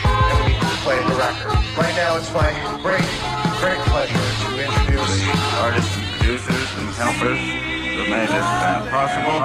and we play the record. Right now it's my great pleasure to introduce artists and producers and helpers who made this possible.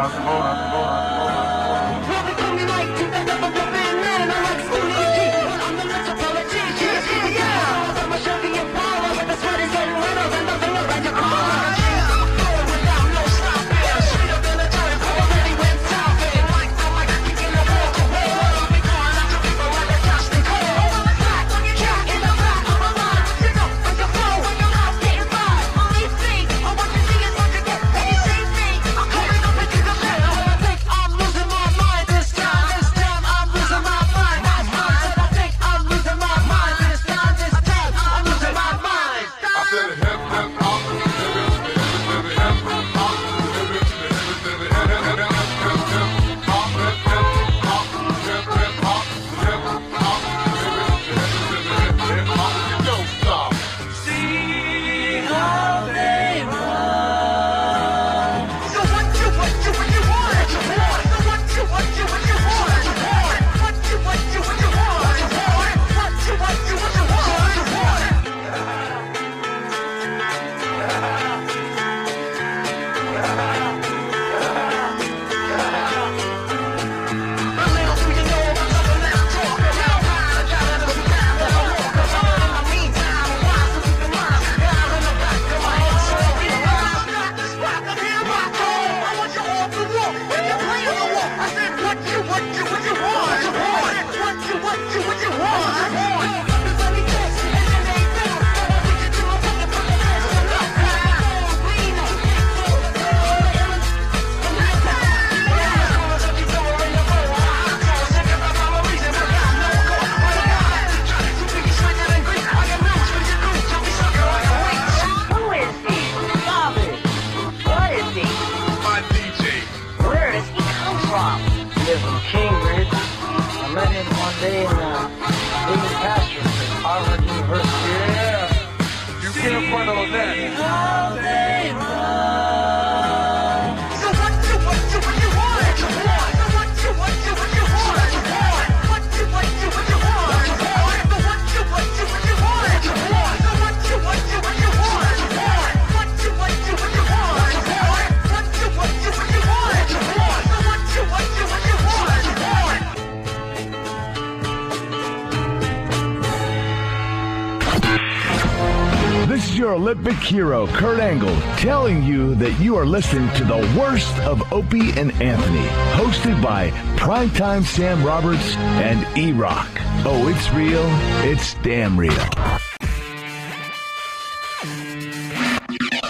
Olympic hero Kurt Angle telling you that you are listening to the worst of Opie and Anthony, hosted by Primetime Sam Roberts and E-Rock. Oh, it's real. It's damn real.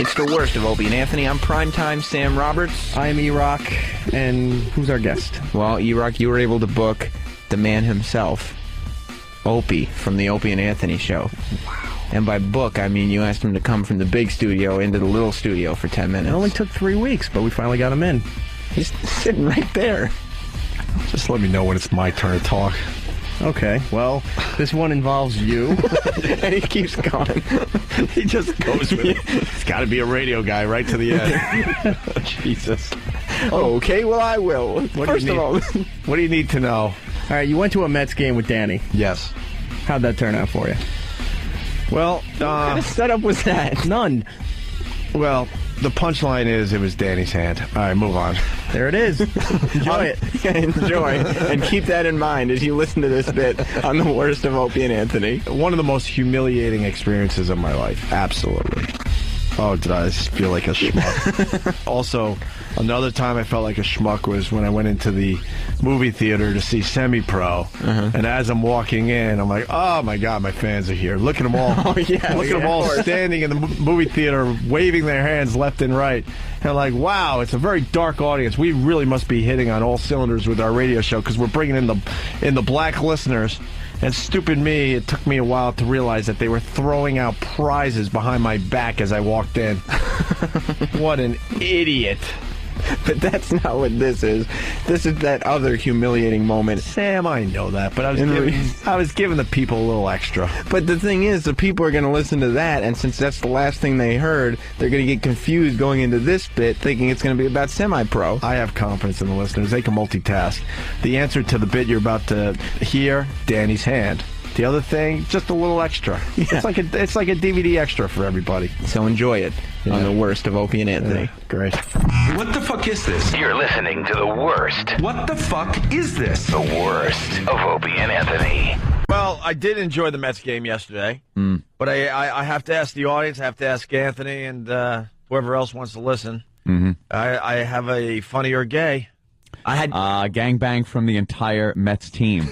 It's the worst of Opie and Anthony. I'm Primetime Sam Roberts. I'm E-Rock, and who's our guest? Well, E-Rock, you were able to book the man himself, Opie, from the Opie and Anthony show. Wow. And by book, I mean you asked him to come from the big studio into the little studio for 10 minutes. It only took 3 weeks, but we finally got him in. He's sitting right there. Just let me know when it's my turn to talk. Okay, well, this one involves you. And he keeps going. He just goes with it. It's got to be a radio guy right to the end. Jesus. Oh, okay, well, I will. First of all, what do you need to know? All right, you went to a Mets game with Danny. Yes. How'd that turn out for you? Well, what kind of setup was that? None. Well, the punchline is it was Danny's hand. All right, move on. There it is. Enjoy it. Enjoy. And keep that in mind as you listen to this bit on the worst of Opie and Anthony. One of the most humiliating experiences of my life. Absolutely. Oh, did I just feel like a schmuck? Also, another time I felt like a schmuck was when I went into the movie theater to see Semi-Pro. And as I'm walking in, I'm like, oh my God, my fans are here. Look at them all. Look at them all standing in the movie theater, waving their hands left and right. And I'm like, wow, it's a very dark audience. We really must be hitting on all cylinders with our radio show because we're bringing in the black listeners. And stupid me, it took me a while to realize that they were throwing out prizes behind my back as I walked in. What an idiot. But that's not what this is. This is that other humiliating moment. Sam, I know that, but I was giving the people a little extra. But the thing is, the people are going to listen to that, and since that's the last thing they heard, they're going to get confused going into this bit, thinking it's going to be about semi-pro. I have confidence in the listeners. They can multitask. The answer to the bit you're about to hear, Danny's hand. The other thing, just a little extra. Yeah. It's like a DVD extra for everybody. So enjoy it on the worst of Opie and Anthony. Yeah, great. What the fuck is this? You're listening to the worst. What the fuck is this? The worst of Opie and Anthony. Well, I did enjoy the Mets game yesterday, but I have to ask the audience, I have to ask Anthony and whoever else wants to listen. Mm-hmm. I have a funny or gay. I had gangbang from the entire Mets team.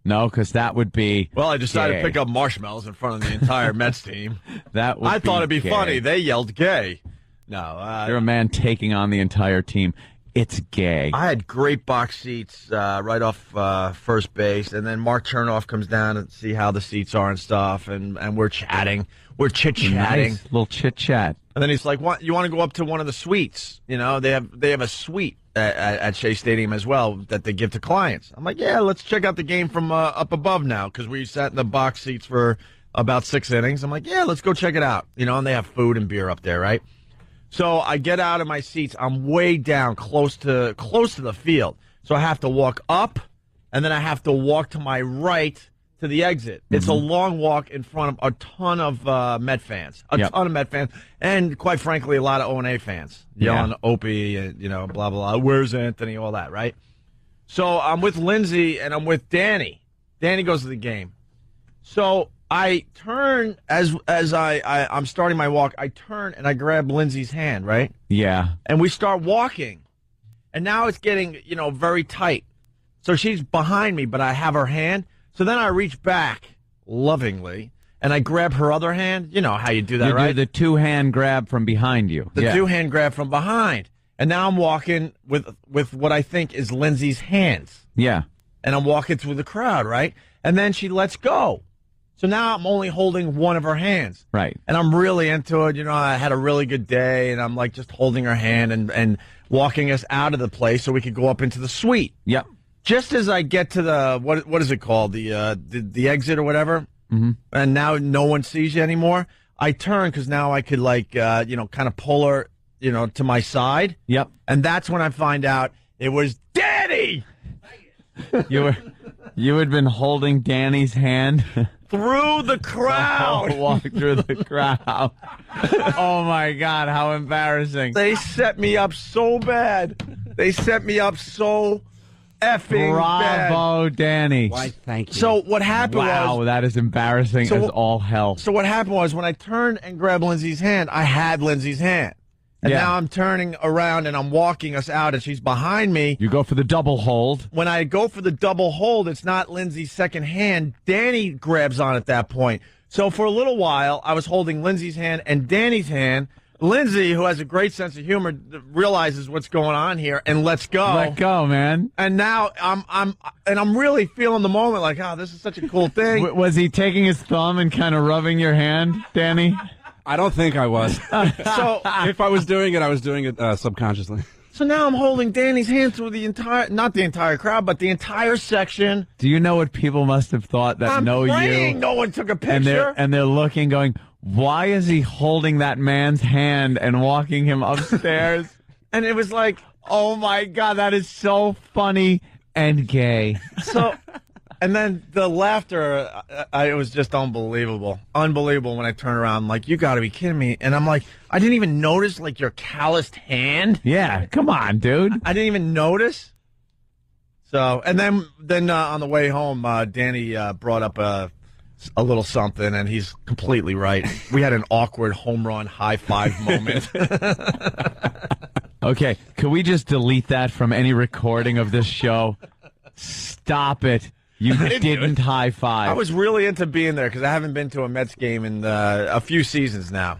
No, because that would be. Well, I decided gay. to pick up marshmallows in front of the entire Mets team. That would I thought it'd be gay. funny. They yelled gay. No, You're a man taking on the entire team. It's gay. I had great box seats right off first base, and then Mark Chernoff comes down and see how the seats are and stuff, and we're chatting. We're chit-chatting. Nice little chit-chat. And then he's like, "What? You want to go up to one of the suites? You know, they have a suite at Shea Stadium as well that they give to clients." I'm like, "Yeah, let's check out the game from up above now," because we sat in the box seats for about 6 innings. I'm like, "Yeah, let's go check it out." You know, and they have food and beer up there, right? So I get out of my seats. I'm way down, close to the field. So I have to walk up, and then I have to walk to my right to the exit. It's a long walk in front of a ton of Met fans, a ton of Met fans, and quite frankly, a lot of O&A fans yelling Opie, and blah blah blah. Where's Anthony? All that, right? So I'm with Lindsay and I'm with Danny. Danny goes to the game. So I turn as I'm starting my walk. I turn and I grab Lindsay's hand, right? Yeah. And we start walking, and now it's getting very tight. So she's behind me, but I have her hand. So then I reach back lovingly, and I grab her other hand. You know how you do that, You right? do the two-hand grab from behind you. The two-hand grab from behind. And now I'm walking with what I think is Lindsay's hands. Yeah. And I'm walking through the crowd, right? And then she lets go. So now I'm only holding one of her hands. Right. And I'm really into it. I had a really good day, and I'm like just holding her hand and walking us out of the place so we could go up into the suite. Yep. Just as I get to the what is it called, the exit or whatever, and now no one sees you anymore, I turn because now I could kind of pull her to my side. Yep. And that's when I find out it was Danny You had been holding Danny's hand through the crowd. Walk through the crowd. Oh my God! How embarrassing! They set me up so bad. They set me up so effing Bravo, bad. Danny. Why, thank you. So what happened Wow, was... that is embarrassing as all hell. So what happened was when I turned and grabbed Lindsay's hand, I had Lindsay's hand. And now I'm turning around and I'm walking us out and she's behind me. You go for the double hold. When I go for the double hold, it's not Lindsay's second hand. Danny grabs on at that point. So for a little while, I was holding Lindsay's hand and Danny's hand. Lindsay, who has a great sense of humor, realizes what's going on here and lets go. Let go, man. And now I'm really feeling the moment like, oh, this is such a cool thing. Was he taking his thumb and kind of rubbing your hand, Danny? I don't think I was. So if I was doing it, I was doing it subconsciously. So now I'm holding Danny's hand through the entire, not the entire crowd, but the entire section. Do you know what people must have thought that I'm know praying you? no one took a picture. And they're looking, going, why is he holding that man's hand and walking him upstairs? And it was like, oh my God, that is so funny and gay. so, and then the laughter, it was just unbelievable. Unbelievable when I turn around, I'm like, you got to be kidding me. And I'm like, I didn't even notice, like, your calloused hand. Yeah, come on, dude. I didn't even notice. So, and then on the way home, Danny brought up a little something, and he's completely right. We had an awkward home run high five moment. Okay, could we just delete that from any recording of this show? Stop it. You didn't high five. I was really into being there because I haven't been to a Mets game in a few seasons now.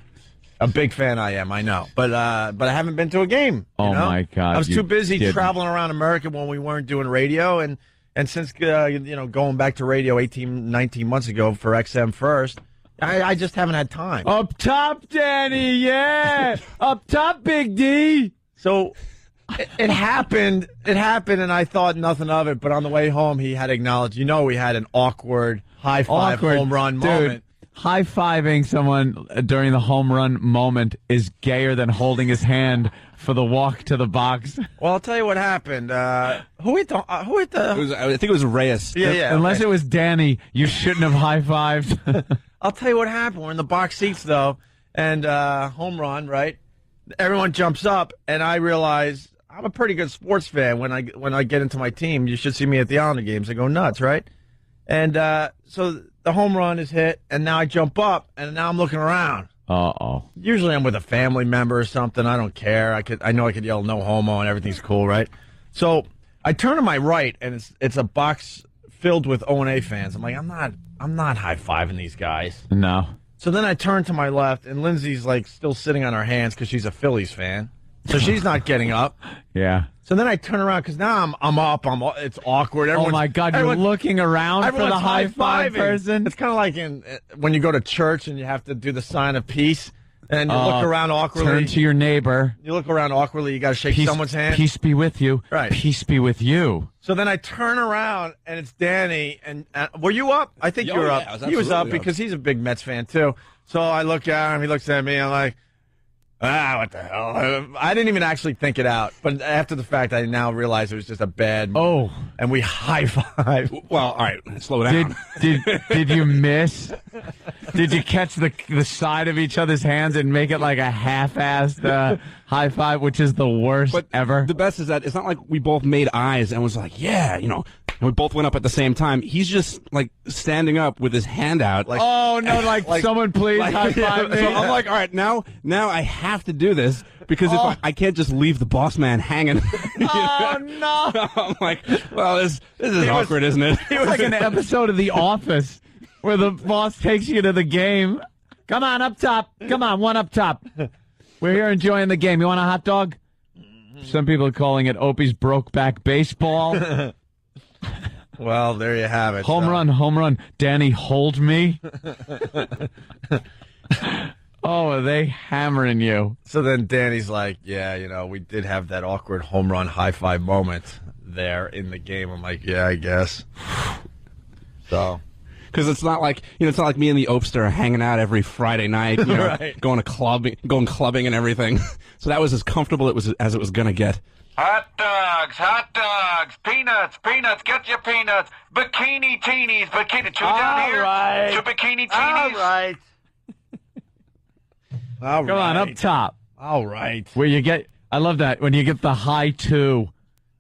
A big fan I am, I know. But I haven't been to a game. Oh, my God. I was too busy didn't. traveling around America when we weren't doing radio. And since, going back to radio 18, 19 months ago for XM First, I just haven't had time. Up top, Danny, yeah. Up top, Big D. So It happened. It happened, and I thought nothing of it. But on the way home, he had acknowledged. We had an awkward high five home run moment. High-fiving someone during the home run moment is gayer than holding his hand for the walk to the box. Well, I'll tell you what happened. Who hit the? I think it was Reyes. Yeah. Unless it was Danny, you shouldn't have high-fived. I'll tell you what happened. We're in the box seats though, and home run, right? Everyone jumps up, and I realize I'm a pretty good sports fan. When I get into my team, you should see me at the Islander games. I go nuts, right? And so the home run is hit, and now I jump up, and now I'm looking around. Uh-oh. Usually I'm with a family member or something. I don't care. I know I could yell no homo and everything's cool, right? So I turn to my right, and it's a box filled with O&A fans. I'm like, I'm not high-fiving these guys. No. So then I turn to my left, and Lindsay's like still sitting on her hands because she's a Phillies fan. So she's not getting up. Yeah. So then I turn around because now I'm up. It's awkward. Oh my God! You're looking around for the high five person. It's kind of like when you go to church and you have to do the sign of peace, and you look around awkwardly. Turn to your neighbor. You look around awkwardly. You got to shake someone's hand. Peace be with you. Right. Peace be with you. So then I turn around and it's Danny. And were you up? I think you were up. He was up because he's a big Mets fan too. So I look at him. He looks at me. I'm like, what the hell? I didn't even actually think it out. But after the fact, I now realize it was just a bad move. Oh. And we high-five. Well, all right, slow down. Did you miss? Did you catch the side of each other's hands and make it like a half-assed high five, which is the worst ever? The best is that it's not like we both made eyes and was like, yeah, and we both went up at the same time. He's just like standing up with his hand out. Like, oh no! Like someone please high five me. So I'm like, all right, now I have to do this because if I can't just leave the boss man hanging. Oh no! I'm like, well, this is awkward, isn't it? It was like an episode of The Office where the boss takes you to the game. Come on, up top. Come on, one up top. We're here enjoying the game. You want a hot dog? Some people are calling it Opie's Brokeback Baseball. Well, there you have it. Home run. Danny, hold me. Oh, are they hammering you? So then Danny's like, yeah, we did have that awkward home run high five moment there in the game. I'm like, yeah, I guess. So. Because it's not like me and the Opster are hanging out every Friday night, right. going clubbing and everything. So that was as comfortable as it was gonna get. Hot dogs, peanuts, get your peanuts. Bikini teenies, two down here. Right. Two bikini teenies. All right. Come on, up top. All right. Where you get, I love that, when you get the high two.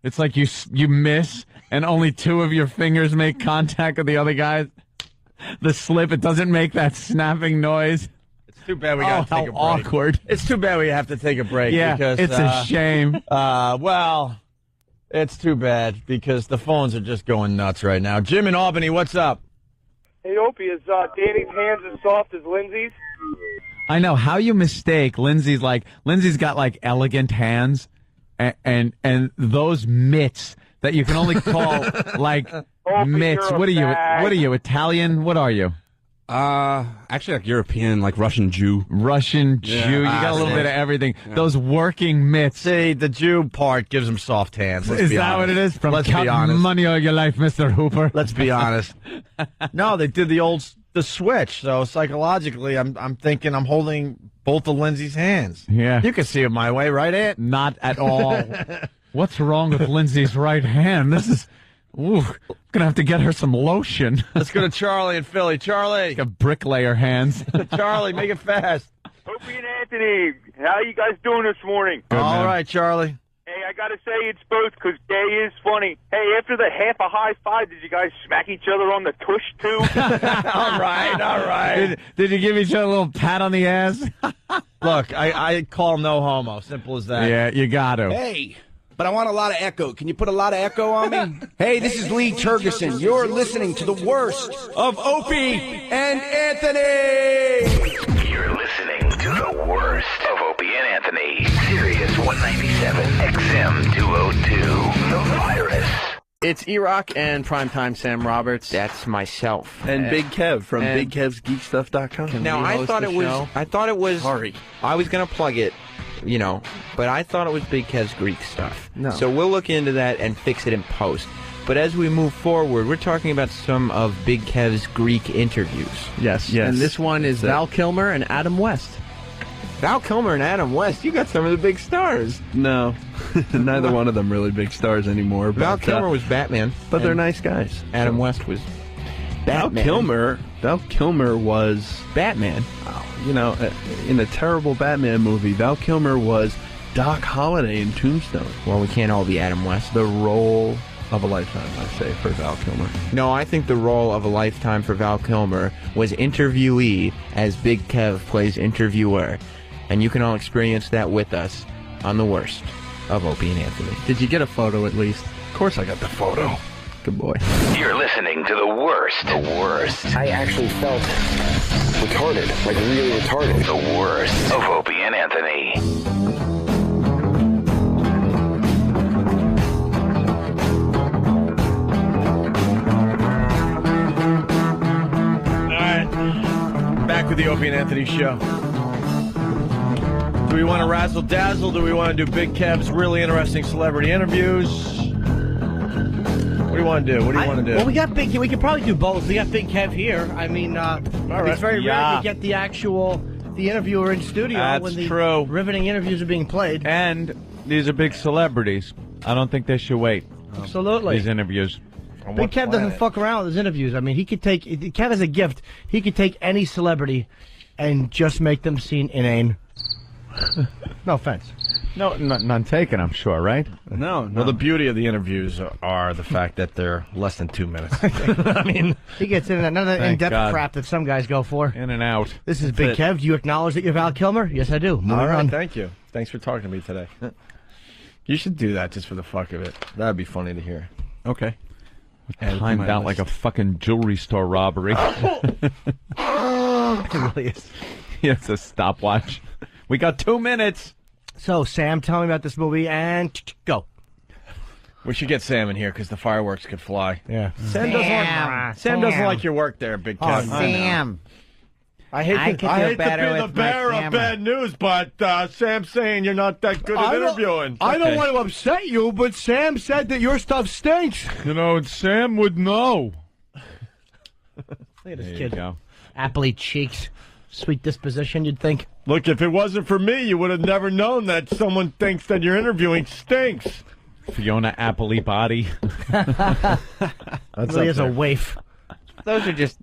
It's like you miss, and only two of your fingers make contact with the other guys. The slip, it doesn't make that snapping noise. It's too bad we got to take a break. Awkward. It's too bad we have to take a break. Yeah, because, it's a shame. Well, it's too bad because the phones are just going nuts right now. Jim in Albany, what's up? Hey, Opie, is Danny's hands as soft as Lindsay's? I know how you mistake Lindsay's got like elegant hands and those mitts that you can only call like mitts. What are you, Italian? What are you? Actually like European, like Russian Jew. Yeah, you got a little bit of everything. Yeah. Those working mitts. See, the Jew part gives him soft hands. Is that what it is? From counting money all your life, Mr. Hooper. Let's be honest. No, they did the switch. So psychologically, I'm thinking I'm holding both of Lindsay's hands. Yeah. You can see it my way, right, Ant? Not at all. What's wrong with Lindsay's right hand? This is... Ooh, I'm gonna have to get her some lotion. Let's go to Charlie in Philly. Charlie, like a bricklayer hands. Charlie, make it fast. Opie and Anthony, how you guys doing this morning? Good, all man. right, Charlie. Hey, I gotta say it's both because gay is funny. Hey, after the half a high five, did you guys smack each other on the tush too? All right. Did you give each other a little pat on the ass? Look, I call no homo. Simple as that. Yeah, you got to. Hey. But I want a lot of echo. Can you put a lot of echo on me? Hey, this is Lee Turgeson. You're listening to the worst of Opie and Anthony. You're listening to the worst of Opie and Anthony. Sirius 197 XM 202. The Virus. It's E-Rock and Primetime Sam Roberts. That's myself. And Big Kev from and BigKevsGeekStuff.com. Now, I thought it was. Sorry. I was going to plug it. you know, but I thought it was Big Kev's Greek stuff. No. So we'll look into that and fix it in post. But as we move forward, we're talking about some of Big Kev's Greek interviews. Yes. And this one is Val Kilmer and Adam West. Val Kilmer and Adam West, you got some of the big stars. No, neither one of them really big stars anymore. Val but, Kilmer was Batman. But they're nice guys. Adam West was Batman. Val Kilmer was Batman. You know, in a terrible Batman movie, Val Kilmer was Doc Holliday in Tombstone. Well, we can't all be Adam West. The role of a lifetime, I say, for Val Kilmer. No, I think the role of a lifetime for Val Kilmer was interviewee as Big Kev plays interviewer. And you can all experience that with us on The Worst of Opie and Anthony. Did you get a photo at least? Of course I got the photo. Good boy. You're listening to The Worst. The Worst. I actually felt retarded, like really retarded. The Worst of Opie and Anthony. Back with the Opie and Anthony show. Do we want to razzle dazzle? Do we want to do Big Kev's really interesting celebrity interviews? What do you want to do? What do you want to do? Well, we got Big. We could probably do both. We got Big Kev here. I mean, it's very rare to get the interviewer in studio when the riveting interviews are being played. And these are big celebrities. I don't think they should wait. Absolutely. These interviews. Big Kev doesn't fuck around with his interviews. I mean, he could take. Kev has a gift. He could take any celebrity and just make them seem inane. No offense. No, none taken, I'm sure, right? No. Well, the beauty of the interviews are the fact that they're less than 2 minutes. I mean, he gets into none of that Thank in-depth God. crap that some guys go for. In and out. This is Big Kev. Do you acknowledge that you're Val Kilmer? Yes, I do. Moving All right, on. thank you. Thanks for talking to me today. You should do that just for the fuck of it. That'd be funny to hear. Okay. Timed out like a fucking jewelry store robbery. It really is. It's a stopwatch. We got 2 minutes. So, Sam, tell me about this movie and go. We should get Sam in here because the fireworks could fly. Yeah. Sam doesn't like your work there, Big Kev. Sam. I hate to be the bearer of bad news, but Sam's saying you're not that good at interviewing. I don't want to upset you, but Sam said that your stuff stinks. You know, Sam would know. Look at this There kid. you go. Appley cheeks. Sweet disposition, you'd think. Look, if it wasn't for me, you would have never known that someone thinks that you're interviewing stinks. Fiona Appley body. Really is a waif. Those are just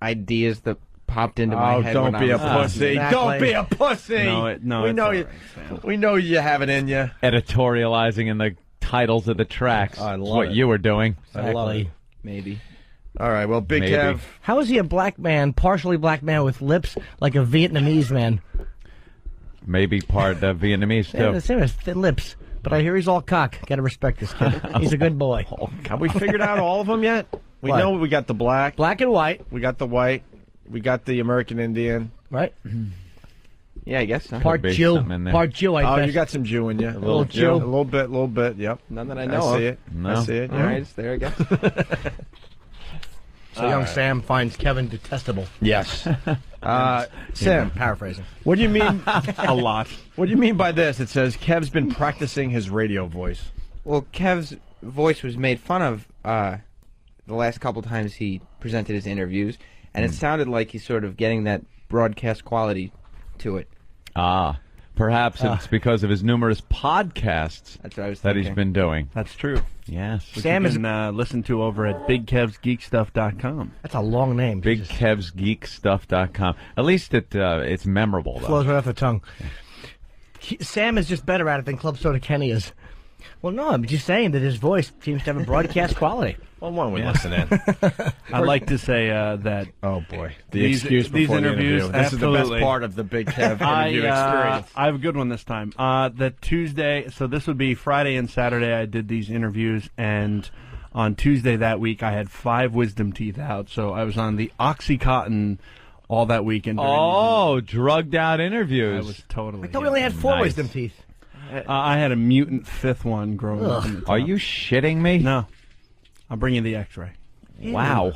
ideas that popped into my head. Don't when be I a was pussy. Exactly. Don't be a pussy. No, we know you. We know you have it in you. Editorializing in the titles of the tracks. I That's love what it. you were doing. Exactly. Maybe. All right, well, Big Maybe. Kev. How is he a black man, partially black man with lips like a Vietnamese man? Maybe part Vietnamese, Yeah, too. the same as thin lips. But I hear he's all cock. Gotta respect this kid. He's a good boy. Have we figured out all of them yet? We What? know we got the black. Black and white, We got the white. We got the American Indian. right? Yeah, I guess so. Part be Jew. something in there. Part Jew, I Oh, bet. you got some Jew in you. A little Jew. A little bit. Yep. None that I I know see of. it. No. I see it. All Yeah. right, it's there, I guess. So young Sam finds Kevin detestable. Yes. Sam, Paraphrasing. what do you mean? a lot. What do you mean by this? It says Kev's been practicing his radio voice. Well, Kev's voice was made fun of the last couple times he presented his interviews, and it sounded like he's sort of getting that broadcast quality to it. Perhaps it's because of his numerous podcasts That's what I was that thinking. he's been doing. That's true. Yes. Sam you is. can listen to over at BigKevsGeekStuff.com. That's a long name. Jesus. BigKevsGeekStuff.com. At least it's memorable, though. Flows right off the tongue. Sam is just better at it than Club Soda Kenny is. Well, no, I'm just saying that his voice seems to have a broadcast quality. Well, why don't we listen in? I'd like to say that Oh boy, the These- excuse these before interviews, the interview. This is the best absolutely. part of the Big Kev interview experience. I have a good one this time. The Tuesday, so this would be Friday and Saturday. I did these interviews, and on Tuesday that week, I had 5 wisdom teeth out. So I was on the OxyContin all that weekend. Oh, drugged out I interviews. was totally. I thought we only had 4 Nice. wisdom teeth. I had a mutant 5th one growing up. in the Are top. you shitting me? No. I'll bring you the X-ray. Wow.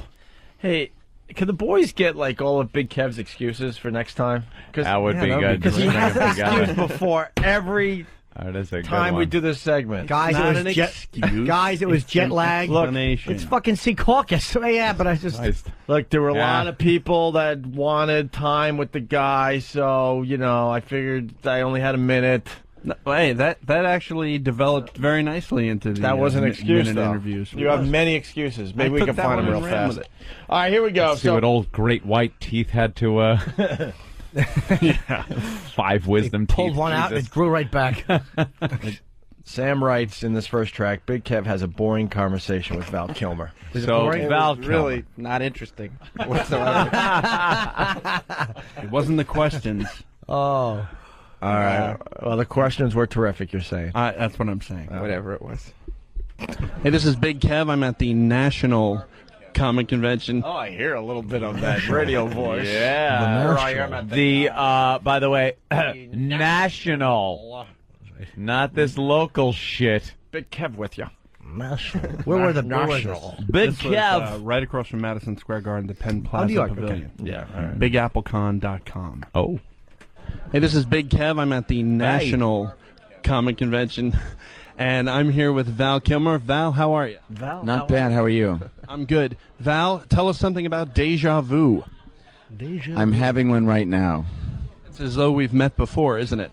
Hey, Can the boys get like all of Big Kev's excuses for next time? That would be good. Because he has an Together. excuse before every That is a good time we one. do this segment. guys. Not It an was jet. excuse. Guys, it was jet lag. Explanation. It's fucking Sea Caucus. Yeah, but I just. Look, there were a Yeah. lot of people that wanted time with the guy, so I figured I only had a minute. No, hey, that actually developed very nicely into the That was an excuse, minute though. interviews. You have many excuses. Maybe we took can that find one them real and ran fast. with it. All right, here we go. Let's see what old Great White Teeth had to. 5 wisdom teeth. Pulled one out and Jesus. it grew right back. Sam writes in this first track, Big Kev has a boring conversation with Val Kilmer. So Val Really not interesting whatsoever. It wasn't the questions. Oh. All right. Well, the questions were terrific, you're saying. That's what I'm saying. Whatever it was. Hey, this is Big Kev. I'm at the National Comic Convention. Oh, I hear a little bit of that radio voice. Yeah. By the way, national. Not this local shit. Big Kev with you. Where were the National? Big This was, Kev. right across from Madison Square Garden, the Penn Plaza New York, Pavilion. okay. Yeah, all right. BigAppleCon.com. Oh. Hey, this is Big Kev. I'm at the National Comic Convention, and I'm here with Val Kilmer. Val, how are you? Not bad. How are you? I'm good. Val, tell us something about Deja Vu. I'm having one right now. It's as though we've met before, isn't it?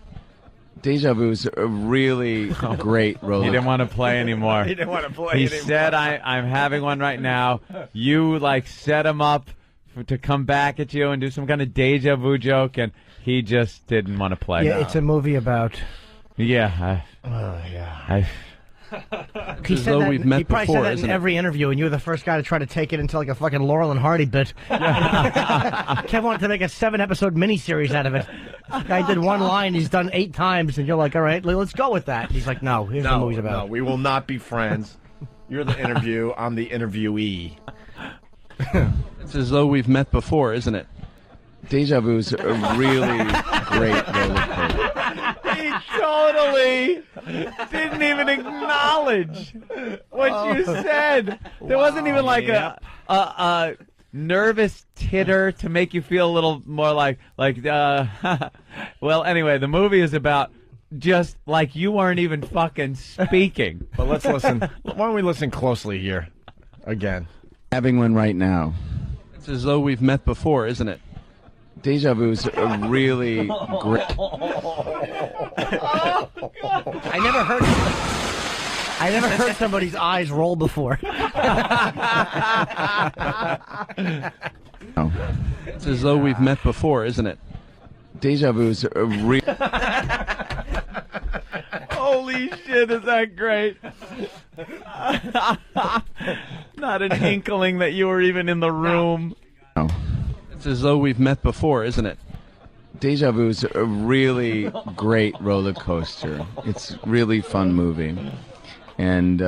Deja Vu is a really great roller. He didn't want to play anymore. He didn't want to play He anymore. said, I'm having one right now. You, set him up to come back at you and do some kind of deja vu joke, and he just didn't want to play. Yeah, it's a movie about. Yeah. He as said though that, we've met he probably before, said that isn't in it? every interview, and you were the first guy to try to take it into like a fucking Laurel and Hardy bit. Kev wanted to make a 7-episode miniseries out of it. Guy did one line, he's done 8 times, and you're like, all right, let's go with that. And he's like, no, here's what the movie's No, about. we will not be friends. You're the interview. I'm the interviewee. It's as though we've met before, isn't it? Deja Vu is a really great roller coaster. He totally didn't even acknowledge what you said. There wasn't even like a nervous titter to make you feel a little more like well, anyway, the movie is about just like you weren't even fucking speaking. But let's listen. Why don't we listen closely here again? Having one right now. It's as though we've met before, isn't it? Deja Vu is a really great. I never heard somebody's eyes roll before. It's as though we've met before, isn't it? Deja Vu is a real. Holy shit, is that great? Not an inkling that you were even in the room. It's as though we've met before, isn't it? Deja Vu is a really great roller coaster. It's a really fun movie. And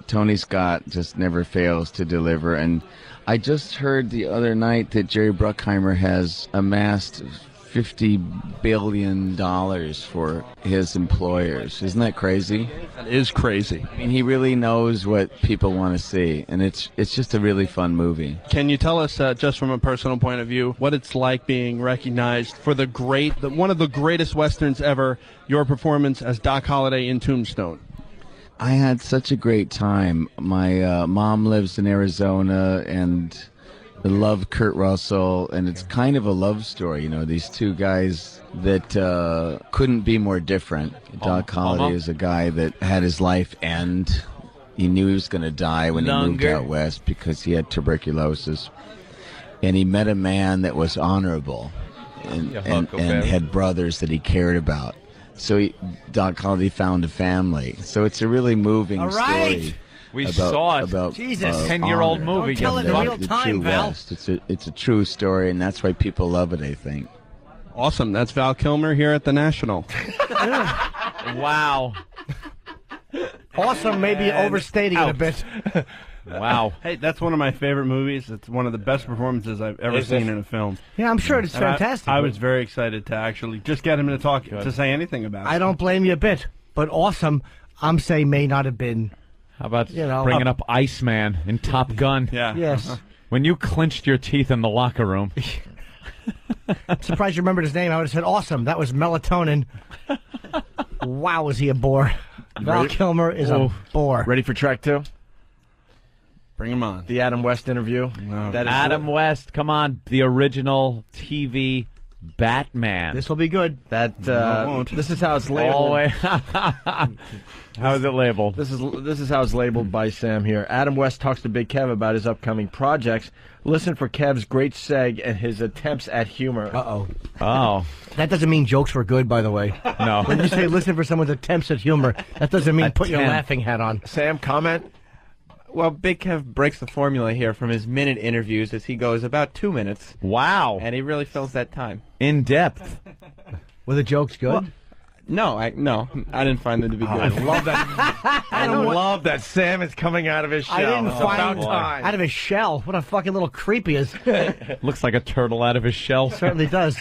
Tony Scott just never fails to deliver. And I just heard the other night that Jerry Bruckheimer has amassed $50 billion for his employers. Isn't that crazy? That is crazy. I mean, he really knows what people want to see. And it's just a really fun movie. Can you tell us, just from a personal point of view, what it's like being recognized for one of the greatest Westerns ever, your performance as Doc Holliday in Tombstone? I had such a great time. My mom lives in Arizona, and I love Kurt Russell, and it's kind of a love story. These two guys that couldn't be more different. Doc Holliday is a guy that had his life end. He knew he was going to die when he moved out west because he had tuberculosis. And he met a man that was honorable and had brothers that he cared about. So Doc Holliday found a family. So it's a really moving story. We saw it. About, Jesus, 10-year-old movie. Don't tell it in real the time, true Val. West. It's a true story, and that's why people love it, I think. Awesome. That's Val Kilmer here at the National. Wow. Awesome, maybe overstating it a bit. Wow. Hey, that's one of my favorite movies. It's one of the best performances I've ever seen in a film. Yeah, I'm sure it's And fantastic. I was very excited to actually just get him to say anything about it. I don't blame you a bit, but awesome, I'm saying may not have been. How about bringing up Iceman in Top Gun? Yeah. Yes. When you clenched your teeth in the locker room. I'm surprised you remembered his name. I would have said, awesome. That was Melatonin. Wow, was he a bore. Val Kilmer is a bore. Ready for track 2? Bring him on. The Adam West interview. No. That is Adam West, come on. The original TV Batman. This will be good. This is how it's labeled. All the way. How is it labeled? This is how it's labeled by Sam here. Adam West talks to Big Kev about his upcoming projects. Listen for Kev's great seg and his attempts at humor. Oh. That doesn't mean jokes were good, by the way. No. When you say listen for someone's attempts at humor, that doesn't mean put your laughing hat on. Sam, comment? Well, Big Kev breaks the formula here from his minute interviews as he goes about 2 minutes. Wow. And he really fills that time. In depth. Were the jokes good? Well, no, I didn't find them to be good. I love that. I love that Sam is coming out of his shell. I didn't It's find about time. out of his shell. What a fucking little creep he is. Looks like a turtle out of his shell. Certainly does.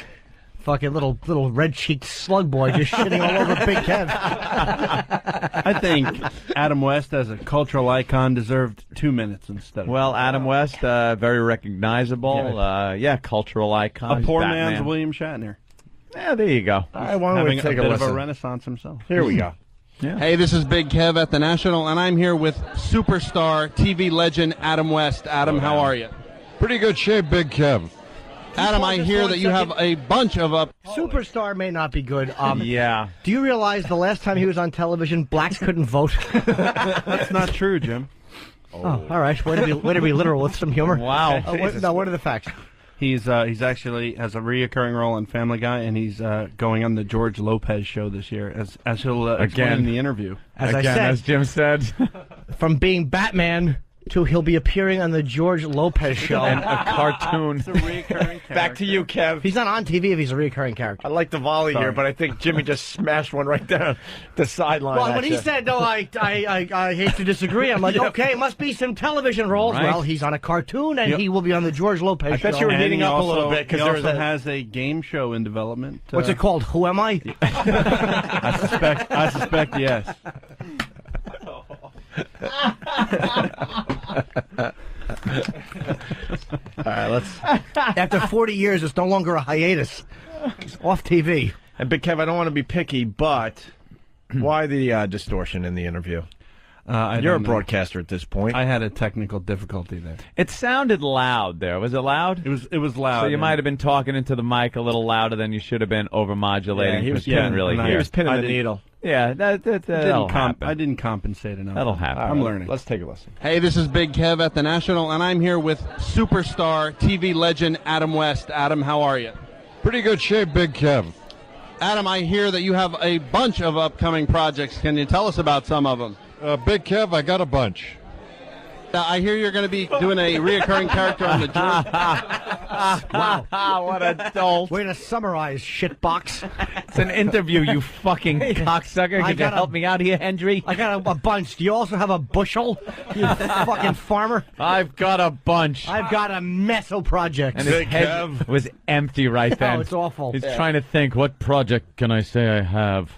Fucking little red-cheeked slug boy just shitting all over Big Kev. I think Adam West, as a cultural icon, deserved 2 minutes instead of... Well, Adam West, very recognizable. Cultural icon. a poor Batman. man's William Shatner. Yeah, there you go. All right, why don't we Having take a bit listen? of a renaissance himself. Here we go. Hey, this is Big Kev at the National, and I'm here with superstar TV legend Adam West. Adam, how are you? Pretty good shape, Big Kev. Adam, I hear that you have a bunch of Superstar may not be good. Yeah. Do you realize the last time he was on television, blacks couldn't vote? That's not true, Jim. Oh, all right. Way to be literal with some humor. Wow. What are the facts? He's actually has a reoccurring role in Family Guy, and he's going on the George Lopez show this year, as he'll explain in the interview. As Jim said, from being Batman to he'll be appearing on the George Lopez show. And a cartoon. It's a reoccurring character. Back to you, Kev. He's not on TV if he's a reoccurring character. I like the volley here, but I think Jimmy just smashed one right down the sideline. Well, when he said, no, I hate to disagree, I'm like, okay, must be some television roles. Right. Well, he's on a cartoon, and he will be on the George Lopez show. I bet you were heating up a little Also, bit because he there also was has a game show in development. What's it called? Who Am I? I suspect yes. All right, let's. After 40 years, it's no longer a hiatus. It's off TV. And Big Kev, I don't want to be picky, but why the distortion in the interview? You're a broadcaster at this point. I had a technical difficulty there. It sounded loud there. Was it loud? It was loud. So you might have been talking into the mic a little louder than you should have been, overmodulating. Yeah, he was couldn't really hear. He was pinning the needle. Yeah, that'll happen. I didn't compensate enough. That'll happen. I'm learning. Let's take a listen. Hey, this is Big Kev at the National, and I'm here with superstar TV legend Adam West. Adam, how are you? Pretty good shape, Big Kev. Adam, I hear that you have a bunch of upcoming projects. Can you tell us about some of them? Big Kev, I got a bunch. I hear you're going to be doing a reoccurring character on the George. Wow. What a dolt. Way to summarize, shitbox. It's an interview, you fucking cocksucker. Could you help me out here, Hendry? I got a bunch. Do you also have a bushel, you fucking farmer? I've got a bunch. I've got a meso project. And his head was empty right then. Oh, it's awful. He's trying to think, what project can I say I have?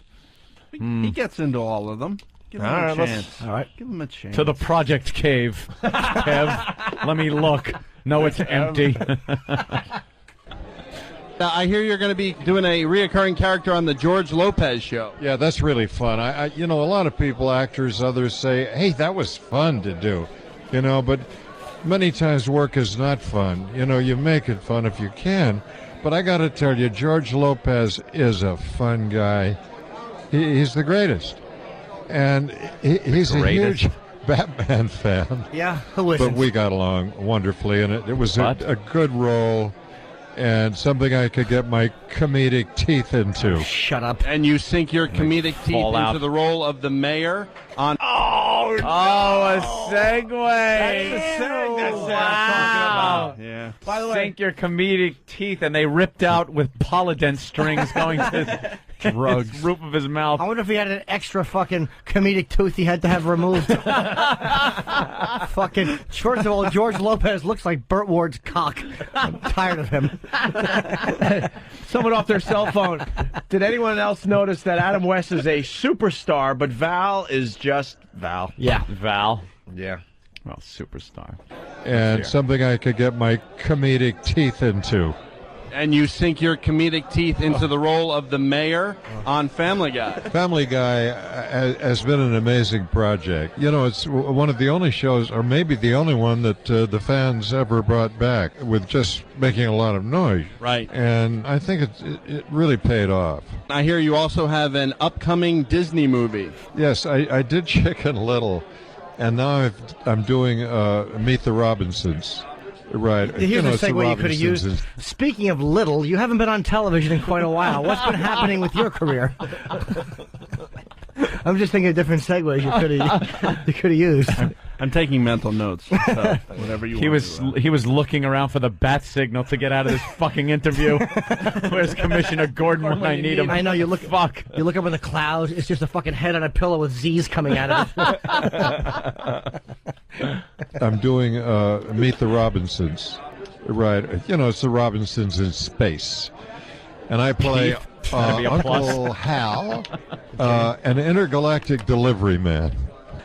He gets into all of them. Give him a chance. All right. Give him a chance. To the project cave. Kev, let me look. No, it's empty. I hear you're going to be doing a reoccurring character on the George Lopez show. Yeah, that's really fun. I a lot of people, actors, others say, hey, that was fun to do. But many times work is not fun. You make it fun if you can. But I got to tell you, George Lopez is a fun guy. He's the greatest. And he's a huge Batman fan. Yeah, who isn't? But we got along wonderfully, and it was a good role and something I could get my comedic teeth into. Shut up. And you sink your comedic teeth into the role of the mayor on... Oh, a segue. That's wow. Yeah. By the way, Sink your comedic teeth, and they ripped out with polydent strings going to drugs. his roof of his mouth. I wonder if he had an extra fucking comedic tooth he had to have removed. Fucking, first of all, George Lopez looks like Burt Ward's cock. I'm tired of him. Someone off their cell phone. Did anyone else notice that Adam West is a superstar, but Val is just Val? Yeah. Val. Yeah. Well, superstar. and something I could get my comedic teeth into. And you sink your comedic teeth into the role of the mayor on Family Guy. Family Guy has been an amazing project. You know, it's one of the only shows, or maybe the only one, that the fans ever brought back with just making a lot of noise. Right. And I think it really paid off. I hear you also have an upcoming Disney movie. Yes, I did Chicken Little, and now I'm doing Meet the Robinsons. Right. Here's it's a the segue you could have used. Robinsons. Speaking of little, you haven't been on television in quite a while. What's been happening with your career? I'm just thinking of different segues you could have used. I'm taking mental notes. So whatever you want. He was looking around for the bat signal to get out of this fucking interview. Where's Commissioner Gordon when I need him? I know, you look up in the clouds, it's just a fucking head on a pillow with Z's coming out of it. I'm doing Meet the Robinsons. Right. It's the Robinsons in space. And I play Uncle Hal, an intergalactic delivery man.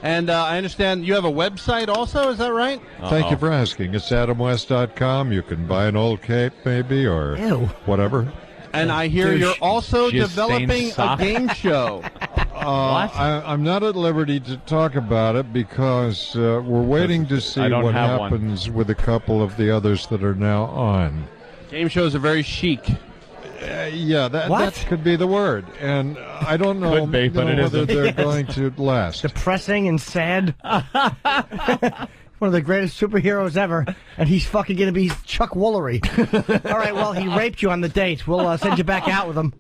And I understand you have a website also, is that right? Thank you for asking. It's AdamWest.com. You can buy an old cape, maybe, or whatever. And I hear you're also developing a game show. I'm not at liberty to talk about it because we're waiting to see what happens with a couple of the others that are now on. Game shows are very chic. Yeah, that could be the word. And I don't know, Could be, but whether they're going to last. Depressing and sad. One of the greatest superheroes ever, and he's fucking going to be Chuck Woolery. All right, well, he raped you on the date. We'll send you back out with him.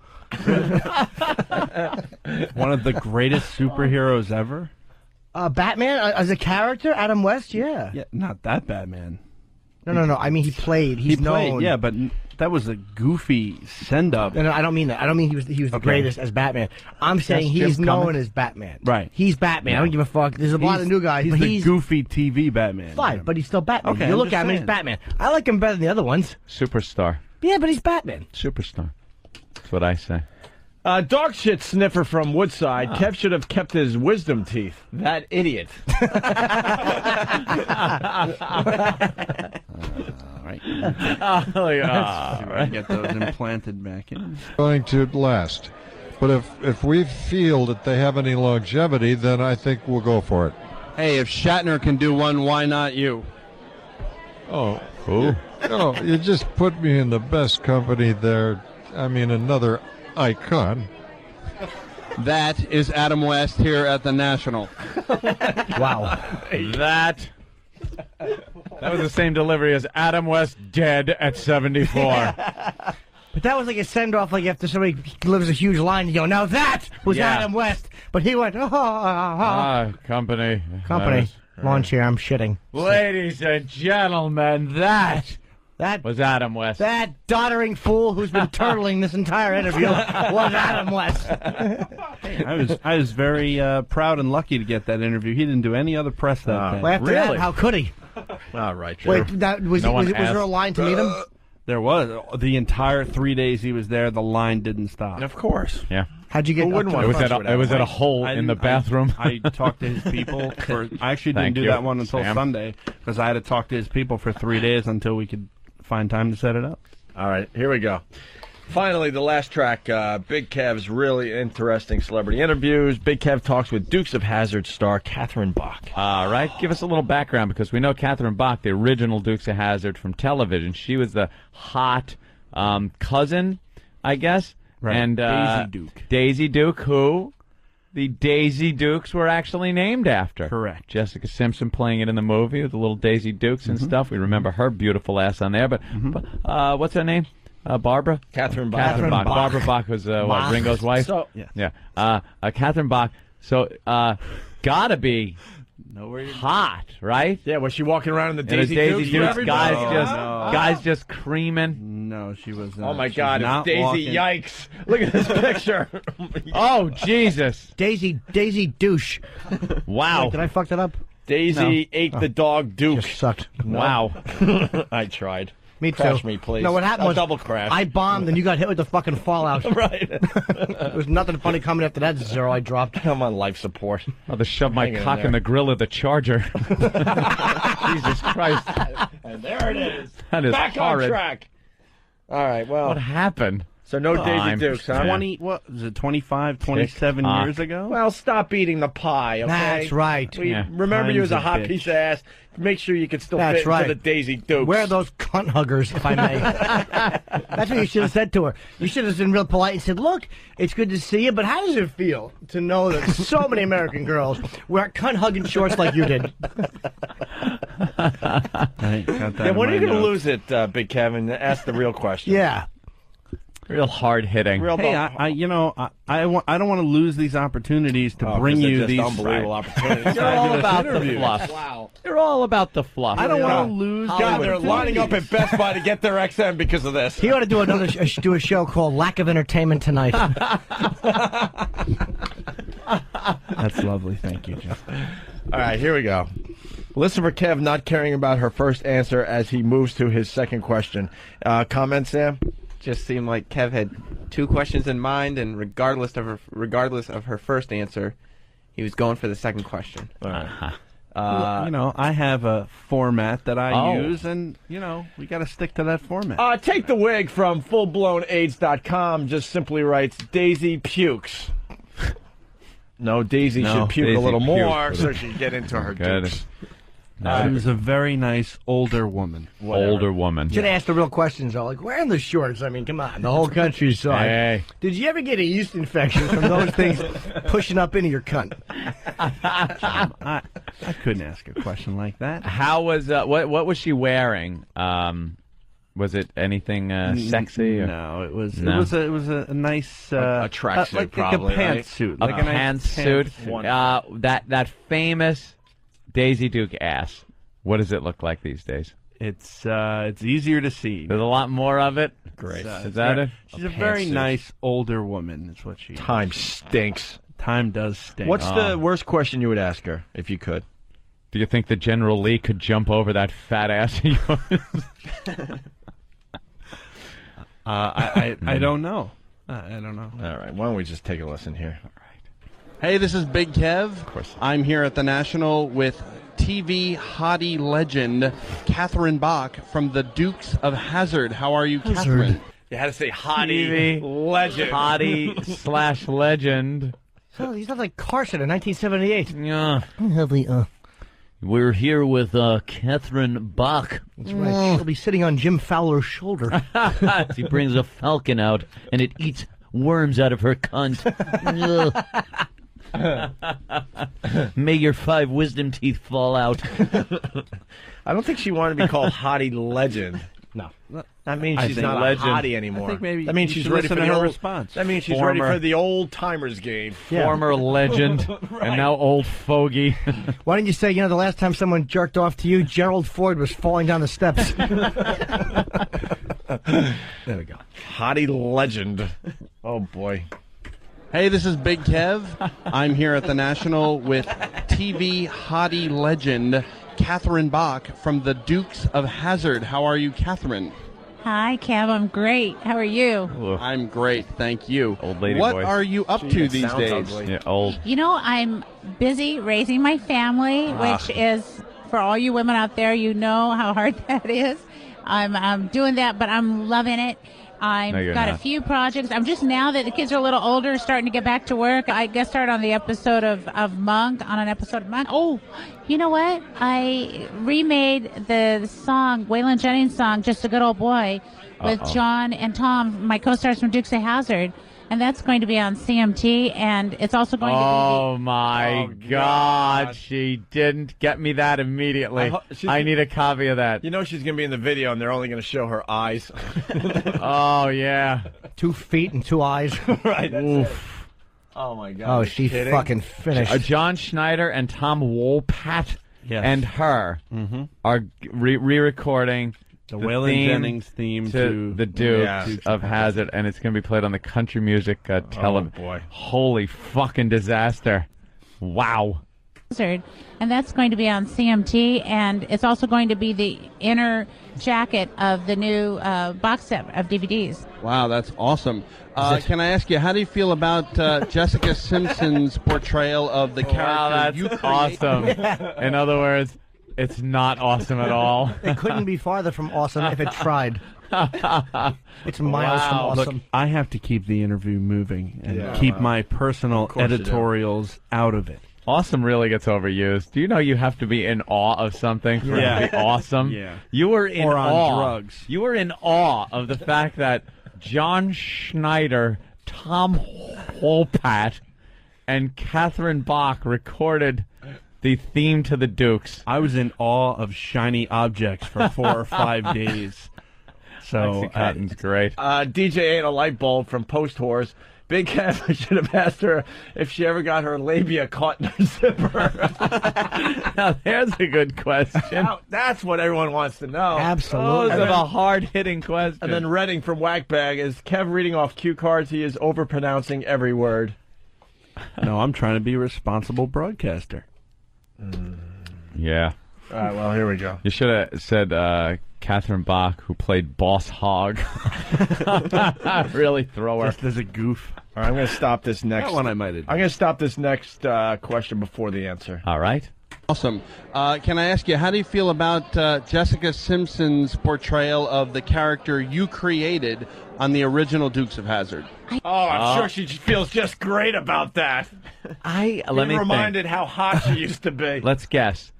One of the greatest superheroes ever? Batman as a character? Adam West? Yeah. Yeah, not that Batman. No. I mean, he played. He's known. Yeah, but that was a goofy send-up. No, I don't mean that. I don't mean he was the greatest as Batman. I'm saying he's known as Batman. Right. He's Batman. Yeah. I don't give a fuck. There's a lot of new guys. He's the goofy TV Batman. Fine, but he's still Batman. Okay, you look at him, he's Batman. I like him better than the other ones. Superstar. Yeah, but he's Batman. Superstar. That's what I say. Dog shit sniffer from Woodside. Kev should have kept his wisdom teeth. That idiot. All right. Get those implanted back in. Going to last. But if we feel that they have any longevity, then I think we'll go for it. Hey, if Shatner can do one, why not you? Oh, cool. You just put me in the best company there. I mean, another icon. That is Adam West here at the National. Wow. That was the same delivery as Adam West dead at 74. But that was like a send-off, like after somebody delivers a huge line, you go, now that was Adam West. But he went, company. Lawn chair, I'm shitting. Ladies and gentlemen, that was Adam West. That doddering fool who's been turtling this entire interview was Adam West. I was very proud and lucky to get that interview. He didn't do any other press that day. Well, after that, how could he? All right, Wait, was there a line to meet him? There was. The entire 3 days he was there, the line didn't stop. Of course. Yeah. How'd you get? It was at a hole in the bathroom. I talked to his people. I actually didn't do that one until Sunday because I had to talk to his people for 3 days until we could find time to set it up. All right, here we go. Finally, the last track, Big Kev's really interesting celebrity interviews. Big Kev talks with Dukes of Hazzard star Catherine Bach. All right, give us a little background because we know Catherine Bach, the original Dukes of Hazzard from television. She was the hot cousin, I guess. Right. And Daisy Duke, who the Daisy Dukes were actually named after. Correct. Jessica Simpson playing it in the movie with the little Daisy Dukes and stuff. We remember her beautiful ass on there. But what's her name? Barbara? Catherine Bach. Catherine Bach. Barbara Bach was Ringo's wife? So, yeah. Catherine Bach. So, gotta be hot, right? Yeah, was she walking around in the Daisy Dukes? Guys just creaming. No, she was. Oh my God! It's Daisy! Walking. Yikes! Look at this picture. Oh Jesus! Daisy douche. Wow! Did I fuck that up? Daisy ate the dog Duke. Just sucked. Wow! I tried. Me too. Crash me, please. No, what happened A was double crash. I bombed and you got hit with the fucking fallout. Right. There was nothing funny coming after that zero I dropped. I'm on life support. I'll just shove my Hang cock there. in the grill of the Charger. Jesus Christ. And there it is. That is Back horrid. on track. All right, well. What happened? So no Daisy I'm Dukes, huh? 20, what was it, 25, 27 TikTok. years ago? Well, stop eating the pie, okay? That's right. We Yeah. remember you as a Time's a hot bitch. piece of ass. Make sure you can still That's fit right. into the Daisy Dukes. Where are those cunt huggers, if I may? That's what you should have said to her. You should have been real polite and said, look, it's good to see you, but how does it feel to know that so many American girls wear cunt-hugging shorts like you did? Yeah, when are you going to lose it, Big Kevin? Ask the real question. Yeah. Real hard hitting. Real Hey, I don't want to lose these opportunities to Oh, bring 'cause they're you just these unbelievable opportunities. You're all fabulous about the interviews. fluff. Wow. You're all about the fluff. I don't want to lose. God, they're opportunities. lining up at Best Buy to get their XM because of this. He ought to do do a show called Lack of Entertainment Tonight. That's lovely. Thank you, Jeff. All right, here we go. Listen for Kev not caring about her first answer as he moves to his second question. Comment, Sam? Just seemed like Kev had two questions in mind, and regardless of her first answer, he was going for the second question. I have a format that I use, and we got to stick to that format. Take the wig from fullblownaids.com just simply writes Daisy pukes. No, Daisy should puke Daisy a little puke more with so it. she can get into her Good. dukes. She was a very nice older woman. Older woman. Should ask the real questions, though. Like, wearing the shorts, I mean, come on. The whole country saw it. Hey. Did you ever get a yeast infection from those things pushing up into your cunt? I couldn't ask a question like that. How was what was she wearing? Was it anything sexy? Or? No, it was No. it was a nice a tracksuit, like probably, a pantsuit, A like a nice pantsuit. That famous Daisy Duke ass. What does it look like these days? It's easier to see. There's a lot more of it. Great. Is that it? She's a very pantsuit. nice older woman. Is what she. Time stinks. Time does stink. What's the worst question you would ask her, if you could? Do you think that General Lee could jump over that fat ass of yours? I don't know. I don't know. All right, why don't we just take a listen here? Hey, this is Big Kev. Of course. I'm here at the National with TV hottie legend Catherine Bach from the Dukes of Hazzard. How are you, Catherine? You had to say hottie legend. Hottie / legend. So he sounds like Carson in 1978. Yeah. We're here with Catherine Bach. That's right. She'll be sitting on Jim Fowler's shoulder. She brings a falcon out, and it eats worms out of her cunt. May your 5 wisdom teeth fall out. I don't think she wanted to be called hottie legend. No. That means I she's think not legend. a hottie anymore. I think maybe that means you she's should ready for listen to the her old response. That means she's Former- ready for the old timers game. Former legend, and now old fogey. Why didn't you say, the last time someone jerked off to you, Gerald Ford was falling down the steps? There we go. Hottie legend. Oh boy. Hey, this is Big Kev. I'm here at the National with TV hottie legend Catherine Bach from the Dukes of Hazzard. How are you, Catherine? Hi, Kev. I'm great. How are you? I'm great, thank you. Old lady What voice. are you up to these sounds days? ugly. Yeah, old. I'm busy raising my family, which is, for all you women out there, you know how hard that is. I'm doing that, but I'm loving it. No, you're I've got a not. few projects. I'm just, now that the kids are a little older, starting to get back to work. I guest starred on the episode of Monk, on an episode of Monk. Oh, you know what? I remade the song, Waylon Jennings' song, Just a Good Old Boy, with John and Tom, my co-stars from Dukes of Hazzard. And that's going to be on CMT, and it's also going to Oh my God! She didn't get me that immediately. I need a copy of that. You know she's gonna be in the video, and they're only gonna show her eyes. Oh yeah. 2 feet and 2 eyes. Right. That's it. Oh my God. Oh, are you she kidding? fucking finished. John Schneider and Tom Wolpat Yes. and her are re-recording The Waylon theme Jennings theme to the Dukes Yeah. of Hazzard, and it's going to be played on the country music television. boy. Holy fucking disaster! Wow. Hazard, and that's going to be on CMT, and it's also going to be the inner jacket of the new box set of DVDs. Wow, that's awesome. Can I ask you, how do you feel about Jessica Simpson's portrayal of the character? Wow, that's you create- awesome. In other words, it's not awesome at all. It couldn't be farther from awesome if it tried. It's miles from awesome. Look, I have to keep the interview moving and keep wow. my personal course you do. editorials out of it. Awesome really gets overused. Do you know you have to be in awe of something for it to be awesome? Yeah. You were in Or on awe. drugs. You were in awe of the fact that John Schneider, Tom Holpat, and Catherine Bach recorded the theme to the Dukes. I was in awe of shiny objects for 4 or 5 days. So Cotton's great. DJ ate a light bulb from Post Whores. Big Kev, I should have asked her if she ever got her labia caught in her zipper. Now, there's a good question. That's what everyone wants to know. Absolutely. Those are the hard-hitting questions. And then Redding from Whackbag, is Kev reading off cue cards? He is overpronouncing every word. No, I'm trying to be a responsible broadcaster. Yeah. All right, well, here we go. You should have said Catherine Bach, who played Boss Hogg. Really throw her. Just as a goof. All right, I'm going to stop this next. That one I might have. I'm going to stop this next question before the answer. All right. Awesome. Can I ask you, how do you feel about Jessica Simpson's portrayal of the character you created on the original Dukes of Hazzard? I'm sure she feels just great about that. Let me reminded think. how hot she used to be. Let's guess.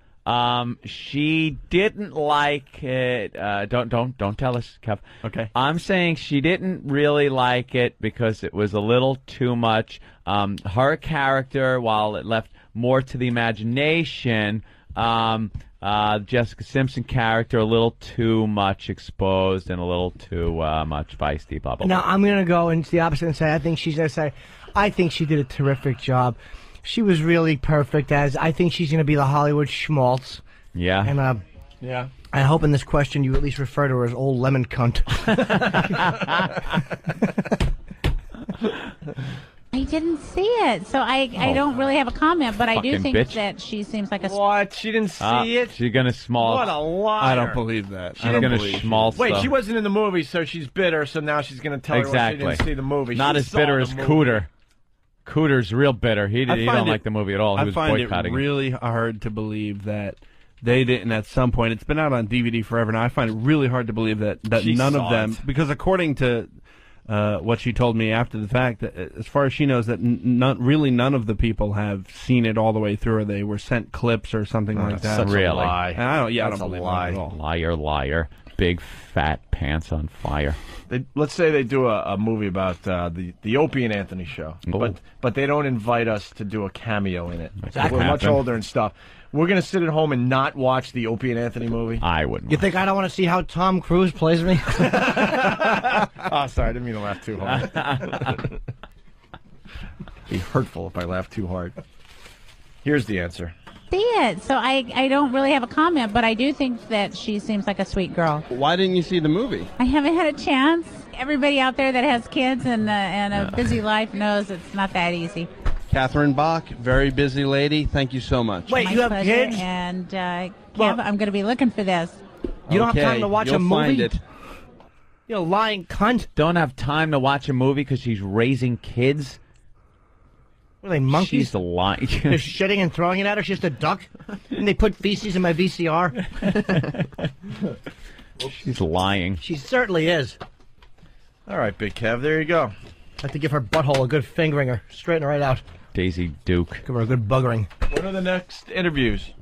She didn't like it. Don't tell us, Kev. Okay. I'm saying she didn't really like it because it was a little too much. Her character, while it left more to the imagination, Jessica Simpson character a little too much exposed and a little too much feisty. Blah blah. Now I'm going to go into the opposite and say I think she's going to say I think she did a terrific job. She was really perfect as I think she's going to be the Hollywood schmaltz. Yeah. And yeah. I hope in this question you at least refer to her as old lemon cunt. I didn't see it, so I don't really have a comment, but I do Fucking think bitch. that she seems like a... What? She didn't see it? She's gonna small. What a liar. I don't believe that. She's gonna schmaltz. Wait, though. she wasn't in the movie, so she's bitter, so now she's going to tell exactly. everyone she didn't see the movie. Not She as saw bitter the as movie. Cooter. Cooter's real bitter. He find don't it- like the movie at all. He I was find boycotting it really hard to believe that they didn't at some point. It's been out on DVD forever now. I find it really hard to believe that She none of saw them, it. because according to what she told me after the fact, that as far as she knows, that none of the people have seen it all the way through, or they were sent clips or something like that. such a Really? lie. And I don't. Yeah, That's I don't a believe lie. that at all. Liar, liar. Big fat pants on fire. Let's say they do a movie about the Opie and Anthony show, Oh. but they don't invite us to do a cameo in it. That We're could much happen. older and stuff. We're going to sit at home and not watch the Opie and Anthony movie? I wouldn't. You think I don't want to see how Tom Cruise plays me? Oh, sorry, I didn't mean to laugh too hard. Be hurtful if I laugh too hard. Here's the answer. See it, so I don't really have a comment, but I do think that she seems like a sweet girl. Why didn't you see the movie? I haven't had a chance. Everybody out there that has kids and a busy life knows it's not that easy. Catherine Bach, very busy lady. Thank you so much. Wait, My you have pleasure, kids? And Kev, I'm going to be looking for this. You don't have Okay, time to watch you'll a movie? find it. You lying cunt. Don't have time to watch a movie because she's raising kids. What are they, monkeys? She's lying. They're shitting and throwing it at her. She's just a duck. And they put feces in my VCR. She's lying. She certainly is. All right, Big Kev, there you go. I have to give her butthole a good fingering her. Straighten her right out. Daisy Duke. Give her a good buggering. When are the next interviews?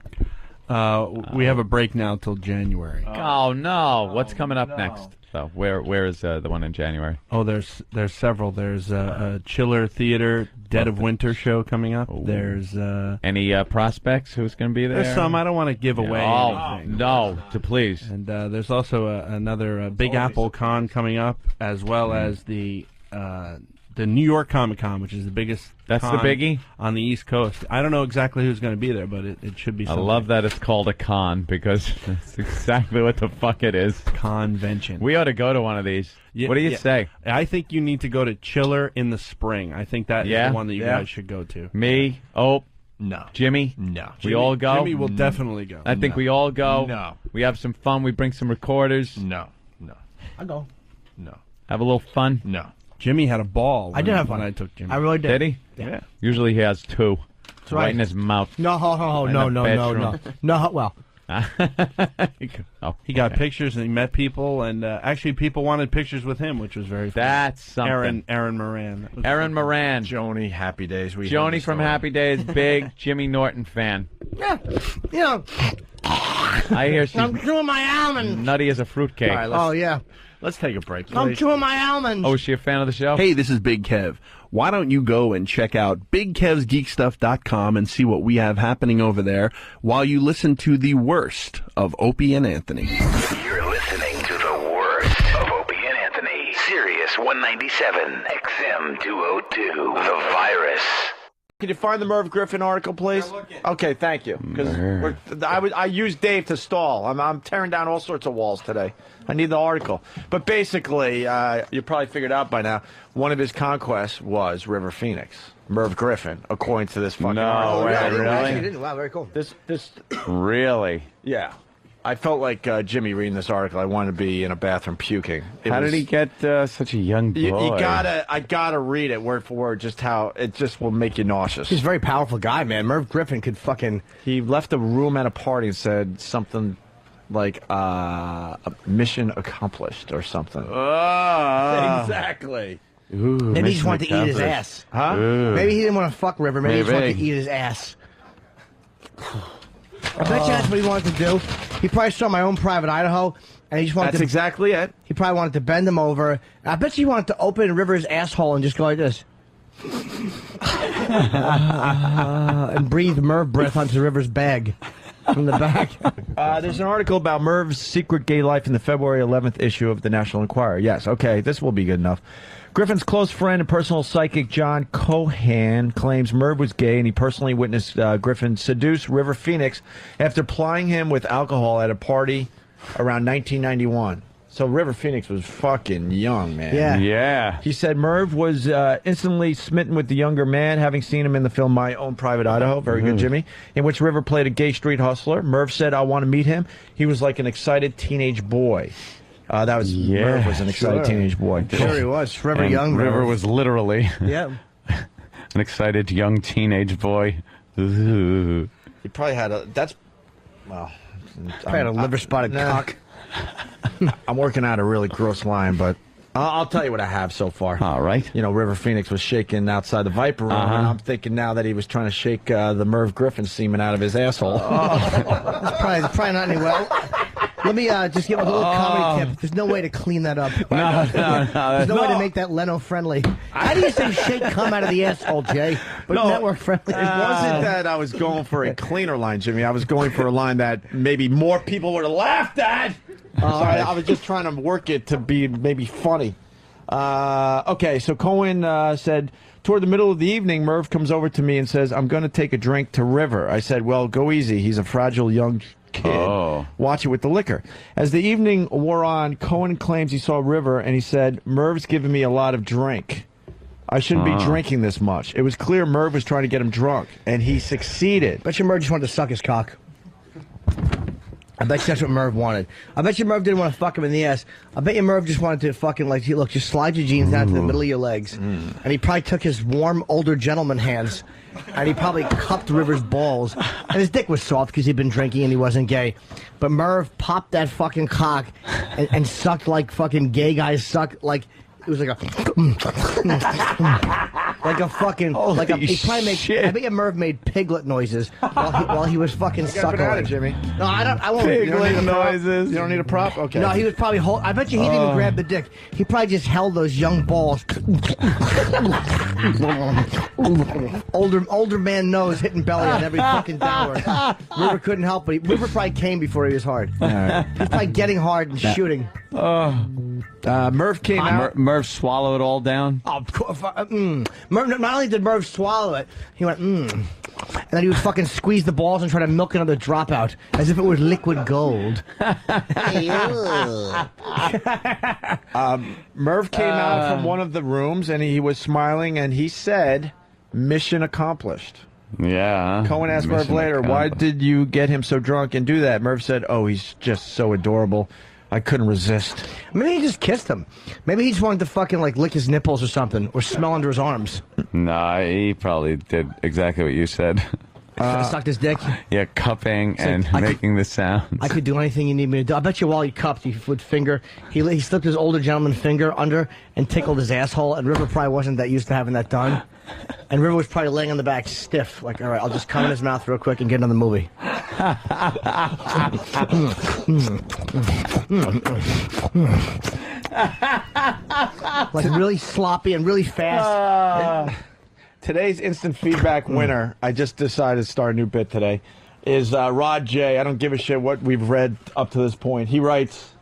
We have a break now till January. Oh no! What's coming up next? So where is the one in January? Oh, there's several. There's a Chiller Theater Dead of Winter show coming up. There's Any prospects? Who's going to be there? there's some. I don't want to give away anything. No, to please. And there's also another Big Apple Con coming up, as well as the New York Comic Con, which is the biggest. That's the con biggie? on the East Coast. I don't know exactly who's going to be there, but it should be. I Something. love that it's called a con because that's exactly what the fuck it is. Convention. We ought to go to one of these. Yeah, What do you yeah. say? I think you need to go to Chiller in the spring. I think that is Yeah? the one that you Yeah. guys should go to. Me? Oh, No. Jimmy? No. We all go? Jimmy will definitely go. I think we all go. No. We have some fun. We bring some recorders. No. I'll go. No. Have a little fun. No. Jimmy had a ball. I did have when fun. I took Jimmy. I really did. Did he? Yeah. Usually he has two. That's right. in his mouth. No, In no, the no. bedroom. Well, He got pictures and he met people, and actually people wanted pictures with him, which was very fun. That's something. Aaron Moran. That was Aaron Moran. Joni, Happy Days. Joni from Happy Days, big Jimmy Norton fan. yeah, you know, I hear she's I'm chewing my almonds. nutty as a fruitcake. All right, Oh yeah, Let's take a break, please. I'm chewing my almonds. Oh, is she a fan of the show? Hey, this is Big Kev. Why don't you go and check out BigKevsGeekStuff.com and see what we have happening over there while you listen to the worst of Opie and Anthony. You're listening to the worst of Opie and Anthony. Sirius 197, XM 202, The Virus. Can you find the Merv Griffin article, please? Okay, thank you. Because I used Dave to stall. I'm tearing down all sorts of walls today. I need the article. But basically, you probably figured out by now, one of his conquests was River Phoenix. Merv Griffin, according to this fucking article. Really? Wow, very cool. This Really? Yeah. I felt like Jimmy reading this article. I wanted to be in a bathroom puking. How did he get such a young boy? I gotta read it word for word, just how it just will make you nauseous. He's a very powerful guy, man. Merv Griffin could fucking. He left a room at a party and said something like a mission accomplished or something. Exactly. Ooh, Maybe he just wanted to eat his ass. Huh? Maybe he didn't want to fuck River. Maybe he just wanted to eat his ass. I bet you that's what he wanted to do. He probably saw My Own Private Idaho, and he just wanted That's to. exactly it. He probably wanted to bend him over. I bet you he wanted to open River's asshole and just go like this. And breathe Merv breath onto River's bag from the back. There's an article about Merv's secret gay life in the February 11th issue of the National Enquirer. Yes, okay, this will be good enough. Griffin's close friend and personal psychic John Cohan claims Merv was gay, and he personally witnessed Griffin seduce River Phoenix after plying him with alcohol at a party around 1991. So River Phoenix was fucking young, man. Yeah. Yeah. He said Merv was instantly smitten with the younger man, having seen him in the film My Own Private Idaho. Very good, Jimmy. In which River played a gay street hustler. Merv said, I want to meet him. He was like an excited teenage boy. Merv was an excited teenage boy. Sure he was. River Young. River was literally Yeah. an excited young teenage boy. Ooh. He probably had a... That's... Well... Probably had a liver-spotted cock. I'm working out a really gross line, but I'll tell you what I have so far. All right. You know, River Phoenix was shaking outside the Viper room, and I'm thinking now that he was trying to shake the Merv Griffin semen out of his asshole. That's probably not any well. Let me just give a little comedy tip. There's no way to clean that up. No. There's no way to make that Leno friendly. How do you say shake come out of the asshole, Jay? But No. network friendly. It wasn't that I was going for a cleaner line, Jimmy. I was going for a line that maybe more people would have laughed at. Sorry, I was just trying to work it to be maybe funny. Okay, so Cohen said, toward the middle of the evening, Merv comes over to me and says, I'm going to take a drink to River. I said, well, go easy. He's a fragile young kid. Oh. Watch it with the liquor. As the evening wore on, Cohen claims he saw River, and he said, Merv's giving me a lot of drink. I shouldn't be drinking this much. It was clear Merv was trying to get him drunk, and he succeeded. Bet you Merv just wanted to suck his cock. I bet you that's what Merv wanted. I bet you Merv didn't want to fuck him in the ass. I bet you Merv just wanted to fucking, like, look, just slide your jeans down to the middle of your legs. And he probably took his warm, older gentleman hands, and he probably cupped River's balls. And his dick was soft because he'd been drinking and he wasn't gay. But Merv popped that fucking cock and sucked like fucking gay guys suck, like... It was like a, like a fucking, like a. He probably made. I bet you Merv made piglet noises while he was fucking suckling. Jimmy. No, I won't. Piglet noises. You don't need a prop? Okay. No, he was probably I bet you he didn't even grab the dick. He probably just held those young balls. older man nose hitting belly on every fucking downward. River couldn't help it. River probably came before he was hard. Right. He was probably getting hard and shooting. Merv came out. Merv swallowed it all down. Oh, of course. Merv, not only did Merv swallow it, he went, and then he would fucking squeeze the balls and try to milk another dropout as if it was liquid gold. Merv came out from one of the rooms, and he was smiling, and he said, mission accomplished. Yeah. Cohen asked Merv Mission later, why accomplished. did you get him so drunk and do that? Merv said, oh, he's just so adorable. I couldn't resist. Maybe he just kissed him. Maybe he just wanted to fucking like lick his nipples or something, or smell under his arms. Nah, he probably did exactly what you said. Sucked his dick. Yeah, cupping like, and making the sounds. I could do anything you need me to do. I bet you while he cupped, he would finger. He slipped his older gentleman finger under and tickled his asshole. And River probably wasn't that used to having that done. And River was probably laying on the back stiff, like, all right, I'll just come in his mouth real quick and get another movie. Like really sloppy and really fast. Today's instant feedback winner, I just decided to start a new bit today, is Rod J. I don't give a shit what we've read up to this point. He writes,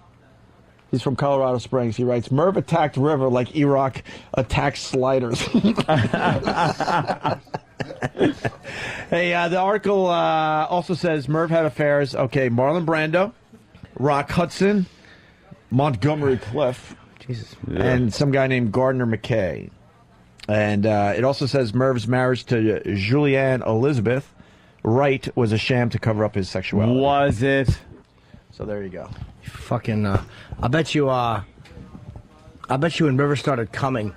he's from Colorado Springs, he writes, Merv attacked River like E-Rock attacked sliders. Hey, the article also says Merv had affairs. Okay, Marlon Brando, Rock Hudson, Montgomery Cliff, Jesus, and some guy named Gardner McKay. And it also says Merv's marriage to Julianne Elizabeth Wright was a sham to cover up his sexuality. Was it? So there you go. Fucking, I bet you when River started coming,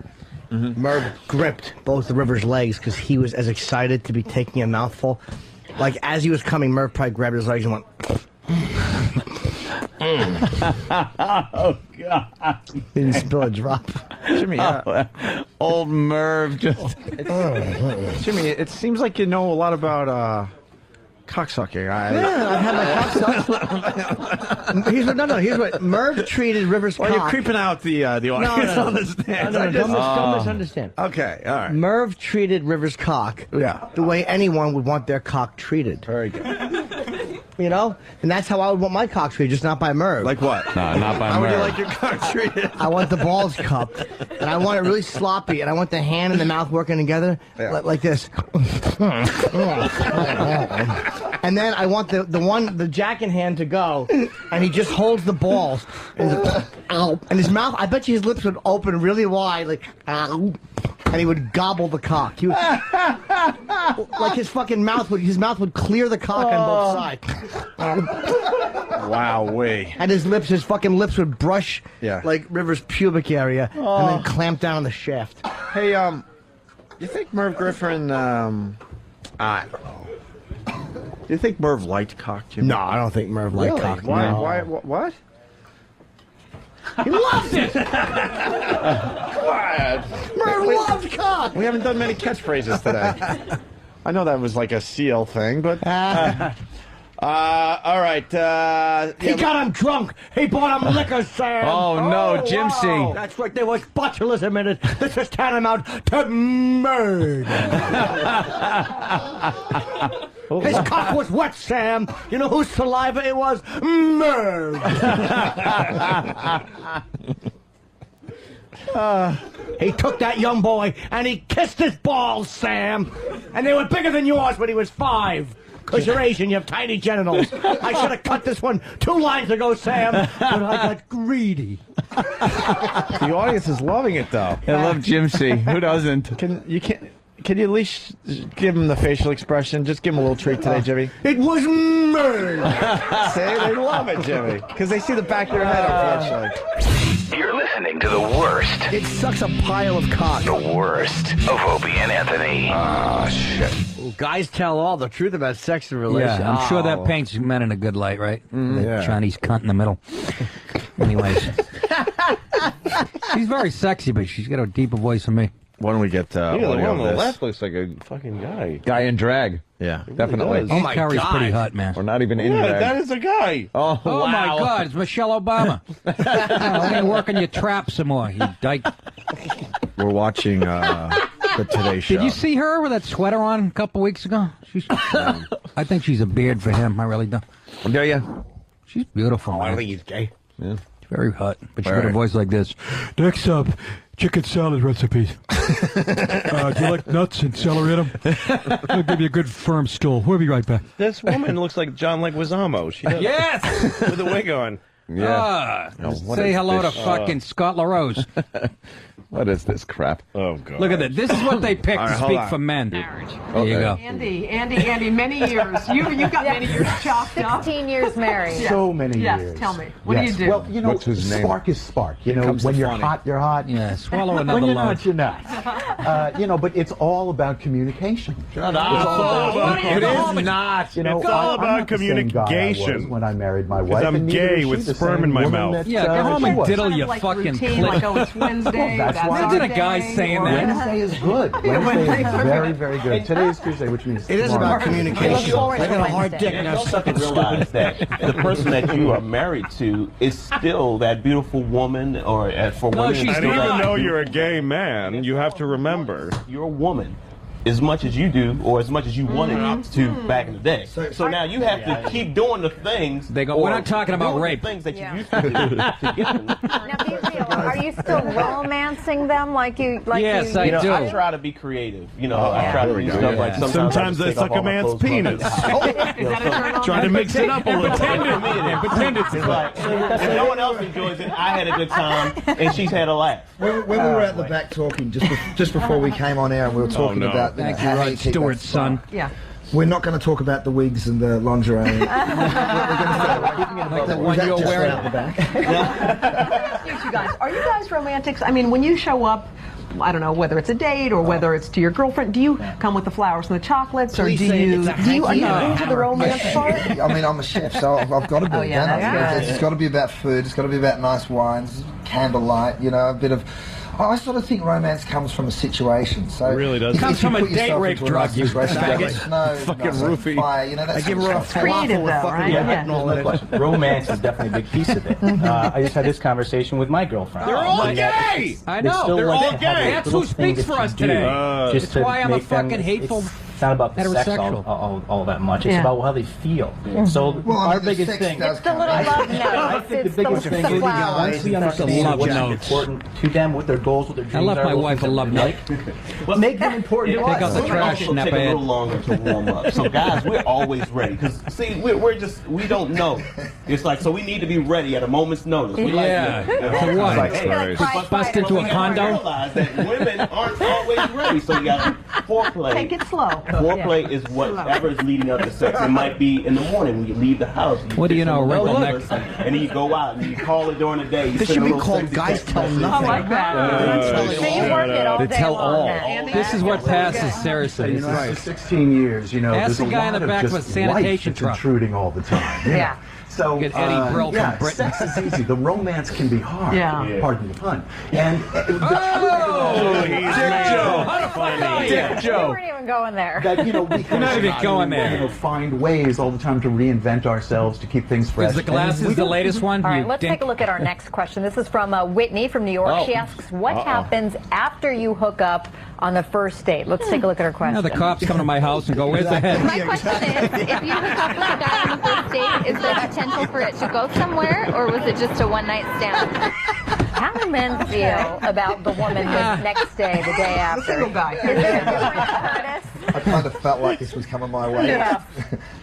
Merv gripped both of River's legs because he was as excited to be taking a mouthful. Like, as he was coming, Merv probably grabbed his legs and went... Oh, God. He didn't spill a drop. Jimmy, old Merv just... Jimmy, it seems like you know a lot about cocksucking. Yeah, I've had my cock sucked. Here's what Merv treated River's cock. Well, you're creeping out the audience on the stands. Don't misunderstand. Okay, all right. Merv treated River's cock the way anyone would want their cock treated. Very good. You know? And that's how I would want my cock treated, just not by Merv. Like what? No, not by How would you Merv. like your cock treated? I want the balls cupped, and I want it really sloppy, and I want the hand and the mouth working together like this. And then I want the jacking hand to go, and he just holds the balls, and his mouth, I bet you his lips would open really wide, like, and he would gobble the cock. He would, like his mouth would clear the cock on both sides. Wow-wee. And his fucking lips would brush like River's pubic area and then clamp down on the shaft. Hey, you think Merv Griffin, I don't know. Do you think Merv liked cock, Jimmy? No, I don't think Merv liked cock. Why? No. Why? What? He loves it! What? Merv loves cock! We haven't done many catchphrases today. I know that was like a seal thing, but... all right. He got him drunk. He bought him liquor, Sam. Oh, no, Jimsy. Wow. That's right. There was botulism in it. This is tantamount to murder. His cock was wet, Sam. You know whose saliva it was? Merv. He took that young boy and he kissed his balls, Sam. And they were bigger than yours when he was 5. Because you're Asian, you have tiny genitals. I should have cut this one 2 lines ago, Sam, but I got greedy. The audience is loving it, though. I love Jimsy. Who doesn't? Can you at least give him the facial expression? Just give him a little treat today, Jimmy. It was Merv. See, they love it, Jimmy, because they see the back of your head, unfortunately. You're listening to the worst. It sucks a pile of cock. The worst of Opie and Anthony. Ah, shit. Well, guys tell all the truth about sex and relations. Yeah, I'm sure that paints men in a good light, right? The Yeah. Chinese cunt in the middle. Anyways. She's very sexy, but she's got a deeper voice than me. Why don't we get The audio one on of the this? left looks like a fucking guy. Guy in drag. Yeah. Definitely. does. Oh my Carrie's pretty hot, man. Or not even in Yeah, drag. that is a guy. Oh, Oh wow. my God, it's Michelle Obama. Let me work on your trap some more, you dyke. We're watching the Today Show. Did you see her with that sweater on a couple weeks ago? She's, I think she's a beard for him. I really do. Do you? She's beautiful. I Man. think he's gay. Yeah. She's very hot, but she's got a voice like this. Next up, chicken salad recipes. Do you like nuts and celery in them? I'll give you a good firm stool. We'll be right back. This woman looks like John Leguizamo. She does. Yes! With a wig on. Yeah. Say hello to fucking Scott LaRose. What is this crap? Oh, God. Look at that. This is what they pick All to right, hold speak on. for men. There you go. Andy, many years. You've got many years chalked up. 16 years married. Yes. So many Yes, years. tell me. What Yes. do you do? Well, you know, What's his name? spark is spark. You Here know, comes when the you're funny. hot, you're hot. Yeah, swallow another When you're load. not, you're not. You know, but it's all about communication. Shut It's all about It is not. You know, It's all I'm about not the same guy I communication. was when I married my 'Cause wife. I'm and neither gay is she with the sperm same in my woman mouth. that, Yeah, go home she and was. diddle Kind your of like fucking routine, clit. like, oh, it's Wednesday. That's why- our Imagine a guy day, saying or- that. Wednesday is good. Wednesday is very, very good. Today is Tuesday, which means It is tomorrow. about communication. forward I to got a hard Wednesday. dick now. You have to realize that the person that you are married to is still that beautiful woman, or for No, women, she's it's And still even that though beautiful- you're a gay man, you have to remember. you're a woman as much as you do, or as much as you wanted to back in the day. So now you have to keep doing the things. They go, or we're not talking about doing rape. The things that Yeah. you used to do to get them. Now, be real. Are you still romancing them like you? Like Yes, you, I You know, do. I try to be creative. You know, I try to do stuff like Sometimes I they just take suck off a all my man's clothes, run penis. through the house. Try to mix it up a little. Pretend it's It's like, if no one else enjoys it, I had a good time, and she's had a laugh. When we were at the back talking just before we came on air, and we were talking no. about Thank you, how Rod you keep Stewart, that son. Yeah. We're not going to talk about the wigs and the lingerie. we're going Like the one you're wearing. Out the back. Excuse you guys. Are you guys romantics? I mean, when you show up, I don't know whether it's a date or whether it's to your girlfriend. Do you come with the flowers and the chocolates, or Please do say you? it's a Are you hanky. into the romance part? I mean, I'm a chef, so I've got to be. Oh, yeah, don't I? that's good. It's got to be about food. It's got to be about nice wines, candlelight. You know, a bit of. I sort of think romance comes from a situation. So It really does. if- Comes if you from a put date yourself rape into a drug, nice you situation, faggot. no, Fucking roofie. roofie. You know, that's I give her a Creative, though, right? Yeah, Yeah. no question. Romance is definitely a big piece of it. I just had this conversation with my girlfriend. They're all And gay! I know, still they're like all to have gay. a That's little who thing speaks that for us you do today. just It's to why I'm a make them- fucking hateful It's not about the sex heterosexual. all that much. It's Yeah. about how they feel. So Well, our the biggest sex thing. does It's the little come. love note. I think It's the biggest thing is flowers. once we understand love what's notes. important to them, what their goals, what their dreams I left are, my what wife a things love they note. like, make them important to Take out us. the Women trash, also snap take a ahead. little longer to warm up. So guys, we're always ready because see, we don't know. It's like so we need to be ready at a moment's notice. We Yeah. To what? Like, hey, To bust into a we condo? realize that women aren't always ready. So you got foreplay. Take it slow. Foreplay is whatever is leading up to sex. It might be in the morning when you leave the house. What do you know, fix wrinkle breakfast, And then you go out and you call it during the day. You This send should a be little called sexy Guys text Tell message. Nothing. I like that. So you work it all They day tell long all. then. This is what passes seriously. You know, after 16 years, you know, Ask there's the a guy in lot the of back just with a sanitation life that's truck. intruding all the time. you know? Yeah. So, Get Eddie Brill from yeah, Britain. sex is easy. The romance can be hard. Yeah. Pardon the pun. And Dick We weren't even going there. that, you know, we We're not even going there. You know, find ways all the time to reinvent ourselves to keep things fresh. Is the glasses And we the don't- latest one? All right, You let's dink? take a look at our next question. This is from Whitney from New York. Oh. She asks, what happens after you hook up on the first date? Let's take a look at her question. Now the cops come to my house and go, where's the head? My question is, if you hook up with a guy on the first date, is there potential for it to go somewhere, or was it just a one-night stand? How do men feel about the woman the next day, the day after? Single guy. Is there a difference, Curtis? I kind of felt like this was coming my way. Yeah.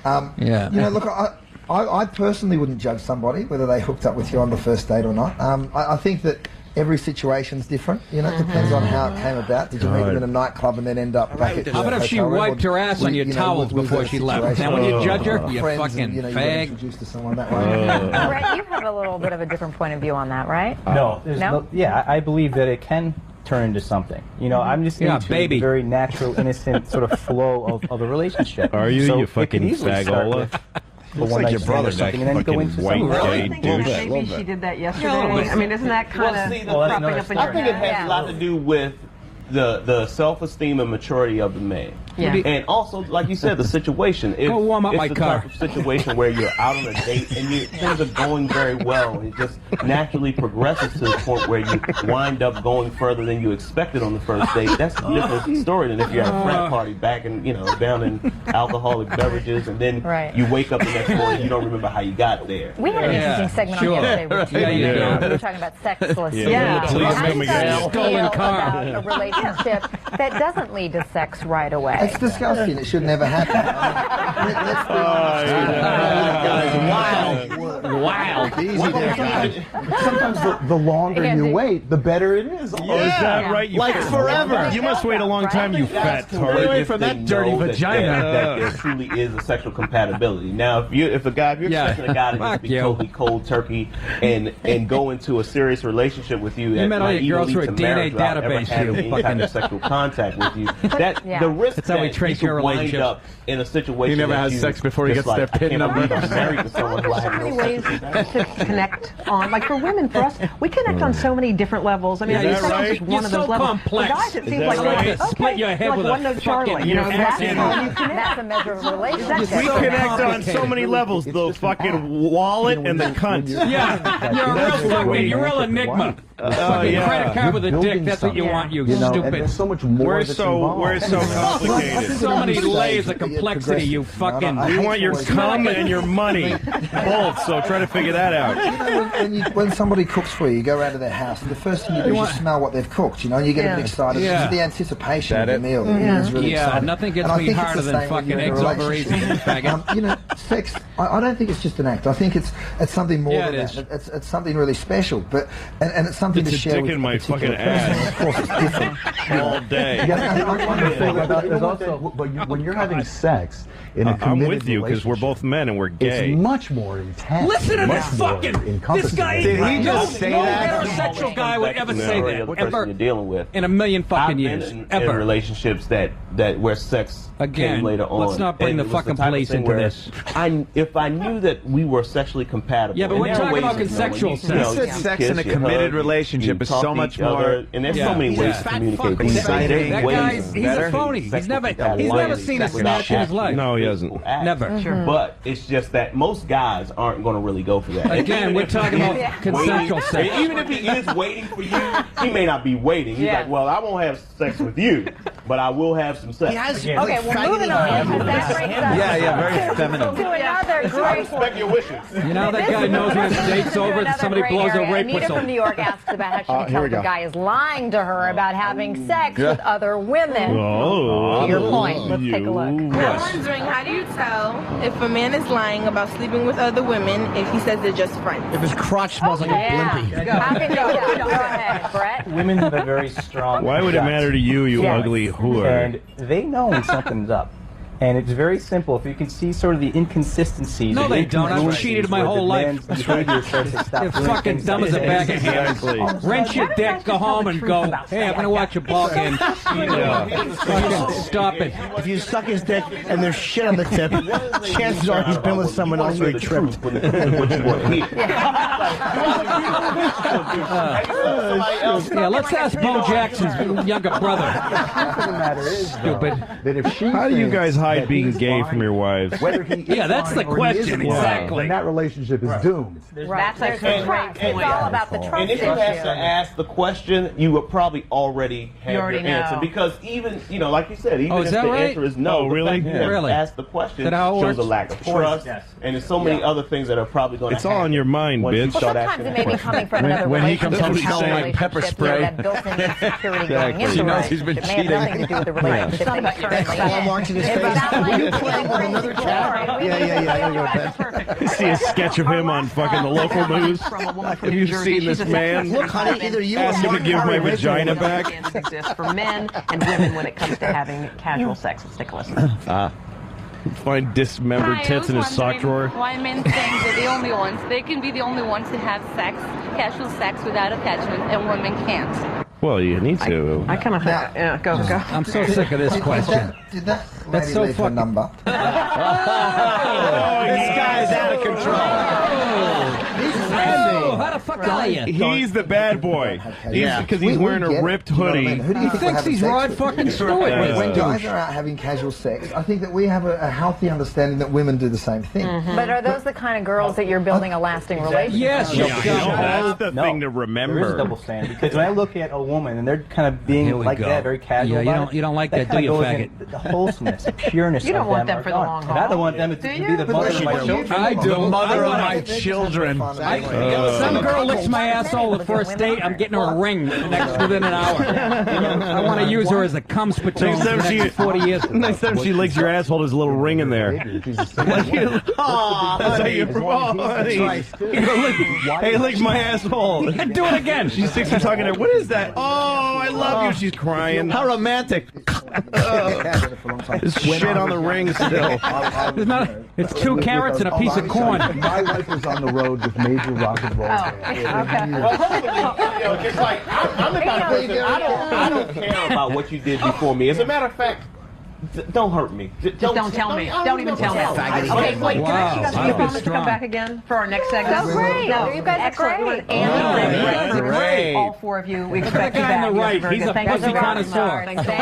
Yeah. You know, look, I personally wouldn't judge somebody whether they hooked up with you on the first date or not. I think that every situation's different. You know, it depends on how it came about. Did you meet them in a nightclub and then end up back at the How about if she hotel room? wiped her ass on your towels was before there a she left? situation Now, when you where judge her, were you friends fucking and, you know, you got fag. introduced to someone that way. Brett, you have a little bit of a different point of view on that, right? No, there's No? yeah, I believe that it can turn into something. You know, I'm just Yeah, into baby. the very natural, innocent sort of flow of a relationship. Are you, so you it could fucking easily start fagola? with a Looks one-night like your stand brother, or something, that and then go fucking into white something. gay I think douche. maybe she did that yesterday. Yeah, I mean, isn't that kind Well, see, of the- cropping another up in I your think it head? has a lot to do with the self-esteem and maturity of the man. Yeah. And also, like you said, the situation. If, Go warm up it's my the car. type of situation where you're out on a date and things are going very well, and it just naturally progresses to the point where you wind up going further than you expected on the first date. That's a different story than if you're at a frat party back in, down in alcoholic beverages, and then Right. you wake up the next morning and you don't remember how you got there. We had an interesting segment sure. on yesterday with Yeah, you Tina. do. We were talking about sexless Yeah. dating. Please How come does that again. feel Stolen car. about a relationship that doesn't lead to sex right away? It's disgusting. It should never happen. I mean, let's be honest. wild. Sometimes the longer you wait, the better it is. Oh, is that right? You Like fat- forever. You must wait a long time, you fat tart. Stay away If from they that dirty know that vagina. there truly is a sexual compatibility. Now, if you're expecting a guy to just be totally cold turkey and go into a serious relationship with you, that met all might your even girls lead through a to marriage DNA without ever database, having you any fucking- kind of sexual contact with you, that the risk That's how we that trace you your could wind relationships. up in a situation He never that has you sex before he just gets their I PIN can't number. believe I'm married to someone who I There's have so no many ways sexual to connect on. Like for women, for us, we connect on so many different levels. I mean, Is sex that is right? just one You're of so those levels. complex. For guys, it Is seems that like right? okay, Split your head like with a one note Charlie. fucking- You know, that's fucking- how you connect. That's a measure of a relationship. We connect on so many levels, the fucking wallet and the cunt. Yeah, you're a real fucking, you're a real enigma. Fucking credit card with a dick, that's what you want, you stupid. There's so much more We're that's so involved. complicated. So many layers of complexity, you fucking. We want your cum and your money, both. So try to figure that out. When somebody cooks for you, you go around to their house, and the first thing you do is you smell what they've cooked, and you get a bit excited. Yeah. The anticipation of That the it? meal Yeah. is really Yeah, exciting. nothing gets And I me think it's harder the than same when fucking you're in a eggs over relationship. easy, you faggot. Sex, I don't think it's just an act. I think it's something more than that. It's something really special, but and it's something It's to a share dick with in a my particular fucking person. ass. Of course, it's different. All day. When you're having sex in a I'm committed with you because we're both men and we're gay. it's much more intense. Listen to much this more fucking. This encompassing. guy. Did he no, just say no that? heterosexual guy would ever say The that. person Ever. you're dealing with. In a million fucking I've years. been in Ever. relationships that where sex Again, came later on. let's not bring And the it was fucking type of police thing into where this. If I knew that we were sexually compatible. Yeah, but and we're there are talking ways about of knowing. consensual You sex. know, He said you sex kiss, in a you committed hug, relationship you is talk so to much each other, more. and there's so many ways to communicate. These Exciting. That ways guy's he's better. a phony. He's Sexual never compatibility seen a without snatch in his actual life. No, he hasn't. physical act. Never. Sure. But it's just that most guys aren't going to really go for that. Again, we're talking about consensual Waiting- sex. Even if he is waiting for you, he may not be waiting. He's like, well, I won't have sex with you, but I will have some sex. Okay, well, moving on. Because that brings us very feminine. to another I great. respect your wishes. You know that guy knows when his date's over and Another somebody great blows a area. rape Anita whistle. from New York asks about how she can here tell we if a go. guy is lying to her about having sex with other women. Oh, To your point, let's take a look. I'm wondering, how do you tell if a man is lying about sleeping with other women if he says they're just friends? If his crotch smells like a blimpie. How can you tell? Go ahead, Brett. Women have a very strong. Why would it gut. matter to you, you Yes. ugly whore? And they know when something's up. And it's very simple. If you can see sort of the inconsistencies. No, and they don't. I've incongruencies cheated my where whole the life. man's behavior starts to stop You're doing fucking things dumb as a that bag of he hams. does. Wrench your dick, go home, and go, hey, I'm going to watch a ball game. Fucking stop it. If you suck his dick and there's shit on the tip, chances are he's been with someone else who he tripped. Yeah, let's ask Bo Jackson's younger brother. The fact of the matter is, though, Stupid. that if she How do you thinks guys hide that being he's gay lying, from your wives? whether he is Yeah, that's the lying or he question, isn't lying, exactly. then that relationship is doomed. Right. There's the trust. It's all about the trust And if you have issue. to ask the question, you would probably already have You already your answer. know. Because even, like you said, even Oh, if is the that right? answer is no, Oh, really? the fact that you have Really? to ask the question Is that how it shows works? a lack of trust. And there's so many other things that are probably going to It's all in your mind, once you bitch. Well, start sometimes asking it may be coming from another when he comes relationship. home smelling like pepper spray. That built-in insecurity going into She the knows he's been relationship may have nothing to do with the relationship that you're currently Claw in. marks in his It's face. about Are you like playing with another cat? Yeah. See a sketch of him on fucking the local news. Have you seen this man? Look, honey, either you Ask or him to give my vagina back. Understands exist for men and women when it comes to having casual sex. Let's take a listen. Find dismembered Hi, I tits was in his sock wondering drawer. Why men think they're the only ones? They can be the only ones to have sex, casual sex without attachment, and women can't. Well, you need to. I kind of think, yeah, go. I'm so sick of this question. Did that That's lady so leave her fucking- number? This guy's out of control. Oh, how the fuck are you? He's the bad boy. Because he's We wearing get a it. ripped You know what I hoodie. mean? Who do you He think we're thinks having he's sex Rod with? fucking Stewart. When guys are out having casual sex, I think that we have a healthy understanding that women do the same thing. But are those the kind of girls that you're building a lasting relationship Yes, with? you That's the No. thing to There is a remember. double standard because when I look at a woman and they're kind of Here being we like go. that, very casual. Yeah, you about don't- you don't like that, kinda do you, goes faggot? in the wholesomeness, the pureness. You don't of want them are for the gone. long And I haul. don't want them to Do be you? the But mother of listen, my you children. I do. The mother of I my want- children. Some That's girls girl licks my asshole the first date, I'm getting her a ring within an hour. I want to use her as a cum spittoon for the next 40 years. Next time she licks your asshole, there's a little ring in there. That's how you Hey, lick my asshole. Do it again. She's 6 and talking to her. What is that? Oh, I love you. She's crying. How romantic. There's shit on the ring still. It's 2 carrots and a piece of corn. My wife was on the road with major rock and roll. It's like, I'm the kind of person, I don't care about what you did before me. As a matter of fact, don't hurt me. Just don't tell me. Don't even tell me. Okay, wait, can I ask you guys promise to come back again for our next segment? Oh, great. No, You guys are excellent. great. And Great. all 4 of you, we expect you guy back. on the right, Very he's good. a Thank you pussy so much. connoisseur. Thank you.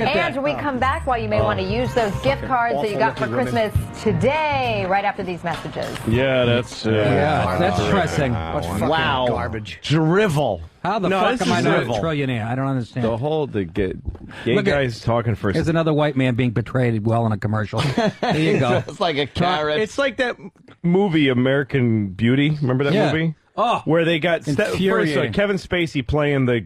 And when we come back, while you may want to use those gift cards that you got for Christmas today, right after these messages. Yeah, that's That's stressing. Wow. Garbage. Drivel. How the No, fuck this am I is not a drivel. trillionaire? I don't understand. The whole gay Look at- guys talking for. Here's another white man being portrayed well in a commercial. There you go. It's like a carrot. It's like that movie American Beauty. Remember that Yeah. movie? Oh, where they got first infuriating. Kevin Spacey playing the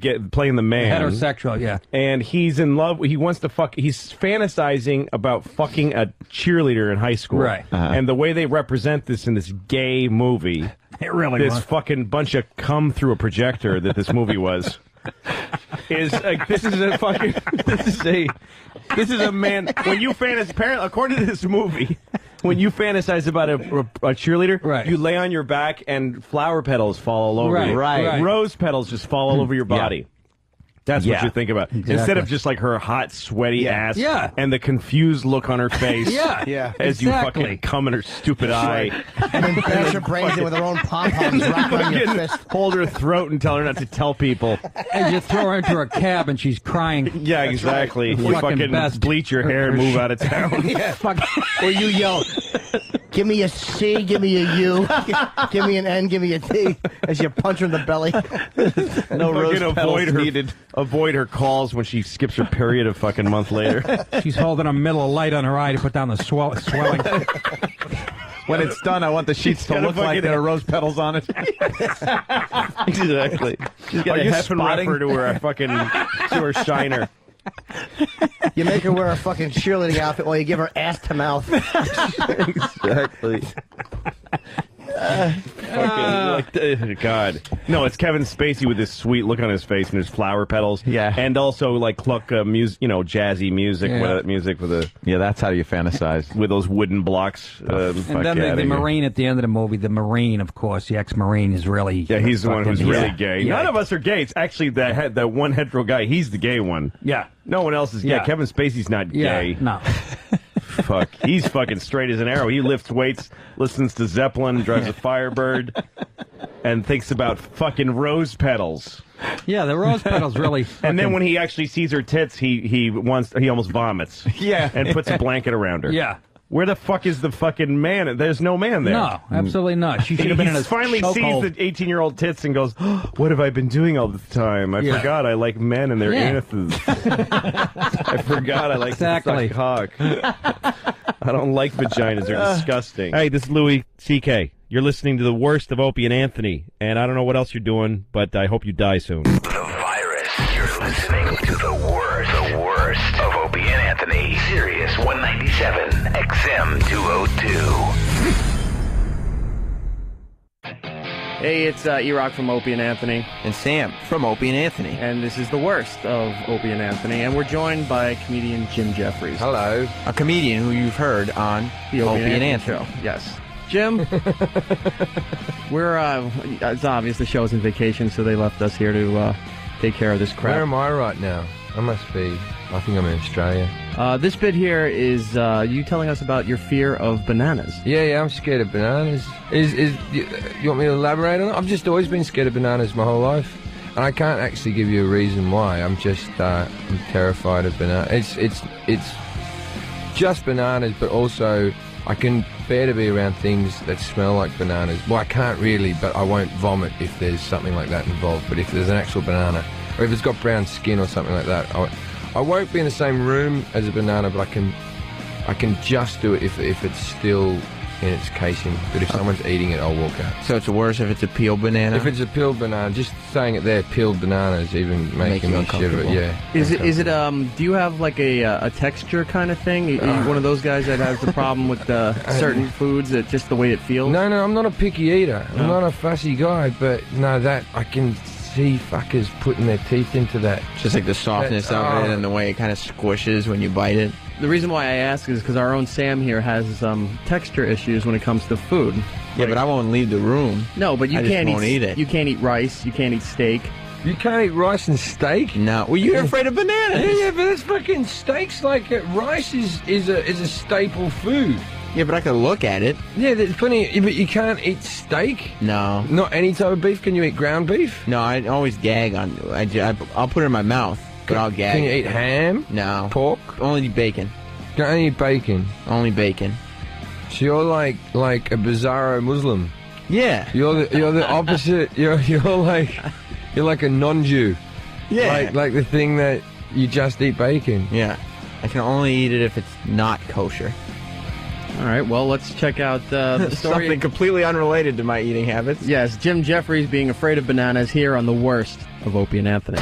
man, heterosexual, yeah, and he's in love. He wants to fuck. He's fantasizing about fucking a cheerleader in high school, right? And the way they represent this in this gay movie, it really this was. fucking bunch of cum through a projector that this movie was. Is this is a man when you fantasize. Apparently, according to this movie, when you fantasize about a cheerleader, right, you lay on your back and flower petals fall all over right, you. right. Rose petals just fall all over your body. That's what you think about. Exactly. Instead of just like her hot, sweaty ass and the confused look on her face as you fucking cum in her stupid eye. And then bash her brains in with her own pom-poms wrapped around your fist. Hold her throat and tell her not to tell people. And you throw her into her cab and she's crying. Yeah, exactly. Right. You Fucking fucking best. bleach your hair and move out of town. Or you yell, give me a C, give me a U, give me an N, give me a T, as you punch her in the belly. No rose petals needed. Avoid her calls when she skips her period a fucking month later. She's holding a middle of light on her eye to put down the swelling. When it's done, I want the sheets to look like there are rose petals on it. Exactly. She's got a Heffenreffer to her to her shiner. You make her wear a fucking cheerleading outfit while you give her ass to mouth. Exactly. God. No, it's Kevin Spacey with this sweet look on his face and his flower petals. Yeah. And also like cluck music, jazzy music, with a that's how you fantasize with those wooden blocks. And then the Marine at the end of the movie, the Marine, of course, the ex-Marine is really he's the one who's really gay. Yeah. None of us are gay. It's actually that one hetero guy. He's the gay one. Yeah. No one else is gay. Yeah. Kevin Spacey's not gay. No. Fuck. He's fucking straight as an arrow. He lifts weights, listens to Zeppelin, drives a Firebird, and thinks about fucking rose petals. Yeah, the rose petals really. And then when he actually sees her tits, he almost vomits. Yeah. And puts a blanket around her. Yeah. Where the fuck is the fucking man? There's no man there. No, absolutely not. She should have been in a finally chokehold. sees the 18-year-old tits and goes, oh, what have I been doing all the time? I forgot I like men and their anuses. I forgot I like to suck cock. I don't like vaginas. They're disgusting. Hey, this is Louis C.K. You're listening to the worst of Opie and Anthony, and I don't know what else you're doing, but I hope you die soon. The Virus. You're listening to the worst of Opie and Anthony. Sirius 197, XM 202. Hey, it's E-Rock from Opie and Anthony. And Sam from Opie and Anthony. And this is the worst of Opie and Anthony. And we're joined by comedian Jim Jeffries. Hello. A comedian who you've heard on The Opie and Anthony show. Yes. Jim, it's obvious the show's in vacation, so they left us here to take care of this crap. Where am I right now? I think I'm in Australia. This bit here is you telling us about your fear of bananas. Yeah, I'm scared of bananas. You want me to elaborate on it? I've just always been scared of bananas my whole life. And I can't actually give you a reason why. I'm just, I'm terrified of bananas. It's just bananas, but also I can bear to be around things that smell like bananas. Well, I can't really, but I won't vomit if there's something like that involved. But if there's an actual banana, or if it's got brown skin or something like that, I won't be in the same room as a banana, but I can just do it if it's still in its casing. But if someone's eating it, I'll walk out. So it's worse if it's a peeled banana? If it's a peeled banana, just saying it there, peeled bananas, even making me shiver. Yeah. Is it? Do you have like a texture kind of thing? Are you one of those guys that has the problem with certain foods that just the way it feels? No, I'm not a picky eater. I'm not a fussy guy, but no, that I can see fuckers putting their teeth into that. Just like the softness of it and the way it kind of squishes when you bite it. The reason why I ask is because our own Sam here has texture issues when it comes to food. Yeah, but I won't leave the room. No, but you can't eat it. You can't eat rice. You can't eat steak. You can't eat rice and steak? No. Well, you're afraid of bananas. Yeah, but that's fucking steaks. Like rice is a staple food. Yeah, but I can look at it. Yeah, there's plenty. But you can't eat steak. No. Not any type of beef. Can you eat ground beef? No, I always gag on. I'll put it in my mouth, but I'll gag. Can you eat ham? No. Pork? Only bacon. Can I eat bacon? Only bacon. So you're like a bizarro Muslim. Yeah. You're the opposite. You're like a non-Jew. Yeah. Like the thing that you just eat bacon. Yeah. I can only eat it if it's not kosher. All right, well, let's check out the story. Something completely unrelated to my eating habits. Yes, Jim Jeffries being afraid of bananas here on the worst of Opie and Anthony.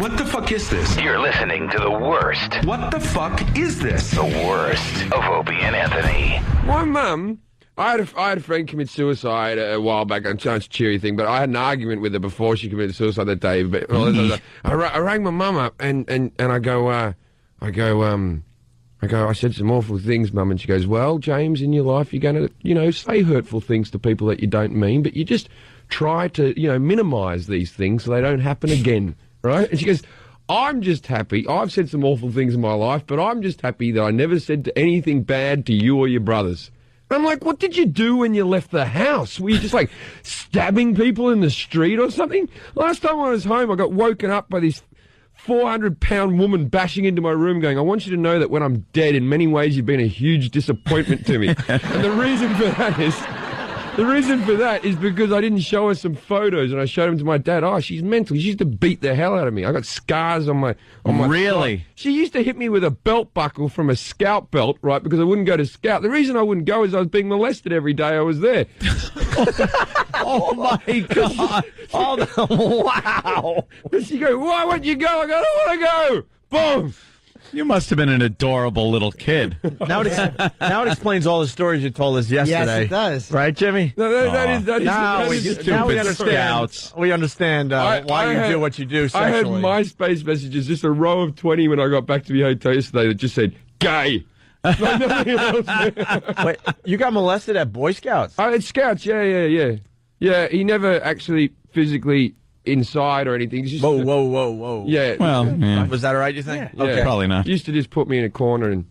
What the fuck is this? You're listening to the worst. What the fuck is this? The worst of Opie and Anthony. My mum, I had a friend commit suicide a while back. It's a cheery thing, but I had an argument with her before she committed suicide that day. But I rang my mum up and I said some awful things, Mum, and she goes, well, James, in your life, you're going to, say hurtful things to people that you don't mean, but you just try to, minimise these things so they don't happen again, right? And she goes, I'm just happy. I've said some awful things in my life, but I'm just happy that I never said anything bad to you or your brothers. And I'm like, what did you do when you left the house? Were you just, stabbing people in the street or something? Last time I was home, I got woken up by this 400-pound woman bashing into my room going, I want you to know that when I'm dead, in many ways you've been a huge disappointment to me. And the reason for that is because I didn't show her some photos and I showed them to my dad. Oh, she's mental. She used to beat the hell out of me. I got scars on my Really? thigh. She used to hit me with a belt buckle from a Scout belt, right, because I wouldn't go to Scout. The reason I wouldn't go is I was being molested every day I was there. Oh my God! Wow! She goes, why won't you go? I go, I don't want to go. Boom! You must have been an adorable little kid. Now it explains all the stories you told us yesterday. Yes, it does. Right, Jimmy? No, now we understand. Scouts. We understand why you do what you do sexually. I had MySpace messages, just a row of 20 when I got back to the hotel yesterday that just said, gay. Like nothing else. Wait, you got molested at Boy Scouts? At Scouts, yeah. Yeah, he never actually physically inside or anything. Just Whoa. Yeah. Well, yeah. Was that all right, you think? Yeah. Okay. Probably not. Used to just put me in a corner and...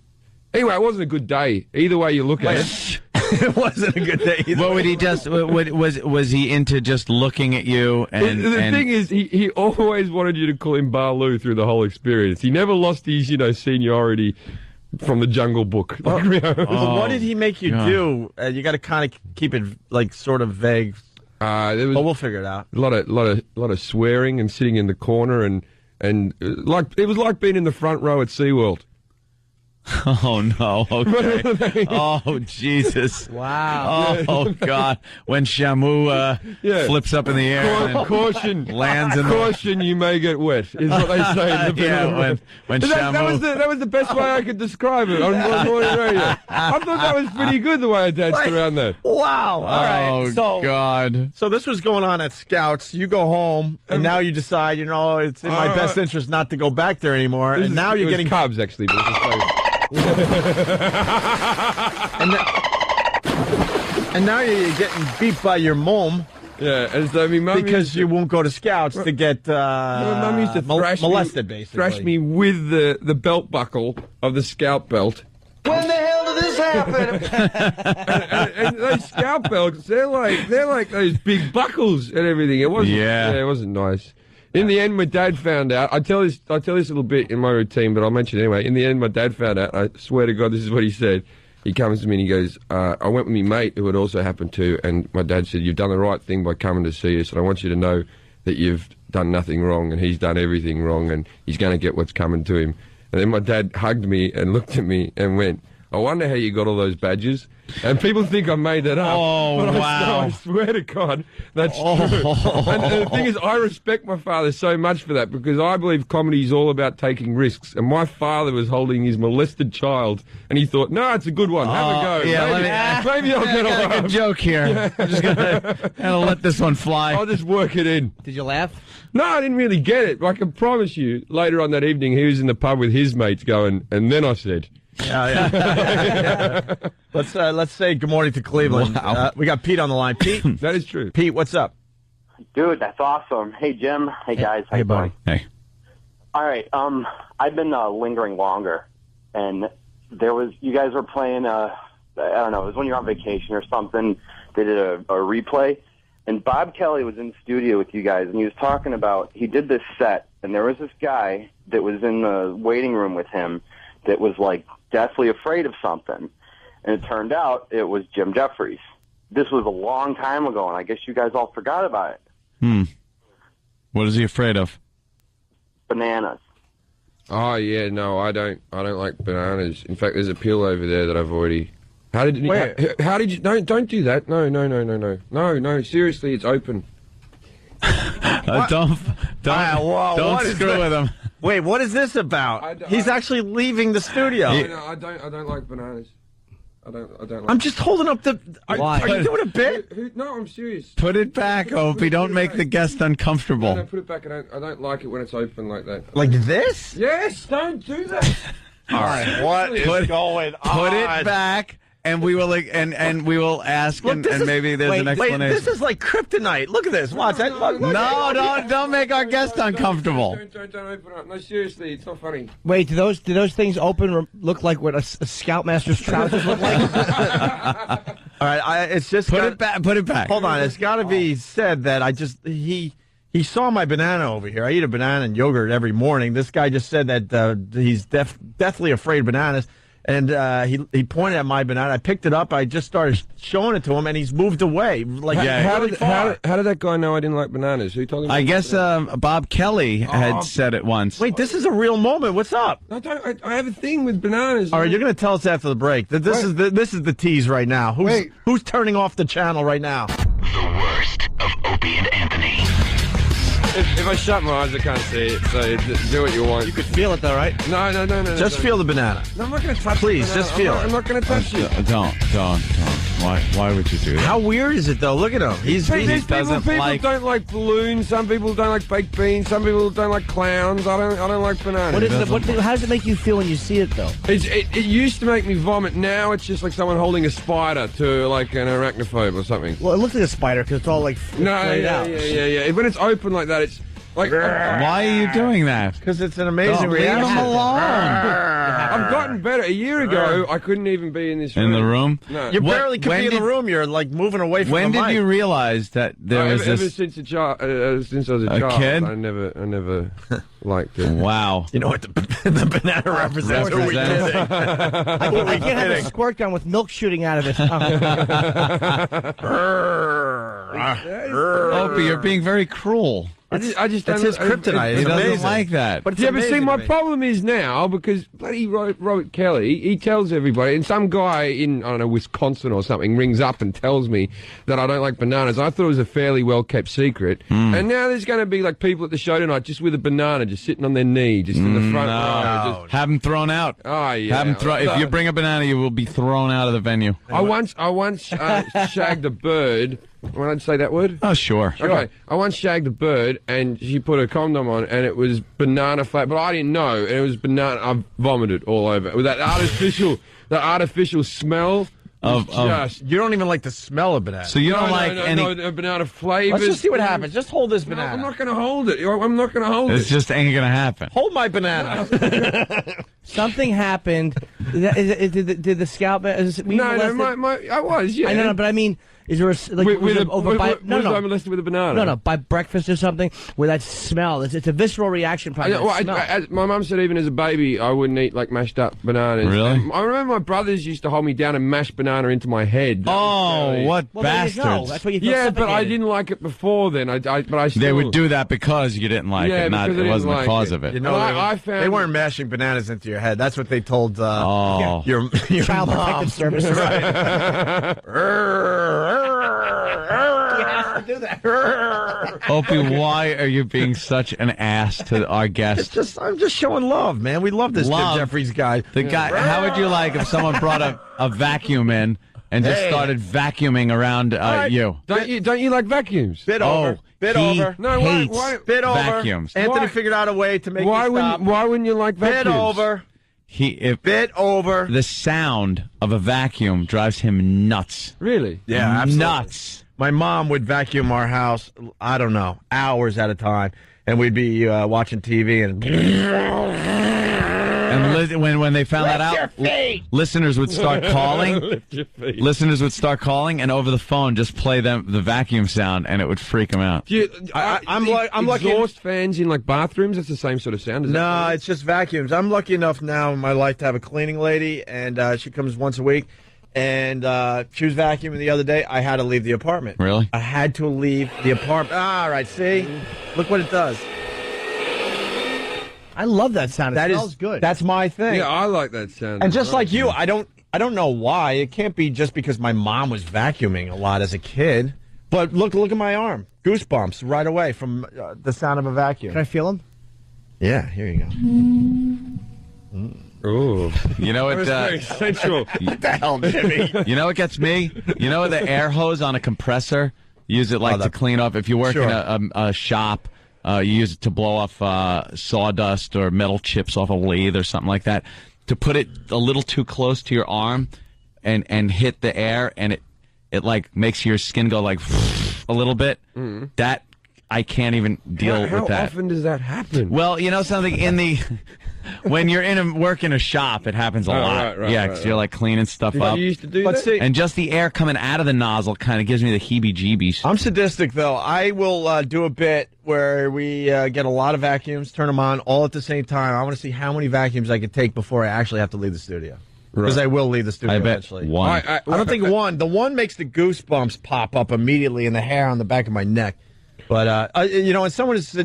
Anyway, it wasn't a good day. Either way you look at it. It wasn't a good day either. What would he just... Was he into just looking at you and... The thing is, he always wanted you to call him Baloo through the whole experience. He never lost his, seniority from the Jungle Book. So what did he make you do? You got to kind of keep it, sort of vague. There was we'll figure it out. A lot of swearing and sitting in the corner and it was like being in the front row at SeaWorld. Oh no! Okay. Oh Jesus! Wow! Oh God! When Shamu flips up in the air, caution, lands in caution, you may get wet. Is what they say in the when Shamu. That was the best way I could describe it on morning radio. I thought that was pretty good the way I danced around that. Wow! All right. Oh God! So this was going on at Scouts. You go home, and now you decide, it's in my best interest not to go back there anymore. And now you're getting Cubs actually. But and now you're getting beat by your mom. Yeah, and so mum because you won't go to Scouts to get Mum used to molested, basically. Thrash me with the belt buckle of the Scout belt. When the hell did this happen? and those Scout belts, they're like those big buckles and everything. It wasn't. Yeah, it wasn't nice. In the end, my dad found out. I tell this little bit in my routine, but I'll mention it anyway. In the end, my dad found out. I swear to God, this is what he said. He comes to me and he goes, I went with my mate who it also happened to, and my dad said, you've done the right thing by coming to see us, and I want you to know that you've done nothing wrong, and he's done everything wrong, and he's going to get what's coming to him. And then my dad hugged me and looked at me and went, I wonder how you got all those badges. And people think I made that up. Oh, but wow. I swear to God, that's true. And the thing is, I respect my father so much for that because I believe comedy is all about taking risks. And my father was holding his molested child, and he thought, no, it's a good one. Have a go. Yeah, maybe I'll get a a good joke here. Yeah. I'm just gonna let this one fly. I'll just work it in. Did you laugh? No, I didn't really get it. I can promise you, later on that evening, he was in the pub with his mates going, and then I said... Yeah. Let's say good morning to Cleveland. Wow. We got Pete on the line. Pete, that is true. Pete, what's up? Dude, that's awesome. Hey, Jim. Hey, guys. How you doing? Hey. All right. I've been lingering longer, and you guys were playing. I don't know. It was when you're on vacation or something. They did a replay, and Bob Kelly was in the studio with you guys, and he was talking about he did this set, and there was this guy that was in the waiting room with him that was like deathly afraid of something, and it turned out it was Jim Jeffries. This was a long time ago, and I guess you guys all forgot about it. What is he afraid of? Bananas. Oh yeah, no, I don't like bananas. In fact, there's a pill over there that I've already. How did you? How did you? Don't do that. No. Seriously, it's open. Don't what is screw that? with him. Wait, what is this about? He's actually leaving the studio. No, I don't like bananas. I don't like. I'm just holding up the. Are you doing a bit? No, I'm serious. Put it back, Opie. Don't make the guest uncomfortable. No, put it back. I don't like it when it's open like that. Like this? Yes, don't do that. All right, what is going on? Put it back. And we will and we will ask, Look, and maybe there's an explanation. Wait, this is like kryptonite. Look at this. Watch that. No, don't make our guest uncomfortable. Don't open up. No, seriously, it's not funny. Wait, do those things open look like what a Scoutmaster's trousers look like? All right, it's just put it back. Put it back. Hold on, it's got to be said that he saw my banana over here. I eat a banana and yogurt every morning. This guy just said that he's deathly afraid of bananas. And he pointed at my banana. I picked it up. I just started showing it to him, and he's moved away. Like, how did that guy know I didn't like bananas? Who told him? I guess Bob Kelly had said it once. Wait, this is a real moment. What's up? I have a thing with bananas. All right, you're going to tell us after the break. This is the tease right now. Who's turning off the channel right now? The worst of Opie and Anthony. If I shut my eyes, I can't see it. So do what you want. You could feel it, though, right? No. Just feel the banana. No, I'm not going to touch. Please, the just feel it. I'm not going to touch you. Don't. Why would you do that? How weird is it though? Look at him. He People don't like balloons. Some people don't like baked beans. Some people don't like clowns. I don't like bananas. How does it make you feel when you see it, though? It used to make me vomit. Now it's just like someone holding a spider to like an arachnophobe or something. Well, it looks like a spider because it's all like laid out. Yeah. When it's open like that, it's like. Why are you doing that? Because it's an amazing reaction. Leave him alone. I've gotten better. A year ago, I couldn't even be in this room. In the room? No. You barely could be in the room. You're like moving away from the mic. When did you realize that there was this? Ever since since I was a child, kid? I never liked it. Wow. You know what the banana represents? Who are we kidding? I can't have a squirt gun with milk shooting out of it. Opie, you're being very cruel. I just that's his kryptonite. He doesn't like that. But see, my problem is now because bloody Robert Kelly, he tells everybody, and some guy in, I don't know, Wisconsin or something rings up and tells me that I don't like bananas. I thought it was a fairly well-kept secret. And now there's going to be like people at the show tonight just with a banana, just sitting on their knee, just in the front row. Just... Have them thrown out. Oh, yeah. Have them if you bring a banana, you will be thrown out of the venue. I once shagged a bird. When I'd say that word? Oh, sure. Okay. I once shagged a bird, and she put a condom on, and it was banana flavor, but I didn't know, and it was banana. I vomited all over with that artificial smell. You don't even like the smell of banana. So you don't like any banana flavors. Let's just see what happens. Just hold this banana. I'm not going to hold it. I'm not going to hold it. It just ain't going to happen. Hold my banana. Something happened. Did the scout? No, I was. Yeah. I know, but I mean. Is there was I molested with a banana? No, by breakfast or something, where that smell, it's a visceral reaction. Probably. My mum said even as a baby, I wouldn't eat like mashed up bananas. Really? And I remember my brothers used to hold me down and mash banana into my head. Oh, what bastards! That's what you feel Yeah, but I suffocated. didn't like it before then. But I still... They would do that because you didn't like it, not it wasn't the cause of it. You know, I found they weren't mashing bananas into your head. That's what they told Oh. your Child mom. Protective Services. Right. You have to do that. Opie, why are you being such an ass to our guest? I'm just showing love, man. We love this Tim Jeffries guy. The guy. How would you like if someone brought a vacuum in and just started vacuuming around you? Don't you like vacuums? Bit over. Bit over. No, why? Bit over. Vacuums. Anthony figured out a way to make why me stop. Why wouldn't you like vacuums? Bit over. Bit over. The sound of a vacuum drives him nuts. Really? Yeah, absolutely. Nuts. My mom would vacuum our house, I don't know, hours at a time, and we'd be watching TV and when they found that out, listeners would start calling. Listeners would start calling, and over the phone, just play the vacuum sound, and it would freak them out. I'm lucky. Exhaust fans in like bathrooms. That's the same sort of sound. Is No, it's just vacuums. I'm lucky enough now in my life to have a cleaning lady, and she comes once a week. And she was vacuuming the other day. I had to leave the apartment. Really? I had to leave the apartment. All right, see? Look what it does. I love that sound. It smells good. That's my thing. Yeah, I like that sound. And just like you, I don't know why. It can't be just because my mom was vacuuming a lot as a kid. But look at my arm. Goosebumps right away from the sound of a vacuum. Can I feel them? Yeah, here you go. Oh, you know what? Very sensual. What the hell, Jimmy? You know what gets me? You know the air hose on a compressor? Use it to clean up. If you work in a shop, you use it to blow off sawdust or metal chips off a lathe or something like that. To put it a little too close to your arm and hit the air, and it like makes your skin go like a little bit. Mm. That I can't even deal with that. How often does that happen? Well, you know something when you're work in a shop, it happens a lot. Right, yeah, because you're like cleaning stuff up. You used to do that? And just the air coming out of the nozzle kind of gives me the heebie-jeebies. I'm sadistic, though. I will do a bit where we get a lot of vacuums, turn them on all at the same time. I want to see how many vacuums I can take before I actually have to leave the studio. Because I will leave the studio I bet eventually. one. I don't think one. The one makes the goosebumps pop up immediately in the hair on the back of my neck. But, and someone is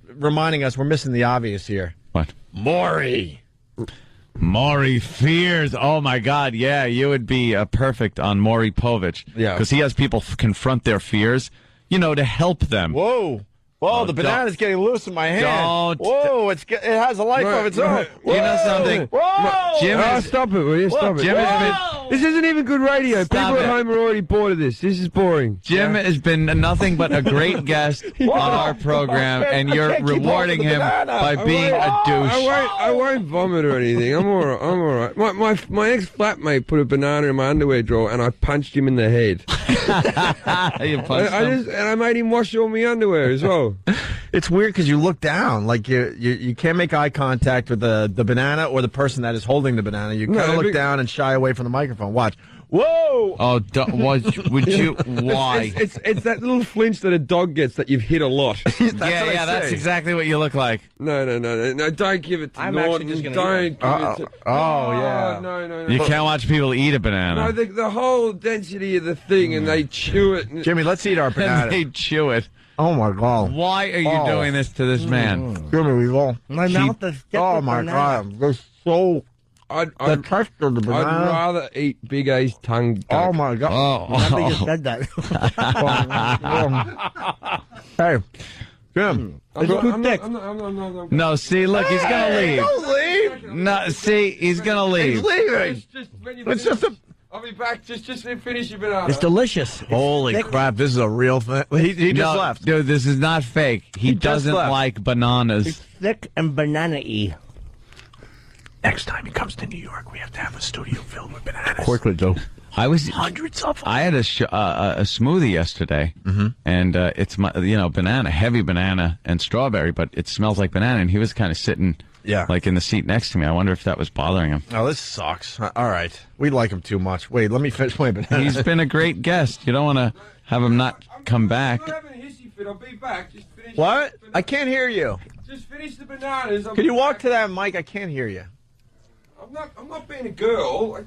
reminding us we're missing the obvious here. What? Maury Fears. Oh, my God. Yeah, you would be perfect on Maury Povich. Yeah. Because he has people confront their fears, to help them. Whoa. Whoa, the banana's getting loose in my hand. Whoa, it has a life of its own. Whoa. You know something? Whoa! Jim stop it, will you? Stop it. Jim This isn't even good radio. Stop People it. at home are already bored of this. This is boring. Jim has been nothing but a great guest on our program, and you're rewarding him by being a douche. I won't vomit or anything. I'm all right. My ex-flatmate put a banana in my underwear drawer, and I punched him in the head. You punched him? And I made him wash all my underwear as well. It's weird because you look down, like you can't make eye contact with the banana or the person that is holding the banana. You kind of look down and shy away from the microphone. Watch. Whoa! Oh, would you? Why? It's that little flinch that a dog gets that you've hit a lot. That's exactly what you look like. No, don't give it to I'm Norton. actually just Don't give gonna it to... yeah. No. You can't watch people eat a banana. No, the whole density of the thing, and they chew it. And... Jimmy, let's eat our banana. And they chew it. Oh, my God. Why are you doing this to this man? Jimmy, we will. My mouth is Oh, my God. They're so... the texture of the banana. I'd rather eat Big A's tongue. Oh, my God. I just said that. Hey, Jim. I'm not. No, see, look, he's gonna leave. Don't leave. No, see, he's gonna leave. He's leaving. It's just a... I'll be back. Just finish your banana. It's delicious. Holy crap, this is a real thing. He just left. Dude, this is not fake. He doesn't left. like bananas. It's thick and banana-y. Next time he comes to New York, we have to have a studio filled with bananas. Quickly, Joe. Hundreds of them. I had a smoothie yesterday, and it's banana, heavy banana and strawberry, but it smells like banana. And he was kind of sitting, like in the seat next to me. I wonder if that was bothering him. Oh, this sucks. All right, we like him too much. Wait, let me finish my banana. He's been a great guest. You don't want to have him not come back. I'm having a hissy fit. I'll be back. Just finish. What? I can't hear you. Just finish the bananas. Can you walk to that mic? I can't hear you. I'm not being a girl.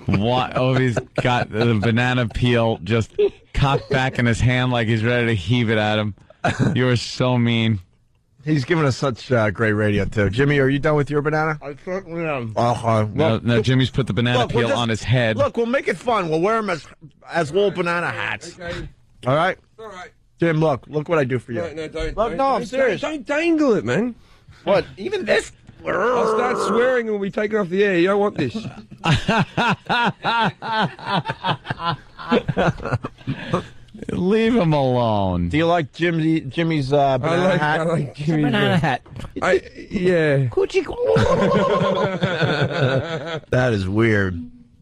What? Oh, he's got the banana peel just cocked back in his hand like he's ready to heave it at him. You are so mean. He's giving us such great radio, too. Jimmy, are you done with your banana? I certainly am. No, Jimmy's put the banana peel on his head. Look, we'll make it fun. We'll wear them as little banana hats. Okay. All right? All right. Jim, look what I do for you. No, don't. Look, no, I'm serious. Don't dangle it, man. What? Even this? I'll start swearing and we'll be taken off the air. You don't want this. Leave him alone. Do you like Jimmy's banana hat? I like Jimmy's banana hat. Yeah. Coochie. That is weird.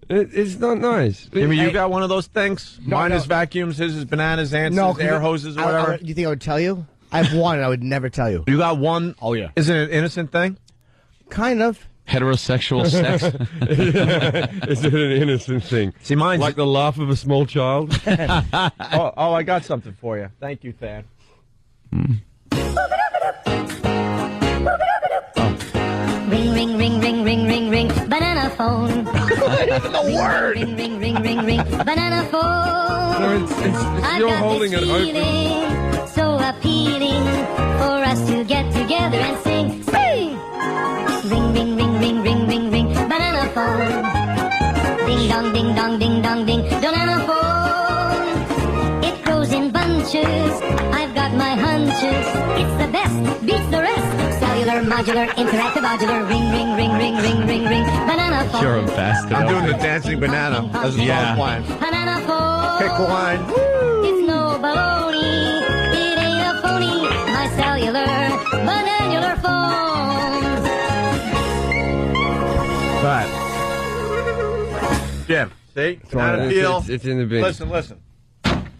It's not nice. Jimmy, you got one of those things? Mine is vacuums, his is bananas, Ant's is air hoses, or whatever. Do you think I would tell you? I have one, and I would never tell you. You got one? Oh, yeah. Is it an innocent thing? Kind of. Heterosexual sex. Is it an innocent thing? See, mine's like the laugh of a small child. oh, I got something for you. Thank you, Than. Ring, ring, ring, ring, ring, ring, ring, banana phone. The word. Ring, ring, ring, ring, ring, banana phone. No, it's you're holding it open. So appealing for us to get together and sing. Sing! Ring, ring, ring, ring, ring, ring, ring, banana phone. Ding dong, ding dong, ding dong, ding, banana phone. It grows in bunches. I've got my hunches. It's the best, beats the rest. Cellular, modular, interactive, modular. Ring, ring, ring, ring, ring, ring, ring, banana phone. You're a bastard. I'm doing the dancing banana as a song plan. Banana phone. Pick one. It's no baloney. It ain't a phony. My cellular, bananular phones. Right. Jim, see? Banana peel. It's in the bin. Listen.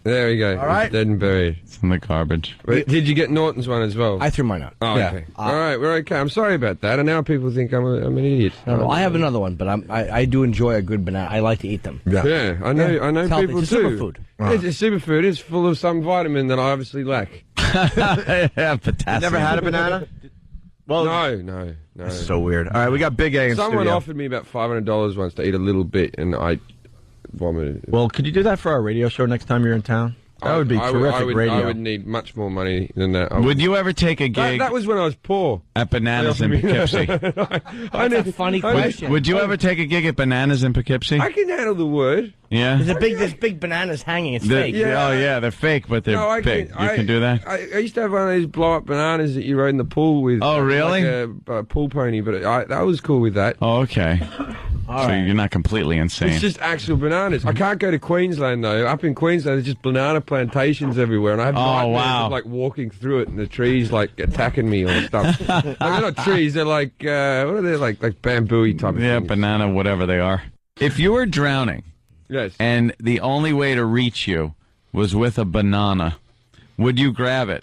There we go. All right. It's dead and buried. It's in the garbage. Wait, did you get Norton's one as well? I threw mine out. Oh, okay. All right, we're okay. I'm sorry about that. And now people think I'm an idiot. No, I have another one, but I do enjoy a good banana. I like to eat them. Yeah, I know It's healthy. people It's do. superfood. It's a superfood. It's full of some vitamin that I obviously lack. Yeah, potassium. Never had a banana? Well, No. That's so weird. All right, we got Big A in Someone studio. offered me about $500 once to eat a little bit, and I vomited. Well, could you do that for our radio show next time you're in town? That would be terrific radio. I would need much more money than that. Would you ever take a gig? That was when I was poor. At Bananas in Poughkeepsie. That's a funny question. Would you ever take a gig at Bananas in Poughkeepsie? I can handle the word. Yeah. There's big bananas hanging. It's fake. Oh yeah, they're fake, but they're big. You can do that. I used to have one of these blow up bananas that you rode in the pool with. Oh really? Like a pool pony, but that was cool with that. Oh okay. So you're not completely insane. It's just actual bananas. I can't go to Queensland though. Up in Queensland, there's just banana plantations everywhere, and I have nightmares of like walking through it, and the trees like attacking me or stuff. Like, they're not trees. They're like what are they like bamboo-y type of things. Banana, whatever they are. If you were drowning, yes, and the only way to reach you was with a banana, would you grab it?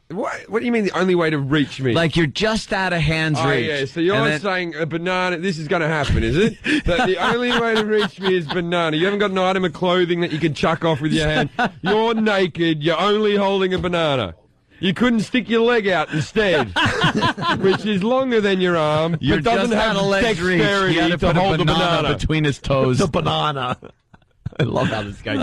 What do you mean the only way to reach me? Like you're just out of hand's reach. Oh, yeah, so you're saying a banana, this is going to happen, is it? That the only way to reach me is banana. You haven't got an item of clothing that you can chuck off with your hand. You're naked, you're only holding a banana. You couldn't stick your leg out instead, which is longer than your arm, You're but doesn't just have out of legs dexterity reach. You to put hold a the banana between his toes. The banana. I love how this guy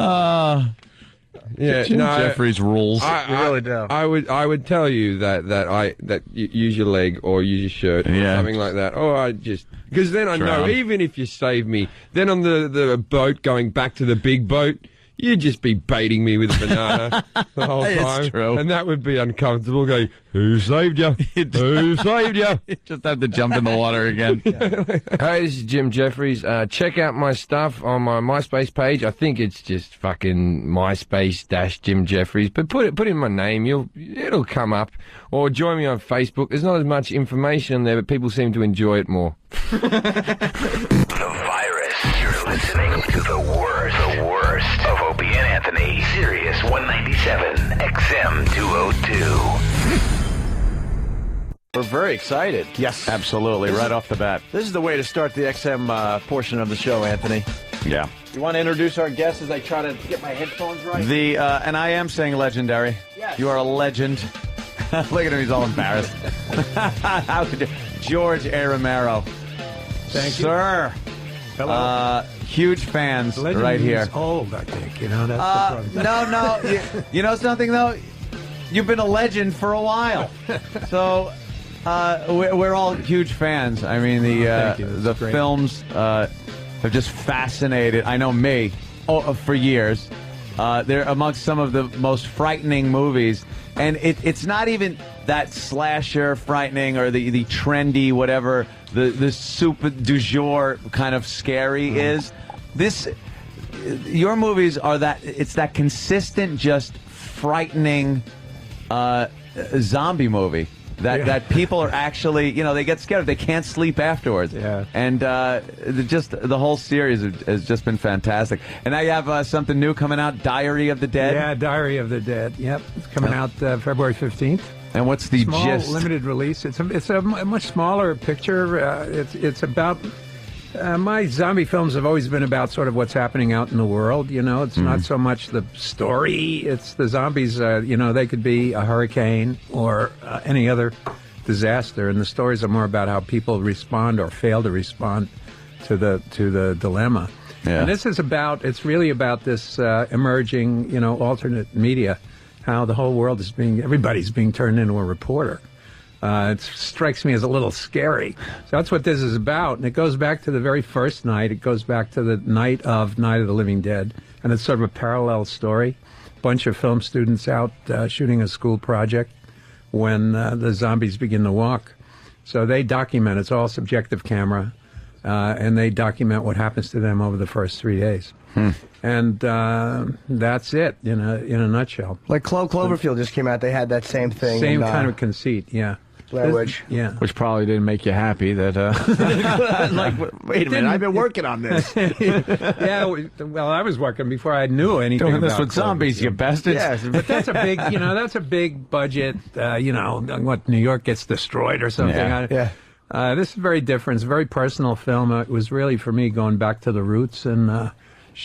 Yeah, Jim Jeffries rules. You really do. I would tell you that you use your leg or use your shirt or something like that. Or I just because then I know even if you save me, then on the boat going back to the big boat, you'd just be baiting me with a banana the whole It's time. true. And that would be uncomfortable, going, who saved you? Who saved you? Just have to jump in the water again. Hey, this is Jim Jeffries. Check out my stuff on my MySpace page. I think it's just fucking MySpace-Jim Jeffries. But put in my name, it'll come up. Or join me on Facebook. There's not as much information there, but people seem to enjoy it more. The Virus. You're listening to the worst of Opie and Anthony. Sirius 197, XM 202. We're very excited. Yes, absolutely. Right off the bat. This is the way to start the XM portion of the show, Anthony. Yeah. You want to introduce our guests as I try to get my headphones right? And I am saying legendary. Yes. You are a legend. Look at him, he's all embarrassed. How could you? George A. Romero. Thank you. Sir. Hello. Huge fans Legend right here. means old, I think. You know, that's the problem. No. You know something, though? You've been a legend for a while. So we're all huge fans. I mean, the great. films have just fascinated, I know me, for years. They're amongst some of the most frightening movies. And it's not even that slasher frightening or the trendy whatever the super du jour kind of scary is. Your movies are it's that consistent, just frightening zombie movie that people are actually, they get scared. They can't sleep afterwards. Yeah. And just the whole series has just been fantastic. And now you have something new coming out, Diary of the Dead. Yeah, Diary of the Dead. Yep, it's coming out February 15th. And what's the Small, gist? limited release. It's a much smaller picture. It's about my zombie films have always been about sort of what's happening out in the world. It's not so much the story. It's the zombies. They could be a hurricane or any other disaster, and the stories are more about how people respond or fail to respond to the dilemma. Yeah. And this is it's really about this emerging, alternate media. How the whole world everybody's being turned into a reporter. It strikes me as a little scary. So that's what this is about. And it goes back to the very first night. It goes back to the night of the Living Dead. And it's sort of a parallel story. Bunch of film students out shooting a school project when the zombies begin to walk. So they document. It's all subjective camera. And they document what happens to them over the first 3 days. And that's it in a nutshell. Like Cloverfield just came out. They had that same thing. Same kind of conceit, yeah. Blair Witch. Yeah. Which probably didn't make you happy that... wait a minute, I've been working on this. Yeah, well, I was working before I knew anything Doing this about with zombies, you bastards. Yes, but that's a big, that's a big budget, what, New York gets destroyed or something. Yeah. This is very different. It's a very personal film. It was really, for me, going back to the roots. And,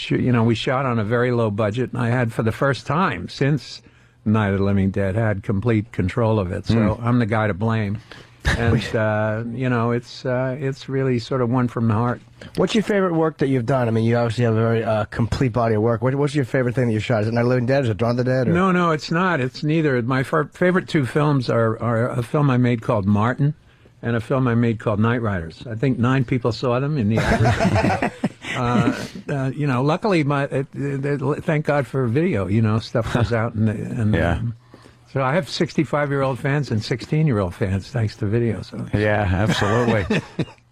we shot on a very low budget. And I had, for the first time since Night of the Living Dead, had complete control of it. So I'm the guy to blame. And, it's really sort of one from the heart. What's your favorite work that you've done? I mean, you obviously have a very complete body of work. What's your favorite thing that you shot? Is it Night of the Living Dead? Is it Dawn of the Dead? Or? No, it's not. It's neither. My favorite two films are a film I made called Martin and a film I made called Night Riders. I think 9 people saw them in the average. Luckily, thank God for video. Stuff goes out and yeah. So I have 65-year-old fans and 16-year-old fans thanks to video. So yeah, absolutely.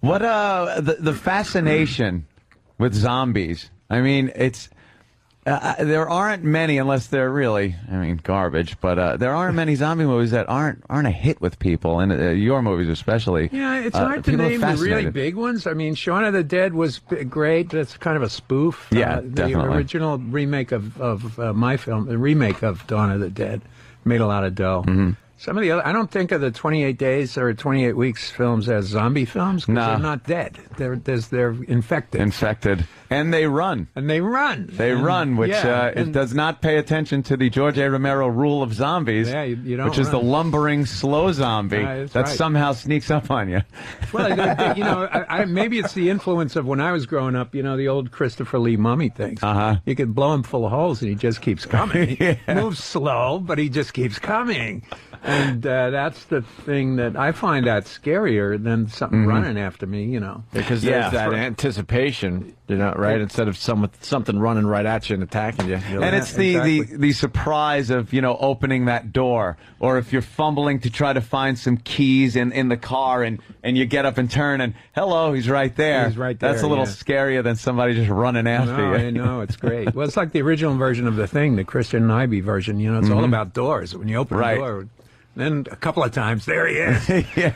What the fascination with zombies? I mean, it's there aren't many, unless they're really, garbage. But there aren't many zombie movies that aren't a hit with people, and your movies especially. Yeah, it's hard to name the really big ones. I mean, Shaun of the Dead was great. That's kind of a spoof. Yeah, the definitely. original remake of my film, the remake of Dawn of the Dead, made a lot of dough. Mm-hmm. Some of the other, I don't think of the 28 Days or 28 Weeks films as zombie films because they're not dead. They're infected. Infected. And they run. They run, which it does not pay attention to the George A. Romero rule of zombies, you don't which is the lumbering slow zombie that right. somehow sneaks up on you. Well, maybe it's the influence of when I was growing up, the old Christopher Lee mummy things. Uh-huh. You could blow him full of holes and he just keeps coming. Yeah. Moves slow, but he just keeps coming. And that's the thing that I find scarier than something running after me, Because there's that anticipation. You're not right? Instead of something running right at you and attacking you. And it's the surprise of, opening that door, or if you're fumbling to try to find some keys in the car and you get up and turn and hello, he's right there. He's right there. That's a little scarier than somebody just running after No, you. I know, it's great. Well, it's like the original version of The Thing, the Christian Nyby version. It's all about doors. When you open the door, then a couple of times, there he is.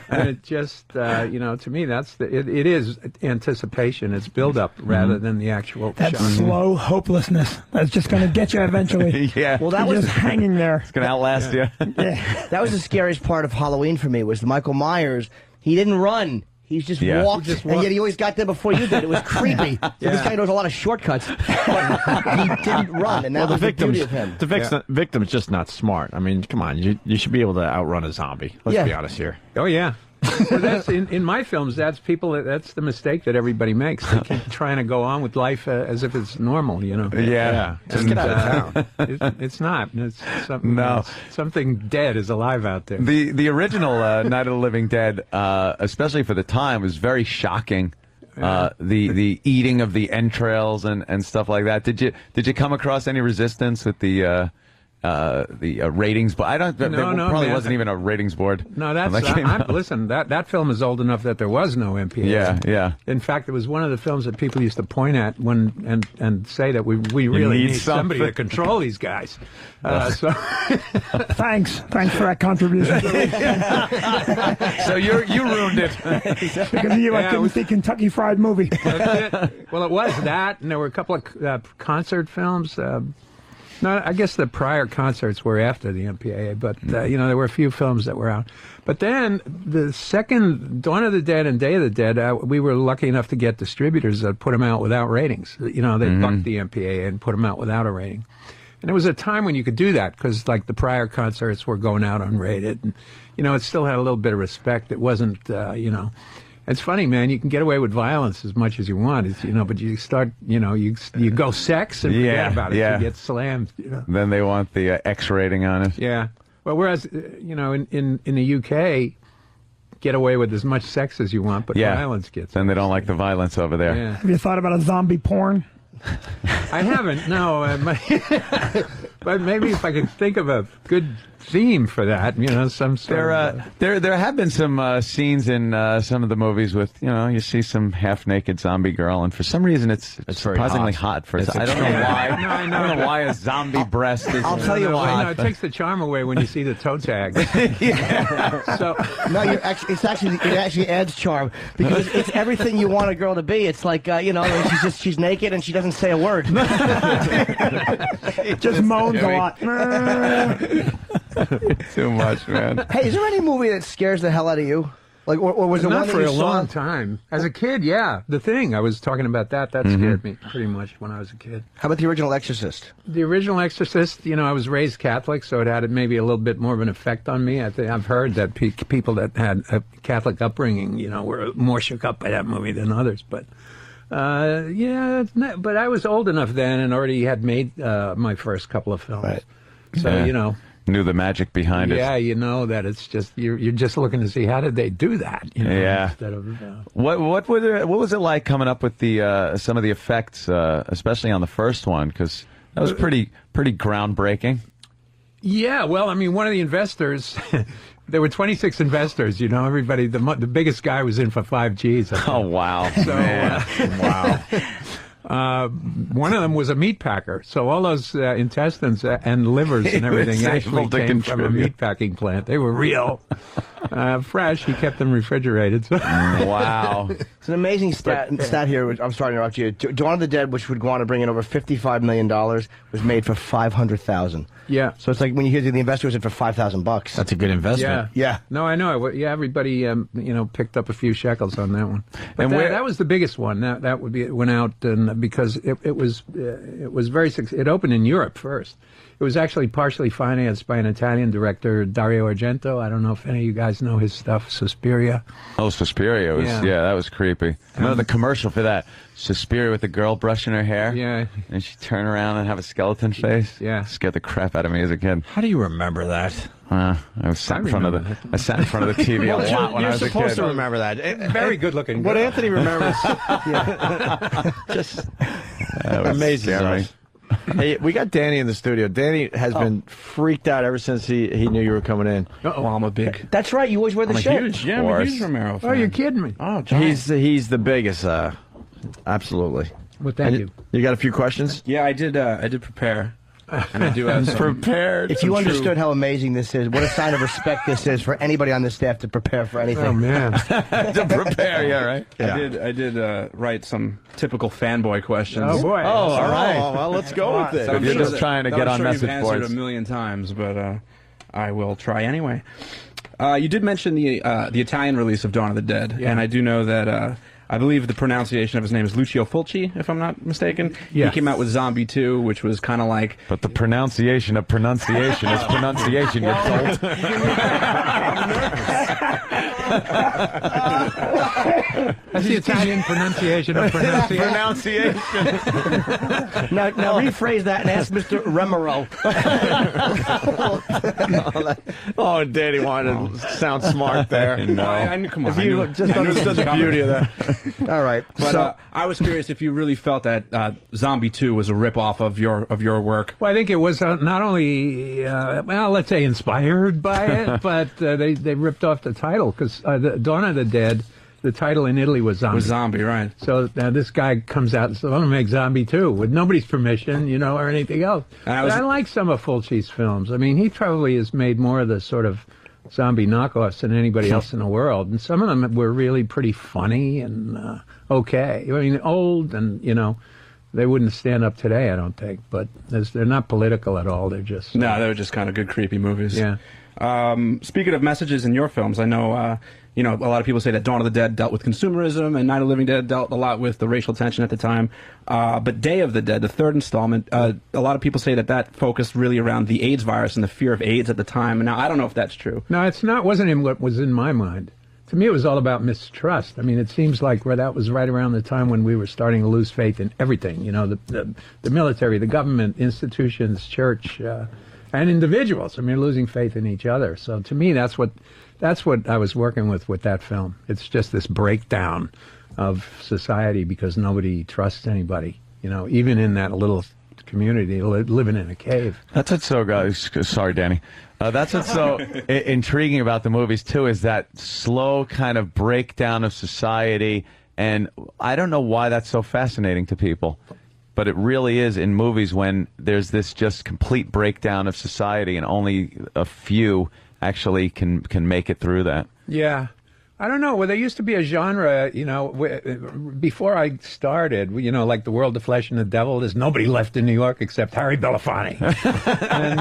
And it just, to me, it is anticipation. It's build-up rather than the actual That shot. slow hopelessness that's just going to get you eventually. Yeah. Well, that You're was just hanging there. It's going to outlast you. That was the scariest part of Halloween for me, was Michael Myers. He didn't run. He just walked, and yet he always got there before you did. It was creepy. So this guy knows a lot of shortcuts, but he didn't run, and that was the beauty of him. The victim's just not smart. I mean, come on, you should be able to outrun a zombie. Let's be honest here. Oh, yeah. Well, that's in my films. That's the mistake that everybody makes. They keep trying to go on with life as if it's normal. Yeah. Just get out of town. It's not. It's something. Something dead is alive out there. The original Night of the Living Dead, especially for the time, was very shocking. The eating of the entrails and stuff like that. Did you come across any resistance with the ratings? But there probably wasn't even a ratings board. No, listen. That film is old enough that there was no MPAA. Yeah. In fact, it was one of the films that people used to point at and say that we really need somebody to control these guys. Thanks for that contribution. So you ruined it because of you. I couldn't see Kentucky Fried Movie. That's it. Well, it was that, and there were a couple of concert films. No, I guess the prior concerts were after the MPAA, but there were a few films that were out. But then the second Dawn of the Dead and Day of the Dead, we were lucky enough to get distributors that put them out without ratings. They bucked the MPAA and put them out without a rating. And it was a time when you could do that because, like, the prior concerts were going out unrated, and it still had a little bit of respect. It wasn't, It's funny, man. You can get away with violence as much as you want, but you start, you go sex and forget about it. You get slammed. Then they want the X rating on it. Yeah. Well, whereas, in the UK, get away with as much sex as you want, but violence gets. Then they don't like the violence over there. Yeah. Have you thought about a zombie porn? I haven't. No. But maybe if I could think of a good theme for that, some sort there have been some scenes in some of the movies with you see some half-naked zombie girl, and for some reason it's surprisingly hot for I don't know why. I don't know why a zombie breast is. I'll tell you why. No, it takes the charm away when you see the toe tag. No, it actually adds charm because it's everything you want a girl to be. It's like she's naked and she doesn't say a word. Just moans a lot. Too much, man. Hey, is there any movie that scares the hell out of you? Like, or was it Not one that for you a saw? long time. As a kid, yeah. The Thing, I was talking about that. That scared me pretty much when I was a kid. How about the original Exorcist? The original Exorcist, I was raised Catholic, so it had maybe a little bit more of an effect on me. I've heard that people that had a Catholic upbringing, were more shook up by that movie than others. But, but I was old enough then and already had made my first couple of films. Right. So, knew the magic behind it. Yeah, that it's just you're just looking to see how did they do that. Yeah. Instead of what was it like coming up with the some of the effects, especially on the first one, because that was pretty groundbreaking. Yeah, well, I memean, one of the investors. There were 26 investors, everybody, the biggest guy was in for 5 Gs. Oh, wow. So, wow. One of them was a meat packer, so all those intestines and livers and everything actually came from a meat packing plant. They were real, fresh. He kept them refrigerated. So. Wow. It's an amazing stat here. I'm sorry to interrupt you. Dawn of the Dead, which would go on to bring in over $55 million, was made for $500,000. Yeah. So it's like when you hear the investor was in for $5,000. That's a good investment. Yeah. No, I know. Yeah, everybody, picked up a few shekels on that one. But that was the biggest one. That would be it went out and because it was very successful. It opened in Europe first. It was actually partially financed by an Italian director, Dario Argento. I don't know if any of you guys know his stuff, Suspiria. Oh, Suspiria was that was creepy. Remember the commercial for that? Suspiria with the girl brushing her hair. Yeah. And she'd turn around and have a skeleton face. Yeah. Scared the crap out of me as a kid. How do you remember that? I sat in front of the TV a lot when I was a kid. You're supposed to remember that. Very good looking. What Anthony remembers, Amazing. scary. Hey, we got Danny in the studio. Danny has been freaked out ever since he knew you were coming in. Well, I'm a big. That's right. You always wear the I'm a shirt. huge, yeah, I'm a huge Romero fan. Oh, you're kidding me. Oh, John. He's the biggest. Absolutely. Well, thank And you. You got a few questions? Yeah, I did prepare. And I do have some. Prepared. If you understood how amazing this is, what a sign of respect this is for anybody on this staff to prepare for anything. Oh, man. To prepare, yeah, right? Yeah. I did write some typical fanboy questions. Oh, boy. Oh, all right. Well, let's go with it. So I'm You're sure just that- trying to that get I'm on sure message you've answered boards. a million times, but I will try anyway. You did mention the Italian release of Dawn of the Dead, and I do know that I believe the pronunciation of his name is Lucio Fulci, if I'm not mistaken. Yes. He came out with Zombie 2, which was kind of like... But the pronunciation of pronunciation is pronunciation, you dolt. That's the Italian pronunciation of pronunciation. Now rephrase that and ask Mr. Remero. Oh, Danny wanted to sound smart there. No, come on. If you just understood the beauty of that. All right. But I was curious if you really felt that Zombie 2 was a ripoff of your work. Well, I think it was not only, well, let's say inspired by it, but they ripped off the title because Dawn of the Dead, the title in Italy was Zombie. Was Zombie, right. So this guy comes out and says, I'm going to make Zombie 2 with nobody's permission, or anything else. But I like some of Fulci's films. I mean, he probably has made more of the sort of zombie knockoffs than anybody else in the world. And some of them were really pretty funny and okay. I mean, old and, they wouldn't stand up today, I don't think. But they're not political at all. They're just... No, they were just kind of good, creepy movies. Yeah. Speaking of messages in your films, I know, a lot of people say that Dawn of the Dead dealt with consumerism and Night of the Living Dead dealt a lot with the racial tension at the time. But Day of the Dead, the third installment, a lot of people say that focused really around the AIDS virus and the fear of AIDS at the time. Now, I don't know if that's true. No, it's not. Wasn't in what was in my mind. To me, it was all about mistrust. I mean, it seems like that was right around the time when we were starting to lose faith in everything. The military, the government, institutions, church, and individuals. I mean, losing faith in each other. So to me, that's what I was working with that film. It's just this breakdown of society because nobody trusts anybody. Even in that little community, living in a cave. That's what's so sorry, Danny. That's what's so intriguing about the movies too, is that slow kind of breakdown of society, and I don't know why that's so fascinating to people, but it really is in movies when there's this just complete breakdown of society, and only a few actually can make it through that. Yeah. I don't know. Well, there used to be a genre, before I started, like The World, the Flesh, and the Devil. There's nobody left in New York except Harry Belafonte. And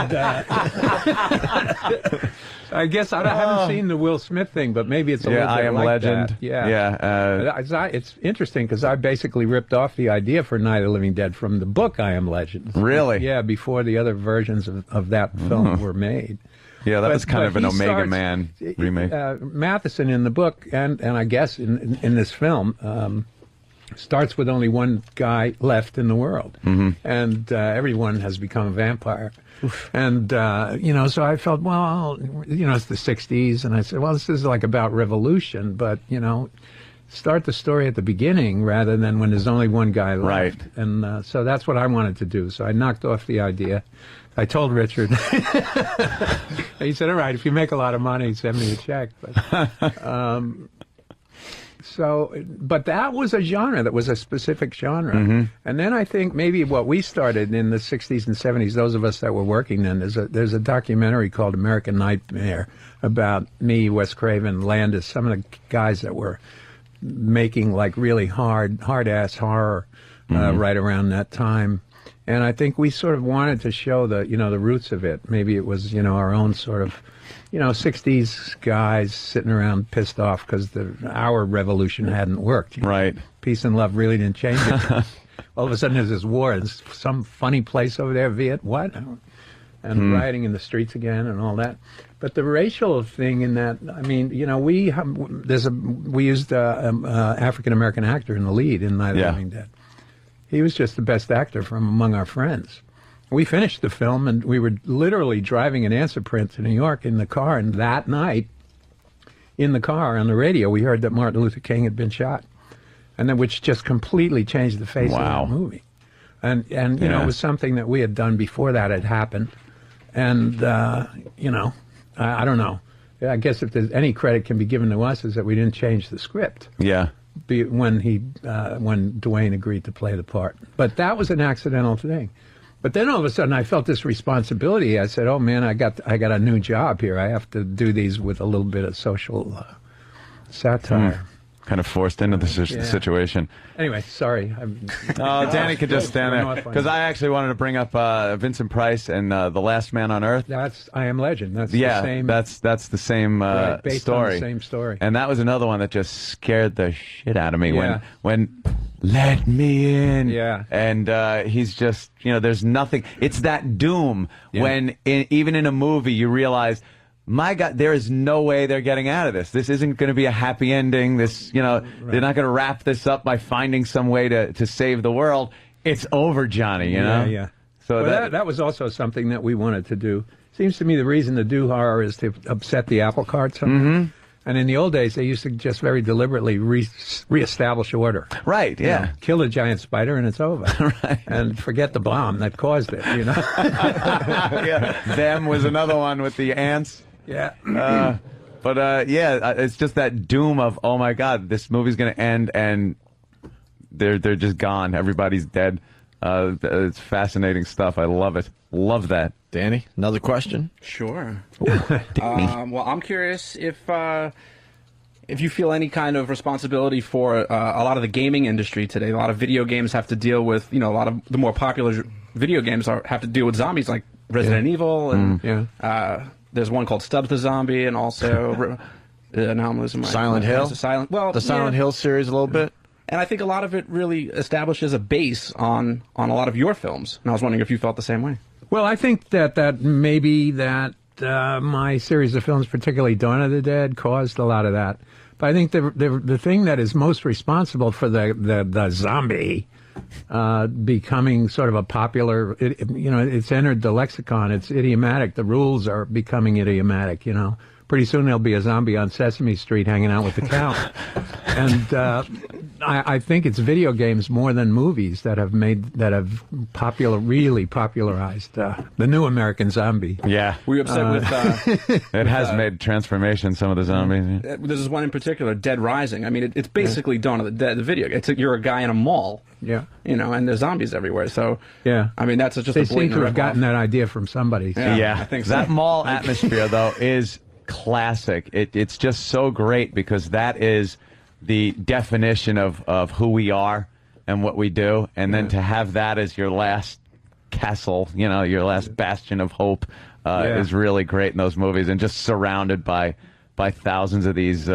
I guess I haven't seen the Will Smith thing, but maybe it's a little bit I Am like Legend. that. Yeah. Yeah. It's interesting because I basically ripped off the idea for Night of the Living Dead from the book I Am Legend. Really? Yeah, before the other versions of that film were made. Yeah, that was kind of an he Omega Man remake. Matheson in the book, and I guess in this film, starts with only one guy left in the world. Mm-hmm. And everyone has become a vampire. And, so I felt, well, it's the 60s, and I said, well, this is like about revolution, but, start the story at the beginning rather than when there's only one guy left. Right. And so that's what I wanted to do. So I knocked off the idea. I told Richard. He said, all right, if you make a lot of money, send me a check. But that was a genre. That was a specific genre. Mm-hmm. And then I think maybe what we started in the 60s and 70s, those of us that were working then, there's a documentary called American Nightmare about me, Wes Craven, Landis, some of the guys that were making like really hard-ass horror right around that time. And I think we sort of wanted to show the roots of it. Maybe it was, our own sort of, 60s guys sitting around pissed off because our revolution hadn't worked. Right. Peace and love really didn't change it. All of a sudden there's this war in some funny place over there, what? And rioting in the streets again and all that. But the racial thing in that, I mean, we used an African-American actor in the lead in Night of the Living Dead. He was just the best actor from among our friends. We finished the film, and we were literally driving an answer print to New York in the car, and that night, in the car, on the radio, we heard that Martin Luther King had been shot, and then which just completely changed the face of the movie. And you know, it was something that we had done before that had happened. And, you know, I don't know. I guess if there's any credit can be given to us is that we didn't change the script. Yeah. When Dwayne agreed to play the part. But that was an accidental thing. But then all of a sudden I felt this responsibility. I said, oh, man, I got a new job here. I have to do these with a little bit of social satire. Kind of forced into the situation. Anyway, sorry. Oh, Danny could just stand there. Because I actually wanted to bring up Vincent Price and The Last Man on Earth. That's I Am Legend. That's the same. That's the same based story. on the same story. And that was another one that just scared the shit out of me Yeah. when let me in. Yeah. And he's just, you know, there's nothing. It's that doom when even in a movie you realize, my God, there is no way they're getting out of this. This isn't going to be a happy ending. This, you know, they're not going to wrap this up by finding some way to save the world. It's over, Johnny, you know? Yeah. So well, that was also something that we wanted to do. Seems to me the reason to do horror is to upset the apple cart somehow. And in the old days, they used to just very deliberately reestablish order. Right, You know, kill a giant spider and it's over. Right. And forget the bomb that caused it, you know? Them was another one with the ants. Yeah. It's just that doom of, oh my God, this movie's going to end and they're just gone. Everybody's dead. It's fascinating stuff. I love it. Love that. Danny, another question? Sure. Well, I'm curious if you feel any kind of responsibility for a lot of the gaming industry today. A lot of video games have to deal with, you know, a lot of the more popular video games have to deal with zombies like Resident Evil and there's one called Stubbs the Zombie, and also now I'm losing my Silent Hill. The Silent Hill series a little bit. And I think a lot of it really establishes a base on a lot of your films. And I was wondering if you felt the same way. Well, I think that maybe my series of films, particularly Dawn of the Dead, caused a lot of that. But I think the thing that is most responsible for the zombie becoming sort of a popular, it's entered the lexicon. It's idiomatic. The rules are becoming idiomatic, you know. Pretty soon there'll be a zombie on Sesame Street hanging out with the count. And I think it's video games more than movies that have really popularized the new American zombie. Yeah. Were you upset with... it has made transformation, some of the zombies. This is one in particular, Dead Rising. I mean, it's basically Dawn of the Dead, the video game. You're a guy in a mall. Yeah. You know, and there's zombies everywhere. So, yeah. I mean, that's just they a seem to have rip-off. gotten that idea from somebody. So. Yeah. I think so. That mall atmosphere, though, is classic. It's just so great because that is the definition of who we are and what we do, and then to have that as your last castle, you know, your last bastion of hope is really great in those movies, and just surrounded by thousands of these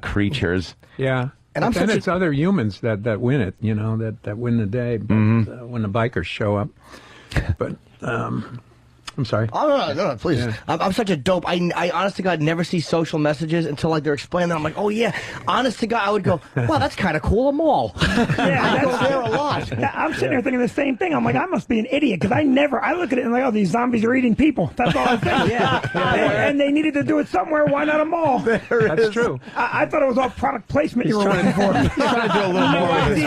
creatures. Yeah. And then it's other humans that win it, you know, that win the day when the bikers show up. But I'm sorry. Oh, no, please. Yeah. I'm such a dope. I honest to God never see social messages until like they're explaining them. I'm like, oh yeah. Honest to God, I would go, wow, that's kind of cool. A mall. I go there a lot. Yeah, I'm sitting there thinking the same thing. I'm like, I must be an idiot because I look at it and like, oh, these zombies are eating people. That's all I think. And they needed to do it somewhere. Why not a mall? That's true. I thought it was all product placement you were running for. He's trying to do a little more with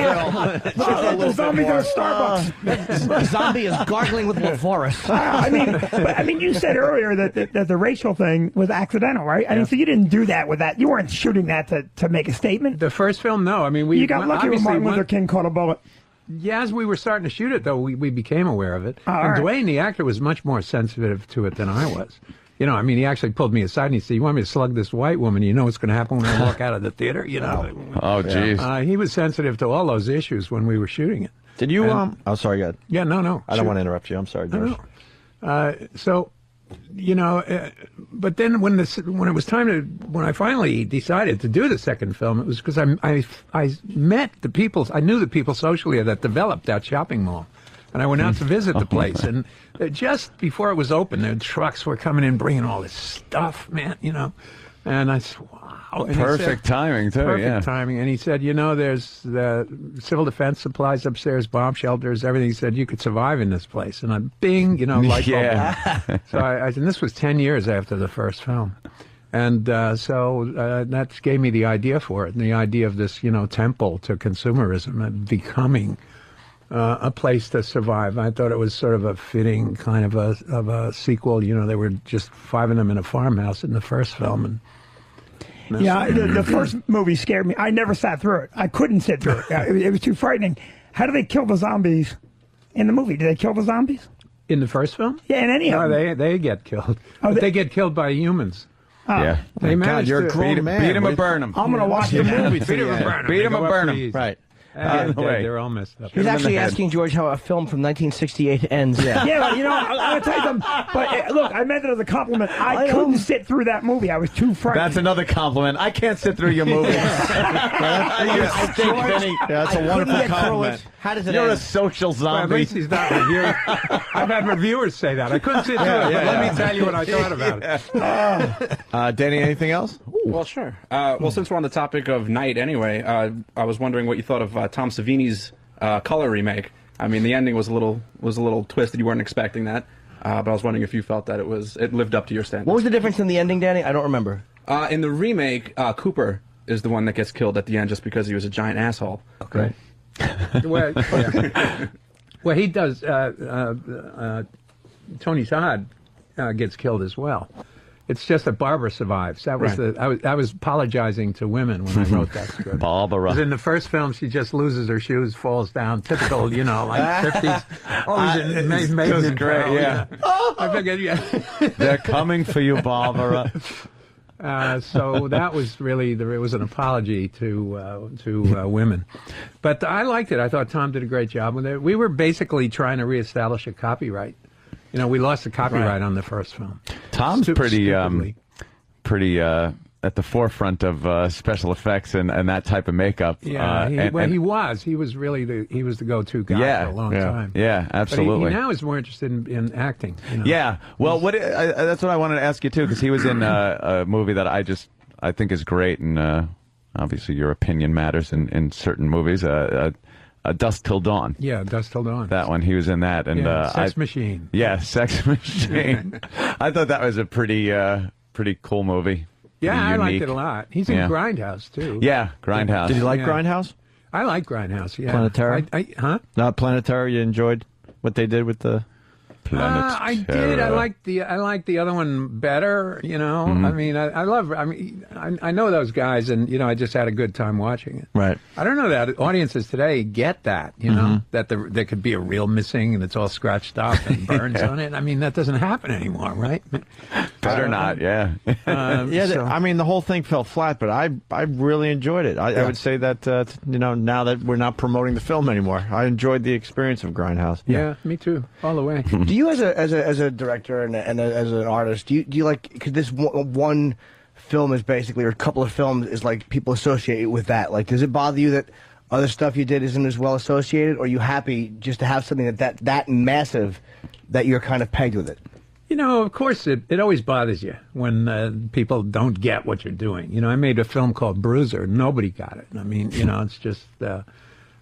his Look at the zombies at a Starbucks. The zombie is gargling with LaForest. I mean, you said earlier that the racial thing was accidental, right? I mean, so you didn't do that with that. You weren't shooting that to make a statement. The first film, no. I mean, you got lucky when Martin Luther King caught a bullet. Yeah, as we were starting to shoot it, though, we became aware of it. Oh, and right. Dwayne, the actor, was much more sensitive to it than I was. You know, I mean, he actually pulled me aside and he said, "You want me to slug this white woman? You know what's going to happen when I walk out of the theater?" You know. Oh, jeez. He was sensitive to all those issues when we were shooting it. Did you? Oh, sorry, go ahead. Yeah, no. I don't want to interrupt you. I'm sorry, George. So, you know, but then when it was time to, when I finally decided to do the second film, it was because I met the people, I knew the people socially that developed that shopping mall. And I went out to visit the place, and just before it was open, the trucks were coming in bringing all this stuff, man, you know. And I said, wow. And Perfect timing, too, Perfect timing. And he said, you know, there's the civil defense supplies upstairs, bomb shelters, everything. He said, you could survive in this place. And I'm, bing, you know, light bulb. So and this was 10 years after the first film. And so that gave me the idea for it, and the idea of this, you know, temple to consumerism and becoming A Place to Survive. I thought it was sort of a fitting kind of a sequel. You know, there were just 5 of them in a farmhouse in the first film, and yeah, the first movie scared me. I never sat through it. I couldn't sit through it. It was too frightening. How do they kill the zombies in the movie? Do they kill the zombies? In the first film? Yeah, in any of them. No, they get killed. Oh, But they get killed by humans. Oh. Yeah. They managed you're a to grown man. Beat him or burn him. I'm going to watch the movie. Beat him or burn him. Beat him They or go burn up him. pretty easy. Right. They're all messed up. He's actually asking George how a film from 1968 ends. Yeah, but, you know, I'll tell you something. But look, I meant it as a compliment. I couldn't sit through that movie. I was too frightened. That's another compliment. I can't sit through your movie. You stink, Vinny. That's a wonderful compliment. How does it You're end? a social Well, at zombie. least he's not reviewing. I've had reviewers say that. I couldn't sit through it, but let me tell you what I thought about it. Danny, anything else? Well, sure. Well, since we're on the topic of Night anyway, I was wondering what you thought of Tom Savini's Color remake. I mean, the ending was a little twisted. You weren't expecting that, but I was wondering if you felt that it lived up to your standards. What was the difference in the ending, Danny? I don't remember. In the remake, Cooper is the one that gets killed at the end just because he was a giant asshole. Okay. Well, yeah. Well, he does. Tony Todd gets killed as well. It's just that Barbara survives. That was I was apologizing to women when I wrote that script. Barbara. 'Cause in the first film, she just loses her shoes, falls down. Typical, you know, like 50s. Always in great, yeah. I figured, yeah. They're coming for you, Barbara. So that was really it was an apology to women, but I liked it. I thought Tom did a great job with it. We were basically trying to reestablish a copyright. You know, we lost the copyright on the first film. Tom's pretty stupidly. at the forefront of special effects and that type of makeup. Yeah, he was really the go-to guy for a long time. Yeah, absolutely. But he now is more interested in acting. You know? Yeah, well, that's what I wanted to ask you too, because he was in a movie that I think is great, and obviously your opinion matters in certain movies. Dusk Till Dawn. Yeah, Dusk Till Dawn. That one, he was in that, and Sex Machine. Yeah, Sex Machine. I thought that was a pretty cool movie. Yeah, I liked Unique. it a lot. He's in Grindhouse too. Yeah, Grindhouse. Did you like Yeah. Grindhouse? I like Grindhouse. Yeah, Planetary? Huh? Not Planetary. You enjoyed what they did with the I did. I liked the other one better. You know, Mhm. I mean, I know those guys, and you know, I just had a good time watching it. Right. I don't know that audiences today get that. You know, that there could be a reel missing and it's all scratched up and burns on it. I mean, that doesn't happen anymore, right? Better not. Yeah. I mean, the whole thing fell flat, but I really enjoyed it. I would say that you know, now that we're not promoting the film anymore, I enjoyed the experience of Grindhouse. Yeah, me too, all the way. Do you, as a director and as an artist, do you like, because this one film is basically, or a couple of films is like people associate with that? Like, does it bother you that other stuff you did isn't as well associated, or are you happy just to have something that massive that you're kind of pegged with it? You know, of course, it always bothers you when people don't get what you're doing. You know, I made a film called Bruiser. Nobody got it. I mean, you know, it's just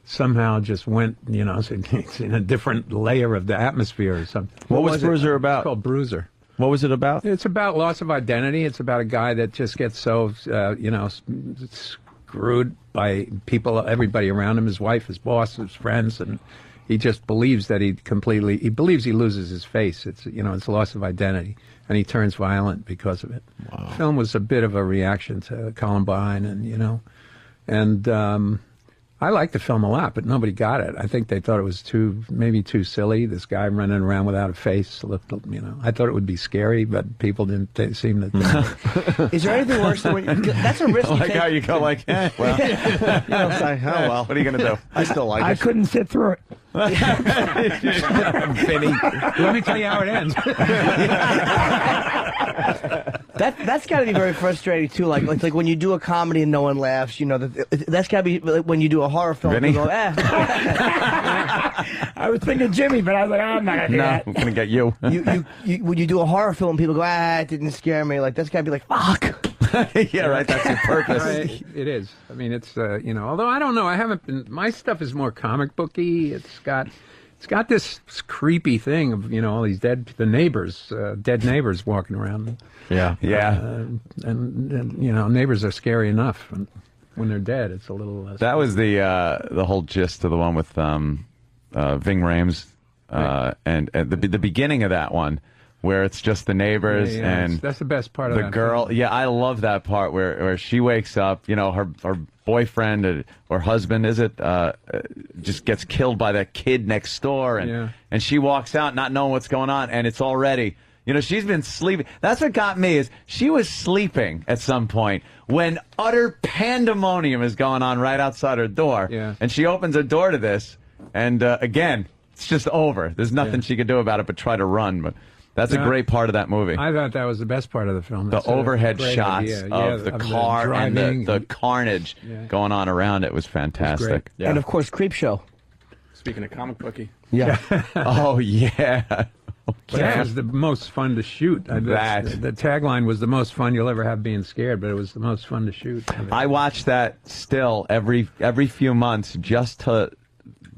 somehow just went, you know, it's in a different layer of the atmosphere or something. What was Bruiser about? It's called Bruiser. What was it about? It's about loss of identity. It's about a guy that just gets so, you know, screwed by people, everybody around him, his wife, his boss, his friends, and he just believes that he believes he loses his face. It's, you know, it's loss of identity, and he turns violent because of it. Wow. The film was a bit of a reaction to Columbine, and, you know, and I liked the film a lot, but nobody got it. I think they thought it was maybe too silly. This guy running around without a face looked, you know. I thought it would be scary, but people didn't seem to think. Is there anything worse than when that's a risk? I like how you go like, well, you know, it's like, oh well. What are you going to do? I still like it. I couldn't sit through it. Vinny, let me tell you how it ends. That's got to be very frustrating too. Like when you do a comedy and no one laughs, you know, that's got to be like when you do a horror film. Vinny? You go, I was thinking Jimmy, but I was like, I'm not gonna do that. I'm going to get you. you when you do a horror film, people go, it didn't scare me. Like that's got to be like, fuck. Yeah, right. That's your purpose. It is. I mean, it's you know. Although I don't know, I haven't been. My stuff is more comic booky. It's got this creepy thing of, you know, all these dead neighbors walking around. Yeah. And you know, neighbors are scary enough, and when they're dead, it's a little less. That was the whole gist of the one with Ving Rhames, and the beginning of that one, where it's just the neighbors and that's the best part of the that girl. film. Yeah, I love that part where she wakes up. You know, her boyfriend or husband just gets killed by that kid next door, and she walks out not knowing what's going on, and it's already. You know, she's been sleeping. That's what got me is she was sleeping at some point when utter pandemonium is going on right outside her door. Yeah. And she opens her door to this, and again, it's just over. There's nothing she could do about it but try to run. But that's a great part of that movie. I thought that was the best part of the film. The That's overhead a great shots idea. of the car and the carnage going on around it was fantastic. And of course, Creepshow. Speaking of comic booky. Yeah. Oh, yeah. That was the most fun to shoot. The tagline was the most fun you'll ever have being scared, but it was the most fun to shoot. I watch that still every few months just to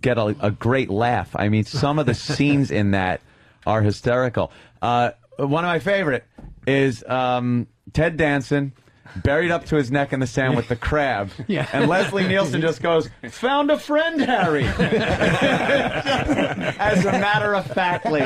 get a great laugh. I mean, some of the scenes in that are hysterical. One of my favorite is Ted Danson buried up to his neck in the sand with the crab. Yeah. And Leslie Nielsen just goes, "Found a friend, Harry." As a matter of factly.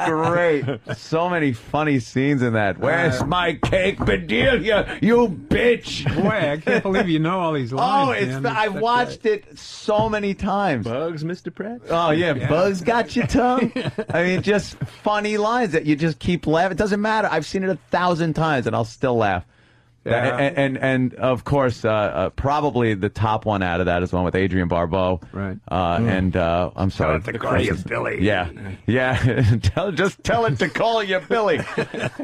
Great. So many funny scenes in that. "Where's my cake, Bedelia, you bitch?" Boy, I can't believe you know all these lines. Oh, man. I've watched it so many times. Bugs, Mr. Pratt. Oh, yeah, Bugs got your tongue. I mean, just funny lines that you just keep laughing. It doesn't matter. I've seen it 1,000 times, and I'll still laugh. Yeah. And of course, probably the top one out of that is the one with Adrienne Barbeau. Right. And I'm sorry. Tell it to call you Billy. Yeah. Just tell it to call you Billy.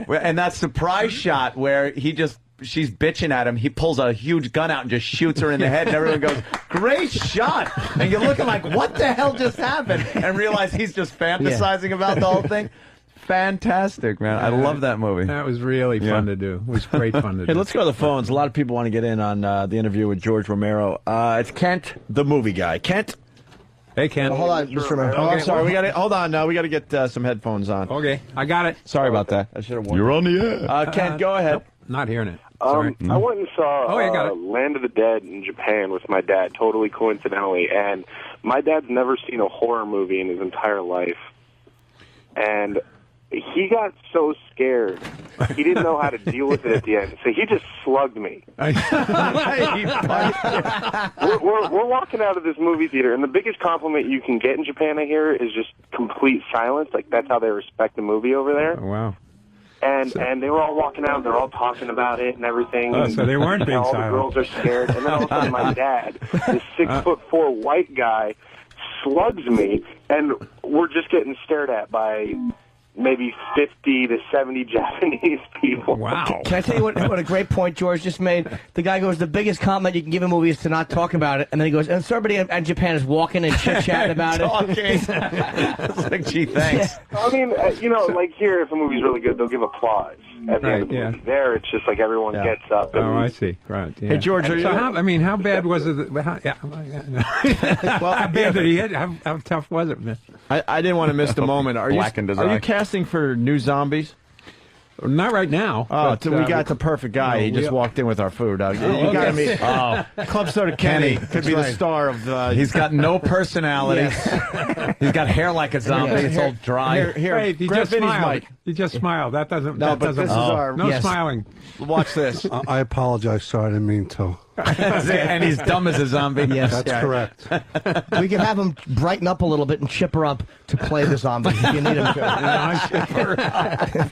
And that surprise shot where she's bitching at him. He pulls a huge gun out and just shoots her in the head, and everyone goes, "Great shot!" And you're looking like, "What the hell just happened?" And realize he's just fantasizing about the whole thing. Fantastic, man. I love that movie. That was really fun to do. It was great fun to do. Hey, let's go to the phones. A lot of people want to get in on the interview with George Romero. It's Kent, the movie guy. Kent? Hey, Kent. Hold on, Mr. Romero. Oh, I'm sorry. Hold on. We got to get some headphones on. Okay, I got it. Sorry about that. I should have warned you. You're on the air. Kent, go ahead. Nope, not hearing it. Sorry. I went and saw I got it. Land of the Dead in Japan with my dad, totally coincidentally, and my dad's never seen a horror movie in his entire life. And he got so scared, he didn't know how to deal with it at the end, so he just slugged me. We're walking out of this movie theater, and the biggest compliment you can get in Japan, I hear, is just complete silence. Like, that's how they respect the movie over there. Oh, wow. And they were all walking out, they're all talking about it and everything. Oh, so they weren't being all silent. the girls are scared. And then all of a sudden my dad, this 6'4" white guy, slugs me, and we're just getting stared at by maybe 50 to 70 Japanese people. Wow. Can I tell you what a great point George just made? The guy goes, the biggest compliment you can give a movie is to not talk about it. And then he goes, and somebody in Japan is walking and chit-chatting about it. It's like, gee, thanks. I mean, like here, if a movie's really good, they'll give applause at the end of the movie. There, it's just like everyone gets up. And, Oh, I see. Right. Yeah. Hey, George, are you... So how bad was it? Well, how bad did he hit? How tough was it, man? I didn't want to miss the moment. Are you casting for new zombies? Not right now. Oh, but, we got the perfect guy. He just walked in with our food. You got to meet. Club Soda Kenny could be the star of. He's got no personality. Yes. He's got hair like a zombie. It's all dry. Hey, he just smiled. He just smiled. That doesn't. No, that but doesn't, this is our. No smiling. Watch this. I apologize. Sorry, I didn't mean to. And he's dumb as a zombie. Yes, That's correct. We can have him brighten up a little bit and chipper up to play the zombie if you need him to.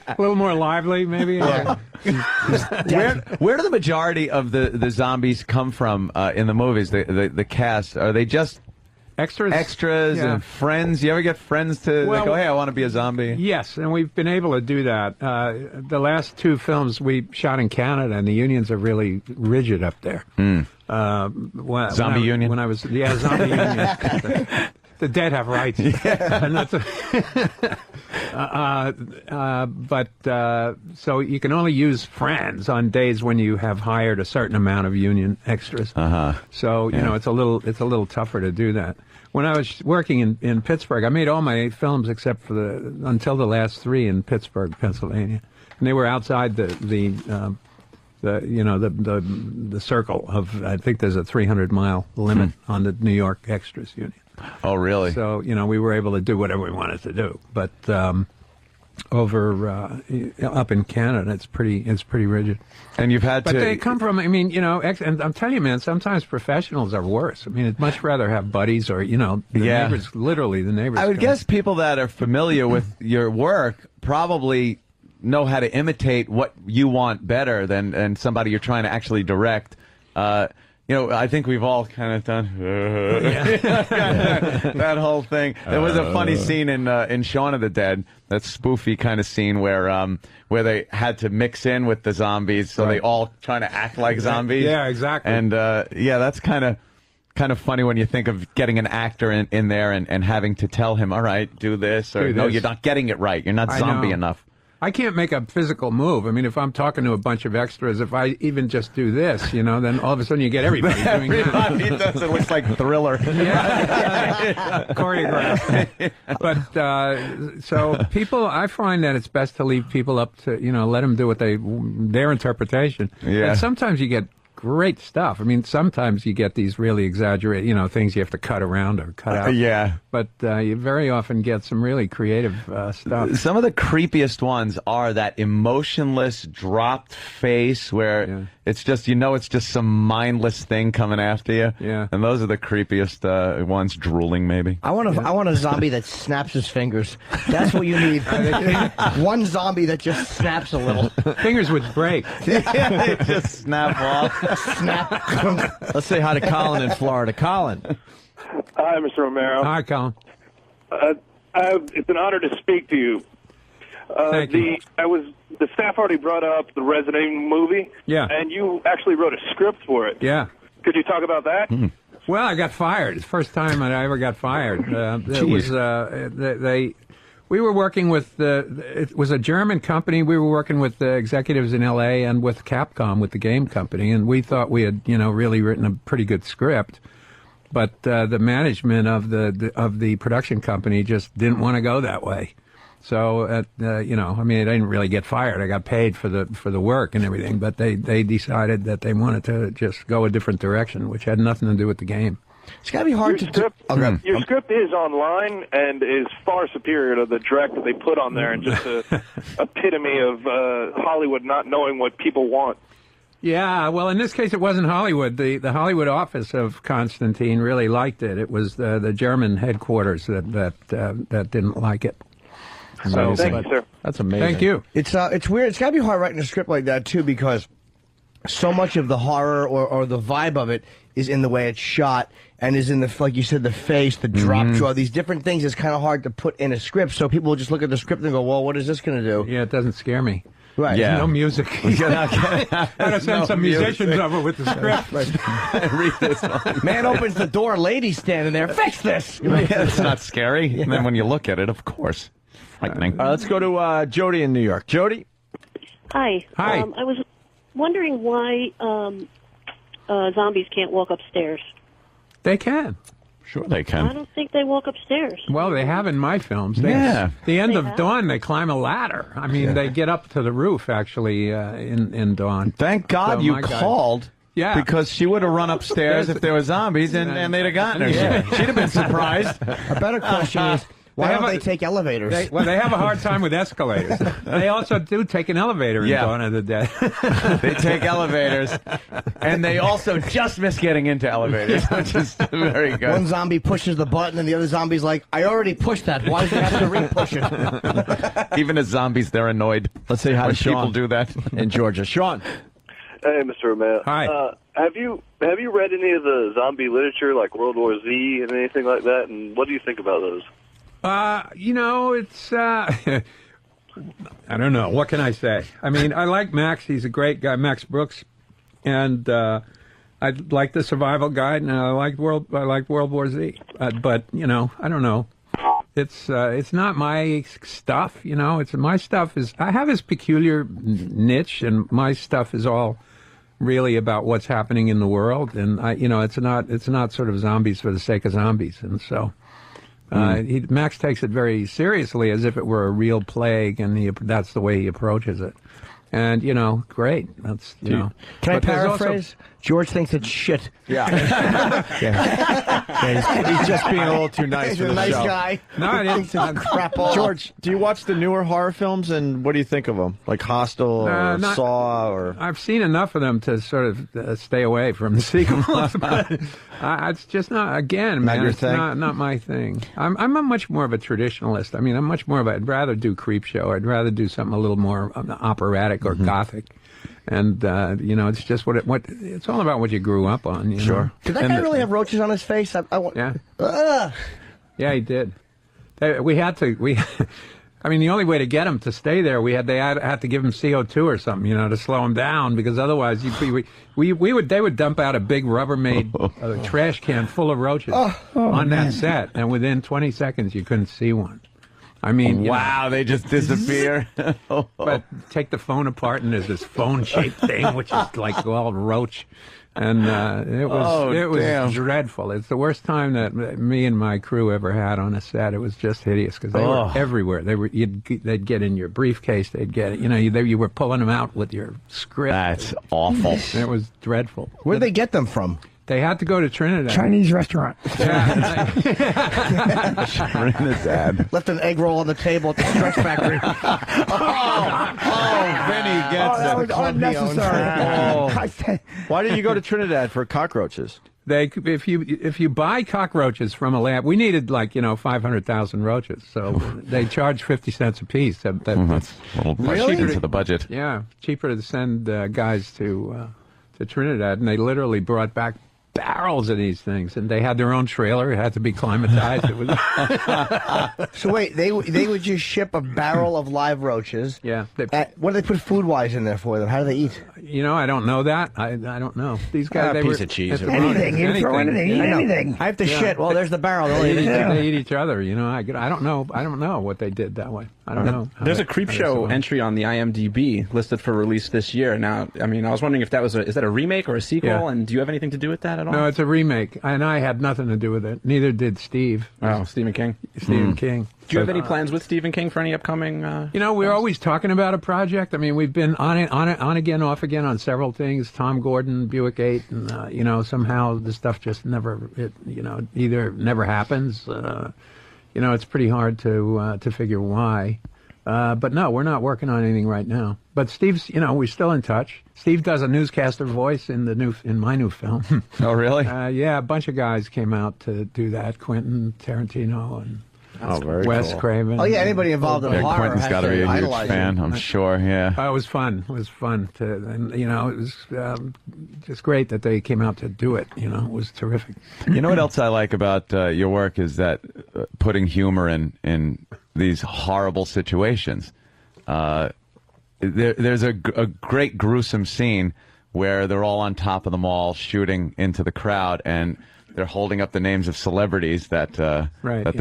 A little more lively, maybe. Where do the majority of the zombies come from in the movies? The cast, are they just extras and friends? You ever get friends to go, "Hey, I want to be a zombie"? Yes, and we've been able to do that. The last two films we shot in Canada, and the unions are really rigid up there. Zombie union? When I was, zombie union. The dead have rights. And that's so you can only use friends on days when you have hired a certain amount of union extras. So it's a little tougher to do that. When I was working in Pittsburgh, I made all my films except for until the last three in Pittsburgh, Pennsylvania, and they were outside the the circle of, I think there's a 300-mile limit on the New York Extras Union. Oh, really? So, we were able to do whatever we wanted to do. But over up in Canada, it's pretty rigid. And you've had but they come from, and I'm telling you, man, sometimes professionals are worse. I mean, I'd much rather have buddies or, the neighbors, literally the neighbors. I would come. guess people that are familiar with your work probably know how to imitate what you want better than somebody you're trying to actually direct. I think we've all kind of done that whole thing. There was a funny scene in Shaun of the Dead, that spoofy kind of scene where they had to mix in with the zombies, so they all trying to act like zombies. Yeah, exactly. And that's kind of funny when you think of getting an actor in there and having to tell him, all right, do this, or no, you're not getting it right. You're not zombie enough. I can't make a physical move. I mean, if I'm talking to a bunch of extras, if I even just do this, then all of a sudden you get everybody doing that. Everybody does it. Looks like Thriller. Choreographed. But so people, I find that it's best to leave people up to, let them do their interpretation. Yeah. And sometimes you get great stuff. I mean, sometimes you get these really exaggerated, things you have to cut around or cut out. Yeah. But you very often get some really creative stuff. Some of the creepiest ones are that emotionless, dropped face where it's just, it's just some mindless thing coming after you. Yeah. And those are the creepiest ones, drooling maybe. I want a zombie that snaps his fingers. That's what you need. One zombie that just snaps a little. Fingers would break. They just snap off. Snap. Let's say hi to Colin in Florida. Colin. Hi, Mr. Romero. Hi, Colin. It's an honor to speak to you. Thank you. The staff already brought up the Resident Evil movie. Yeah. And you actually wrote a script for it. Yeah. Could you talk about that? Well, I got fired. It's the first time I ever got fired. It was we were working with it was a German company. We were working with the executives in L.A. and with Capcom, with the game company, and we thought we had really written a pretty good script. But the management of the production company just didn't want to go that way. So I didn't really get fired. I got paid for the work and everything. But they decided that they wanted to just go a different direction, which had nothing to do with the game. It's got to be hard Your script is online and is far superior to the direct that they put on there, and just a epitome of Hollywood not knowing what people want. Yeah, well, in this case, it wasn't Hollywood. The Hollywood office of Constantine really liked it. It was the German headquarters that didn't like it. So, thank you, sir. That's amazing. Thank you. It's weird. It's got to be hard writing a script like that too, because so much of the horror or the vibe of it is in the way it's shot and is in like you said, the face, the drop jaw, these different things. It's kind of hard to put in a script, so people will just look at the script and go, "Well, what is this going to do?" Yeah, it doesn't scare me. Right. There's Yeah. no music. Gotta send some musicians over with the script. Read this one. Man opens the door, lady standing there. Fix this. It's not scary. And then when you look at it, of course, frightening. Let's go to Jody in New York. Jody? Hi. Hi. I was wondering why zombies can't walk upstairs. They can. Sure they I can. don't think they walk upstairs. Well, they have in my films. Yeah. The end They of have? Dawn, they climb a ladder. I mean, they get up to the roof, actually, in Dawn. Thank God So, you my God. called. Yeah. Because she would have run upstairs if there were zombies and they'd have gotten her. Yeah. She'd have been surprised. A better question is, why don't they take elevators? They have a hard time with escalators. They also do take an elevator in Dawn of the Dead. They take elevators, and they also just miss getting into elevators, which is very good. One zombie pushes the button, and the other zombie's like, "I already pushed that. Why does he have to re-push it?" Even as zombies, they're annoyed. Let's say hi when to Sean. people do that In Georgia. Sean. Hey, Mr. Romero. Hi. Have you read any of the zombie literature, like World War Z and anything like that? And what do you think about those? It's I don't know. What can I say? I mean, I like Max. He's a great guy, Max Brooks, and I like the Survival Guide, and I like World War Z. But I don't know. It's not my stuff. It's my stuff is I have this peculiar niche, and my stuff is all really about what's happening in the world, and it's not sort of zombies for the sake of zombies, and so. Max takes it very seriously, as if it were a real plague, and that's the way he approaches it. And, great. That's, Can I But there's also- paraphrase? George thinks it's shit. Yeah. He's just being a little too nice He's for a the nice show. guy. No, I didn't. Thinks it's crap all. George, do you watch the newer horror films, and what do you think of them? Like Hostel or not- Saw or... I've seen enough of them to sort of stay away from the sequels, but it's just not. Again, man, your it's thing? not my thing. I'm a much more of a traditionalist. I mean, I'm much more of. I'd rather do Creepshow. I'd rather do something a little more operatic or gothic. And it's just what it's all about. What you grew up on. You know? Did that guy really have roaches on his face? Yeah. Ugh. Yeah, he did. We had to. I mean, the only way to get him to stay there, they had to give him CO2 or something, to slow him down, because otherwise, they would dump out a big Rubbermaid trash can full of roaches on that set, and within 20 seconds, you couldn't see one. I mean, wow, they just disappear. But take the phone apart, and there's this phone-shaped thing, which is like all roach. And it was damn. dreadful. It's the worst time that me and my crew ever had on a set. It was just hideous because they were everywhere. They'd get in your briefcase. They'd get you were pulling them out with your script. That's awful. And it was dreadful. Where did they get them from? They had to go to Trinidad. Chinese restaurant. Trinidad. Left an egg roll on the table at the Stretch Factory. Vinny gets that it. was unnecessary. Why did you go to Trinidad for cockroaches? If you buy cockroaches from a lab, we needed 500,000 roaches, so they charge 50 cents a piece. That's a little cheaper into the budget. Yeah, cheaper to send guys to Trinidad, and they literally brought back barrels of these things, and they had their own trailer. It had to be climatized. It was So wait, they would just ship a barrel of live roaches. Yeah. What do they put food-wise in there for them? How do they eat? I don't know that. I don't know. These guys, A piece of cheese. Anything. You throw anything. Eat anything. I have to shit. Well, there's the barrel. They eat each other. I don't know. I don't know what they did that way. I don't know. There's a Creepshow entry on the IMDb listed for release this year. Now, I mean, I was wondering if is that a remake or a sequel? Yeah. And do you have anything to do with that at all? No, it's a remake, and I had nothing to do with it. Neither did Steve. Oh, Stephen King. Stephen King. Do you have any plans with Stephen King for any upcoming? We're always talking about a project. I mean, we've been on again, off again on several things. Tom Gordon, Buick 8, and somehow the stuff just either never happens. It's pretty hard to figure why. But no, we're not working on anything right now. But Steve's, we're still in touch. Steve does a newscaster voice in my new film. Oh, really? Yeah, a bunch of guys came out to do that. Quentin Tarantino and very Wes cool. Craven. Oh yeah, anybody involved in horror Quentin's has got to be a huge idolize fan, him. I'm sure. Yeah. It was fun. It was fun and it was just great that they came out to do it. It was terrific. You know what else I like about your work is that putting humor in these horrible situations. There's a great gruesome scene where they're all on top of the mall shooting into the crowd, and they're holding up the names of celebrities that the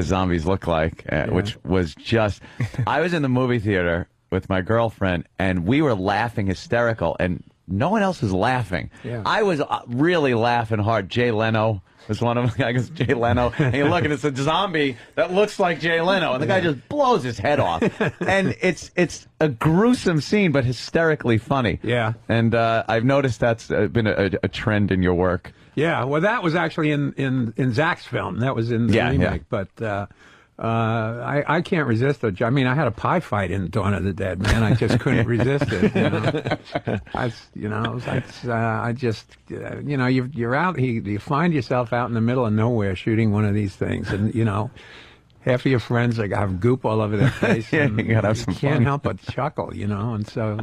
zombies look like, which was just... I was in the movie theater with my girlfriend, and we were laughing hysterical, and no one else was laughing. Yeah. I was really laughing hard. Jay Leno was one of them. I guess Jay Leno. And you look, and it's a zombie that looks like Jay Leno, and the guy just blows his head off. And it's a gruesome scene, but hysterically funny. Yeah. And I've noticed that's been a trend in your work. Yeah, well, that was actually in Zach's film. That was in the remake. But I can't resist it. I mean, I had a pie fight in Dawn of the Dead, man. I just couldn't resist it. You're out. You find yourself out in the middle of nowhere shooting one of these things, and half of your friends have goop all over their face. And you gotta have some can't fun. help but chuckle, and so.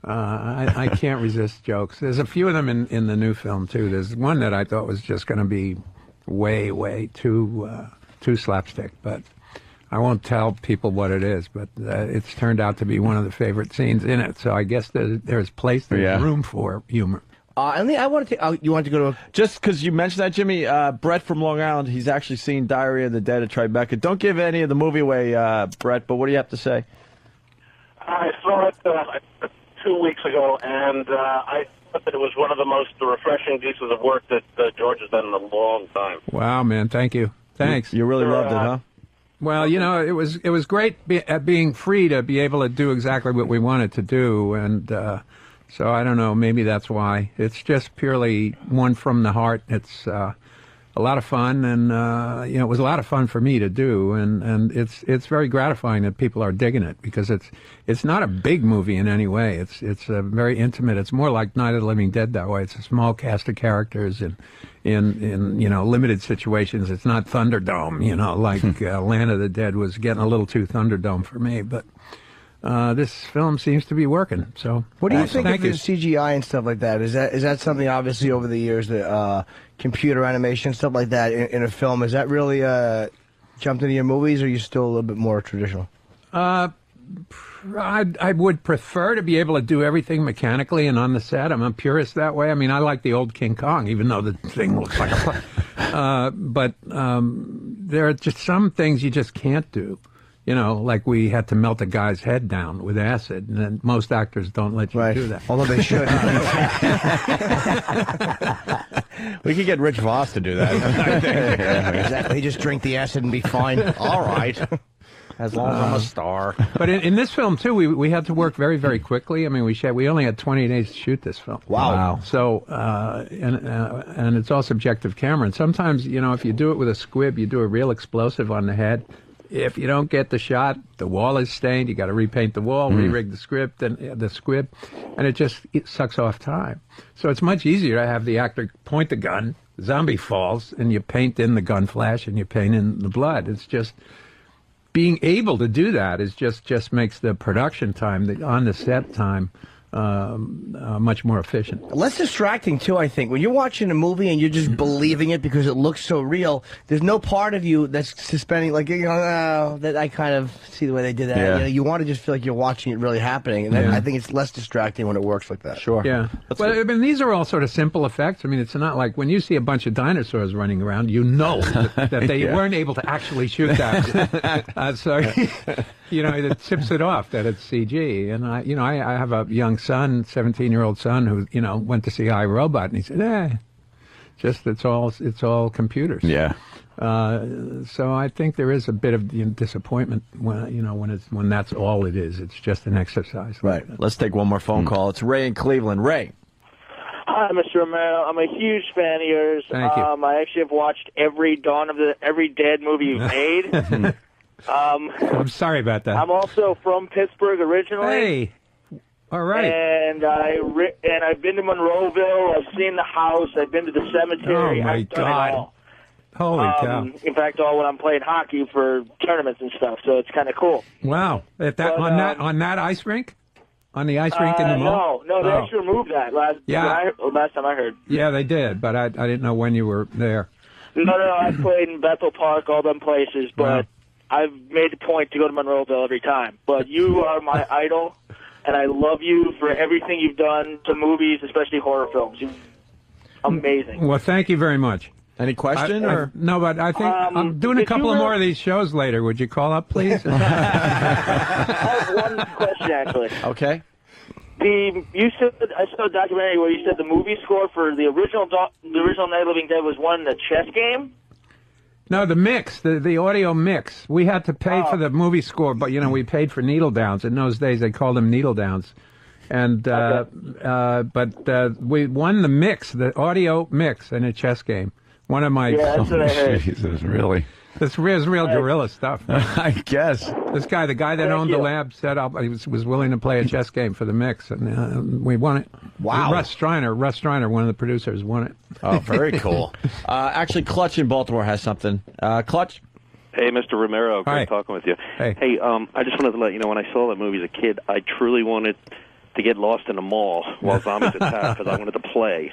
I can't resist jokes. There's a few of them in the new film too. There's one that I thought was just going to be way too slapstick, but I won't tell people what it is. But it's turned out to be one of the favorite scenes in it. So I guess there's room for humor. And I wanted to. You wanted to go to Just because you mentioned that, Jimmy, Brett from Long Island, he's actually seen Diary of the Dead at Tribeca. Don't give any of the movie away, Brett, but what do you have to say? I saw it 2 weeks ago, and I thought that it was one of the most refreshing pieces of work that George has done in a long time. Wow, man! Thank you. Thanks. You really loved it, huh? Well, you know, it was great being free to be able to do exactly what we wanted to do, and so I don't know. Maybe that's why. It's just purely one from the heart. It's a lot of fun, and you know, it was a lot of fun for me to do, and it's very gratifying that people are digging it because it's not a big movie in any way. It's very intimate. It's more like Night of the Living Dead that way. It's a small cast of characters and in you know, limited situations. It's not Thunderdome, you know, like Land of the Dead was getting a little too Thunderdome for me, but this film seems to be working. So What do you think thank of the CGI and stuff like that? Is that something, obviously, over the years, the computer animation, stuff like that in a film, is that really jumped into your movies, or are you still a little bit more traditional? I would prefer to be able to do everything mechanically and on the set. I'm a purist that way. I mean, I like the old King Kong, even though the thing looks like a... but there are just some things you just can't do. You know, like we had to melt a guy's head down with acid, and then most actors don't let you do that. Although they should. We could get Rich Voss to do that. Exactly. Just drink the acid and be fine. All right. As long as I'm a star. But in this film too, we had to work very, very quickly. I mean, we only had 20 days to shoot this film. Wow. So and it's all subjective camera. And sometimes, you know, if you do it with a squib, you do a real explosive on the head. If you don't get the shot, the wall is stained. You got to repaint the wall, re-rig the squib, and it sucks off time. So it's much easier to have the actor point the gun, the zombie falls, and you paint in the gun flash and you paint in the blood. It's just being able to do that is just makes the production time, the on the set time, much more efficient. Less distracting, too, I think. When you're watching a movie and you're just believing it because it looks so real, there's no part of you that's suspending, like, you know, that I kind of see the way they did that. Yeah. You know, you want to just feel like you're watching it really happening, and I think it's less distracting when it works like that. Sure. Yeah. Well, I mean, these are all sort of simple effects. I mean, it's not like when you see a bunch of dinosaurs running around, you know that they weren't able to actually shoot that. So, you know, it tips it off that it's CG. And I have a young son, 17-year-old son, who, you know, went to see iRobot, and he said, it's all computers. Yeah. So I think there is a bit of disappointment when that's all it is. It's just an exercise. Right. Let's take one more phone call. It's Ray in Cleveland. Ray. Hi, Mr. Romero. I'm a huge fan of yours. Thank you. I actually have watched every Dead movie you've made. I'm sorry about that. I'm also from Pittsburgh originally. Hey. All right. And I've been to Monroeville. I've seen the house. I've been to the cemetery. Oh, my I've done God. it all. Holy cow. In fact, all when I'm playing hockey for tournaments and stuff. So it's kind of cool. Wow. On that ice rink? On the ice rink in the mall? No, they actually removed that last time I heard. Yeah, they did, but I didn't know when you were there. No, I played in Bethel Park, all them places, but I've made a point to go to Monroeville every time. But you are my idol, and I love you for everything you've done to movies, especially horror films. You're amazing. Well, thank you very much. Any question? No, but I think I'm doing a couple of more of these shows later. Would you call up, please? I have one question, actually. Okay. You said, I saw a documentary where you said the movie score for the original Night of the Living Dead was won in the chess game? No, the mix, the audio mix. We had to pay for the movie score, but, you know, we paid for needle downs. In those days, they called them needle downs. And but we won the mix, the audio mix in a chess game. One of my... Yeah, that's what I heard. Jesus, really? This is real guerrilla stuff. I guess. The guy that owned the lab set up, he was willing to play a chess game for the mix, and we won it. Wow. Russ Streiner, one of the producers, won it. Oh, very cool. Actually, Clutch in Baltimore has something. Clutch? Hey, Mr. Romero. Great talking with you. Hey, I just wanted to let you know, when I saw that movie as a kid, I truly wanted to get lost in a mall while zombies attacked because I wanted to play.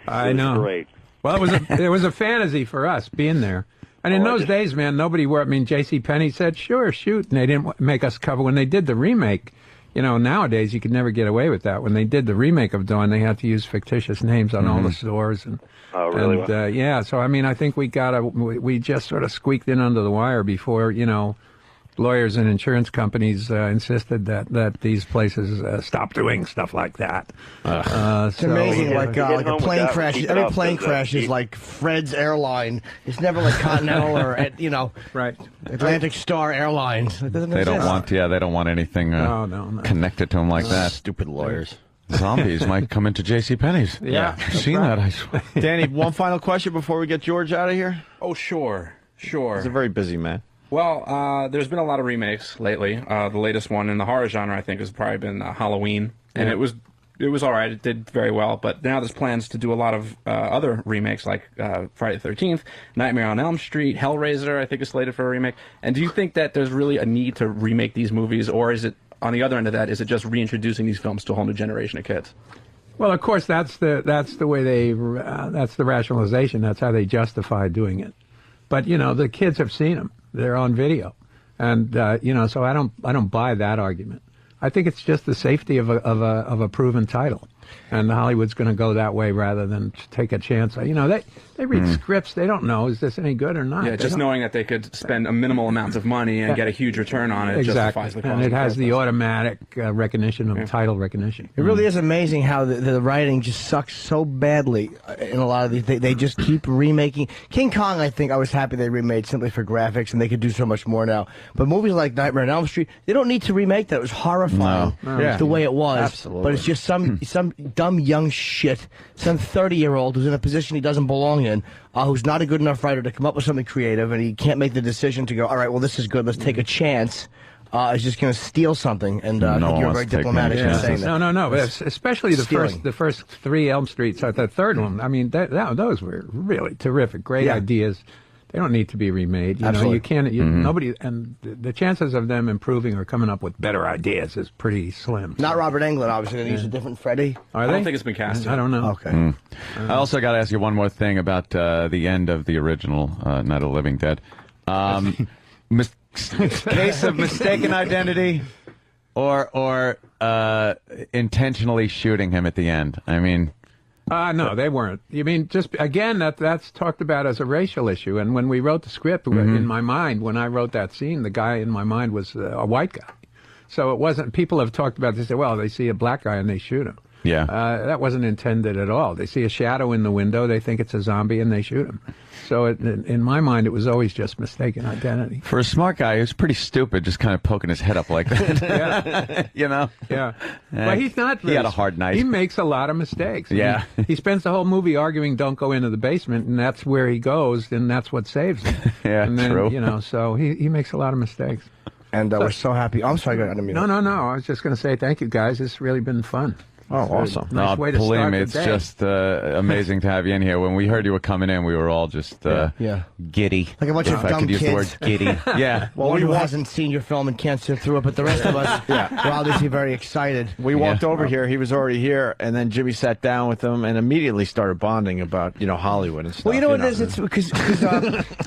I know. It was great. Well, it was a fantasy for us being there. And in those days, man, nobody wore. I mean, J.C. Penney said, "Sure, shoot," and they didn't make us cover. When they did the remake, you know, nowadays you could never get away with that. When they did the remake of Dawn, they had to use fictitious names on all the stores. And, really? And, yeah, so I mean, I think we just sort of squeaked in under the wire before, you know, lawyers and insurance companies insisted that these places stop doing stuff like that. It's amazing, like a plane crash. Every plane crash is like Fred's Airline. It's never like Continental or right Atlantic Star Airlines. It doesn't They don't exist. want, they don't want anything connected to them like that. Stupid lawyers. Zombies might come into J.C. Penney's. Yeah, I've seen that. I swear. Danny, one final question before we get George out of here. Oh, sure. He's a very busy man. Well, there's been a lot of remakes lately. The latest one in the horror genre, I think, has probably been Halloween, and it was all right. It did very well, but now there's plans to do a lot of other remakes, like Friday the 13th, Nightmare on Elm Street, Hellraiser, I think is slated for a remake. And do you think that there's really a need to remake these movies, or is it, on the other end of that, is it just reintroducing these films to a whole new generation of kids? Well, of course, that's the way that's the rationalization. That's how they justify doing it. But the kids have seen them; they're on video, and so I don't buy that argument. I think it's just the safety of a proven title, and Hollywood's going to go that way rather than take a chance. They read scripts; they don't know is this any good or not. Yeah, just knowing that they could spend a minimal amount of money and get a huge return on it justifies the cost. And it has the automatic recognition of title recognition. It really is amazing how the writing just sucks so badly in a lot of these. They just keep remaking. King Kong, I think I was happy they remade simply for graphics, and they could do so much more now. But movies like Nightmare on Elm Street, they don't need to remake that. It was horrifying the way it was. Absolutely. But it's just some dumb young shit, some 30-year-old who's in a position he doesn't belong in, who's not a good enough writer to come up with something creative, and he can't make the decision to go, all right, well, this is good, let's take a chance. Is just going to steal something, and I think you're very diplomatic in saying that. No, but especially the first three Elm Streets. The third one, I mean, those were really terrific, great ideas. They don't need to be remade. You can't. Nobody, and the chances of them improving or coming up with better ideas is pretty slim. Not Robert Englund, obviously. They use a different Freddy. Are they? I don't think it's been cast. I don't know. Okay. I also got to ask you one more thing about the end of the original Night of the Living Dead. Case of mistaken identity, or intentionally shooting him at the end. I mean. No, they weren't. You mean, just, again, that's talked about as a racial issue. And when we wrote the script, in my mind, when I wrote that scene, the guy in my mind was a white guy. So it wasn't, people have talked about this, well, they see a black guy and they shoot him. Yeah. That wasn't intended at all. They see a shadow in the window, they think it's a zombie, and they shoot him. So in my mind, it was always just mistaken identity. For a smart guy, he was pretty stupid, just kind of poking his head up like that. Yeah. Yeah. But he's not. He had a hard night. He makes a lot of mistakes. Yeah. He spends the whole movie arguing, don't go into the basement, and that's where he goes, and that's what saves him. Yeah, and then, true. So he makes a lot of mistakes. And we're so happy. I'm sorry, I didn't mean No. I was just going to say thank you, guys. It's really been fun. Oh, awesome. Nice way to believe start me, the it's day. just amazing to have you in here. When we heard you were coming in, we were all just giddy. Like a bunch if of I dumb could use kids. the word giddy. Yeah. Well, one who hasn't seen your film and can't sit through it, but the rest of us we're obviously very excited. We walked over here. He was already here, and then Jimmy sat down with him and immediately started bonding about Hollywood and stuff. Well, you know what it is? It's because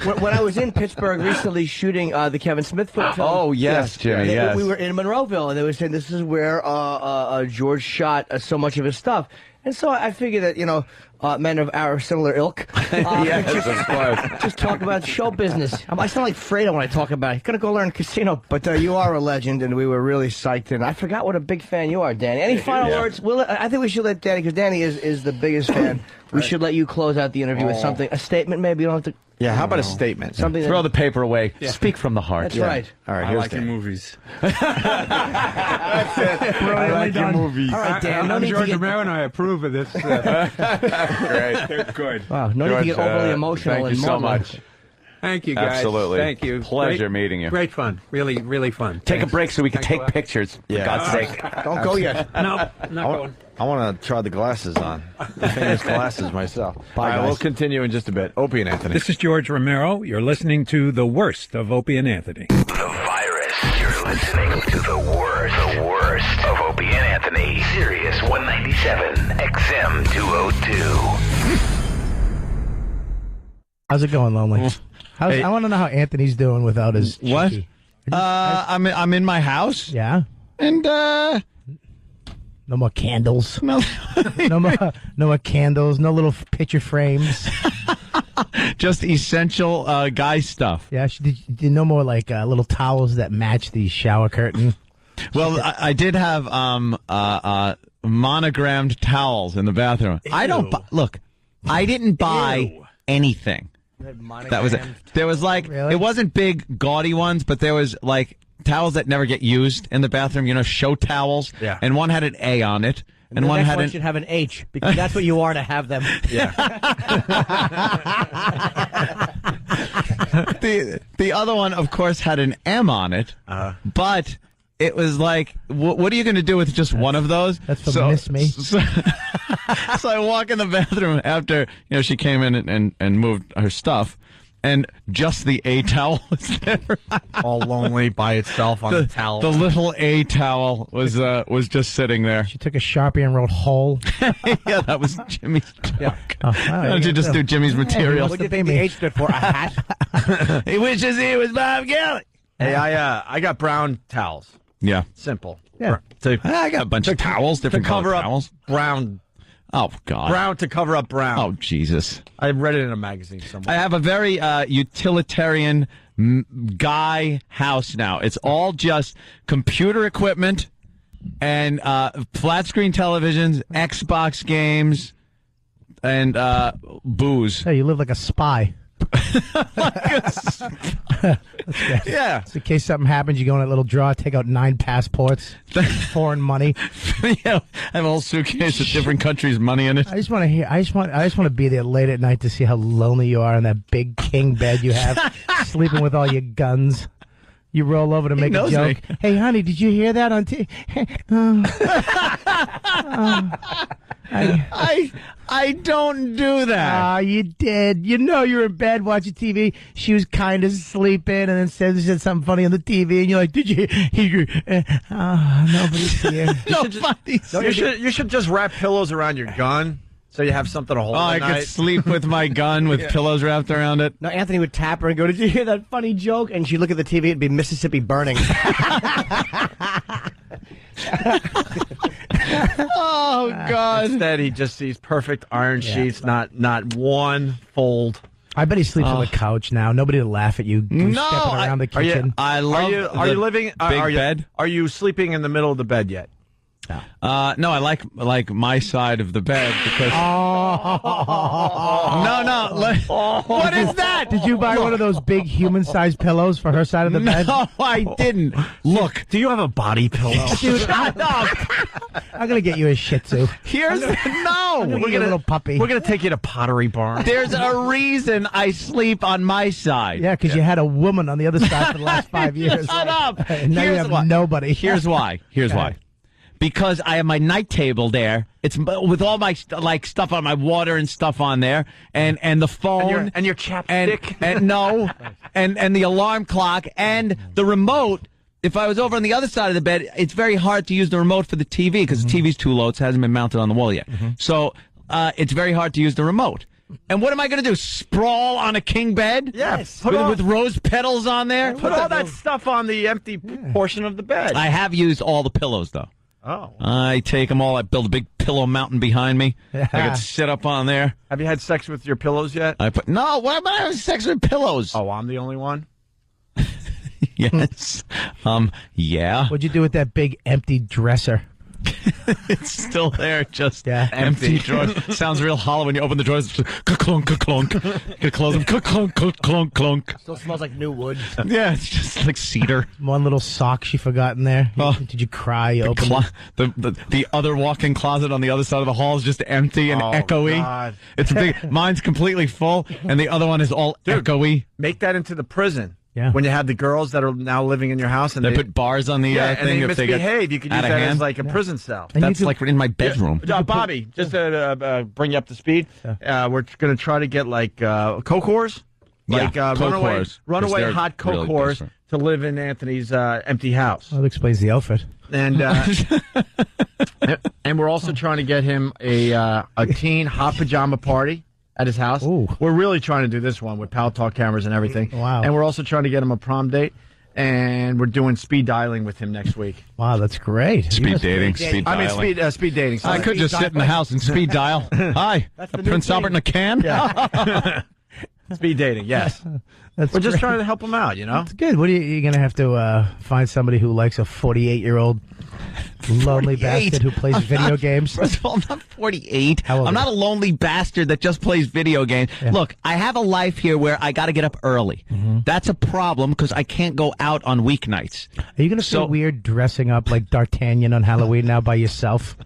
when I was in Pittsburgh recently shooting the Kevin Smith film. Oh, yes, Jimmy, yes. We were in Monroeville, and they were saying this is where George shot so much of his stuff. And so I figured that, men of our similar ilk. Yes, of course. Just talk about show business. I sound like Fredo when I talk about it. Gotta go learn casino. But you are a legend, and we were really psyched. And I forgot what a big fan you are, Danny. Any final words? I think we should let Danny, because Danny is the biggest fan. We should let you close out the interview with something, a statement maybe. You don't have to. Yeah, how about a statement? Something. Throw the paper away. Yeah. Speak from the heart. That's right. All right, I like your movies. That's it. I like your movies. All right, Dan. I'm George Romero, and I approve of this. Great. Good. Wow, no need to get overly emotional. Thank you so much. Thank you, guys. Absolutely. Thank you. Pleasure meeting you. Great fun. Really, really fun. Take Thanks. a break so we can Thanks a take lot. pictures. For God's sake. Don't go yet. No, not going. I want to try the glasses on. The famous glasses myself. Bye, All right, guys. we'll continue in just a bit. Opie and Anthony. This is George Romero. You're listening to The Worst of Opie and Anthony. The Virus. You're listening to the worst of Opie and Anthony. Sirius 197, XM 202. How's it going, Lonely? I want to know how Anthony's doing without his What? cheeky. I'm in my house. Yeah. And No more candles. no. No more candles. No little picture frames. Just essential guy stuff. Yeah, did you know more like little towels that match the shower curtain? Well, I did have monogrammed towels in the bathroom. I don't look. I didn't buy anything. That was it. There was like it wasn't big gaudy ones, but there was like towels that never get used in the bathroom. You know, show towels. Yeah. And one had an A on it, and the one next had one should have an H because that's what you are to have them. Yeah. The other one, of course, had an M on it, but it was like, what are you going to do with just one of those? That's for Miss Me. So I walk in the bathroom after she came in and moved her stuff, and just the A towel was there, all lonely by itself on the towel. The little A towel was just sitting there. She took a Sharpie and wrote "hole." Yeah, that was Jimmy's joke. Yeah. Why don't you just do Jimmy's material? What do you think the H stood for? A hat? He wishes he was Bob Gelly. Hey, I got brown towels. Yeah. Simple. Yeah. I got a bunch of towels, different to cover colored up towels. Brown. Oh, God. Brown to cover up brown. Oh, Jesus. I read it in a magazine somewhere. I have a very utilitarian guy house now. It's all just computer equipment and flat screen televisions, Xbox games, and booze. Hey, you live like a spy. Yeah. So in case something happens, you go in that little drawer, take out 9 passports, foreign money. Yeah, I have a whole suitcase with different countries' money in it. I just want to hear. I just want to be there late at night to see how lonely you are in that big king bed you have, sleeping with all your guns. You roll over to make a joke. Me. Hey, honey, did you hear that on TV? I don't do that. You did. You know you're in bed watching TV. She was kind of sleeping and then said something funny on the TV, and you're like, did you hear? Nobody's here. You should just wrap pillows around your gun so you have something to hold. I could sleep with my gun with pillows wrapped around it. No, Anthony would tap her and go, did you hear that funny joke? And she'd look at the TV, it'd be Mississippi Burning. Oh, God. Instead, he just sees perfect iron sheets, not one fold. I bet he sleeps on the couch now. Nobody to laugh at you stepping around the kitchen. I love Are you living big bed? Are you sleeping in the middle of the bed yet? No, I like my side of the bed because. What is that? Did you buy one of those big human-sized pillows for her side of the bed? No, I didn't. Look, do you have a body pillow? Dude, I'm gonna get you a Shih Tzu. We're a little puppy. We're gonna take you to Pottery Barn. There's a reason I sleep on my side. Yeah, because you had a woman on the other side for the last 5 years. Shut up. And now you have nobody. Here's why. Because I have my night table there. It's with all my stuff on my water and stuff on there, and the phone and your chapstick and the alarm clock and the remote. If I was over on the other side of the bed, it's very hard to use the remote for the TV because the TV's too low. It hasn't been mounted on the wall yet. So it's very hard to use the remote. And what am I going to do? Sprawl on a king bed? Yes. With rose petals on there? Put all that stuff on the empty portion of the bed. I have used all the pillows, though. Oh. I take them all. I build a big pillow mountain behind me. I could sit up on there. Have you had sex with your pillows yet? No. Why am I having sex with pillows? Oh, I'm the only one? Yes. Yeah. What'd you do with that big empty dresser? It's still there, just empty drawers. Sounds real hollow when you open the drawers. Clunk, clunk. You close them. Clunk, clunk, clunk. Still smells like new wood. Yeah, it's just like cedar. One little sock she forgot in there. Did you cry? You opened it? The other walk-in closet on the other side of the hall is just empty and echoey. God. It's big. Mine's completely full, and the other one is all echoey. Make that into the prison. Yeah. When you have the girls that are now living in your house and they put bars on the and thing they if they get misbehave, you could use that as like a prison cell. And that's like in my bedroom. Bobby, just to bring you up to speed, we're going to try to get like coke whores, like runaway hot coke whores to live in Anthony's empty house. Well, that explains the outfit. And and we're also trying to get him a teen hot pajama party at his house. Ooh. We're really trying to do this one with Pal Talk cameras and everything. Wow. And we're also trying to get him a prom date. And we're doing speed dialing with him next week. Wow, that's great. Speed dating. Speed dialing. I mean, speed dating. I could just sit in the house and speed dial. Hi, Prince Albert in a can? Yeah. Speed dating, yes. We're just great. trying to help them out, you know? It's good. What are you going to have to find somebody who likes a 48-year-old lonely 48? bastard who plays video games? First of all, I'm not 48. I'm not a lonely bastard that just plays video games. Yeah. Look, I have a life here where I got to get up early. That's a problem because I can't go out on weeknights. Are you going to feel weird dressing up like D'Artagnan on Halloween now by yourself?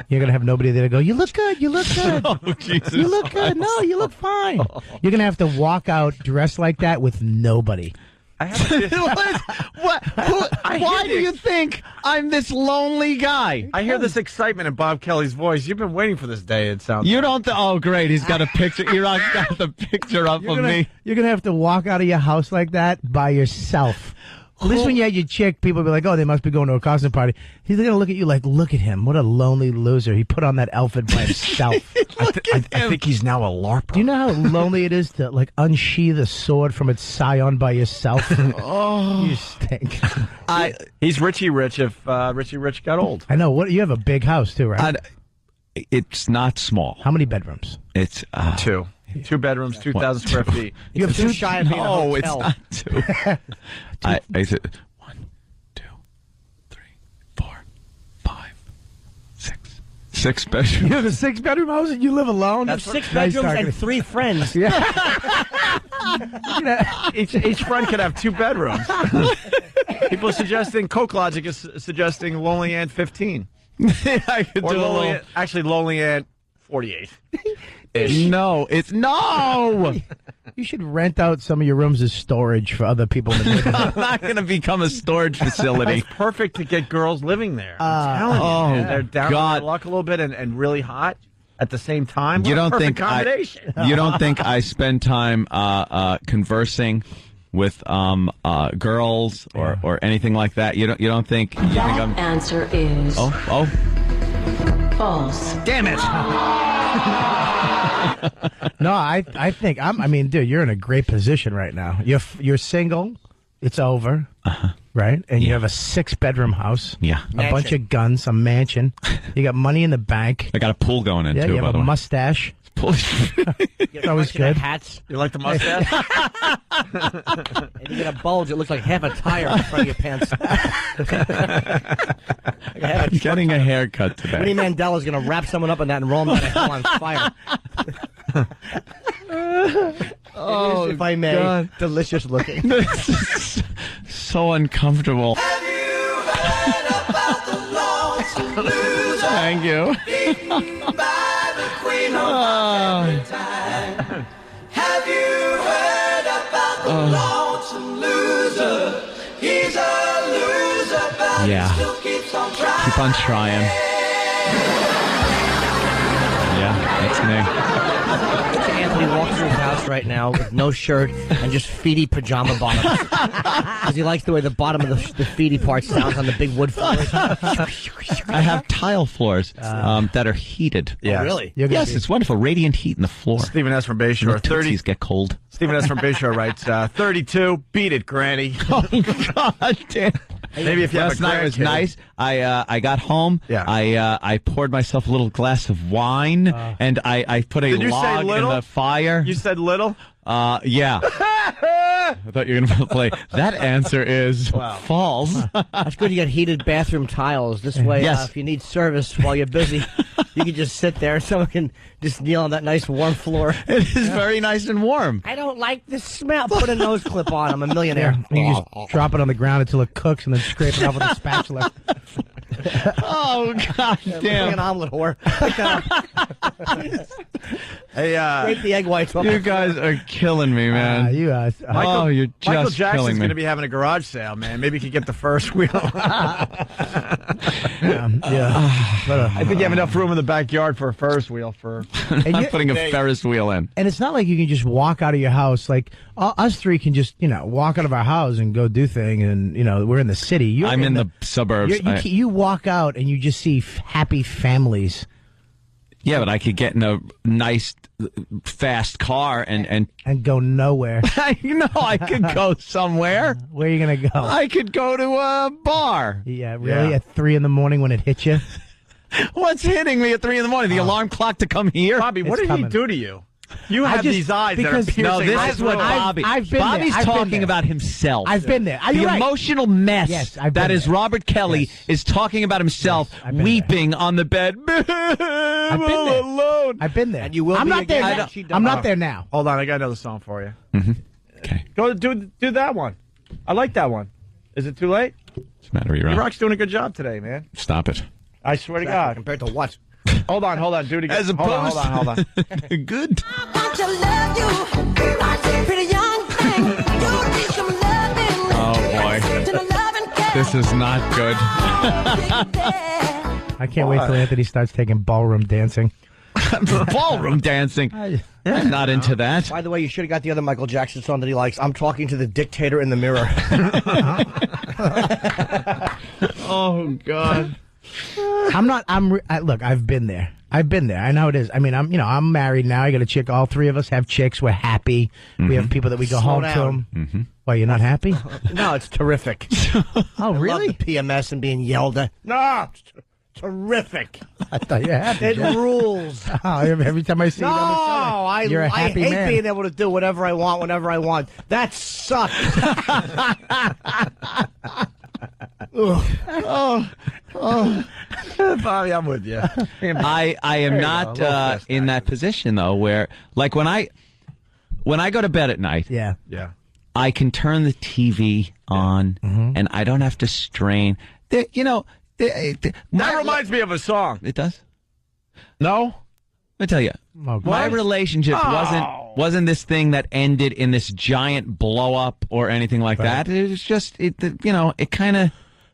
You're going to have nobody there to go, you look good, you look good. Oh, Jesus. You look good. No, you look fine. You're going to have to walk out dressed like that with nobody. Why do you think I'm this lonely guy? I hear this excitement in Bob Kelly's voice. You've been waiting for this day, it sounds You don't oh, great. He's got a picture. Iraq's got the picture up of me. You're going to have to walk out of your house like that by yourself. At least when you had your chick, people would be like, oh, they must be going to a costume party. He's going to look at you like, look at him. What a lonely loser. He put on that outfit by himself. I think he's now a LARPer. Do you know how lonely it is to, like, unsheath a sword from its scion by yourself? Oh. You stink. He's Richie Rich if Richie Rich got old. I know. What you have a big house, too, right? It's not small. How many bedrooms? It's 2. 2 bedrooms, 2,000 square feet. You have two shy of being a No, it's hotel. not 2. I said 1, 2, 3, 4, 5, 6. 6 bedrooms. You have a 6-bedroom house and you live alone? That's 6 bedrooms and 3 friends. Yeah. Each friend could have 2 bedrooms. People are suggesting, Coke Logic is suggesting Lonely Ant 15. I could Or do Lonely, Lonely Ant 48. No, it's no. You should rent out some of your rooms as storage for other people in the neighborhood. I'm not going to become a storage facility. That's perfect to get girls living there. I'm telling you, man. They're down on their luck a little bit and really hot at the same time. You What a don't perfect think combination. you don't think I spend time conversing with girls or anything like that? You don't think you think I'm Answer is oh false. Damn it. No, I think I mean, dude, you're in a great position right now. You're single. It's over, right? And you have a 6-bedroom house. Yeah, a bunch of guns, a mansion. You got money in the bank. I got a pool going in Yeah, too. you have by the a way. mustache. It's always good. Hats. You like the mustache? And you get a bulge. It looks like half a tire in front of your pants. I'm getting a haircut today. Winnie Mandela's going to wrap someone up in that and roll them down a hill on fire. Oh, it is, if I may, God. delicious looking. This is so uncomfortable. Thank you. Have you heard about the lonesome loser? He's a loser, but Yeah. he still keeps on trying. Keep on trying. Yeah, that's me. Anthony walks through his house right now with no shirt and just feety pajama bottoms. Because he likes the way the bottom of the feety part sounds on the big wood floors. I have tile floors that are heated. Yeah. Oh, really? Yes, it's wonderful. Radiant heat in the floor. Stephen S. from Bayshore. The tootsies get cold. Stephen S. from Bayshore writes, 32, beat it, Granny. Oh, God damn. Maybe if you have Last a night was grandkid. nice. I got home. Yeah. I poured myself a little glass of wine, and I put a Did you say log in little? the fire. You said little? Yeah. I thought you were going to play. That answer is false. That's good. You got heated bathroom tiles. This way, Yes. if you need service while you're busy, you can just sit there and someone can just kneel on that nice warm floor. It is very nice and warm. I don't like the smell. Put a nose clip on. I'm a millionaire. You just drop it on the ground until it cooks and then scrape it off with a spatula. Oh, God Like damn. an omelet whore. Hey, Scrape the egg whites off. You guys are killing me, man. You you're Michael just Jackson's killing me. going to be having a garage sale, man. Maybe he could get the first wheel. I think you have enough room in the backyard for a first wheel. I'm putting a Ferris wheel in. And it's not like you can just walk out of your house. Like us three can just, walk out of our house and go do things. And, we're in the city. I'm in the suburbs. You walk out and you just see happy families. Yeah, but I could get in a nice, fast car and go nowhere. I could go somewhere. Where are you going to go? I could go to a bar. Yeah, really? At 3 a.m. when it hits you? What's hitting me at 3 a.m? The alarm clock to come here? Bobby, what did he do to you? You have these eyes that are piercing. No, this right is what through. Bobby. I've been Bobby's there. I've been talking there. about himself. I've been there. The You're right. emotional mess Yes, I've that been is there. Robert Kelly is talking about himself, weeping on the bed. I'm been all there. alone. I've been there. And you will I'm be not there again. now. She does. I'm not there now. Hold on, I got another song for you. Okay. Go do that one. I like that one. Is it too late? What's the matter, Rock? Rock's doing a good job today, man. Stop it. I swear to God. Compared to what? Hold on. Do it again. As opposed Hold on. Good. Oh, boy. This is not good. I can't wait till Anthony starts taking ballroom dancing. Ballroom dancing. I'm not into that. By the way, you should have got the other Michael Jackson song that he likes. I'm talking to the dictator in the mirror. Oh, God. Look, I've been there. I know how it is. I mean, I'm married now. I got a chick. All three of us have chicks. We're happy. We have people that we go Slow home down. to. Mm-hmm. Why, you're not happy? No, it's terrific. Oh, really? I love the PMS and being yelled at. No, it's terrific. I thought you were happy. It Jeff. rules. Oh, every time I see you on the No, you're a happy I hate man. being able to do whatever I want whenever I want. That sucks. Bobby, I'm with you. I am not in that position though, where like when I go to bed at night, Yeah. I can turn the TV on and I don't have to strain. That reminds me of a song. It does. No, Let me tell you, my relationship wasn't this thing that ended in this giant blow up or anything like that. It was just it kind of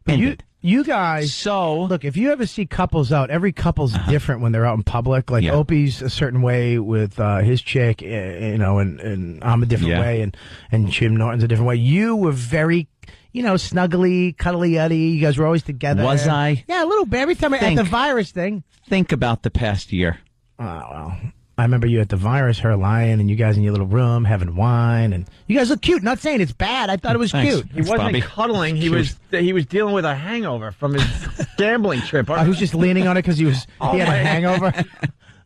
ended. You guys, so look, if you ever see couples out, every couple's different when they're out in public. Like Opie's a certain way with his chick, and I'm a different way, and Jim Norton's a different way. You were very, snuggly, cuddly-uddy. You guys were always together. Was I? Yeah, a little bit. Every time at the virus thing. Think about the past year. Oh, well. I remember you at the virus, her lying, and you guys in your little room having wine, and you guys look cute. Not saying it's bad. I thought it was cute. He wasn't cuddling. He was dealing with a hangover from his gambling trip. He was just leaning on it because he had a hangover.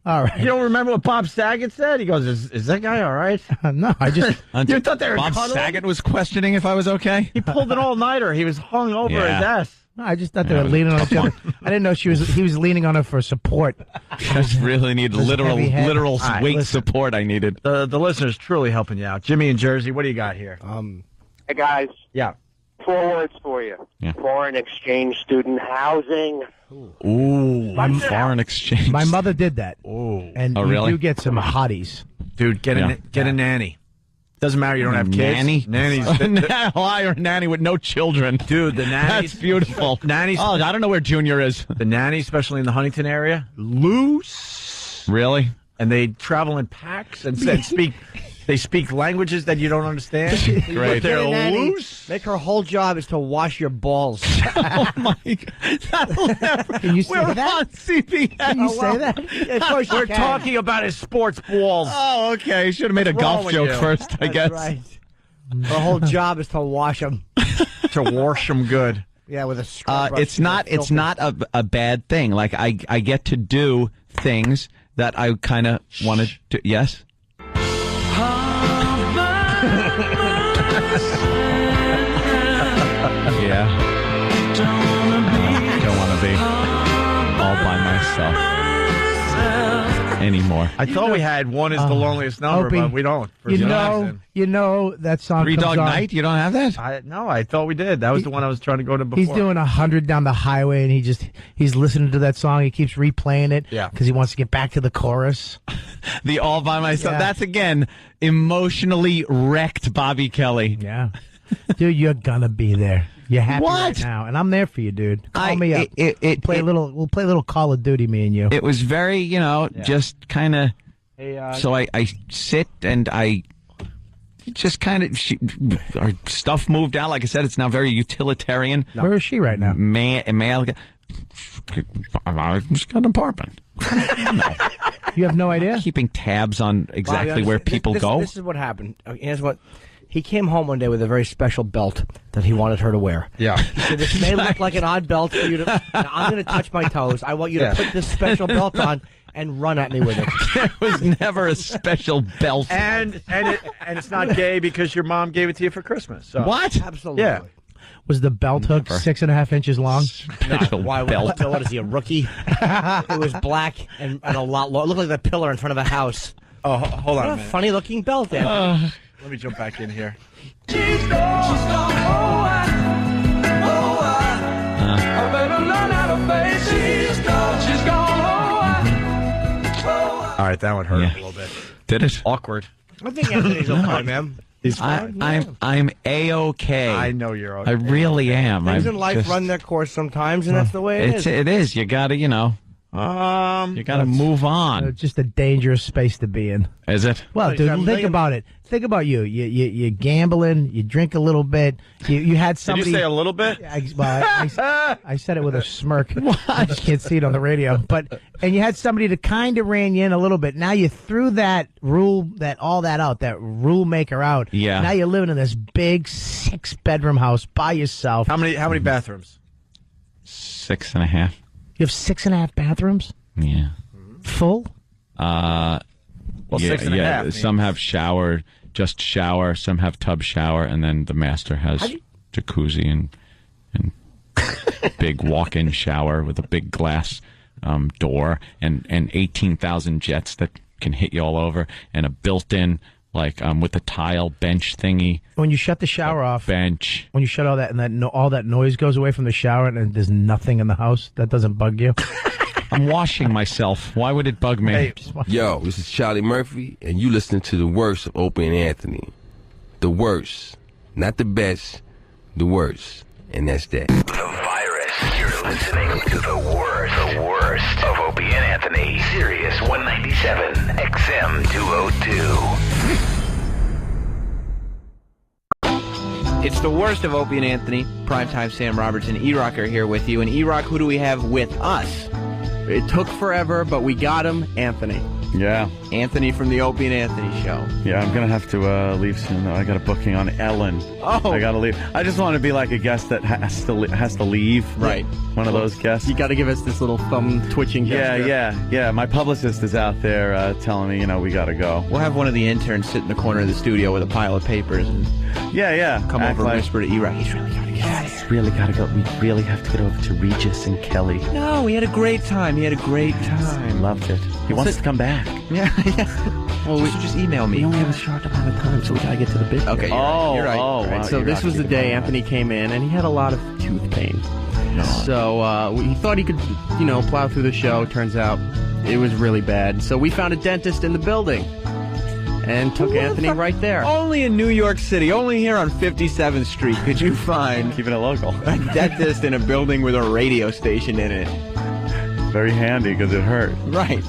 All right. You don't remember what Bob Saget said? He goes, "Is that guy all right?" No, I just you thought they were Bob cuddling? Saget was questioning if I was okay. He pulled an all-nighter. He was hung over his ass. No, I just thought they were leaning on each other. I didn't know he was leaning on her for support. I just really need literal Right, weight listen. support. I needed. The listener's truly helping you out. Jimmy in Jersey, what do you got here? Hey, guys. Yeah. 4 words for you. Yeah. Foreign exchange student housing. Ooh, foreign exchange. My mother did that. Ooh. And Oh, you really? do get some hotties. Dude, get a nanny. Doesn't matter. You don't have kids. Nanny? Nannies. Hire a nanny with no children. Dude, the nannies. That's beautiful. Nannies. Oh, I don't know where Junior is. The nannies, especially in the Huntington area, loose. Really? And they travel in packs and speak languages that you don't understand. Great. They're Get a nanny, loose. Make her whole job is to wash your balls. Oh my God! Can you say We're that? on CBS. Can you say that? Of course you We're can. talking about his sports balls. Oh, okay. Should have made a What's wrong golf with joke you? first, I That's guess. right. Her whole job is to wash them. To wash them good. Yeah, with a scrub brush. It's not a bad thing. Like I get to do things that I kind of wanted to. Yes. Yeah. Don't want to be all by myself anymore. I thought we had One Is the Loneliest Number, Opie, but we don't. For You some know, reason. that song. Three comes Dog on. Night. You don't have that? No, I thought we did. That was the one I was trying to go to before. He's doing 100 down the highway, and he's listening to that song. He keeps replaying it because he wants to get back to the chorus. The All by Myself. Yeah. That's again emotionally wrecked Bobby Kelly. Yeah, dude, you're gonna be there. You're happy What? right now, and I'm there for you, dude. Call I- me up. it- We'll play a little Call of Duty, me and you. It was very, just kind of. Hey, So I sit and I just kind of our stuff moved out. Like I said, it's now very utilitarian. Where is she right now? Male. I just got an apartment. You have no idea? Keeping tabs on exactly where people go. This is what happened. Here's what. He came home one day with a very special belt that he wanted her to wear. Yeah. He said, this may look like an odd belt for you to... Now, I'm going to touch my toes. I want you to put this special belt on, and run at me with it. There was never a special belt. And it's not gay because your mom gave it to you for Christmas. So. What? Absolutely. Yeah. Was the belt hook 6.5 inches long? Special Why? belt. What is he, a rookie? It was black and a lot long. It looked like the pillar in front of a house. Oh, hold on What a a minute. funny looking belt, Dan. Let me jump back in here. All right, that one hurt a little bit. Did it? Awkward. I think Anthony's okay, man. He's fine. I'm A-okay. I know you're okay. I really am. Things I'm in life just- run their course sometimes, and that's the way it is. It is. You gotta, you gotta move on. Just a dangerous space to be in. Is it? Well, dude, think about it. Think about you. You're gambling. You drink a little bit. You had somebody. Did you say a little bit? I said it with a smirk. I just can't see it on the radio. And you had somebody that kind of ran you in a little bit. Now you threw that rule maker out. Yeah. Now you're living in this big 6-bedroom house by yourself. How many bathrooms? 6.5. You have 6.5 bathrooms? Yeah. Full? Well, 6.5 means- Some have just shower. Some have tub shower, and then the master has jacuzzi and big walk-in shower with a big glass door and 18,000 jets that can hit you all over, and a built-in with the tile bench thingy. When you shut the shower off, bench. When you shut all that and all that noise goes away from the shower and there's nothing in the house, that doesn't bug you? I'm washing myself. Why would it bug me? Hey, Yo, this is Charlie Murphy, and you listening to the worst of Opie and Anthony. The worst. Not the best, the worst. And that's that. The virus. You're listening to the worst of Opie and Anthony. Sirius 197, XM 202. It's the worst of Opie and Anthony. Primetime Sam Roberts and E-Rock are here with you. And E-Rock, who do we have with us? It took forever, but we got him, Anthony. Yeah. Anthony from the Opie and Anthony show. Yeah, I'm going to have to leave soon, though. I got a booking on Ellen. Oh. I got to leave. I just want to be like a guest that has to leave. Right. One of those guests. You got to give us this little thumb twitching gesture. Yeah. My publicist is out there telling me, we got to go. We'll have one of the interns sit in the corner of the studio with a pile of papers and come over and whisper to E-Rock. He's really got to get out of here. Really got to go. We really have to get over to Regis and Kelly. No, we had a great time. Loved it. He wants to come back. Yeah. Well, we should just email me. We only have a short amount of time, so we got to get to the big. Okay, you're right. Wow, so this was the day Anthony came in, and he had a lot of tooth pain. So he thought he could, plow through the show. Turns out it was really bad. So we found a dentist in the building and took Anthony right there. Only in New York City, only here on 57th Street, could you find keeping it local a dentist in a building with a radio station in it. Very handy because it hurt. Right.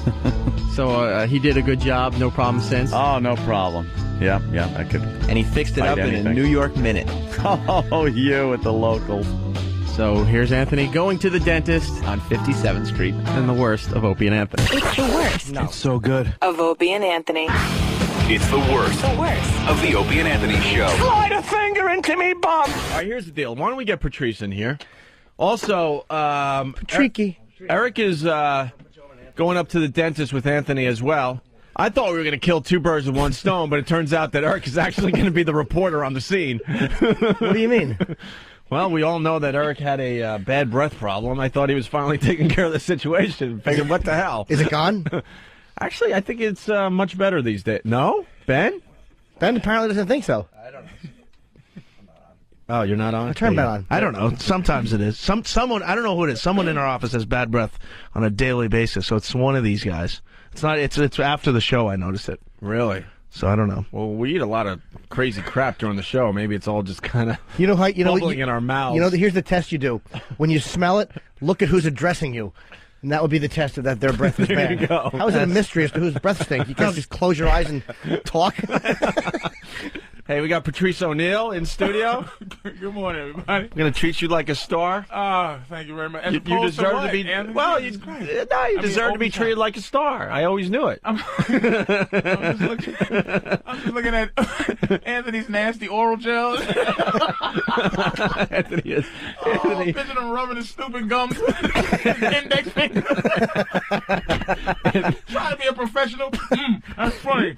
So he did a good job. No problem since. Oh, no problem. Yeah, I could. And he fixed it up in a New York minute. Oh, you at the local. So here's Anthony going to the dentist on 57th Street. And the worst of Opie and Anthony. It's the worst. It's so good. Of Opie and Anthony. It's the worst. The worst. Of the Opie and Anthony show. Slide a finger into me, bum. All right, here's the deal. Why don't we get Patrice in here? Also, Eric is going up to the dentist with Anthony as well. I thought we were going to kill two birds with one stone, but it turns out that Eric is actually going to be the reporter on the scene. What do you mean? Well, we all know that Eric had a bad breath problem. I thought he was finally taking care of the situation. Figured, what the hell? Is it gone? Actually, I think it's much better these days. No? Ben? Ben apparently doesn't think so. I don't know. Oh, you're not on? Turn Ben on. I don't know. Sometimes it is. Someone, I don't know who it is. Someone in our office has bad breath on a daily basis, so it's one of these guys. It's not. It's after the show I noticed it. Really? So I don't know. Well, we eat a lot of crazy crap during the show. Maybe it's all just kind of bubbling in our mouths. Here's the test you do. When you smell it, look at who's addressing you. And that would be the test of that their breath is There bad. you go. How is it a mystery as to whose breath stinks? You can't just close your eyes and talk. Hey, we got Patrice O'Neill in studio. Good morning, everybody. We're going to treat you like a star. Thank you very much. As You opposed deserve what, to be. Anthony? Well, Jesus you Christ. deserve to be treated like a star. I always knew it. I'm just looking at Anthony's nasty oral gel. Anthony is. Anthony. Picture him rubbing his stupid gums with his index finger. Trying to be a professional. That's funny.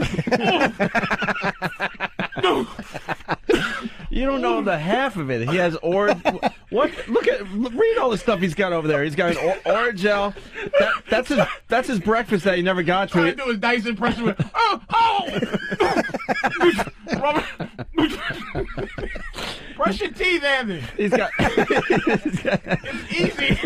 You don't know the half of it. He has what? Read all the stuff he's got over there. He's got an Orajel. That's his breakfast that he never got to. Trying to do his dice impression with brush your teeth, Anthony. He's got. It's easy.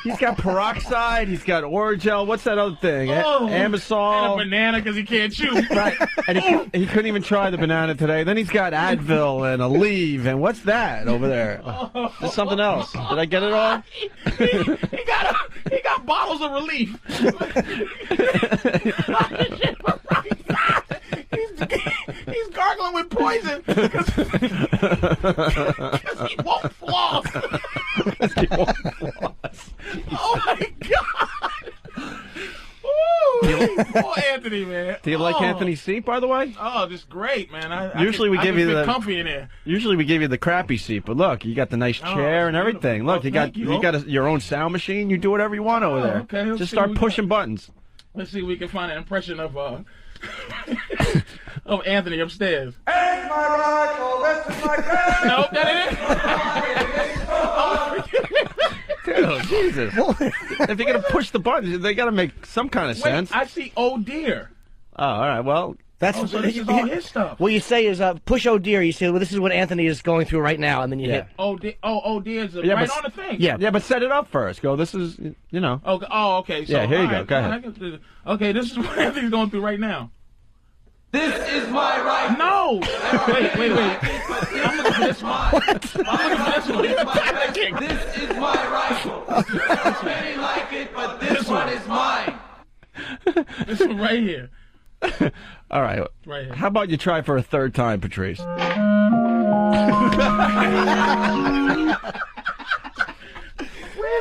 He's got peroxide. He's got Orajel. What's that other thing? Ambisol. And a banana because he can't chew. Right. And he couldn't even try the banana today. Then he's got Advil and Aleve. And what's that over there? There's something else. Did I get it all? He got bottles of relief. He's gargling with poison because he won't floss. Oh my God! Poor Anthony, man. Do you like Anthony's seat, by the way? Oh, just great, man. Usually we give you the comfy in there. Usually we give you the crappy seat, but look, you got the nice chair and everything. Look, you got your own sound machine. You do whatever you want over there. Okay, just start pushing buttons. Let's see if we can find an impression of of Anthony upstairs. Ain't my rifle, this is my gun. Nope, that ain't it. Dude, Jesus. If you're going to push the buttons, they got to make some kind of sense. I see oh dear. Oh, all right. Well, That's so this is all his stuff. What you say is push oh dear. You say, well, this is what Anthony is going through right now, and then you hit. Oh dear is right on the thing. Yeah, but set it up first. Go, this is, you know. Okay. So, yeah, here you all go. right, Go ahead. Okay, this is what Anthony's going through right now. This is my rifle. No! Wait. I'm looking for this one. What? I'm looking for this one. This is my rifle. Many like it, but this one is mine. This one right here. All right. Right here. How about you try for a third time, Patrice? Where's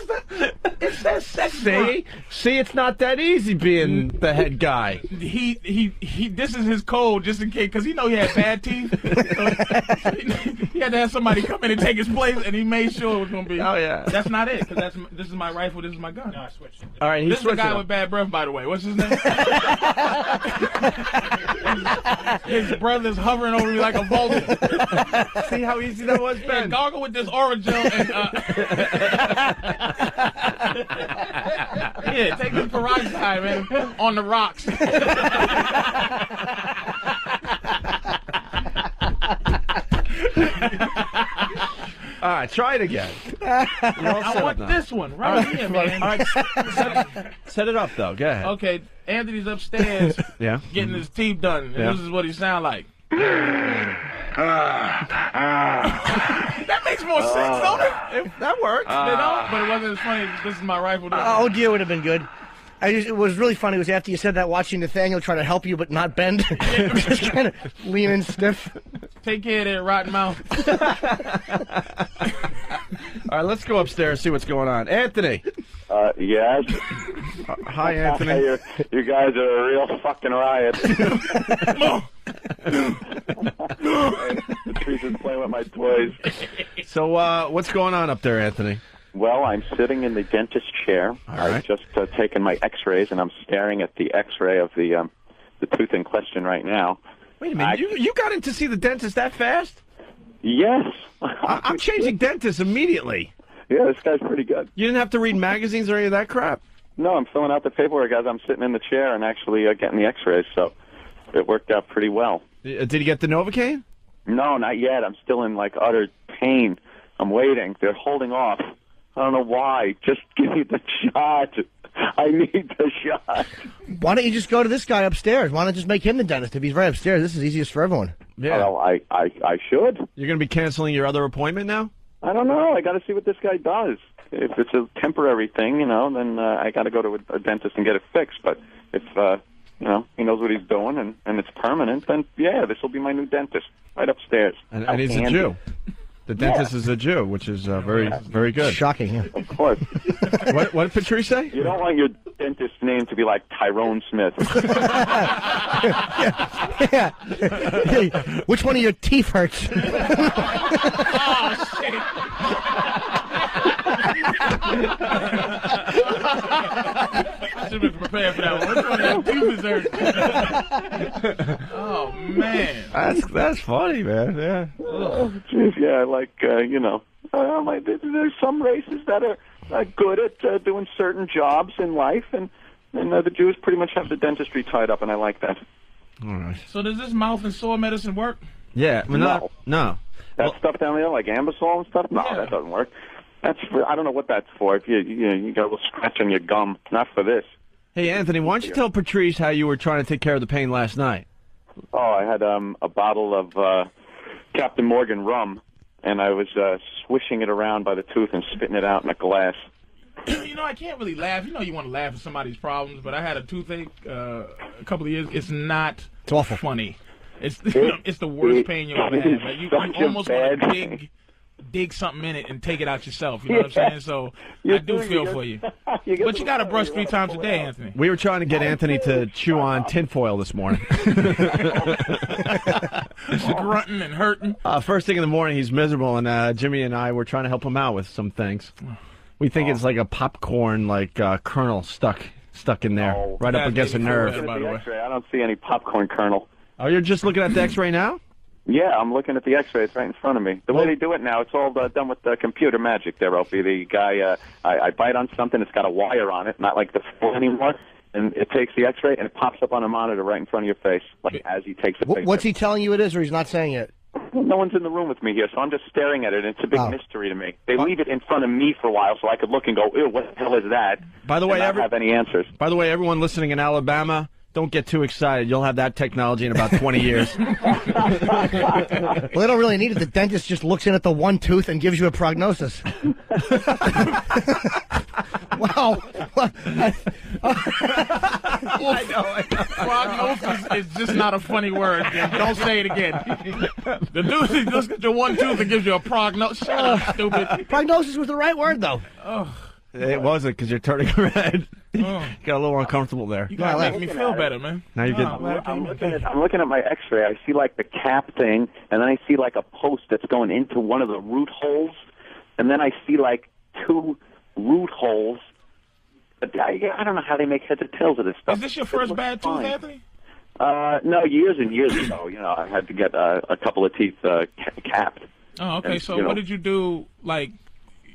the... It says sex. See, it's not that easy being the head guy. He. This is his code, just in case, because he know he had bad teeth. He had to have somebody come in and take his place, and he made sure it was going to be. Oh yeah. That's not it, because this is my rifle. This is my gun. No, I switched. All right. This is the guy with bad breath, by the way. What's his name? His breath is hovering over me like a vulture. See how easy that was, Ben? Yeah, gargle with this Orajel and. Yeah, take this peroxide, man, on the rocks. All right, try it again. I want this one right here, man. All right, set it up, though. Go ahead. Okay, Anthony's upstairs Yeah. getting his teeth done, and Yeah. this is what he sound like. That makes more sense, don't it? That worked. They don't, but it wasn't as funny as this is my rifle. Oh dear would have been good. It was really funny. Was after you said that, watching Nathaniel try to help you but not bend, just kind of leaning stiff. Take care of that rotten mouth. All right, let's go upstairs and see what's going on. Anthony. Yes. Hi, Anthony. You guys are a real fucking riot. Patrice is playing with my toys. So, what's going on up there, Anthony? Well, I'm sitting in the dentist chair. right. I've just taken my X-rays, and I'm staring at the X-ray of the tooth in question right now. Wait a minute, you got in to see the dentist that fast? Yes. I'm changing dentists immediately. Yeah, this guy's pretty good. You didn't have to read magazines or any of that crap? No, I'm filling out the paperwork as I'm sitting in the chair and actually getting the X-rays, so it worked out pretty well. Did you get the Novocaine? No, not yet. I'm still in, like, utter pain. I'm waiting. They're holding off. I don't know why. Just give me the shot. I need the shot. Why don't you just go to this guy upstairs? Why not just make him the dentist? If he's right upstairs, this is easiest for everyone. Yeah. Well, I should. You're going to be canceling your other appointment now? I don't know. I got to see what this guy does. If it's a temporary thing, then I got to go to a dentist and get it fixed. But if he knows what he's doing and it's permanent, then yeah, this will be my new dentist right upstairs. And he's a Handy. Jew. The dentist is a Jew, which is very, very good. Shocking. Yeah. Of course. What did Patrice say? You don't want your dentist's name to be like Tyrone Smith. Yeah. Hey, which one of your teeth hurts? Oh, shit. I should have been prepared for that one. Which one of your teeth is hurt? Oh, man. That's funny, man. Yeah. Oh, geez, yeah, like, there's some races that are good at doing certain jobs in life, and the Jews pretty much have the dentistry tied up, and I like that. All right. So does this mouth and sore medicine work? Yeah. No. That stuff down there, like Ambisol and stuff, no, that doesn't work. I don't know what that's for. If you got a little scratch on your gum, not for this. Hey, Anthony, why don't you tell Patrice how you were trying to take care of the pain last night? Oh, I had a bottle of Captain Morgan rum, and I was swishing it around by the tooth and spitting it out in a glass. I can't really laugh. You want to laugh at somebody's problems, but I had a toothache a couple of years. It's not awful. Funny. It's the worst pain you'll ever have. Like, you almost want to dig something in it and take it out yourself. You know what I'm saying? So I do feel for you. But you got to brush 3 times a day, Anthony. We were trying to get Anthony to chew on tinfoil this morning. Grunting and hurting. First thing in the morning, he's miserable, and Jimmy and I were trying to help him out with some things. We think it's like a popcorn, kernel stuck in there, right up against the nerve. I don't see any popcorn kernel. Oh, you're just looking at the X-ray now? Yeah, I'm looking at the X-ray. It's right in front of me. The way they do it now, it's all done with computer magic there, Opie. The guy, I bite on something, it's got a wire on it, not like the phone anymore, and it takes the X-ray and it pops up on a monitor right in front of your face, like as he takes the picture. What's he telling you it is, or he's not saying it? No one's in the room with me here, so I'm just staring at it, and it's a big mystery to me. They leave it in front of me for a while so I could look and go, ew, what the hell is that? By the way, and not have any answers. By the way, everyone listening in Alabama, don't get too excited. You'll have that technology in about 20 years. Well, they don't really need it. The dentist just looks in at the one tooth and gives you a prognosis. Wow. I know. Prognosis is just not a funny word. Then. Don't say it again. The dude looks at your one tooth and gives you a prognosis. Shut up, stupid. Prognosis was the right word, though. Oh. It wasn't, because you're turning red. You got a little uncomfortable there. You gotta make me feel better, man. Now you get. I'm looking at my X-ray. I see like the cap thing, and then I see like a post that's going into one of the root holes, and then I see like 2 root holes. I don't know how they make heads or tails of this stuff. Is this your first bad tooth, Anthony? No, years and years ago. I had to get a couple of teeth capped. Oh, okay. And, so what did you do? Like,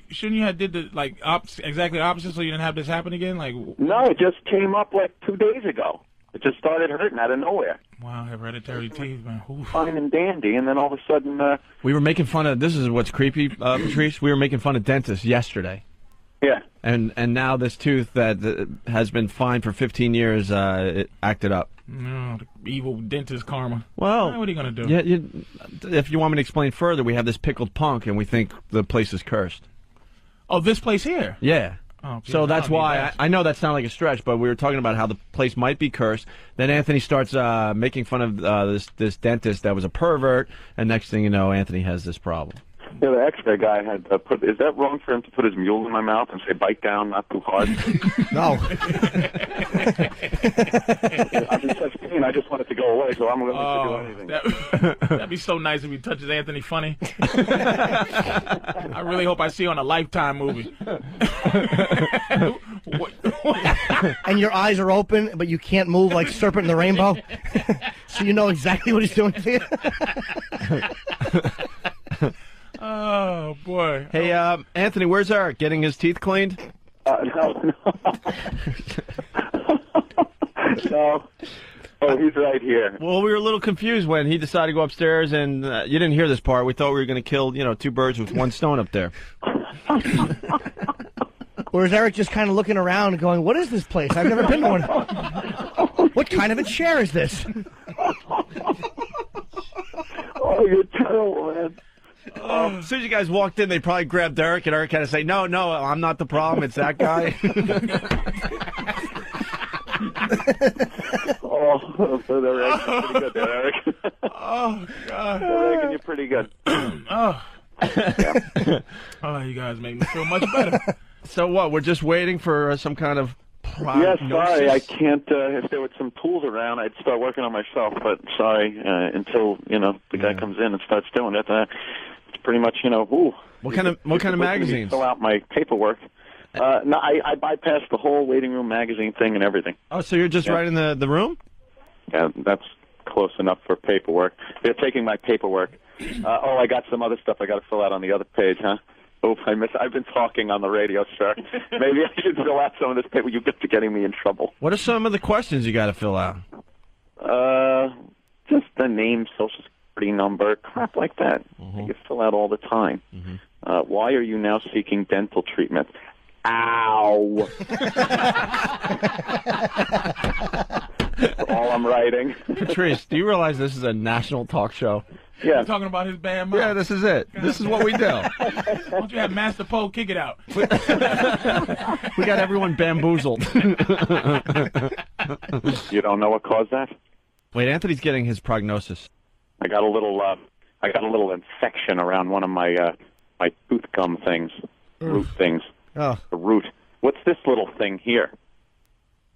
shouldn't you have did the exactly opposite so you didn't have this happen again? Like, no, it just came up like 2 days ago. It just started hurting out of nowhere. Wow, hereditary teeth, man. Oof. Fine and dandy, and then all of a sudden, we were making fun of. This is what's creepy, Patrice. We were making fun of dentists yesterday. Yeah. And now this tooth that has been fine for 15 years, it acted up. No, the evil dentist karma. Well, what are you gonna do? Yeah, if you want me to explain further, we have this pickled punk, and we think the place is cursed. Oh, this place here? Yeah. Oh, so that's why I know that sounds like a stretch, but we were talking about how the place might be cursed. Then Anthony starts making fun of this dentist that was a pervert, and next thing you know, Anthony has this problem. Yeah, the X-ray guy had put. Is that wrong for him to put his mule in my mouth and say, "Bite down, not too hard"? No. I'm in such pain. I just want it to go away, so I'm willing to do anything. That'd be so nice if he touches Anthony funny. I really hope I see you on a Lifetime movie. And your eyes are open, but you can't move like Serpent in the Rainbow. So you know exactly what he's doing to you. Oh, boy. Hey, Anthony, where's Eric? Getting his teeth cleaned? No. No. Oh, he's right here. Well, we were a little confused when he decided to go upstairs, and you didn't hear this part. We thought we were going to kill, 2 birds with 1 stone up there. Or is Eric just kind of looking around and going, what is this place? I've never been to one. What kind of a chair is this? Oh, you're terrible, man. As soon as you guys walked in, they probably grabbed Eric, and Eric had to say, no, I'm not the problem. It's that guy. Oh, Pretty good there, Eric. Oh, God. I reckon you're pretty good. Oh. Oh, you guys make me feel much better. So what? We're just waiting for some kind of Yeah, sorry, I can't. If there were some tools around, I'd start working on myself. But sorry, until the guy comes in and starts doing it, it's pretty much ooh. What kind of magazines? Fill out my paperwork. No, I bypassed the whole waiting room magazine thing and everything. Oh, so you're just right in the room? Yeah, that's close enough for paperwork. They're taking my paperwork. I got some other stuff I got to fill out on the other page, huh? Oh, I've been talking on the radio, sir. Maybe I should fill out some of this paper. You get to getting me in trouble. What are some of the questions you got to fill out? Just the name, social security number, crap like that. You fill out all the time. Why are you now seeking dental treatment? Ow! That's all I'm writing. Patrice, do you realize this is a national talk show? Yeah. You're talking about his bad mouth. Yeah, this is it. This is what we do. Why don't you have Master Poe kick it out? We got everyone bamboozled. You don't know what caused that? Wait, Anthony's getting his prognosis. I got a little infection around one of my my tooth gum things, root things. Oh. The root. What's this little thing here?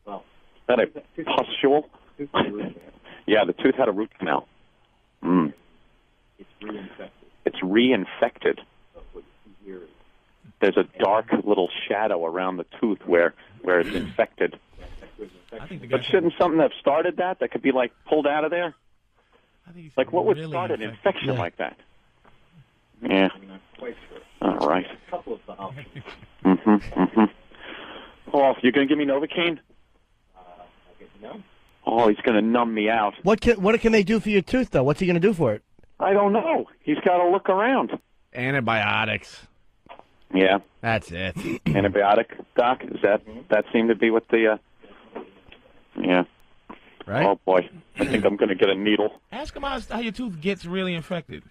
Well, is that a pustule? Yeah, the tooth had a root canal. It's reinfected. It's reinfected. There's a dark little shadow around the tooth where it's infected. But shouldn't something have started that could be like pulled out of there? Like what would start an infection like that? Yeah. All right. A couple of the options. Oh, you're going to give me Novocaine? No. Oh, he's going to numb me out. What can they do for your tooth, though? What's he going to do for it? I don't know. He's got to look around. Antibiotics. Yeah. That's it. Antibiotic, Doc? Is that seemed to be what the... Yeah. Right? Oh, boy. I think I'm going to get a needle. Ask him how your tooth gets really infected.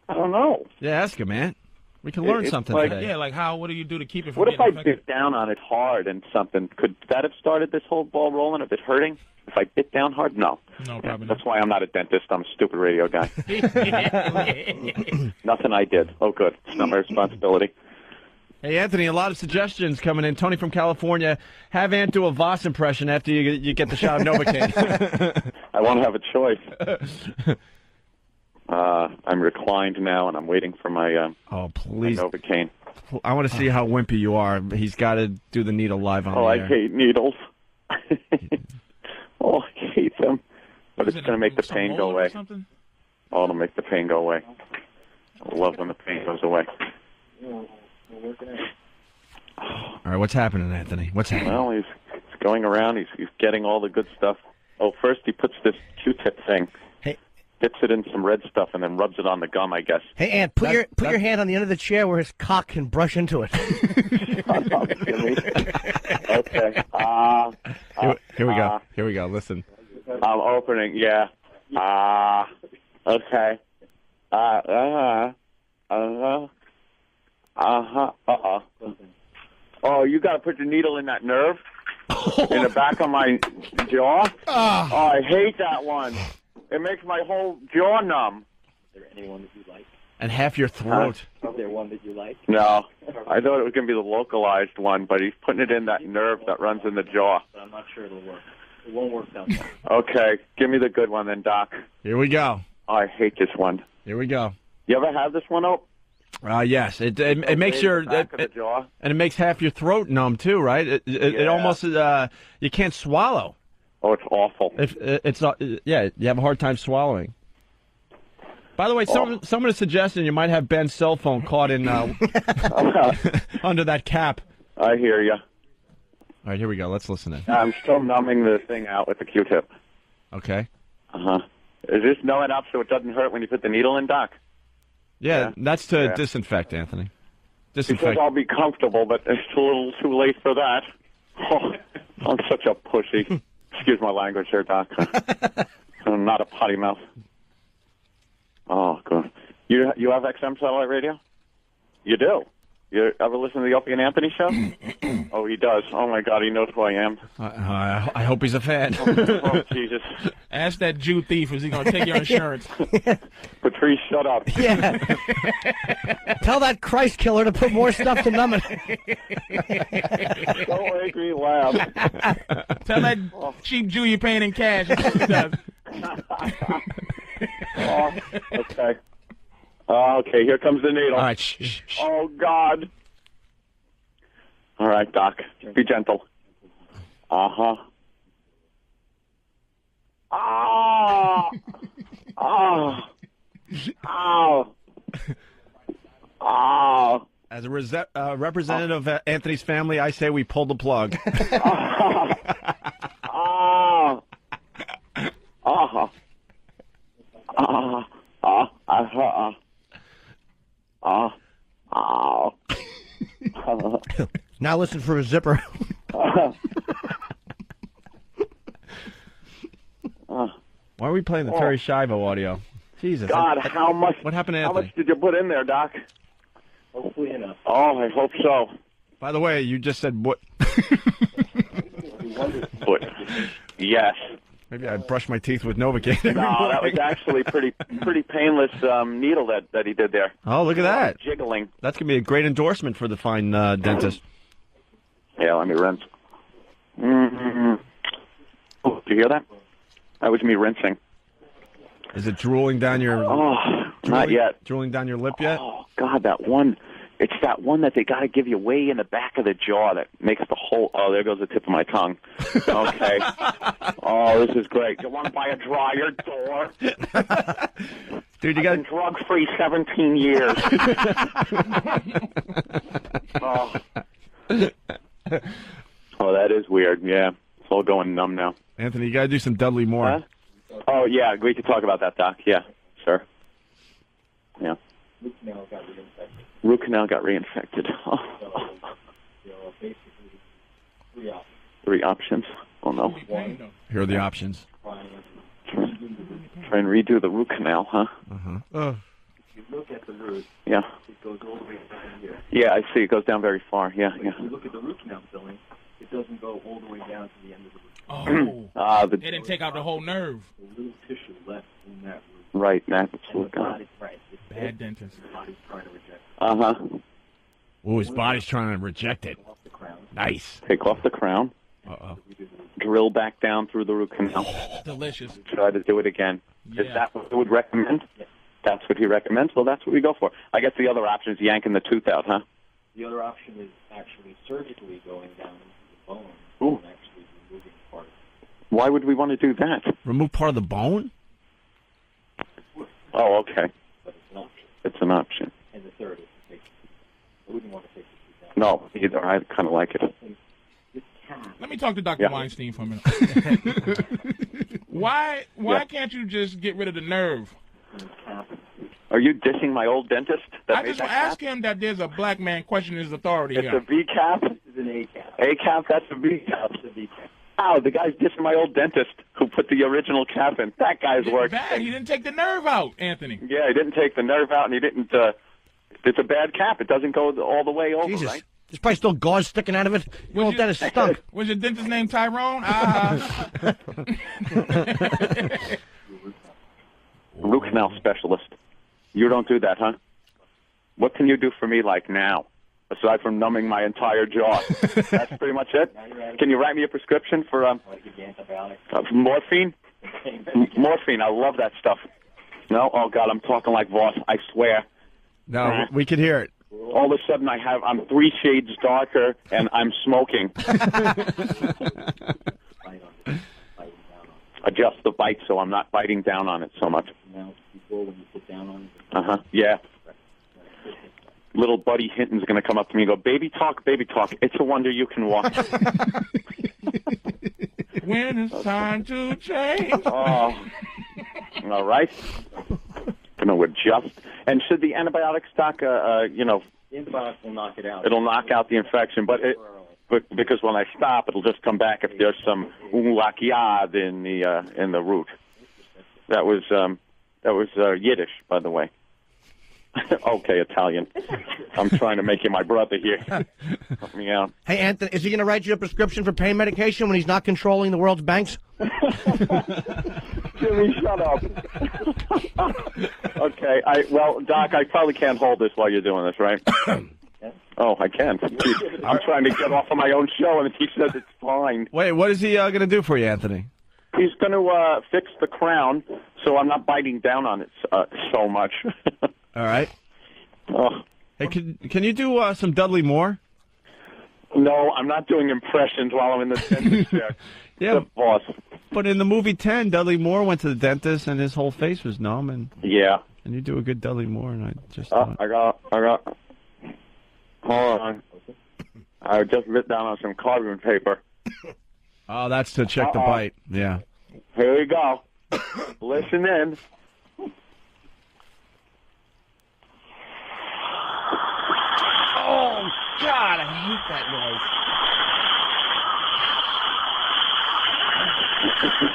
I don't know. Yeah, ask him, man. We can learn something today. Yeah, like what do you do to keep it from What if getting I infected? bit down on it hard and something? Could that have started this whole ball rolling? If it hurting? If I bit down hard? No. No, probably That's why I'm not a dentist. I'm a stupid radio guy. Nothing I did. Oh, good. It's not my responsibility. Hey, Anthony, a lot of suggestions coming in. Tony from California, have Ant do a Voss impression after you get the shot of Novocaine. I won't have a choice. I'm reclined now, and I'm waiting for my please. my Novocaine. I want to see how wimpy you are. He's got to do the needle live on the air. I hate needles. Oh, I hate them. But it's going to make the pain go away. Oh, it'll make the pain go away. I love when the pain goes away. All right, what's happening, Anthony? What's happening? Well, he's going around. He's getting all the good stuff. Oh, first he puts this Q-tip thing. Dips it in some red stuff and then rubs it on the gum, I guess. Hey, Ant, put your hand on the end of the chair where his cock can brush into it. Shut up, Jimmy. Okay. Here we go. Here we go. Listen. I'm opening. Yeah. Okay. Oh, you got to put the needle in that nerve in the back of my jaw. Oh, I hate that one. It makes my whole jaw numb. Is there anyone that you like? And half your throat. Is there one that you like? No. I thought it was going to be the localized one, but he's putting it in that nerve that runs in the jaw. But I'm not sure it'll work. It won't work down there. Okay. Give me the good one then, Doc. Here we go. Oh, I hate this one. Here we go. You ever have this one out? Yes. It makes your back of the jaw. And it makes half your throat numb too, right? It almost you can't swallow. Oh, it's awful. It's you have a hard time swallowing. By the way, someone is suggesting you might have Ben's cell phone caught in under that cap. I hear you. All right, here we go. Let's listen in. I'm still numbing the thing out with the Q-tip. Okay. Is this numbing up so it doesn't hurt when you put the needle in, Doc? Yeah, that's to disinfect, Anthony. Because I'll be comfortable, but it's a little too late for that. Oh, I'm such a pussy. Excuse my language here, Doc. I'm not a potty mouth. Oh, good. You have XM satellite radio? You do? You ever listen to the Opie and Anthony show? Oh, he does. Oh, my God, he knows who I am. I hope he's a fan. Oh, Jesus. Ask that Jew thief, is he going to take your insurance? Patrice, shut up. Yeah. Tell that Christ killer to put more stuff to numb it. So angry, laugh. Tell that cheap Jew you're paying in cash. That's what he does. Oh, okay. Okay, here comes the needle. All right, shh. Oh, God. All right, Doc. Be gentle. Uh-huh. Ah! Oh! Oh! Oh! As a representative of Anthony's family, I say we pull the plug. Oh! Oh! Now listen for a zipper. Why are we playing the Terry Schiavo audio? Jesus. God, how much? What happened to How Anthony? much did you put in there, Doc? Hopefully enough. Oh, I hope so. By the way, you just said what? But yes. Maybe I brushed my teeth with Novocaine. every No, that was morning. actually pretty painless needle that he did there. Oh, look at that. Jiggling. That's going to be a great endorsement for the fine dentist. Yeah, let me rinse. Mm-hmm. Oh, do you hear that? That was me rinsing. Is it drooling down your... Not yet. Drooling down your lip yet? Oh, God, that one. It's that one that they got to give you way in the back of the jaw that makes the whole... Oh, there goes the tip of my tongue. Okay. Oh, this is great. You want to buy a dryer door? Dude, you got... drug-free 17 years. Oh, that is weird. Yeah. It's all going numb now. Anthony, you got to do some Dudley Moore. Huh? Oh, yeah. We could talk about that, Doc. Yeah. Sure. Yeah. Root canal got reinfected. Oh. Basically, three options. Three options. Oh, no. Here are the options. Try and redo the root canal, huh? Uh-huh. If you look at the root, Yeah. it goes all the way down here. Yeah, I see. It goes down very far. Yeah, yeah. If you look at the root canal filling, it doesn't go all the way down to the end of the root. They didn't take out the whole nerve. The little tissue left in that root. Right, that's And what the body, right. It's Bad dentist. The body's trying to reject it. Uh-huh. Ooh, his body's trying to reject it. Nice. Take off the crown. Uh-oh. Drill back down through the root canal. Delicious. Try to do it again. Yeah. Is that what he would recommend? That's what he recommends? Well, that's what we go for. I guess the other option is yanking the tooth out, huh? The other option is actually surgically going down into the bone Ooh. and actually removing part of it. Why would we want to do that? Remove part of the bone? Oh, okay. But it's an option. It's an option. And the third is to take the tooth. I wouldn't want to take the tooth out. No, either. I kind of like it. Let me talk to Dr. Yeah. Weinstein for a minute. Why can't you just get rid of the nerve? Are you dissing my old dentist? I just want to ask him that there's a black man questioning his authority It's here. a V cap? It's an A cap. A cap? That's a V cap. It's a V cap. Ow, the guy's dissing my old dentist who put the original cap in. That guy's work. Bad. He didn't take the nerve out, Anthony. Yeah, he didn't take the nerve out, and he didn't. It's a bad cap. It doesn't go all the way over, Jesus. right? There's probably still gauze sticking out of it. Your old dentist stunk. Was your dentist named Tyrone? Root canal specialist. You don't do that, huh? What can you do for me, like now, aside from numbing my entire jaw? That's pretty much it. Can you write me a prescription for morphine? Morphine. I love that stuff. No, oh God, I'm talking like Voss. I swear. No, we could hear it. All of a sudden, I'm 3 shades darker, and I'm smoking. Adjust the bite so I'm not biting down on it so much. Now, before when you put down on it. Uh-huh, yeah. Little Buddy Hinton's going to come up to me and go, baby talk, it's a wonder you can walk. When it's time to change. Oh, all right. Going to adjust. And should the antibiotics, Doc, The antibiotics will knock it out. it'll knock out the infection, but because when I stop, it'll just come back if there's some ulakiad in the root. That was Yiddish, by the way. Okay, Italian. I'm trying to make you my brother here. Help me out. Hey, Anthony, is he going to write you a prescription for pain medication when he's not controlling the world's banks? Jimmy, shut up. Okay, well, Doc, I probably can't hold this while you're doing this, right? Oh, I can. I'm trying to get off of my own show, and he says it's fine. Wait, what is he going to do for you, Anthony? He's going to fix the crown so I'm not biting down on it so much. All right. Oh. Hey, can you do some Dudley Moore? No, I'm not doing impressions while I'm in the dentist chair. Yeah, the boss. But in the movie 10, Dudley Moore went to the dentist and his whole face was numb. And yeah. And you do a good Dudley Moore, and I just. I got. Hold on. I just writ down on some carbon paper. Oh, that's to check the bite. Yeah. Here we go. Listen in. Oh, God, I hate that noise.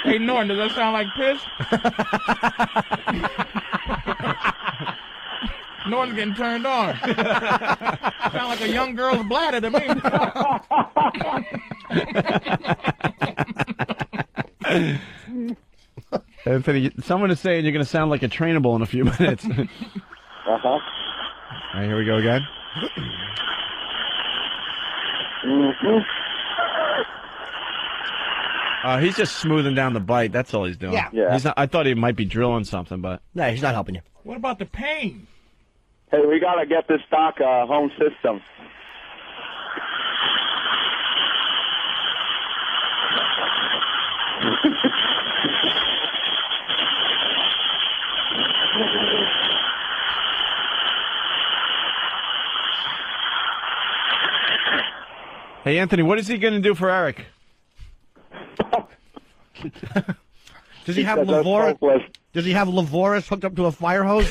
Hey, Norton, does that sound like piss? Norton's getting turned on. Sound like a young girl's bladder to me. Anthony, someone is saying you're going to sound like a trainable in a few minutes. All right, here we go again. He's just smoothing down the bite. That's all he's doing. Yeah. He's not, I thought he might be drilling something, but No, he's not helping you. What about the pain? Hey, we got to get this stock home system. Hey, Anthony, what is he going to do for Eric? Does he have Lavoris? Does he have Lavoris hooked up to a fire hose?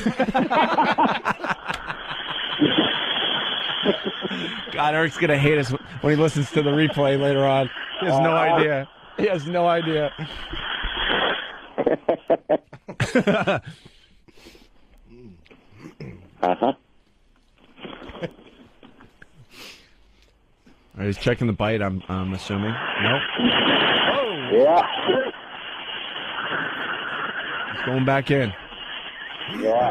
God, Eric's going to hate us when he listens to the replay later on. He has no idea. He has no idea. Uh-huh. All right, he's checking the bite, I'm assuming. Nope. Oh. Yeah. He's going back in. Yeah.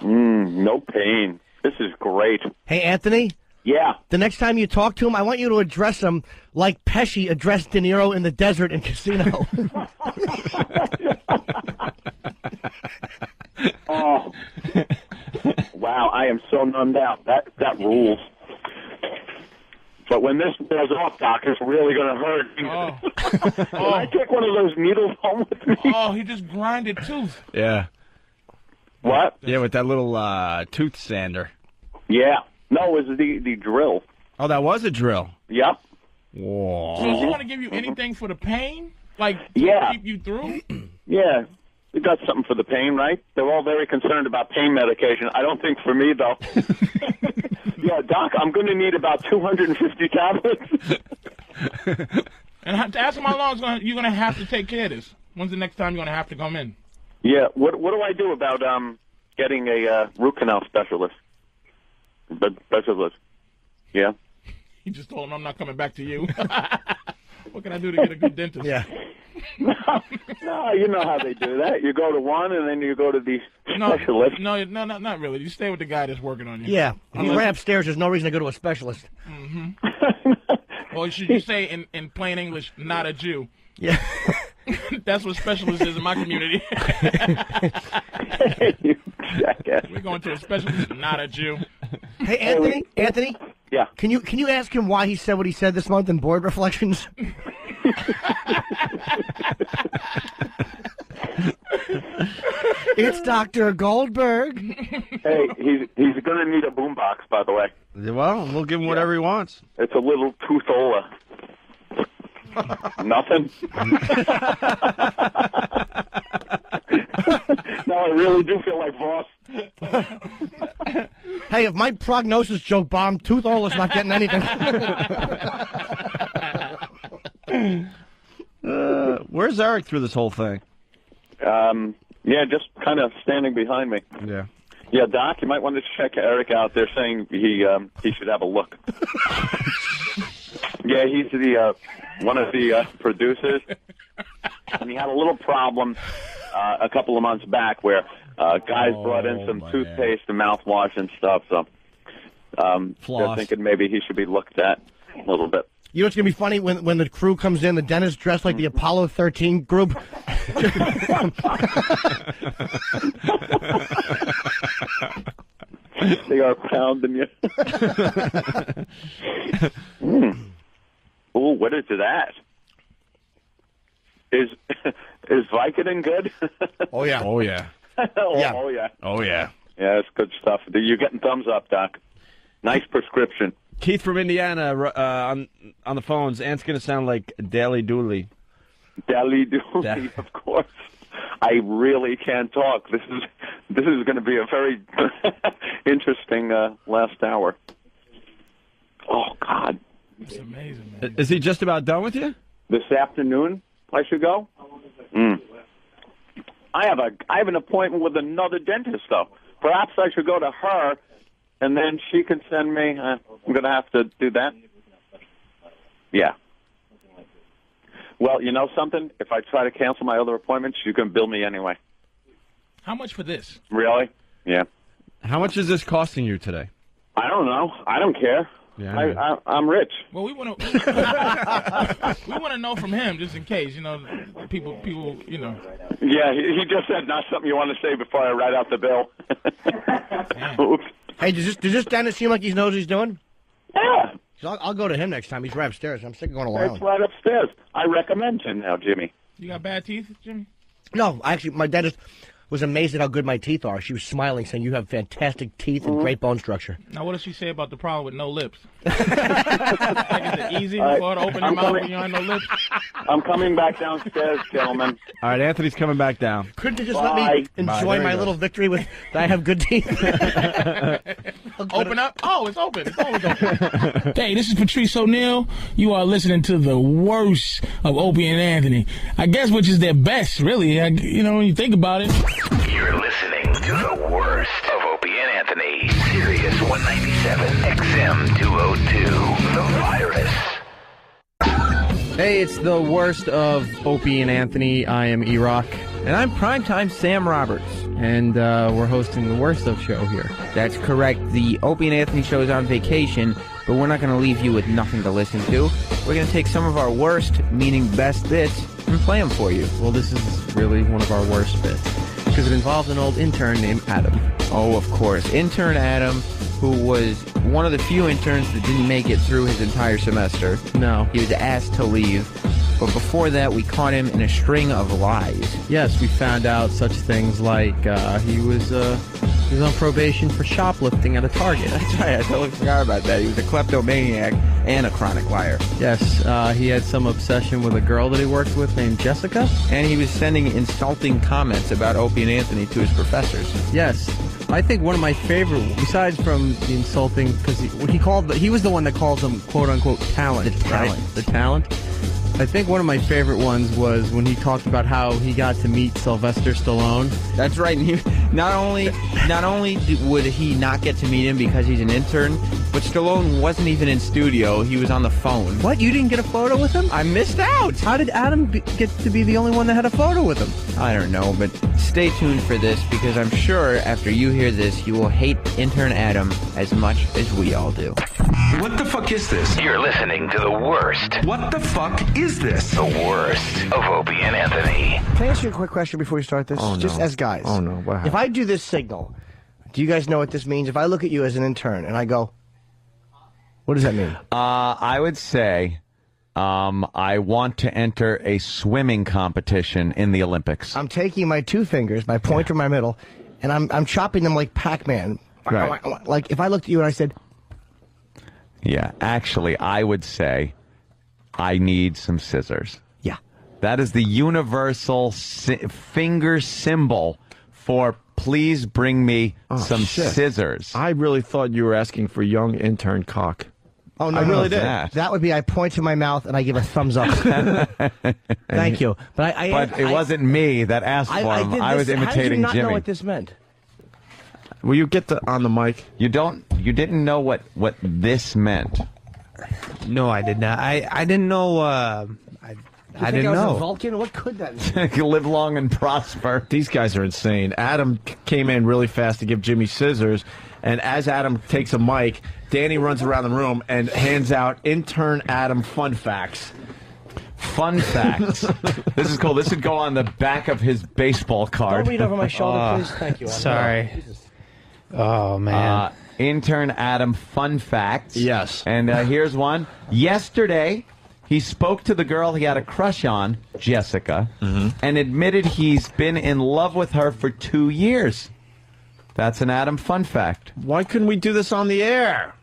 No pain. This is great. Hey, Anthony? Yeah. The next time you talk to him, I want you to address him like Pesci addressed De Niro in the desert in Casino. Oh. Wow, I am so numbed out. That rules. But when this wears off, Doc, it's really going to hurt. Can I take one of those needles home with me? Oh, he just grinded tooth. Yeah. What? Yeah, with that little tooth sander. Yeah. No, it was the drill. Oh, that was a drill? Yep. Whoa. So is he going to give you anything for the pain? Like, to Yeah. keep you through? Yeah. We got something for the pain, right? They're all very concerned about pain medication. I don't think for me, though. Yeah, Doc, I'm going to need about 250 tablets. And to ask him how long you're going to have to take care of this. When's the next time you're going to have to come in? Yeah, what do I do about getting a root canal specialist? Specialist. Yeah. You just told him I'm not coming back to you. What can I do to get a good dentist? Yeah. No, you know how they do that. You go to one, and then you go to the specialist. No, not really. You stay with the guy that's working on you. Yeah. If you ran upstairs, there's no reason to go to a specialist. Mm-hmm. Or should you say in plain English, not a Jew? Yeah. That's what specialist is in my community. You jackass. We're going to a specialist, not a Jew. Hey, Anthony? Yeah. Can you ask him why he said what he said this month in Board Reflections? It's Dr. Goldberg. Hey, he's going to need a boombox, by the way. Well, we'll give him whatever he wants. It's a little toothola. Nothing? No, I really do feel like Voss. Hey, if my prognosis joke bombed, Toothol's not getting anything. Where's Eric through this whole thing? Yeah, just kind of standing behind me. Yeah. Yeah, Doc, you might want to check Eric out. They're saying he should have a look. Yeah, he's the one of the producers, and he had a little problem a couple of months back where guys brought in some toothpaste and mouthwash and stuff. So they're thinking maybe he should be looked at a little bit. You know what's going to be funny? When the crew comes in, the dentist dressed like the Apollo 13 group. They are pounding you. Ooh, what is that? Is Vicodin good? Oh, yeah. Oh, yeah. Oh, yeah. Oh, yeah. Yeah, it's good stuff. You're getting thumbs up, Doc. Nice prescription. Keith from Indiana on the phones. Ant's going to sound like Daly Dooley. Daly Dooley, of course. I really can't talk. This is going to be a very interesting last hour. Oh, God. It's amazing, man. Is he just about done with you? This afternoon, I should go? I have an appointment with another dentist, though. Perhaps I should go to her, and then she can send me. I'm going to have to do that. Yeah. Well, you know something? If I try to cancel my other appointments, you can bill me anyway. How much for this? Really? Yeah. How much is this costing you today? I don't know. I don't care. Yeah, I'm rich. Well, we want to know from him, just in case, people, Yeah, he just said not something you want to say before I write out the bill. Oops. Hey, does this dentist seem like he knows what he's doing? Yeah. I'll go to him next time. He's right upstairs. I'm sick of going alone. It's right upstairs. I recommend him now, Jimmy. You got bad teeth, Jimmy? No, actually, my dentist was amazed at how good my teeth are. She was smiling, saying, "You have fantastic teeth and great bone structure." Now, what does she say about the problem with no lips? Like, is it easy for her to open her mouth when you have no lips? I'm coming back downstairs, gentlemen. All right, Anthony's coming back down. Couldn't you just let me enjoy my little victory with that I have good teeth? Open up? Oh, it's open. It's always open. Hey, this is Patrice O'Neal. You are listening to the worst of Opie and Anthony. I guess which is their best, really. When you think about it. You're listening to the worst of Opie and Anthony. Sirius 197 XM 202. The Virus. Hey, it's the worst of Opie and Anthony. I am E-Rock. And I'm Primetime Sam Roberts. And we're hosting the Worst of show here. That's correct. The Opie and Anthony show is on vacation, but we're not going to leave you with nothing to listen to. We're going to take some of our worst, meaning best bits, and play them for you. Well, this is really one of our worst bits, because it involves an old intern named Adam. Oh, of course. Intern Adam, who was one of the few interns that didn't make it through his entire semester. No. He was asked to leave. But before that, we caught him in a string of lies. Yes, we found out such things like he was on probation for shoplifting at a Target. That's right, I totally forgot about that. He was a kleptomaniac and a chronic liar. Yes, he had some obsession with a girl that he worked with named Jessica. And he was sending insulting comments about Opie and Anthony to his professors. Yes. I think one of my favorite, besides from the insulting, because he was the one that calls them quote-unquote talent. The talent. Right? The talent. I think one of my favorite ones was when he talked about how he got to meet Sylvester Stallone. That's right. And he, not only would he not get to meet him because he's an intern, but Stallone wasn't even in studio. He was on the phone. What? You didn't get a photo with him? I missed out. How did Adam get to be the only one that had a photo with him? I don't know, but stay tuned for this, because I'm sure after you hear this, you will hate intern Adam as much as we all do. What the fuck is this? You're listening to the worst. What the fuck is this? The worst of Opie and Anthony. Can I ask you a quick question before we start this? Oh, no. Just as guys. Oh, no. What happened? If I do this signal, do you guys know what this means? If I look at you as an intern and I go, what does that mean? I would say I want to enter a swimming competition in the Olympics. I'm taking my two fingers, my pointer, my middle, and I'm chopping them like Pac-Man. Right. Like if I looked at you and I said... Yeah, actually, I would say I need some scissors. Yeah. That is the universal finger symbol for please bring me some scissors. I really thought you were asking for young intern cock. Oh, no, I really no. did. That would be I point to my mouth and I give a thumbs up. Thank you. But But it wasn't me that asked for him. I was imitating How did you not Jimmy. know what this meant? Will you get on the mic? You didn't know what this meant. No, I did not. I didn't know. I didn't I was know. a Vulcan? What could that mean? Live long and prosper. These guys are insane. Adam came in really fast to give Jimmy scissors, and as Adam takes a mic, Danny runs around the room and hands out intern Adam fun facts. Fun facts. This is cool. This would go on the back of his baseball card. Don't read over my shoulder, please. Thank you, Adam. Sorry. Oh man. Intern Adam fun facts. Yes. And here's one. Yesterday, he spoke to the girl he had a crush on, Jessica, and admitted he's been in love with her for 2 years. That's an Adam fun fact. Why couldn't we do this on the air?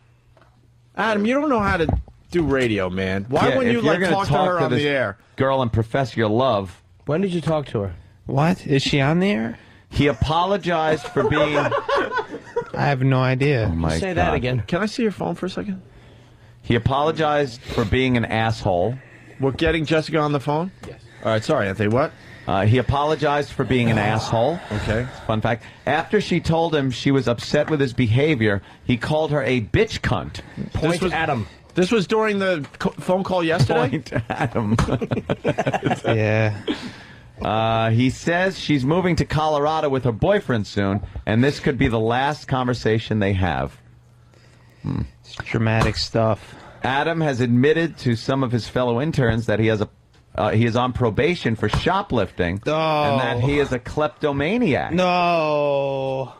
Adam, you don't know how to do radio, man. Why wouldn't you talk to her on the air? Girl and profess your love. When did you talk to her? What? Is she on the air? He apologized for being... I have no idea. Oh my Say God. that again. Can I see your phone for a second? He apologized for being an asshole. We're getting Jessica on the phone? Yes. All right, sorry, Anthony. What? He apologized for being an asshole. Okay. Fun fact. After she told him she was upset with his behavior, he called her a bitch cunt. Point to Adam. This was during the phone call yesterday? Point to Adam. Yeah. He says she's moving to Colorado with her boyfriend soon, and this could be the last conversation they have. It's dramatic stuff. Adam has admitted to some of his fellow interns that he is on probation for shoplifting, and that he is a kleptomaniac. No.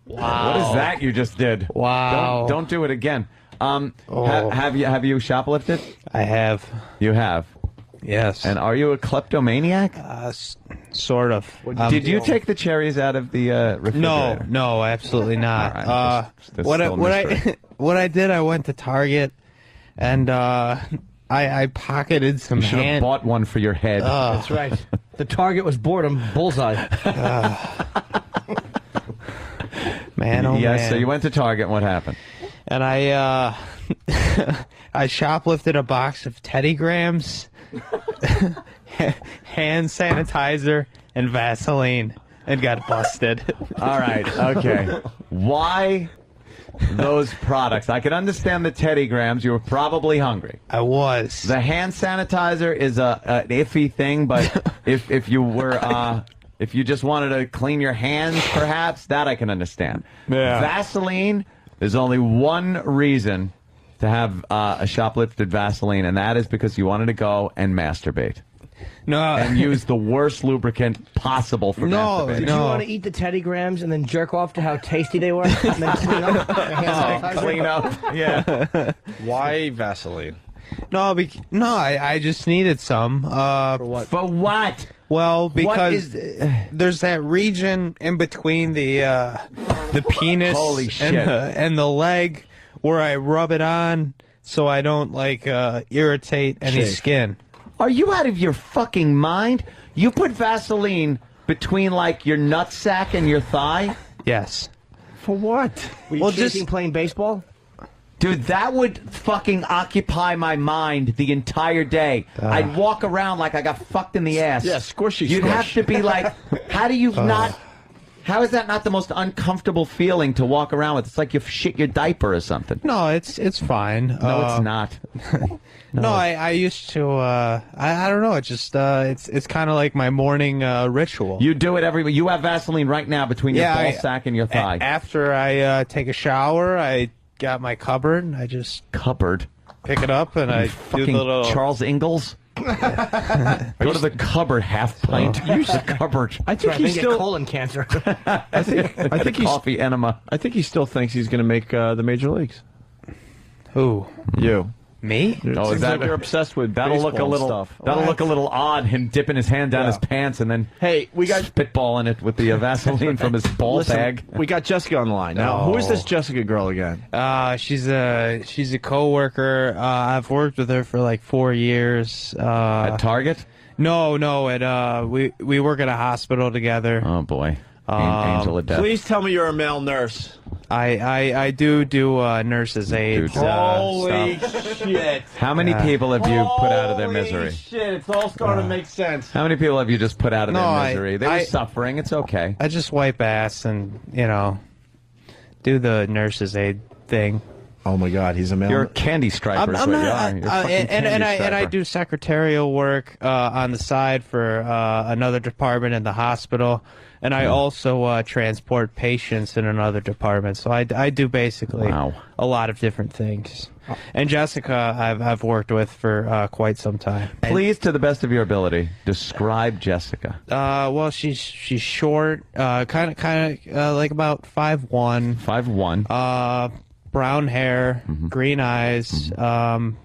Wow. What is that you just did? Wow. Don't do it again. Have you shoplifted? I have. You have. Yes. And are you a kleptomaniac? Sort of. Did you take the cherries out of the refrigerator? No, absolutely not. All right, that's what still a mystery. what I did, I went to Target, and I pocketed some. You should have bought one for your head. That's right. The target was boredom. Bullseye. Man, oh yes. man. So you went to Target. And what happened? And I I shoplifted a box of Teddy Grahams, hand sanitizer, and Vaseline, and got busted. All right. Okay. Why those products? I can understand the Teddy Grahams. You were probably hungry. I was. The hand sanitizer is an iffy thing, but if you were if you just wanted to clean your hands, perhaps that I can understand. Yeah. Vaseline. There's only one reason to have a shoplifted Vaseline, and that is because you wanted to go and masturbate. No. And use the worst lubricant possible for masturbating. Did you want to eat the Teddy Grahams and then jerk off to how tasty they were? And then clean up? Your hand sanitizer? Clean up. Yeah. Why Vaseline? No, I just needed some. For what? For what? Well, because there's that region in between the penis Holy shit. and the leg where I rub it on so I don't irritate any skin. Are you out of your fucking mind? You put Vaseline between your nutsack and your thigh? Yes. For what? Were you chasing playing baseball? Dude, that would fucking occupy my mind the entire day. I'd walk around like I got fucked in the ass. Yeah, squishy You'd squish. have to be like, how do you not... How is that not the most uncomfortable feeling to walk around with? It's like you've shit your diaper or something. No, it's fine. No, it's not. No, I used to. I don't know. It's just it's kind of like my morning ritual. You do it every. You have Vaseline right now between your ball sack and your thigh. After I take a shower, I got my cupboard. And I just pick it up and I do fucking the little Charles Ingalls. Go to the cupboard, half pint. Use the cupboard. I think he's still colon cancer. I think he's coffee enema. I think he still thinks he's going to make the major leagues. Who? You. Me? Oh, is that you're obsessed with that'll look a baseball little stuff? that'll look a little odd. Him dipping his hand down his pants and then we got spitballing it with the Vaseline from his ball bag. We got Jessica on the line now. Who is this Jessica girl again? She's a coworker. I've worked with her for like 4 years. At Target? No. At we work at a hospital together. Oh boy, Angel of Death. Please tell me you're a male nurse. I do nurse's aid. Holy stuff. shit! How many people have you put out of their misery? Shit, it's all starting to make sense. How many people have you just put out of No, their misery? They were suffering. It's okay. I just wipe ass and do the nurse's aid thing. Oh my God, he's a man. You're a candy striper. I'm not, and I do secretarial work on the side for another department in the hospital, and I also transport patients in another department. So I do basically a lot of different things. And Jessica, I've worked with for quite some time. Please, to the best of your ability, describe Jessica. Well, she's short, kind of like about 5'1". 5'1". Brown hair, green eyes,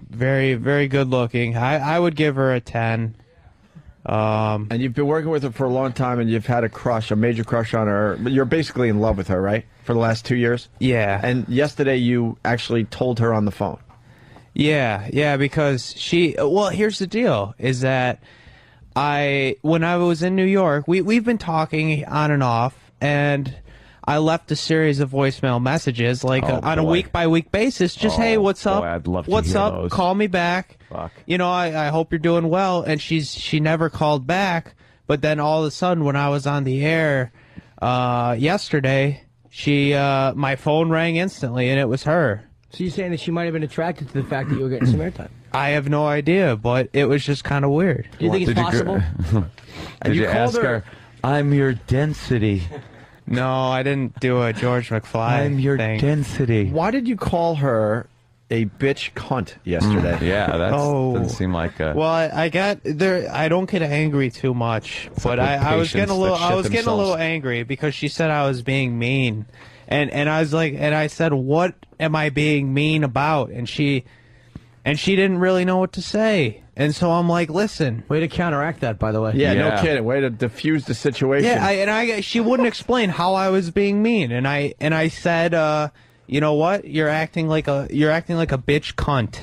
very, very good looking. I would give her a 10. And you've been working with her for a long time, and you've had a major crush on her. But you're basically in love with her, right? For the last 2 years? Yeah. And yesterday you actually told her on the phone. Yeah, because well, here's the deal, is that when I was in New York, we've been talking on and off, and I left a series of voicemail messages, on a week-by-week basis. Just, hey, what's up? I'd love to what's hear up? those. Call me back. Fuck. I hope you're doing well. And she never called back. But then all of a sudden, when I was on the air yesterday, my phone rang instantly, and it was her. So you're saying that she might have been attracted to the fact that you were getting some airtime? I have no idea, but it was just kind of weird. Do you think it's possible? Did you ask her, I'm your density? No, I didn't do a George McFly I'm your thing. density. Why did you call her a bitch cunt yesterday? Yeah, that doesn't seem like a... Well, I don't get angry too much, but I was getting a little angry because she said I was being mean, and I was like, and I said, what am I being mean about? And she didn't really know what to say. And so I'm like, listen. Way to counteract that, by the way. Yeah, no kidding. Way to diffuse the situation. Yeah, she wouldn't explain how I was being mean, and I said, you know what? You're acting like a bitch cunt.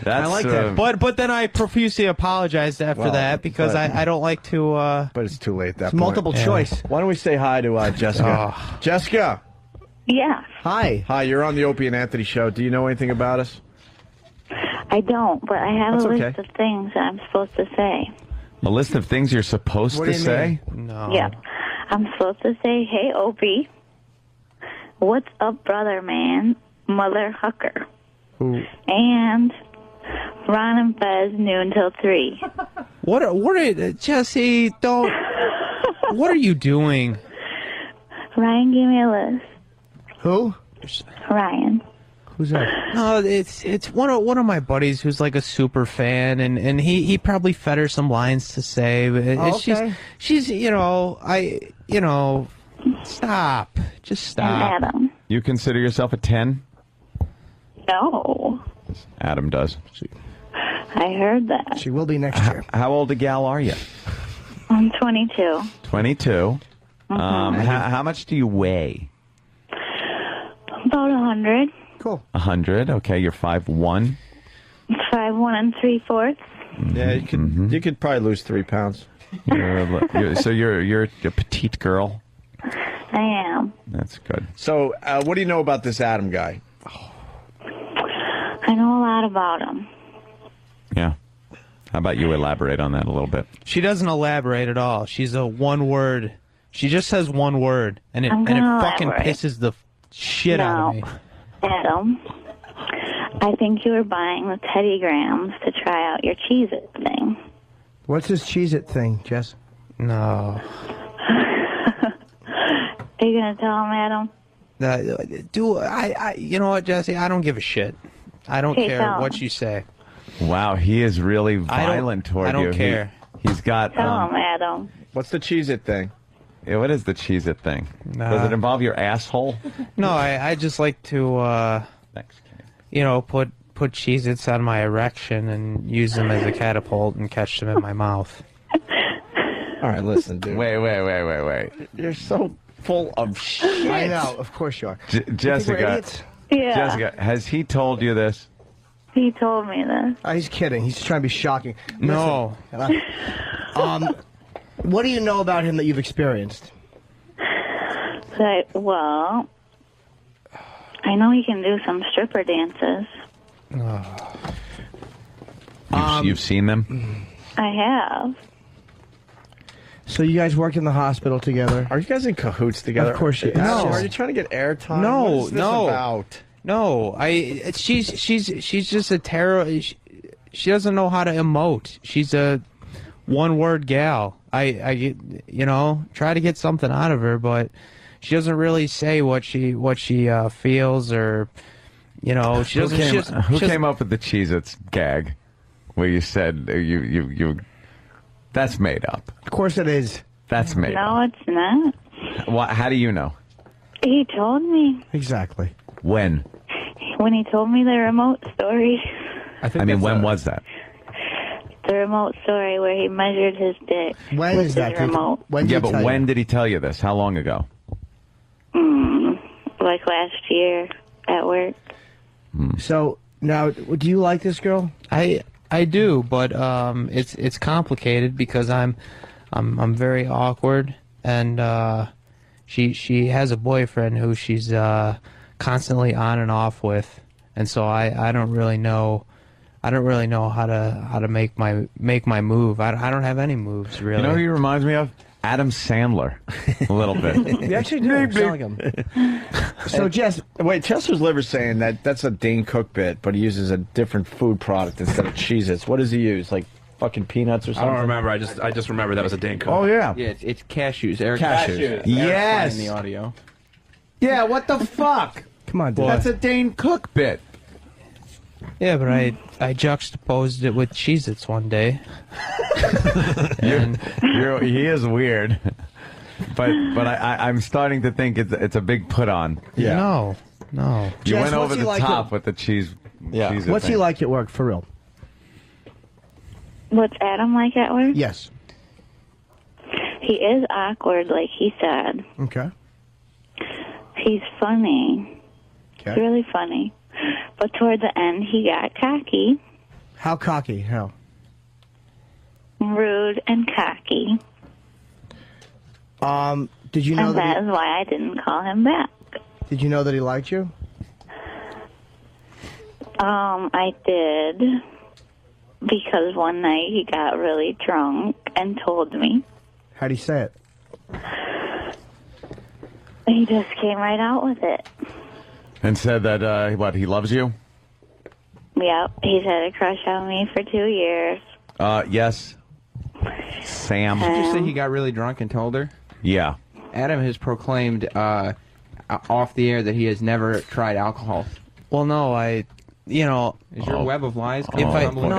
I like that. But then I profusely apologized after that because I don't like to. But it's too late at that It's point. multiple choice. Why don't we say hi to Jessica? Jessica. Yeah. Hi. Hi, you're on the Opie and Anthony show. Do you know anything about us? I don't, but I have That's a list okay. of things that I'm supposed to say. A list of things you're supposed What to do you say? No. Yeah. I'm supposed to say, hey, Opie. What's up, brother, man? Mother Hucker. And Ron and Fez noon till 3. What are Jesse? Don't. What are you doing? Ryan gave me a list. Who? Ryan. Who's that? No, it's one of my buddies who's like a super fan, and he probably fed her some lines to say. But okay. She's stop. Just stop. Adam. You consider yourself a 10? No. Adam does. I heard that. She will be next year. How old a gal are you? I'm 22. 22. Mhm. How much do you weigh? About 100. Cool. 100. Okay, you're 5'1". 5'1" 3/4. Yeah, you could probably lose 3 pounds. So you're a petite girl. I am. That's good. So, what do you know about this Adam guy? I know a lot about him. Yeah. How about you elaborate on that a little bit? She doesn't elaborate at all. She's a one word. She just says one word, and it I'm gonna fucking elaborate. pisses the shit out of me. Adam, I think you were buying the Teddy Grahams to try out your Cheez-It thing. What's this Cheez-It thing, Jess? No. Are you going to tell him, Adam? You know what, Jesse? I don't give a shit. I don't Okay, care tell what him. you say. Wow, he is really I don't- violent toward you. I don't care. He's got. Tell him, Adam. What's the Cheez-It thing? Yeah, what is the Cheez-It thing? Nah. Does it involve your asshole? No, I just like to, put Cheez-Its on my erection and use them as a catapult and catch them in my mouth. All right, listen, dude. Wait. You're so full of shit. I know, of course you are. You think we're Jessica. idiots? Yeah. Jessica, has he told you this? He told me this. He's kidding. He's just trying to be shocking. No. Listen, what do you know about him that you've experienced? Well, I know he can do some stripper dances. You've seen them? I have. So you guys work in the hospital together? Are you guys in cahoots together? Of course you No. are. Are you trying to get airtime? No, What is this no. about? No, she's just a terror. She doesn't know how to emote. She's a one-word gal. I try to get something out of her, but she doesn't really say what she feels, or she doesn't. Who came up with the Cheez-Its gag? Where you said you that's made up. Of course it is. That's made up. No, it's not. How do you know? He told me Exactly. When? when he told me the remote story. I mean, when was that? The remote story where he measured his dick When with is his that? remote. Yeah, but when did he tell you this? How long ago? Like last year at work. So now, do you like this girl? I do, but it's complicated because I'm very awkward, and she has a boyfriend who she's constantly on and off with, and so I don't really know. I don't really know how to make my move. I don't have any moves really. You know who he reminds me of? Adam Sandler, a little bit. You actually do. Sound like him. So, Jess, wait, Chester's Liver's saying that's a Dane Cook bit, but he uses a different food product instead of Cheez-Its. What does he use? Like fucking peanuts or something? I don't remember. I just remember that was a Dane Cook. Oh, yeah. Yeah, it's cashews. Eric Cashews. Yes. In the audio. Yeah, what the fuck? Come on, dude. That's a Dane Cook bit. Yeah, but I juxtaposed it with Cheez-Its one day. He is weird, but I'm starting to think it's a big put on. No. You Jess, went over what's he the like top at- with the cheese. Cheez-It What's he thing. like at work, for real? What's Adam like at work? Yes. He is awkward, like he said. Okay. He's funny. Okay. Really funny. But toward the end, he got cocky, How cocky? How? rude, and cocky. Did you know And that that? is why I didn't call him back. Did you know that he liked you? I did. Because one night he got really drunk and told me. How'd he say it? He just came right out with it. And said that he loves you. Yep, he's had a crush on me for 2 years. Yes. Sam. Did you say he got really drunk and told her? Yeah. Adam has proclaimed off the air that he has never tried alcohol. Well, no, is your web of lies If I crumbling no,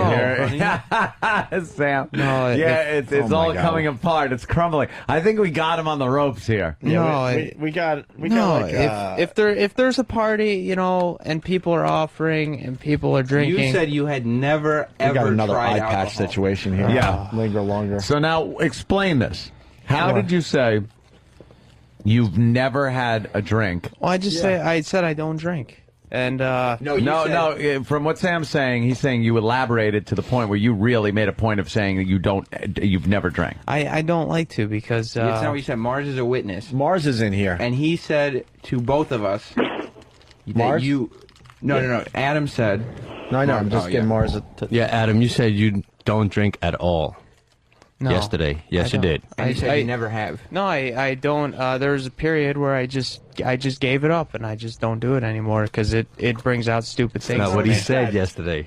Sam. No, it's oh my all God. coming apart. It's crumbling. I think we got him on the ropes here. We got like, if there's a party, and people are offering and people are drinking. You said you had never we got ever another tried eye patch alcohol. situation here. Yeah. Linger longer. So now explain this. How What? did you say you've never had a drink? Well, I said I don't drink, and No. From what Sam's saying, he's saying you elaborated to the point where you really made a point of saying that you've never drank. I don't like to because That's not what he said. Mars is a witness. Mars is in here. And he said to both of us that Mars? No. Adam said. No, I know. I'm just getting Mars. Yeah, Adam, you said you don't drink at all. No, yesterday. Yes, I you don't. did. And he said you never have. No, I don't. There was a period where I just gave it up and I just don't do it anymore because it brings out stupid things. That's not what in he me. said yesterday.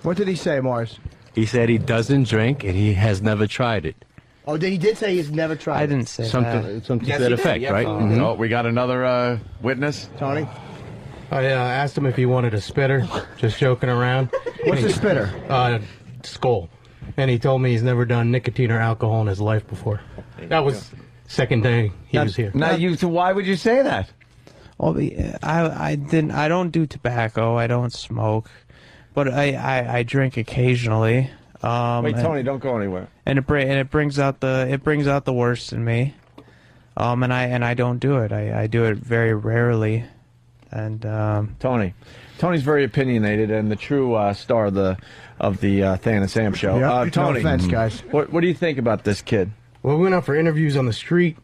What did he say, Mars? He said he doesn't drink and he has never tried it. Oh, he did say he's never tried. I didn't say Something to Yes, that he did. effect, Yes, right? he did. Oh, we got another witness. Tony? I asked him if he wanted a spitter, just joking around. What's a spitter? Skull. And he told me he's never done nicotine or alcohol in his life before. That was second day he was here. Now, so why would you say that? Well, I don't do tobacco. I don't smoke, but I drink occasionally. Wait, Tony, don't go anywhere. And it brings out the worst in me. And I don't do it. I do it very rarely. And Tony's very opinionated and the true star of the Than and Sam show. Yep. Tony, No offense, guys. What do you think about this kid? Well, we went out for interviews on the street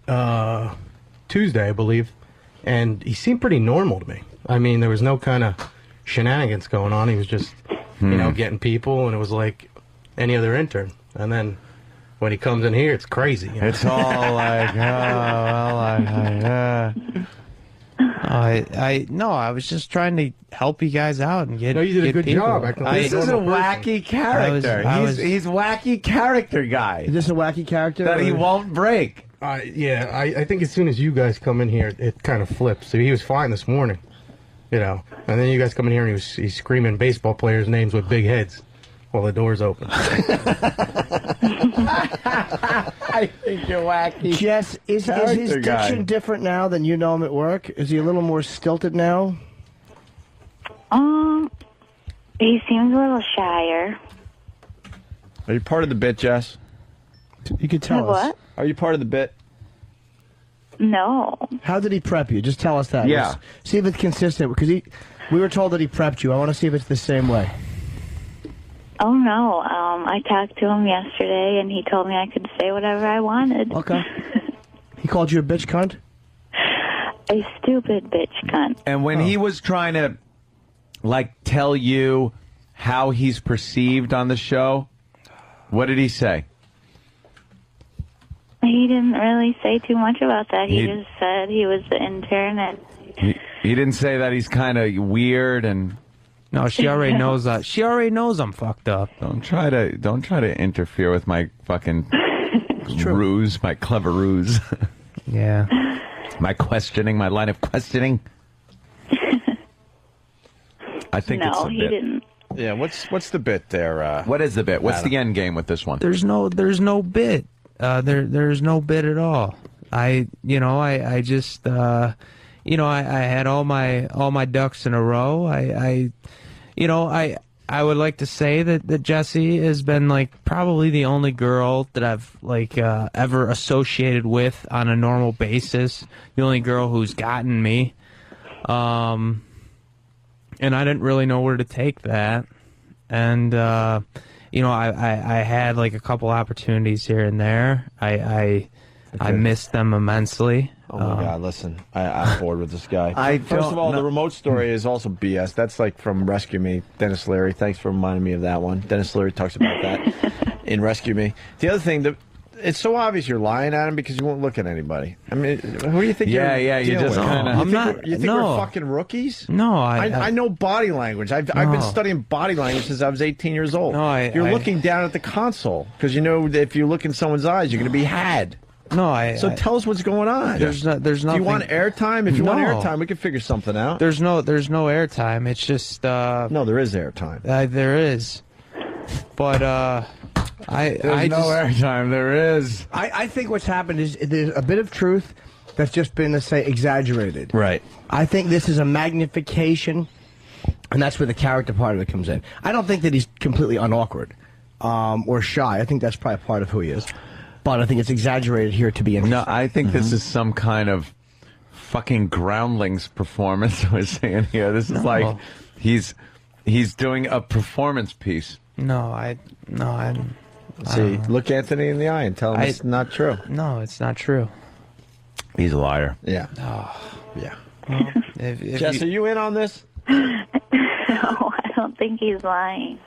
Tuesday, I believe. and he seemed pretty normal to me. I mean, there was no kind of shenanigans going on. He was just, getting people, and it was like any other intern. And then when he comes in here, it's crazy. It's all like, I was just trying to help you guys out and get. No, you did a get good people. job. This is a wacky character. He's wacky character guy. Is this a wacky character? That he won't break. Yeah, I think as soon as you guys come in here, it kind of flips. So he was fine this morning, and then you guys come in here and he's screaming baseball players' names with big heads while the door's open. I think you're wacky. Jess, is his diction different now than you know him at work? Is he a little more stilted now? He seems a little shyer. Are you part of the bit, Jess? You could tell us. What? Are you part of the bit? No. How did he prep you? Just tell us that. Yeah. Let's see if it's consistent, because we were told that he prepped you. I want to see if it's the same way. Oh, no. I talked to him yesterday, and he told me I could say whatever I wanted. Okay. He called you a bitch cunt? A stupid bitch cunt. And when he was trying to, tell you how he's perceived on the show, what did he say? He didn't really say too much about that. He just said he was the intern. And he didn't say that he's kind of weird and... No, she already knows that. She already knows I'm fucked up. Don't try to interfere with my fucking ruse, my clever ruse. Yeah. My line of questioning. I think it's a bit. he didn't. Yeah, what's the bit there? What is the bit? What's the end game with this one? There's no bit. There's no bit at all. I just I had all my ducks in a row. I would like to say that Jessie has been probably the only girl that I've ever associated with on a normal basis. The only girl who's gotten me. And I didn't really know where to take that. And I had a couple opportunities here and there. I missed them immensely. Oh my God! Listen, I'm bored with this guy. First of all, the remote story is also BS. That's from Rescue Me. Dennis Leary. Thanks for reminding me of that one. Dennis Leary talks about that in Rescue Me. The other thing, it's so obvious you're lying at him because you won't look at anybody. I mean, who do you think? Yeah, you're you just kind of. You think we're fucking rookies? No, I know body language. I've been studying body language since I was 18 years old. No, you're looking down at the console because you know that if you look in someone's eyes, you're going to be had. No, So tell us what's going on. There's nothing. Do you want airtime? If you want airtime, we can figure something out. There's no airtime. It's just no, there is airtime. There is, but There's no airtime. There is. I think what's happened is there's a bit of truth that's just been, let's say, exaggerated. Right. I think this is a magnification, and that's where the character part of it comes in. I don't think that he's completely unawkward or shy. I think that's probably part of who he is. But I think it's exaggerated here to be interesting. No, I think this is some kind of fucking Groundlings performance we're seeing here. This is like he's doing a performance piece. See, look Anthony in the eye and tell him it's not true. No, it's not true. He's a liar. Yeah. Yeah. If Jess, are you in on this? No, I don't think he's lying.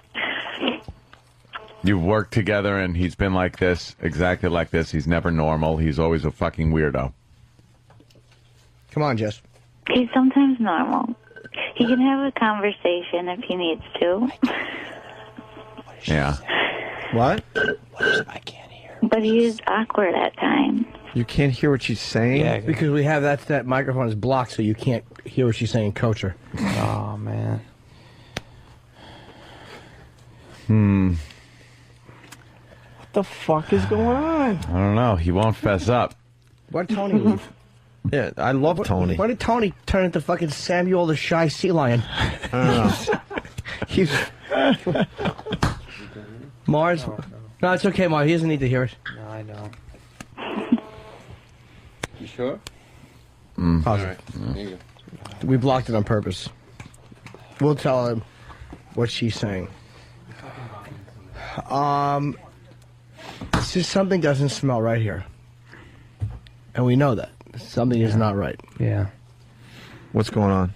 You've worked together and he's been like this, exactly like this. He's never normal. He's always a fucking weirdo. Come on, Jess. He's sometimes normal. He can have a conversation if he needs to. Yeah. What? I can't hear. But he is awkward at times. You can't hear what she's saying? Yeah, because we have that microphone is blocked, so you can't hear what she's saying, coach her. Oh, man. What the fuck is going on? I don't know. He won't fess up. Why did Tony leave? Yeah, I love Tony. Why did Tony turn into fucking Samuel the Shy Sea Lion? I don't know. He's... Mars? No, it's okay, Mars. He doesn't need to hear it. No, I don't. You sure? Positive. All right. There you go. We blocked it on purpose. We'll tell him what she's saying. It's just something doesn't smell right here. And we know that. Something is not right. Yeah. What's going on?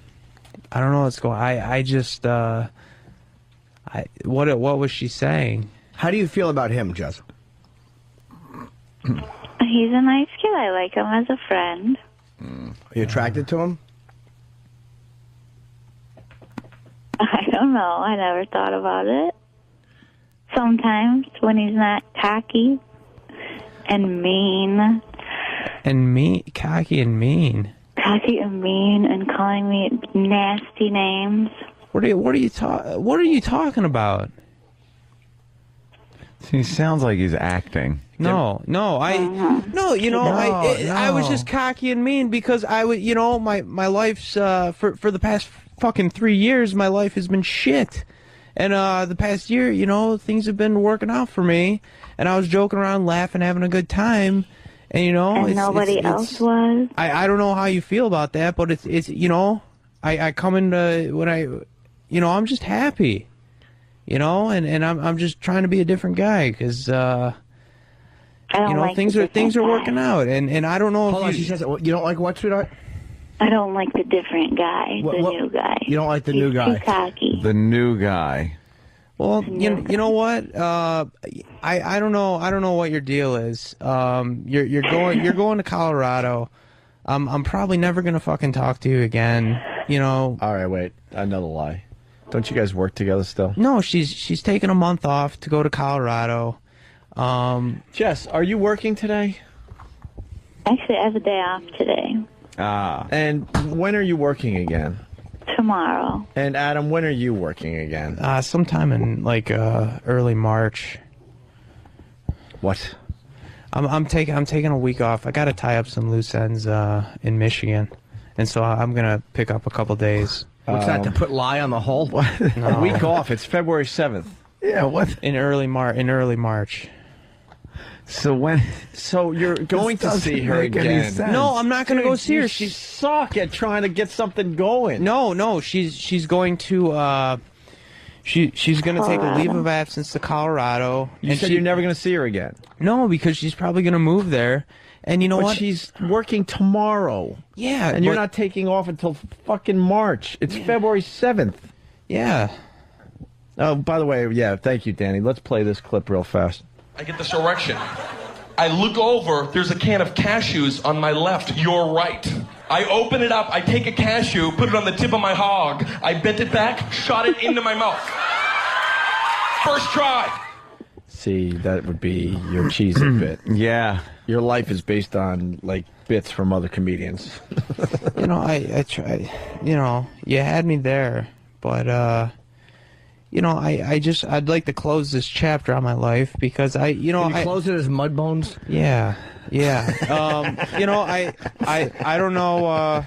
I don't know what's going. I just what was she saying? How do you feel about him, Jess? He's a nice kid. I like him as a friend. Are you attracted to him? I don't know. I never thought about it. Sometimes when he's not cocky and mean. Cocky and mean. Cocky and mean and calling me nasty names. What are you talking about? He sounds like he's acting. No, you know, I was just cocky and mean because I would, you know, my life's for the past fucking 3 years, my life has been shit. And the past year, you know, things have been working out for me, and I was joking around, laughing, having a good time, and you know, and nobody else was. I don't know how you feel about that, but it's you know, I come into when I, you know, I'm just happy, you know, and I'm just trying to be a different guy because you know, like things are working out, and I don't know Hold if on, she says, you don't like what, sweetheart? I don't like the different guy, new guy. You don't like the new guy? He's too cocky. The new guy. Well, you know what? I don't know what your deal is. You're going to Colorado. I'm probably never gonna fucking talk to you again. You know. All right, wait. Another lie. Don't you guys work together still? No, she's taking a month off to go to Colorado. Jess, are you working today? Actually, I have a day off today. And when are you working again? Tomorrow. And Adam, when are you working again? Sometime in like early March. What? I'm taking a week off. I got to tie up some loose ends in Michigan, and so I'm gonna pick up a couple days. What's that, to put lie on the hole? No. A week off. It's February 7th. Yeah, what? In early March. So you're going to see her again? No, I'm not going to go see her. You She's suck at trying to get something going. No, she's going to she's going to take a leave of absence to Colorado. You said you're never going to see her again. No, because she's probably going to move there. And you know what? She's working tomorrow. Yeah, and you're not taking off until fucking March. It's February 7th. Yeah. Oh, by the way, yeah, thank you, Danny. Let's play this clip real fast. I get this erection. I look over, there's a can of cashews on my left, your right. I open it up, I take a cashew, put it on the tip of my hog. I bent it back, shot it into my mouth. First try. See, that would be your cheesy bit. Yeah. Your life is based on, like, bits from other comedians. You know, I try, you know, you had me there, but, you know, I'd like to close this chapter on my life because Can you close it as mud bones? Yeah. You know, I don't know,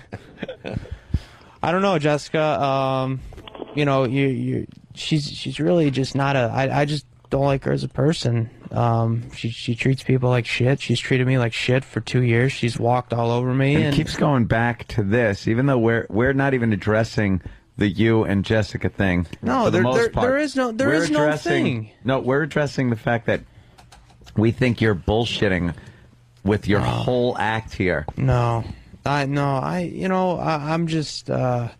I don't know, Jessica, you know, she's really just not I just don't like her as a person. She treats people like shit. She's treated me like shit for 2 years. She's walked all over me. And it keeps going back to this, even though we're not even addressing the you and Jessica thing. No, for the most part. there is no thing. No, we're addressing the fact that we think you're bullshitting with your whole act here. No, I'm just I'm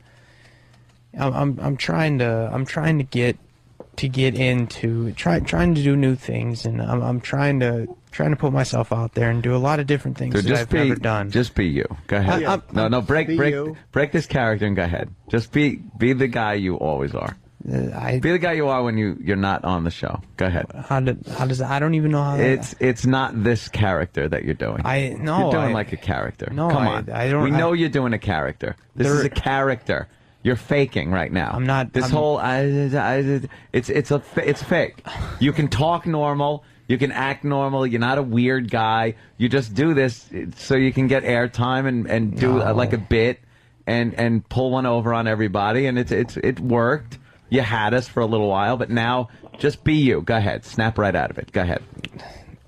trying to get into trying to do new things, and I'm trying to put myself out there and do a lot of different things So that I've never done. Just be you. Go ahead. Break this character and go ahead. Just be the guy you always are. Be the guy you are when you're not on the show. Go ahead. How does I don't even know how it's not this character that you're doing. You're doing like a character. No, come on. I don't. We know you're doing a character. This is a character. You're faking right now. I'm not. It's fake. You can talk normal. You can act normal. You're not a weird guy. You just do this so you can get airtime and do like a bit and pull one over on everybody. And it worked. You had us for a little while, but now just be you. Go ahead. Snap right out of it. Go ahead.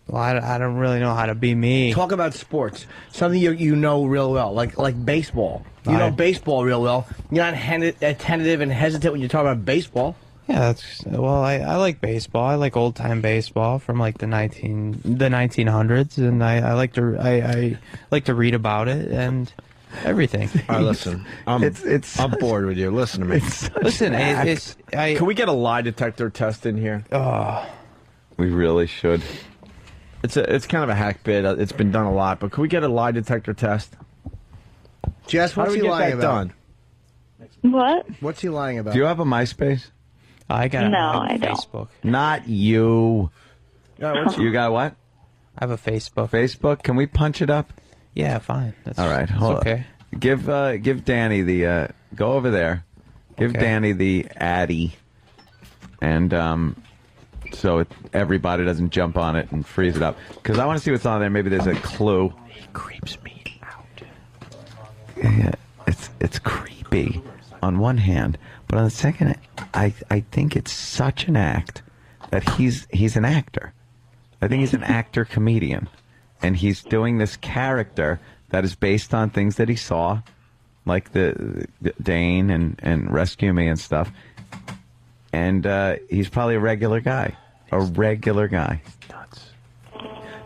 Well, I don't really know how to be me. Talk about sports. Something you know real well, like baseball. You know baseball real well. You're not tentative and hesitant when you talk about baseball. Yeah, I like baseball. I like old time baseball from like the 1900s, and I like to read about it. And Everything. All right, listen. I'm bored with you. Listen to me. Listen, can we get a lie detector test in here? We really should. It's kind of a hack bit. It's been done a lot, but can we get a lie detector test? Jess, How what's do he we get lying that about? done? What? What's he lying about? Do you have a MySpace? I got No, a I don't. Facebook. Not you. You got what? I have a Facebook. Facebook? Can we punch it up? Yeah, fine. That's All right, it's hold okay. on. Give Danny the go over there. Give Okay. Danny the Addy, and so everybody doesn't jump on it and freeze it up. Because I want to see what's on there. Maybe there's a clue. He creeps me out. Yeah, it's creepy on one hand, but on the second, I think it's such an act that he's an actor. I think he's an actor comedian, and he's doing this character that is based on things that he saw, like the Dane and Rescue Me and stuff. And he's probably a regular guy. A regular guy. He's nuts.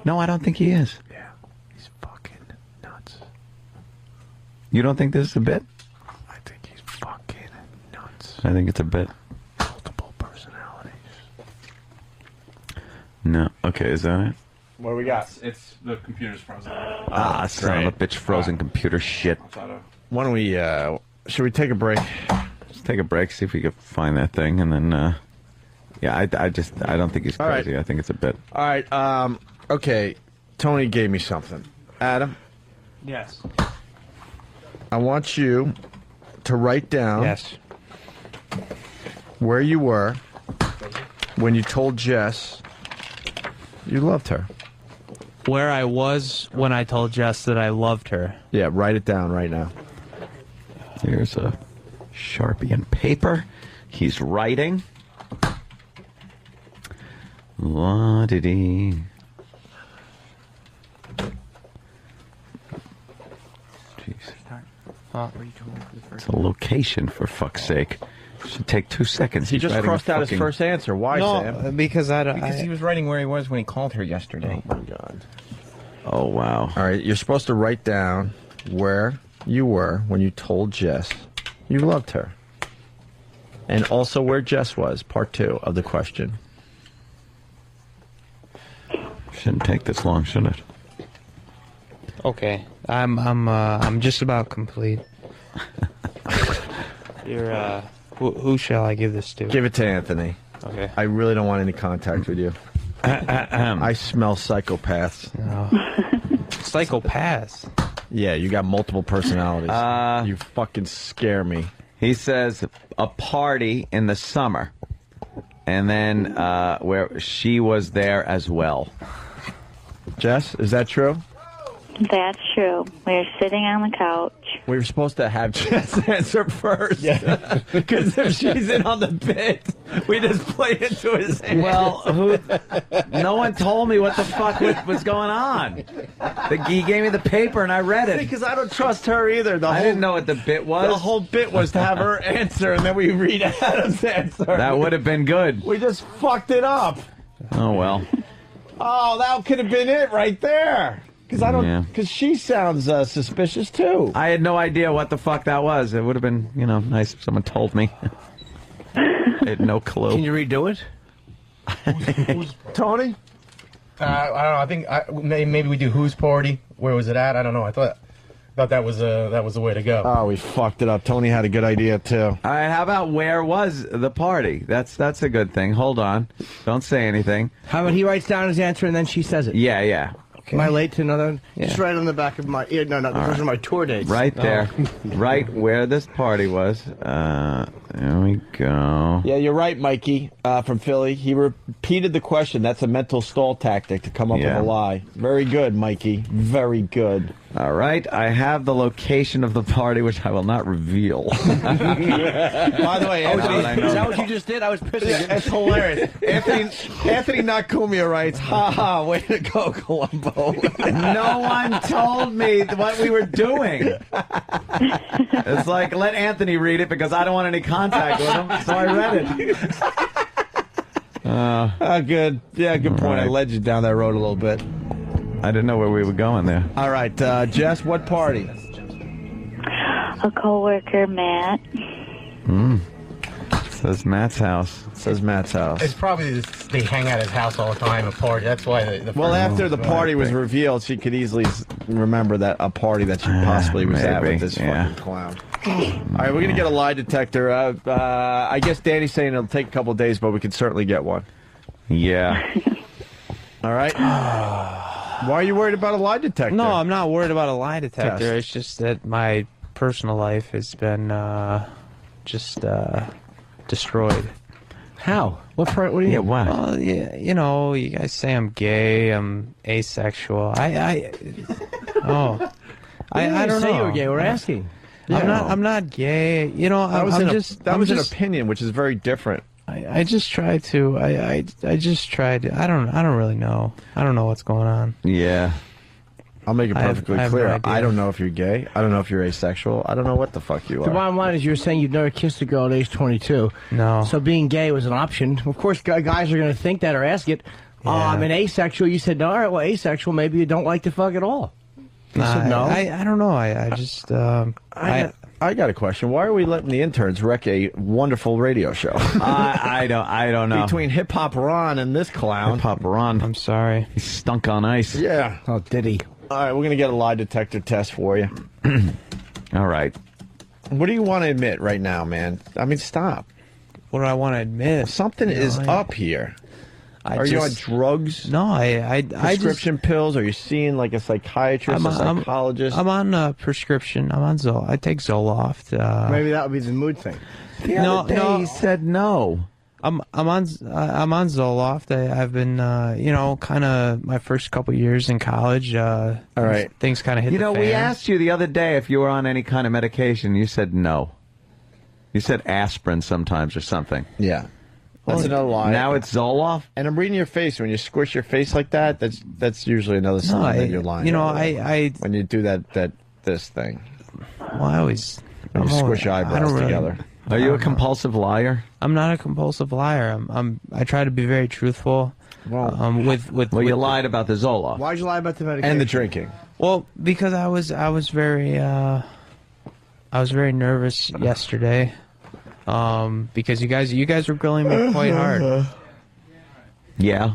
No, I don't think he is. Yeah, he's fucking nuts. You don't think this is a bit? I think he's fucking nuts. I think it's a bit. Multiple personalities. No. Okay, is that it? What do we got? It's the computer's frozen. Son of a bitch, frozen computer shit. Why don't we, should we take a break? Let's take a break, see if we can find that thing, and then, yeah, I don't think he's All right. crazy. I think it's a bit. All right, okay. Tony gave me something. Adam, Yes. I want you to write down Yes. where you were when you told Jess you loved her. Where I was when I told Jess that I loved her. Yeah, write it down right now. Here's a Sharpie and paper. He's writing. La-di-dee. It's a location, for fuck's sake. Should take 2 seconds. He He's just writing crossed a out his fucking- first answer. Why, Sam? Because I don't. Because he was writing where he was when he called her yesterday. Oh, my God. Oh, wow. All right, you're supposed to write down where you were when you told Jess you loved her. And also where Jess was, part 2 of the question. Shouldn't take this long, should it? Okay. I'm just about complete. You're who shall I give this to? Give it to Anthony. Okay. I really don't want any contact with you. I smell psychopaths. No. Psychopaths. Yeah, you got multiple personalities. You fucking scare me. He says a party in the summer, and then where she was there as well. Jess, is that true? That's true. We were sitting on the couch. We were supposed to have Jess answer first. Yeah. Because if she's in on the bit, we just play into his hands. Well, no one told me what the fuck was going on. He gave me the paper and I read it. Because I don't trust her either. I didn't know what the bit was. The whole bit was to have her answer, and then we read Adam's answer. That would have been good. We just fucked it up. Oh, well. Oh, that could have been it right there. Because I don't. Yeah. Because she sounds suspicious too. I had no idea what the fuck that was. It would have been, nice if someone told me. I had no clue. Can you redo it? Tony? I don't know. I think maybe we do whose party. Where was it at? I don't know. I thought that was the way to go. Oh, we fucked it up. Tony had a good idea too. All right, how about where was the party? That's a good thing. Hold on. Don't say anything. How about he writes down his answer and then she says it? Yeah. Am I late to another? Yeah. Just right on the back of my ear. No, those are my tour dates. Right there. Right where this party was. There we go. Yeah, you're right, Mikey from Philly. He repeated the question. That's a mental stall tactic to come up with a lie. Very good, Mikey. Very good. All right, I have the location of the party, which I will not reveal. By the way, Anthony, is that what you just did? I was pissing. It's hilarious. Anthony Nakumia writes, "Ha ha, way to go, Columbo." No one told me what we were doing. It's like, let Anthony read it because I don't want any contact with him, so I read it. Good. Yeah, good point. Right. I led you down that road a little bit. I didn't know where we were going there. All right, Jess, what party? a coworker, Matt. Says Matt's house. Says Matt's house. It's probably they hang out at his house all the time, a party. That's why the Well, after the party was revealed, she could easily remember that a party that she possibly was at with this fucking clown. All right, we're gonna get a lie detector. I guess Danny's saying it'll take a couple of days, but we can certainly get one. Yeah. All right. Why are you worried about a lie detector? No, I'm not worried about a lie detector. Test. It's just that my personal life has been destroyed. How? What do you? Yeah, why? Well, yeah, you know, you guys say I'm gay, I'm asexual. I don't know. Say you were gay. We're asking. I'm not gay. You know, That was I'm an just opinion, which is very different. I just try to. I just tried to. I don't really know. I don't know what's going on. Yeah. I'll make it perfectly I have no clear. idea. I don't know if you're gay. I don't know if you're asexual. I don't know what the fuck you The are. bottom line is you were saying you've never kissed a girl at age 22. No. So being gay was an option. Of course, guys are going to think that or ask it. I'm an asexual. You said, no, all right, well, asexual, maybe you don't like to fuck at all. You said no. I don't know. I just. I got a question. Why are we letting the interns wreck a wonderful radio show? I don't know. Between Hip Hop Ron and this clown. Hip Hop Ron. I'm sorry. He stunk on ice. Yeah. Oh, did he? All right, we're going to get a lie detector test for you. All right. What do you want to admit right now, man? I mean, stop. What do I want to admit? Something is up here. Are you on drugs? No, I prescription pills? Are you seeing like a psychiatrist, a psychologist? I'm on prescription. I'm on I take Zoloft. Maybe that would be the mood thing. The other day he said no. I'm on Zoloft. I've been kind of my first couple years in college. All right, things kind of hit. You know, the fan. we asked you the other day if you were on any kind of medication. You said no. You said aspirin sometimes or something. Yeah. That's another lie. Now it's Zoloft? And I'm reading your face. When you squish your face like that, that's usually another sign that you're lying. You know, when you do this thing. Well, I always when you squish your eyebrows together. Are you a compulsive liar? I'm not a compulsive liar. I try to be very truthful. Well, you lied about the Zoloft. Why'd you lie about the medication? And the drinking. Well, because I was very nervous yesterday. Because you guys were grilling me quite hard. Yeah.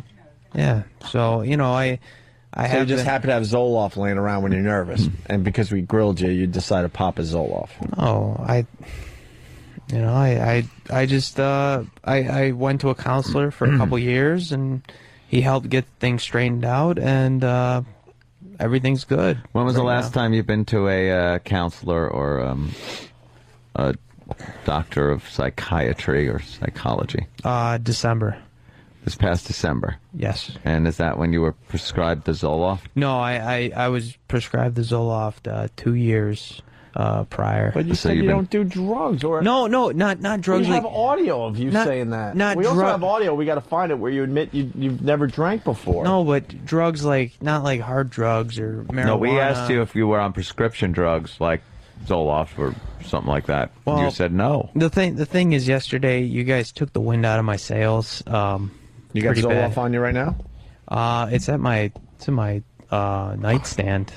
Yeah. So, you know, I you just happen to have Zoloft laying around when you're nervous, and because we grilled you, you decide to pop a Zoloft. No, I just I went to a counselor for a couple years, and he helped get things straightened out, and everything's good. When was the last time you've been to a counselor or a doctor of psychiatry or psychology? December. This past December? Yes. And is that when you were prescribed the Zoloft? No, I was prescribed the Zoloft 2 years prior. But you said you don't do drugs, or no, not drugs. We have audio of you saying that. We also have audio. We got to find it where you admit you've never drank before. No, but drugs not like hard drugs or marijuana. No, we asked you if you were on prescription drugs like Zoloft or something like that. Well, you said no. The thing is, yesterday you guys took the wind out of my sails. You got Zoloft on you right now? It's in my nightstand.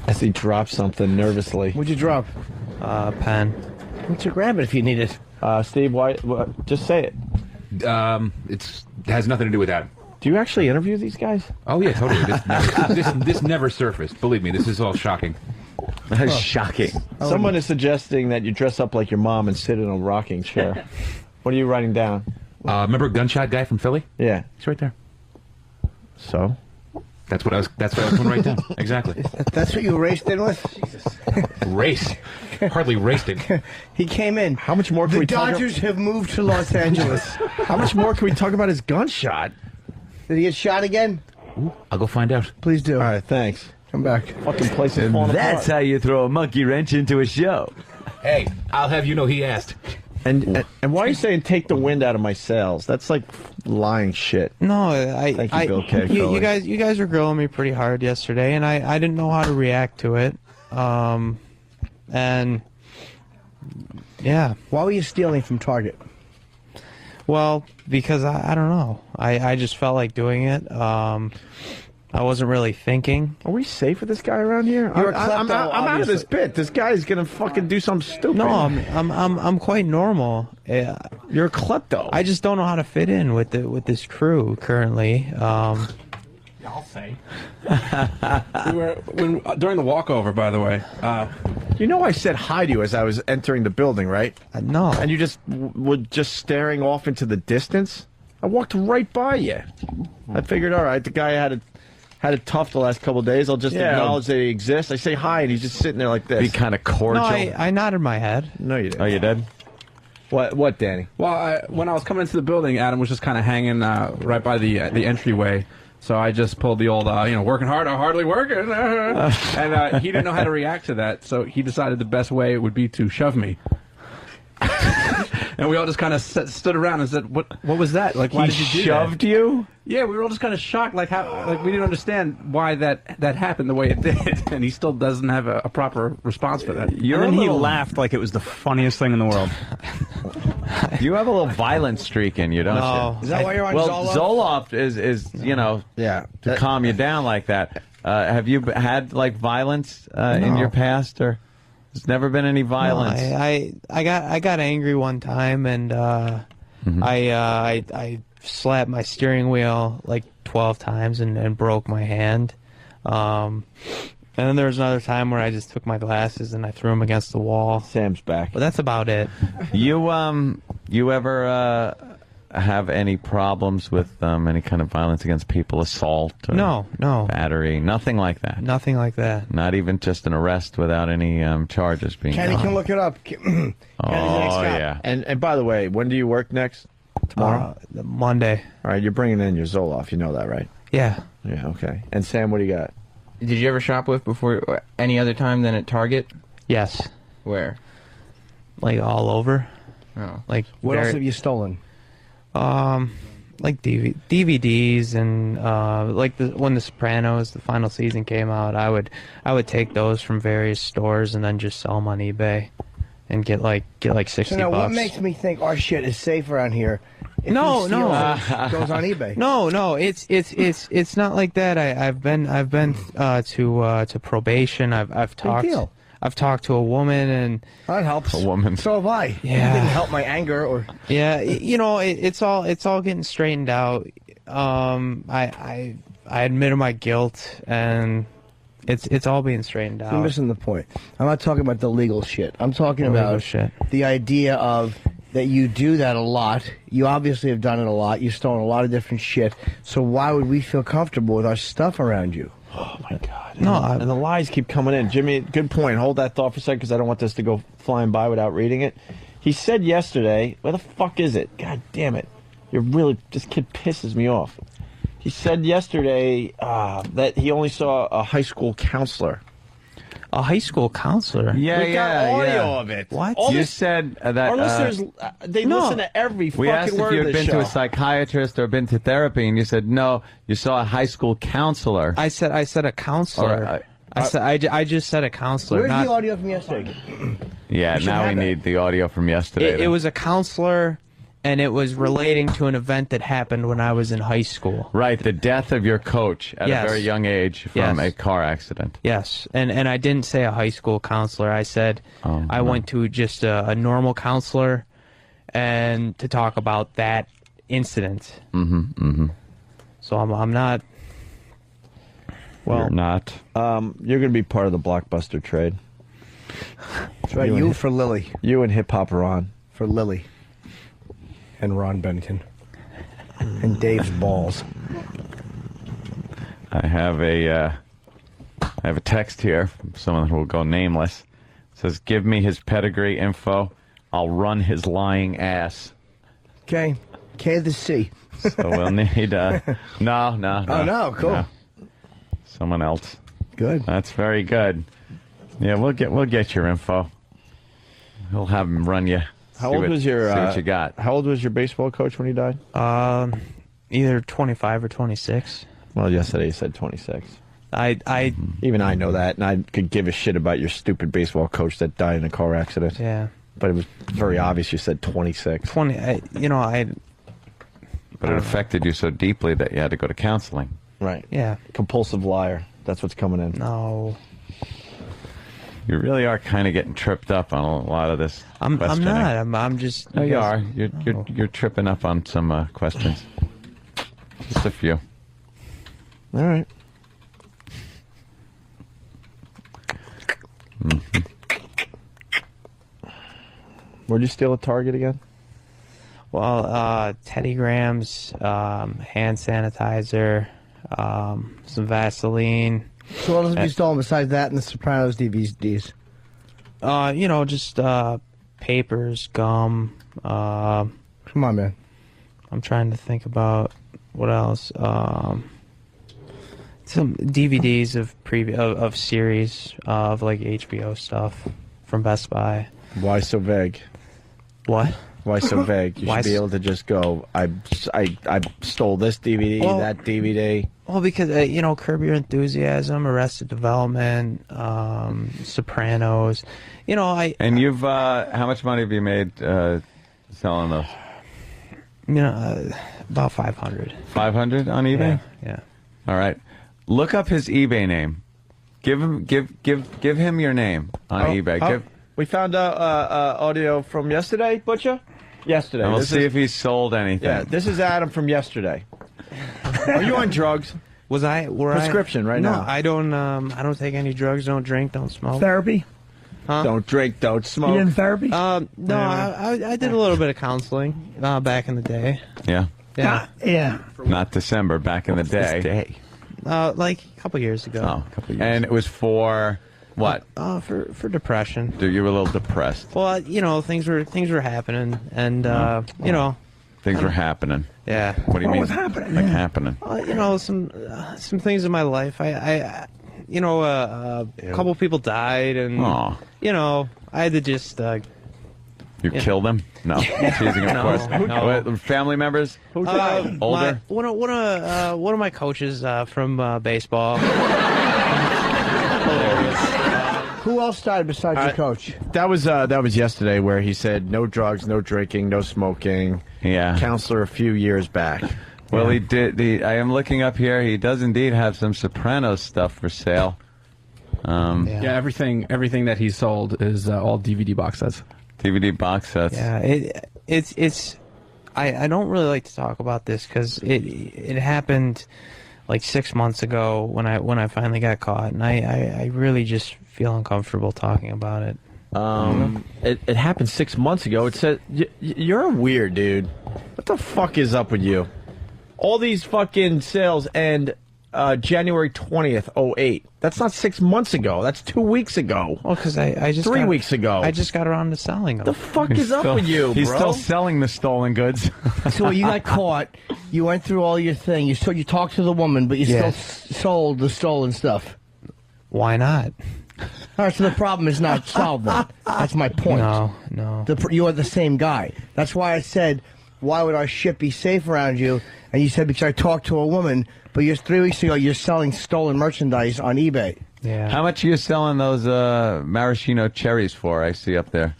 As he drops something nervously. What'd you drop? Pen. Why don't you grab it if you need it? Steve, why? Just say it. It has nothing to do with that. Do you actually interview these guys? Oh yeah, totally. This never surfaced. Believe me, this is all shocking. Shocking. Someone is suggesting that you dress up like your mom and sit in a rocking chair. What are you writing down? Remember Gunshot Guy from Philly? Yeah, he's right there. So, that's what I was going to write down. Exactly. That's what you raced in with? Jesus. Race? Hardly raced it. He came in. How much more can we talk? The Dodgers have moved to Los Angeles. How much more can we talk about his gunshot? Did he get shot again? I'll go find out. Please do. All right, thanks. Come back. Fucking place is falling That's apart. how you throw a monkey wrench into a show. Hey, I'll have you know he asked. And why are you saying take the wind out of my sails? That's like lying shit. No, Thank you, Bill K. You guys were grilling me pretty hard yesterday, and I didn't know how to react to it. And yeah. Why were you stealing from Target? Well, because I don't know. I just felt like doing it. I wasn't really thinking. Are we safe with this guy around here? You're a I'm klepto, out of this obviously. bit. This guy's gonna fucking do something stupid. No, I'm quite normal. You're a klepto. I just don't know how to fit in with this crew currently. I'll say. During the walkover, by the way. You know I said hi to you as I was entering the building, right? No. And you just were just staring off into the distance? I walked right by you. I figured, all right, the guy had it tough the last couple of days. I'll just acknowledge that he exists. I say hi, and he's just sitting there like this. Be kind of cordial. No, I nodded my head. No, you didn't. Oh, you did? What, Danny? Well, when I was coming into the building, Adam was just kind of hanging right by the entryway. So I just pulled the old, working hard, hardly working. And he didn't know how to react to that, so he decided the best way would be to shove me. And we all just kind of stood around and said, "What was that? Like, why did you do that?" He shoved you? Yeah, we were all just kind of shocked, like we didn't understand why that happened the way it did, and he still doesn't have a proper response for that. And then he laughed like it was the funniest thing in the world. You have a little violent streak in you, don't No. you? Is that why you're on well, Zoloft? Zoloft is Yeah. to calm you down like that. Have you had like violence in your past, or there's never been any violence? No, I got angry one time, and I slapped my steering wheel like 12 times and broke my hand. And then there was another time where I just took my glasses and I threw them against the wall. Sam's back. But that's about it. You ever have any problems with any kind of violence against people, assault? Or No. battery, nothing like that. Nothing like that. Not even just an arrest without any charges being. Kenny can look it up. Kenny's the next guy. Yeah. And by the way, when do you work next? Tomorrow? Monday. All right, you're bringing in your Zoloft. You know that, right? Yeah. Yeah, okay. And Sam, what do you got? Did you ever shoplift before any other time than at Target? Yes. Where? Like all over. Oh. Like What else have you stolen? Like DVDs and when The Sopranos, the final season came out, I would take those from various stores and then just sell them on eBay and get like $60. So now, what makes me think our shit is safe around here? If No, we steal no. it, it goes on eBay. No, it's not like that. I've been to probation. I've talked. deal. I've talked to a woman, and that helps. A woman. So have I. Yeah. It didn't help my anger or. Yeah, it's all getting straightened out. I admitted my guilt, and it's all being straightened out. You're missing the point. I'm not talking about the legal shit. I'm talking Legal about shit. the idea of that you do that a lot. You obviously have done it a lot. You've stolen a lot of different shit. So why would we feel comfortable with our stuff around you? Oh, my God. No, and the lies keep coming in. Jimmy, good point. Hold that thought for a second because I don't want this to go flying by without reading it. He said yesterday, where the fuck is it? God damn it. This kid pisses me off. He said yesterday that he only saw a high school counselor. A high school counselor? Yeah, We got audio of it. What? You said that Our listeners, they listen to every we asked fucking if word you of had the been show. to a psychiatrist or been to therapy, and you said no. You saw a high school counselor. I said a counselor. I just said a counselor. Where's not, the audio from yesterday? Yeah, should now we have it. need the audio from yesterday. It was a counselor, and it was relating to an event that happened when I was in high school. Right, the death of your coach at Yes. a very young age from Yes. a car accident. Yes, and I didn't say a high school counselor. I said I went to just a normal counselor, and to talk about that incident. So I'm not. Well, you're not. You're going to be part of the Blockbuster trade. That's right. You for Lily. You and Hip Hop Ron. For Lily. And Ron Bennington. And Dave's balls. I have a text here from someone who will go nameless. It says, "Give me his pedigree info. I'll run his lying ass." Okay. K to the C. So we'll need no. Oh, no. Cool. No. Someone else. Good. That's very good. Yeah, we'll get your info. We'll have him run you. How old was your? See what you got. How old was your baseball coach when he died? Either 25 or 26. Well, yesterday you said 26. I Even I know that, and I could give a shit about your stupid baseball coach that died in a car accident. Yeah. But it was very obvious you said 26. 20. But it affected you so deeply that you had to go to counseling. Right. Yeah. Compulsive liar. That's what's coming in. No. You really are kind of getting tripped up on a lot of this. I'm questioning. not. I'm just. No, you guys- are. You're tripping up on some questions. Just a few. All right. Where'd you steal at Target again? Well, Teddy Grahams, hand sanitizer, some Vaseline. So what else have you stolen besides that and the Sopranos DVDs? Just papers, gum. Come on, man. I'm trying to think about what else. Some DVDs of series of like HBO stuff from Best Buy. Why so vague? What? Why so vague? You should be able to just go, I stole this DVD, Well- that DVD. Well, because Curb Your Enthusiasm, Arrested Development, Sopranos. And you've how much money have you made selling those? About 500. 500 on eBay. Yeah. All right. Look up his eBay name. Give him your name on eBay. We found audio from yesterday, Butcher. Yesterday. And we'll This see is- if he sold anything. Yeah, this is Adam from yesterday. Are you on drugs? Was I? Prescription right no, now. I don't take any drugs. Don't drink. Don't smoke. Therapy? Huh? Don't drink. Don't smoke. You in therapy? No, I did a little bit of counseling back in the day. Yeah. Yeah. Yeah. Not December, back in the day. Like a couple years ago. Oh, a couple years. And it was for what? For depression. You were a little depressed. Well, things were happening, and Things were happening. Yeah. What do you mean? was happening? Like Yeah. happening? Some things in my life. A couple people died, and Aw. I had to just. You killed them? No. Teasing, of No, course. no. What, family members? Older? One of my coaches from baseball. Who else died besides your coach? That was yesterday, where he said no drugs, no drinking, no smoking. Yeah. Counselor a few years back. Well, he did. I am looking up here. He does indeed have some Sopranos stuff for sale. Yeah, everything that he sold is all DVD box sets. DVD box sets. Yeah, it's. I don't really like to talk about this because it happened like 6 months ago when I finally got caught, and I really just feel uncomfortable talking about it. It happened 6 months ago. It said you're a weird dude. What the fuck is up with you? All these fucking sales end January 20th, 08. That's not 6 months ago. That's 2 weeks ago. Well, because I just 3 weeks ago. I just got around to selling them. The fuck is up with you, bro? He's still selling the stolen goods. So you got caught. You went through all your thing. You talked to the woman, but you still sold the stolen stuff. Why not? All right, so the problem is not solved then. That's my point. No. You are the same guy. That's why I said, why would our ship be safe around you? And you said, because I talked to a woman, but 3 weeks ago, you're selling stolen merchandise on eBay. Yeah. How much are you selling those maraschino cherries for? I see up there.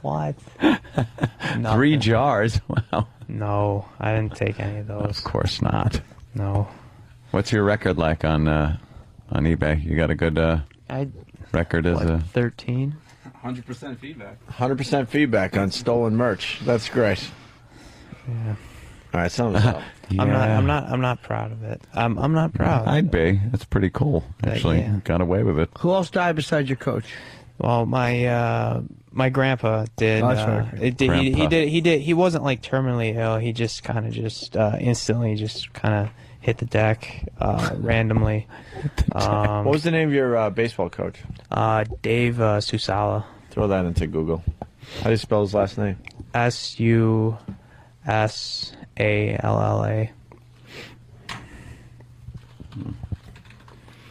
What? 3 jars. Wow. No, I didn't take any of those. Of course not. No. What's your record like on eBay? You got a good record as a 13. 100% feedback. 100% feedback on stolen merch. That's great. Yeah. All right, sounds up. I'm not proud of it. I'm not proud. I'd be. That's pretty cool. Actually, yeah. got away with it. Who else died besides your coach? Well, my grandpa did. Oh, that's right. He wasn't like terminally ill. He just kind of instantly just kind of hit the deck randomly. What was the name of your baseball coach? Dave Susala. Throw that into Google. How do you spell his last name? Susalla.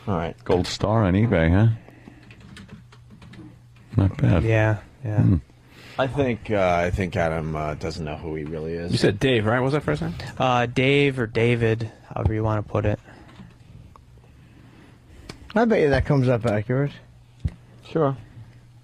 All right. Gold star on eBay, huh? Not bad. Yeah. I think Adam doesn't know who he really is. You said Dave, right? What was that first name? Dave or David, however you want to put it. I bet you that comes up accurate. Sure.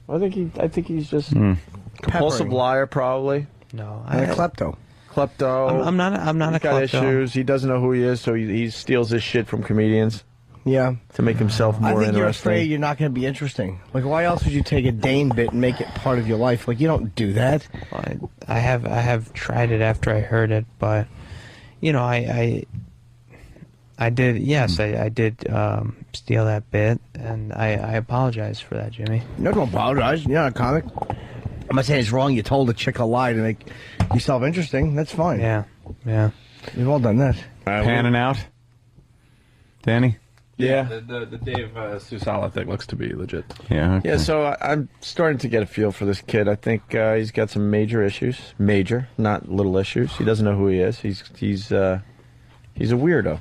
I think he's just Hmm. compulsive Peppering. liar, probably. No, And a klepto. Klepto. I'm not a He's got klepto. issues. He doesn't know who he is, so he steals his shit from comedians. Yeah. To make himself more I think interesting. you're afraid you're not going to be interesting. Like, why else would you take a Dane bit and make it part of your life? Like, you don't do that. I have tried it after I heard it, but you know, I did. Yes, I did steal that bit, and I apologize for that, Jimmy. No, don't apologize. You're not a comic. I'm not saying it's wrong. You told a chick a lie to make yourself interesting. That's fine. Yeah. We've all done that. Panning out. Danny? Yeah. The Dave Susala thing looks to be legit. Yeah. Okay. Yeah, so I'm starting to get a feel for this kid. I think he's got some major issues. Major, not little issues. He doesn't know who he is. He's a weirdo.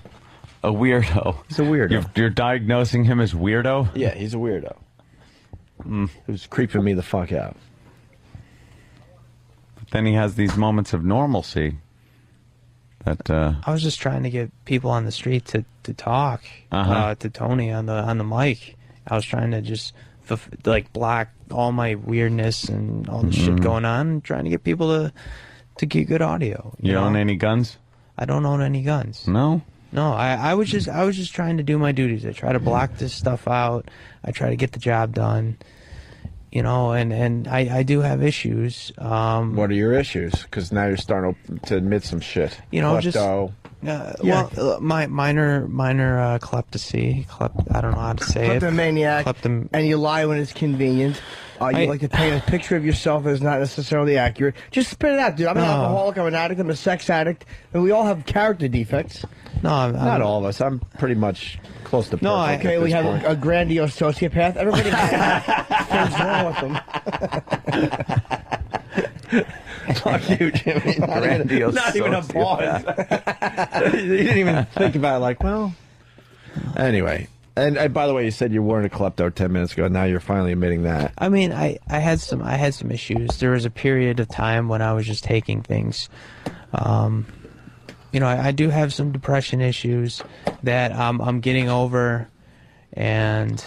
A weirdo. He's a weirdo. You're diagnosing him as weirdo? Yeah, he's a weirdo. Who's creeping me the fuck out. But then he has these moments of normalcy. That I was just trying to get people on the street to talk to Tony on the mic. I was trying to just like block all my weirdness and all the shit going on, and trying to get people to get good audio. You own any guns? I don't own any guns. No. No, I was just trying to do my duties. I try to block this stuff out. I try to get the job done. You know, and I do have issues. What are your issues? Because now you're starting to admit some shit. You know, Klepto. well, my minor kleptocracy. I don't know how to say it. Kleptomaniac. And you lie when it's convenient. You like to paint a picture of yourself that is not necessarily accurate. Just spit it out, dude. I'm an alcoholic. I'm an addict. I'm a sex addict. And we all have character defects. No, I'm not all of us. I'm pretty much close to perfect. No, at okay, this we have point. a grandiose sociopath. Everybody has things wrong with them. Fuck you, Jimmy. Not even a pause. You didn't even think about it like, well. Anyway. And by the way, you said you weren't a klepto 10 minutes ago. Now you're finally admitting that. I mean, I had some issues. There was a period of time when I was just taking things. You know, I do have some depression issues that I'm getting over, and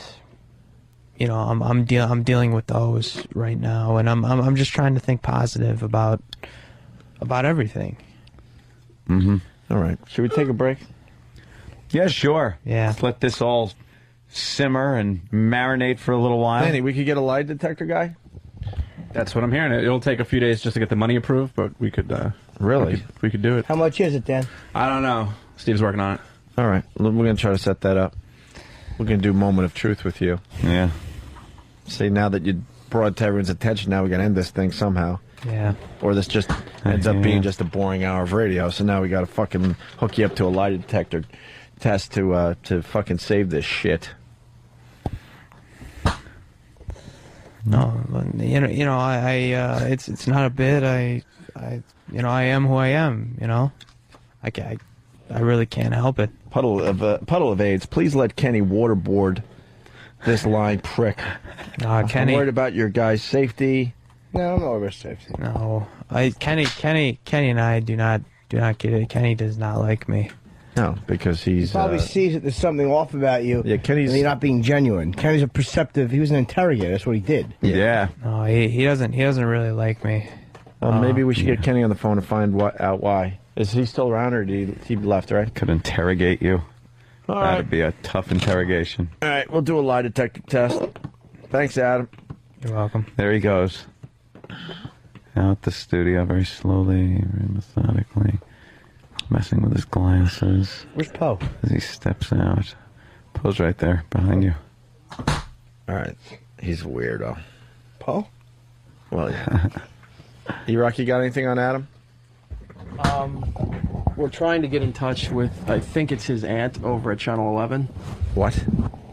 you know, I'm dealing with those right now, and I'm just trying to think positive about everything. Mm-hmm. All right. Should we take a break? Yeah, sure. Yeah. Let's let this all simmer and marinate for a little while. Danny, we could get a lie detector guy? That's what I'm hearing. It'll take a few days just to get the money approved, but we could. Really? We could do it. How much is it, Dan? I don't know. Steve's working on it. All right. We're going to try to set that up. We're going to do moment of truth with you. Yeah. See, now that you brought to everyone's attention, now we got to end this thing somehow. Yeah. Or this just ends up being just a boring hour of radio. So now we got to fucking hook you up to a lie detector test to fucking save this shit. No, you know, it's not a bit. I am who I am. You know, I really can't help it. Puddle of AIDS. Please let Kenny waterboard this lying prick. Kenny. I'm worried about your guy's safety. No, I'm not over safety. No, Kenny and I do not get it. Kenny does not like me. No, because he's He probably sees that there's something off about you. Yeah, Kenny's. And you're not being genuine. Kenny's a perceptive. He was an interrogator. That's what he did. Yeah. No, he doesn't really like me. Maybe we should get Kenny on the phone and find out why. Is he still around, or did he left? Right? Could interrogate you. All That'd right. be a tough interrogation. All right, we'll do a lie detector test. Thanks, Adam. You're welcome. There he goes. Out the studio very slowly, very methodically, messing with his glasses. Where's Poe? As he steps out. Poe's right there, behind you. All right. He's a weirdo. Poe? Well, yeah. E-Rock, you got anything on Adam? We're trying to get in touch with, I think it's his aunt over at Channel 11. What?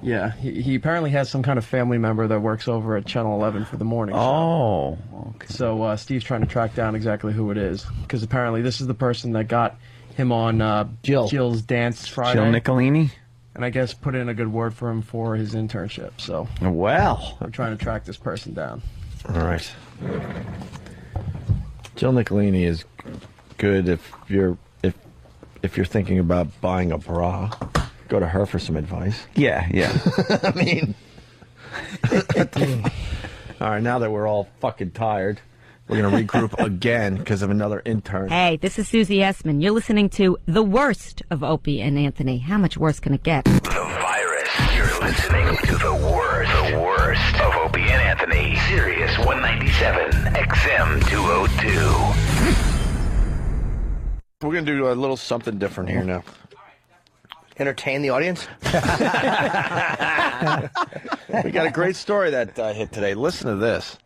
Yeah, he apparently has some kind of family member that works over at Channel 11 for the morning show. Oh, okay. So Steve's trying to track down exactly who it is, because apparently this is the person that got him on Jill's Dance Friday. Jill Nicolini? And I guess put in a good word for him for his internship. So well, we're trying to track this person down. All right. Jill Nicolini is good if you're thinking about buying a bra. Go to her for some advice. Yeah. I mean, all right. Now that we're all fucking tired, We're going to regroup again because of another intern. Hey, this is Susie Essman. You're listening to The Worst of Opie and Anthony. How much worse can it get? The Virus. You're listening to the worst of Opie and Anthony. Sirius 197, XM 202. We're going to do a little something different here now. Entertain the audience? We got a great story that hit today. Listen to this.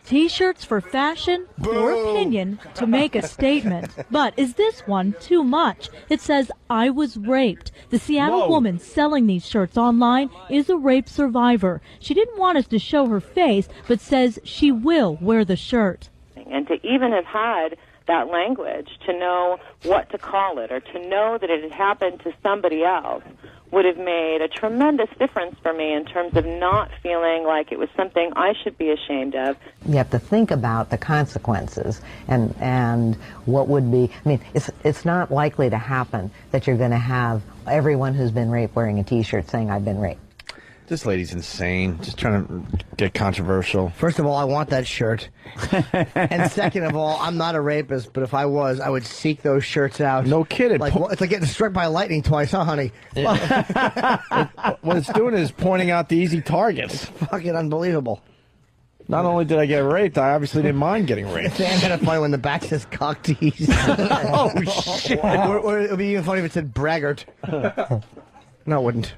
T-shirts for fashion or opinion to make a statement. But is this one too much? It says, I was raped. The Seattle woman selling these shirts online is a rape survivor. She didn't want us to show her face, but says she will wear the shirt. And to even have had that language, to know what to call it, or to know that it had happened to somebody else, would have made a tremendous difference for me in terms of not feeling like it was something I should be ashamed of. You have to think about the consequences and what would be. I mean, it's not likely to happen that you're going to have everyone who's been raped wearing a T-shirt saying I've been raped. This lady's insane. Just trying to get controversial. First of all, I want that shirt. And second of all, I'm not a rapist, but if I was, I would seek those shirts out. No kidding. Like, it's like getting struck by lightning twice, huh, honey? What it's doing is pointing out the easy targets. Fucking unbelievable. Not only did I get raped, I obviously didn't mind getting raped. It's kind of funny when the back says cock tease. Oh, shit. Or it would be even funny if it said braggart. No, it wouldn't.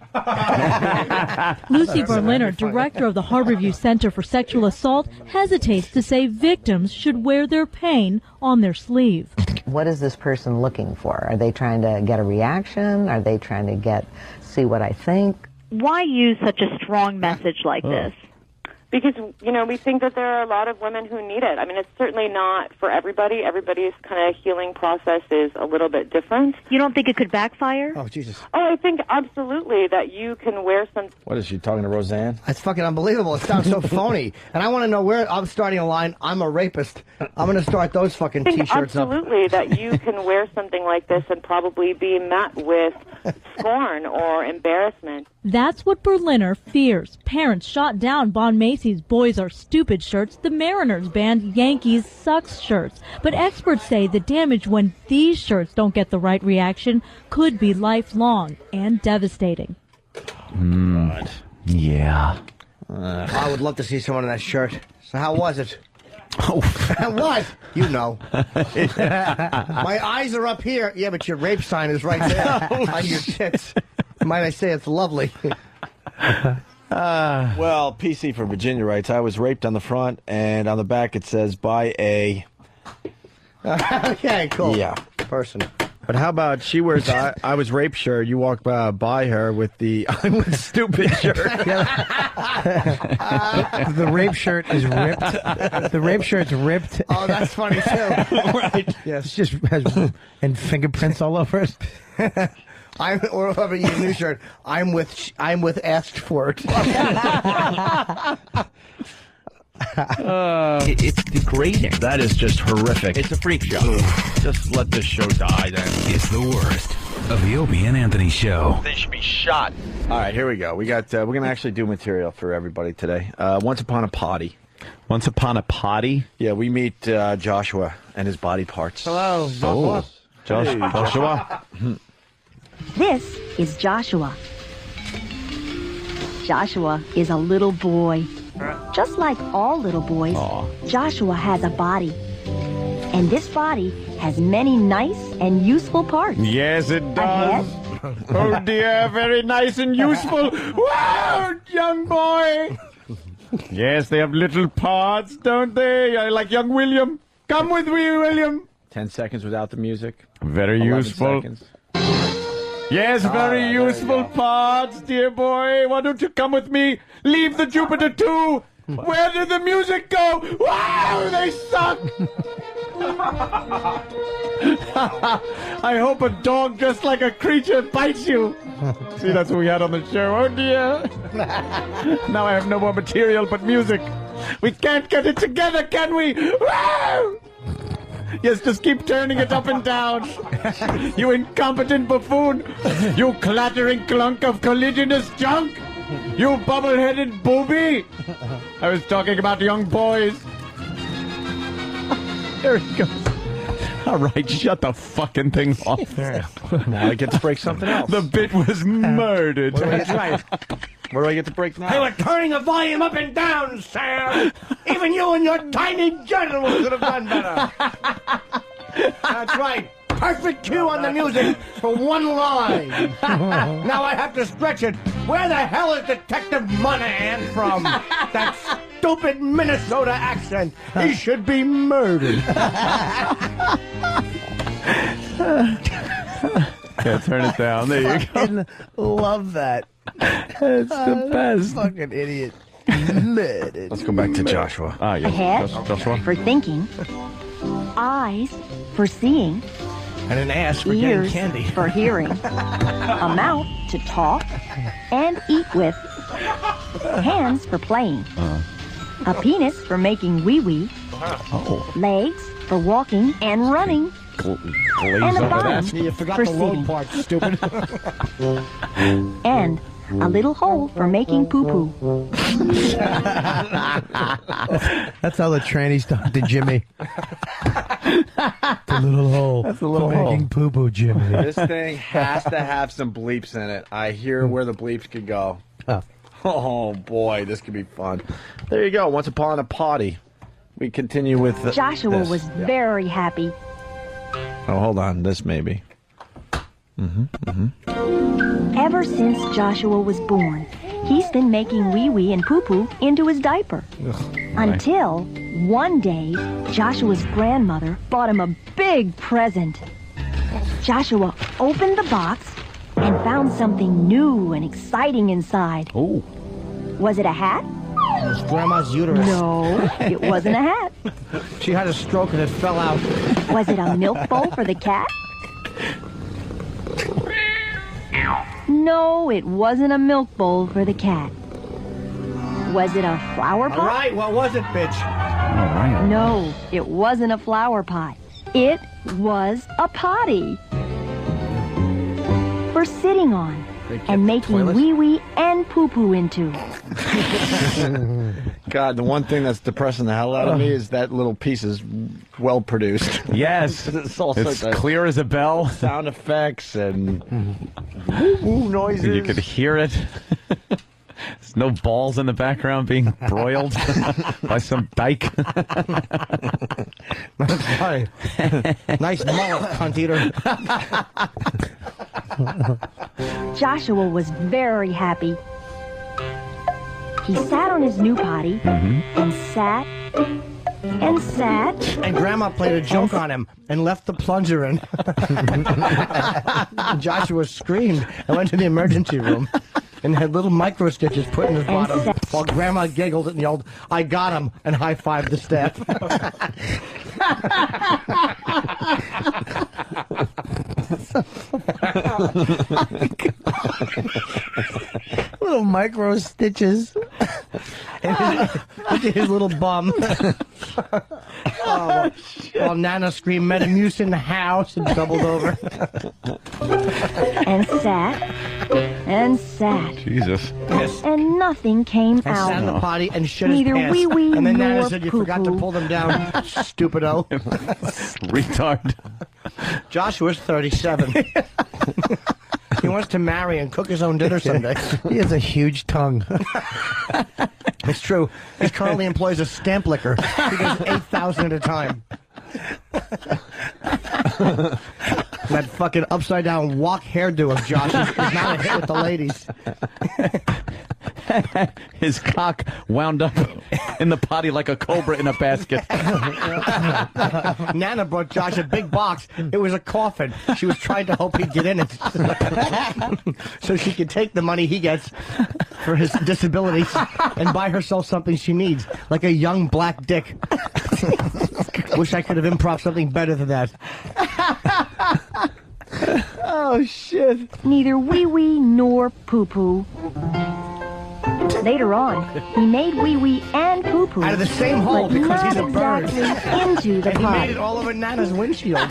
Lucy Berliner, director of the Harborview Center for Sexual Assault, hesitates to say victims should wear their pain on their sleeve. What is this person looking for? Are they trying to get a reaction? Are they trying to see what I think? Why use such a strong message like this? Because, you know, we think that there are a lot of women who need it. I mean, it's certainly not for everybody. Everybody's kind of healing process is a little bit different. You don't think it could backfire? Oh, Jesus. Oh, I think absolutely that you can wear some... What is she talking to Roseanne? That's fucking unbelievable. It sounds so phony. And I want to know where I'm starting a line. I'm a rapist. I'm going to start those fucking T-shirts up. Absolutely that you can wear something like this and probably be met with scorn or embarrassment. That's what Berliner fears. Parents shot down Bon Macy's Boys Are Stupid shirts. The Mariners banned Yankees Sucks shirts. But experts say the damage when these shirts don't get the right reaction could be lifelong and devastating. Yeah. I would love to see someone in that shirt. So how was it? Oh. What? You know. My eyes are up here. Yeah, but your rape sign is right there on your tits. Might I say it's lovely. Well, PC for Virginia writes, I was raped on the front, and on the back it says, by a... Okay, cool. Yeah. Person. But how about she wears I was raped shirt, you walk by her with the I'm with stupid shirt. The rape shirt is ripped. The rape shirt's ripped. Oh, that's funny, too. Right. Yes. It's just has and fingerprints all over it. Or how about your new shirt? I'm with asked for it. It's degrading. That is just horrific. It's a freak show. Just let this show die then. It's the worst of the Opie and Anthony show. They should be shot. All right, here we go. We got we're gonna actually do material for everybody today. Once upon a potty. Once upon a potty? Yeah, we meet Joshua and his body parts. Hello, Joshua. This is Joshua. Joshua is a little boy. Just like all little boys, Joshua has a body. And this body has many nice and useful parts. Yes, it does. Oh dear, very nice and useful. Wow, young boy. Yes, they have little parts, don't they? Like young William. Come with me, William. 10 seconds without the music. Very useful. Seconds. Yes, very useful parts, dear boy. Why don't you come with me? Leave the Jupiter 2. Where did the music go? Wow, they suck. I hope a dog dressed like a creature bites you. See, that's what we had on the show. Oh, dear. Now I have no more material but music. We can't get it together, can we? Wow! Yes, just keep turning it up and down. You incompetent buffoon. You clattering clunk of colliginous junk. You bubble-headed booby. I was talking about young boys. There he goes. All right, shut the fucking thing off. Now I get to break something else. The bit was murdered. That's right. Where do I get to break now? Hey, we're turning the volume up and down, Sam. Even you and your tiny genitals could have done better. That's right. Perfect cue on the music for one line. Now I have to stretch it. Where the hell is Detective Monahan from? That stupid Minnesota accent. He should be murdered. Yeah, turn it down. There you go. Love that. It's the best. Fucking idiot. Murdered. Let's go back to Joshua. Ah, yeah. Head Joshua. for thinking, eyes for seeing, And an ass for ears getting candy. for hearing, a mouth to talk and eat with, hands for playing, a penis for making wee-wee, legs for walking and running, and a bum You forgot for the load sitting, part, stupid. and a little hole for making poo-poo. That's how the trannies talk to Jimmy. The little hole. That's a little hole. Making poo-poo, Jimmy. This thing has to have some bleeps in it. I hear where the bleeps could go. Oh, boy, this could be fun. There you go. Once upon a potty. We continue with Joshua this. was very happy. Oh, hold on. This maybe. Ever since Joshua was born, he's been making wee-wee and poo-poo into his diaper. Until one day, Joshua's grandmother bought him a big present. Joshua opened the box and found something new and exciting inside. Oh. Was it a hat? It was Grandma's uterus. No, it wasn't a hat. She had a stroke and it fell out. Was it a milk bowl for the cat? No, it wasn't a milk bowl for the cat. Was it a flower pot? All right, what was it, bitch? No, it wasn't a flower pot. It was a potty. For sitting on and making wee-wee and poo-poo into. God, the one thing that's depressing the hell out of me is that little piece is well produced. Yes. It's all It's sorts of clear as a bell. sound effects and woo noises. You could hear it. There's no balls in the background being broiled by some dyke. Hi. Nice mullet, cunt eater. Joshua was very happy. He sat on his new potty and sat and sat. And Grandma played a joke on him and left the plunger in. Joshua screamed and went to the emergency room and had little micro stitches put in his bottom while Grandma giggled and yelled, "I got him," and high-fived the staff. Little micro stitches. Into his little bum. While Nana screamed Metamucil in the house and doubled over. And sat and sat. Jesus. Yes. And nothing came And out. sat in the potty and shit his Neither pants. wee-wee And then Nana nor said, "You forgot to poo-poo." pull them down, stupido." Retard. Joshua's 37. He wants to marry and cook his own dinner someday. He has a huge tongue. It's true. He currently employs a stamp licker. He does 8,000 at a time. That fucking upside-down walk hairdo of Josh is not a hit with the ladies. His cock wound up in the potty like a cobra in a basket. Nana brought Josh a big box. It was a coffin. She was trying to hope he'd get in it. So she could take the money he gets for his disabilities and buy herself something she needs, like a young black dick. Wish I could have improv something better than that. Oh, shit. Neither wee-wee nor poo-poo. Later on, he made wee-wee and poo-poo. Out of the same hole but because not he's a bird. exactly into the And he made pot. it all over Nana's windshield.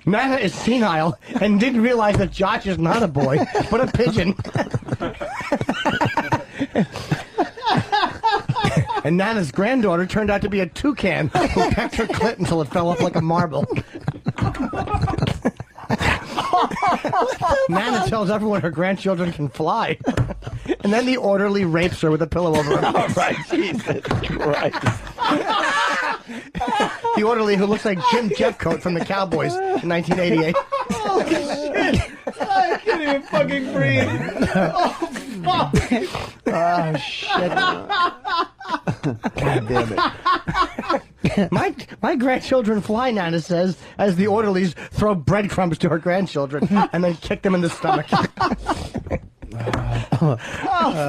Nana is senile and didn't realize that Josh is not a boy, but a pigeon. And Nana's granddaughter turned out to be a toucan who pecked her clit until it fell off like a marble. Nana tells everyone her grandchildren can fly. And then the orderly rapes her with a pillow over her face. Right, Jesus Christ. The orderly who looks like Jim Jeffcoat from the Cowboys in 1988. Holy shit. I can't even fucking breathe. Oh, fuck. Oh, shit. God damn it. My grandchildren fly, Nana says, as the orderlies throw breadcrumbs to her grandchildren and then kick them in the stomach. Oh,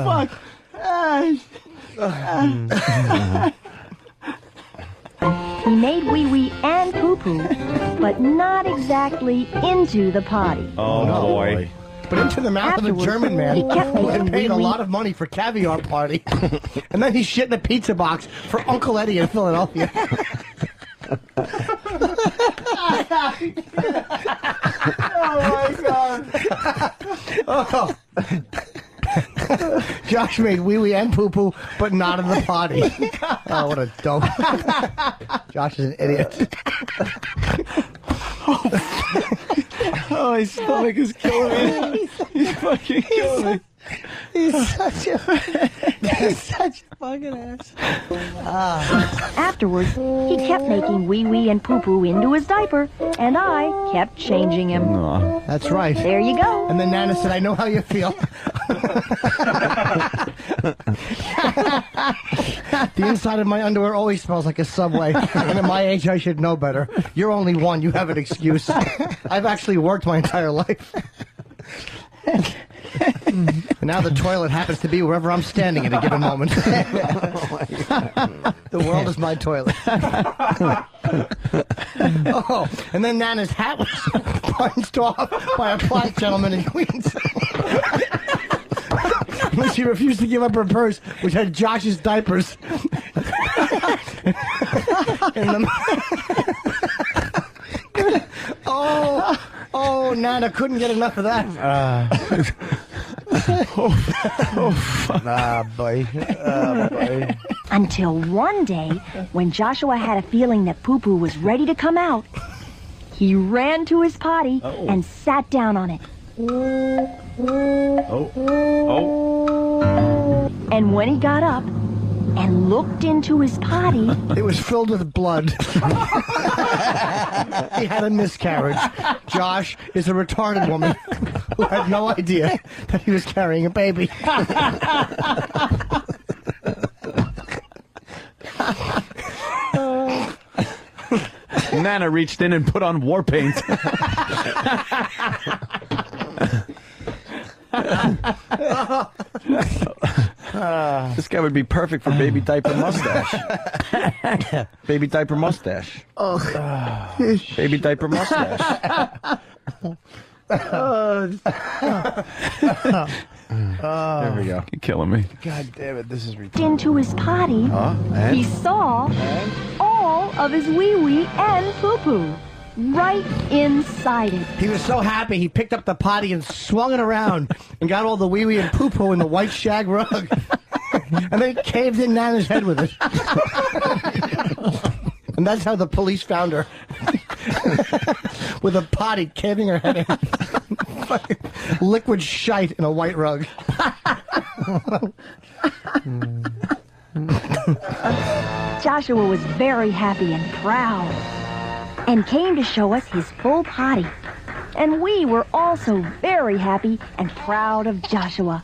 fuck. He made wee wee and poo poo, but not exactly into the potty. Oh, boy. But into the mouth of a German man he kept who had making paid a wee-wee. lot of money for caviar party. And then he shit in a pizza box for Uncle Eddie in Philadelphia. Oh, my God. Oh. Josh made wee wee and poo poo, but not in the potty. Oh, what a dope. Josh is an idiot. Oh, his stomach is killing me. He's fucking killing me. He's such a fucking ass. Afterwards, he kept making wee wee and poo poo into his diaper, and I kept changing him. That's right. There you go. And then Nana said, I know how you feel. The inside of my underwear always smells like a Subway. And at my age, I should know better. You're only one. You have an excuse. I've actually worked my entire life. And now the toilet happens to be wherever I'm standing at a given moment. The world is my toilet. Oh, and then Nana's hat was punched off by a black gentleman in Queens. When she refused to give up her purse, which had Josh's diapers. Oh, Nana couldn't get enough of that. Boy. Until one day, when Joshua had a feeling that poo poo was ready to come out, he ran to his potty and sat down on it. And when he got up and looked into his potty, it was filled with blood. He had a miscarriage. Josh is a retarded woman who had no idea that he was carrying a baby. Nana reached in and put on war paint. This guy would be perfect for baby diaper mustache. Baby diaper mustache. Baby diaper mustache. There we go. You're killing me. God damn it, this is ridiculous. into his potty, And? he saw all of his wee wee and poo poo right inside it. He was so happy he picked up the potty and swung it around and got all the wee wee and poo poo in the white shag rug. And then caved in Nana's head with it. And that's how the police found her. With a potty caving her head in. Fucking liquid shite in a white rug. Joshua was very happy and proud and came to show us his full potty. And we were also very happy and proud of Joshua.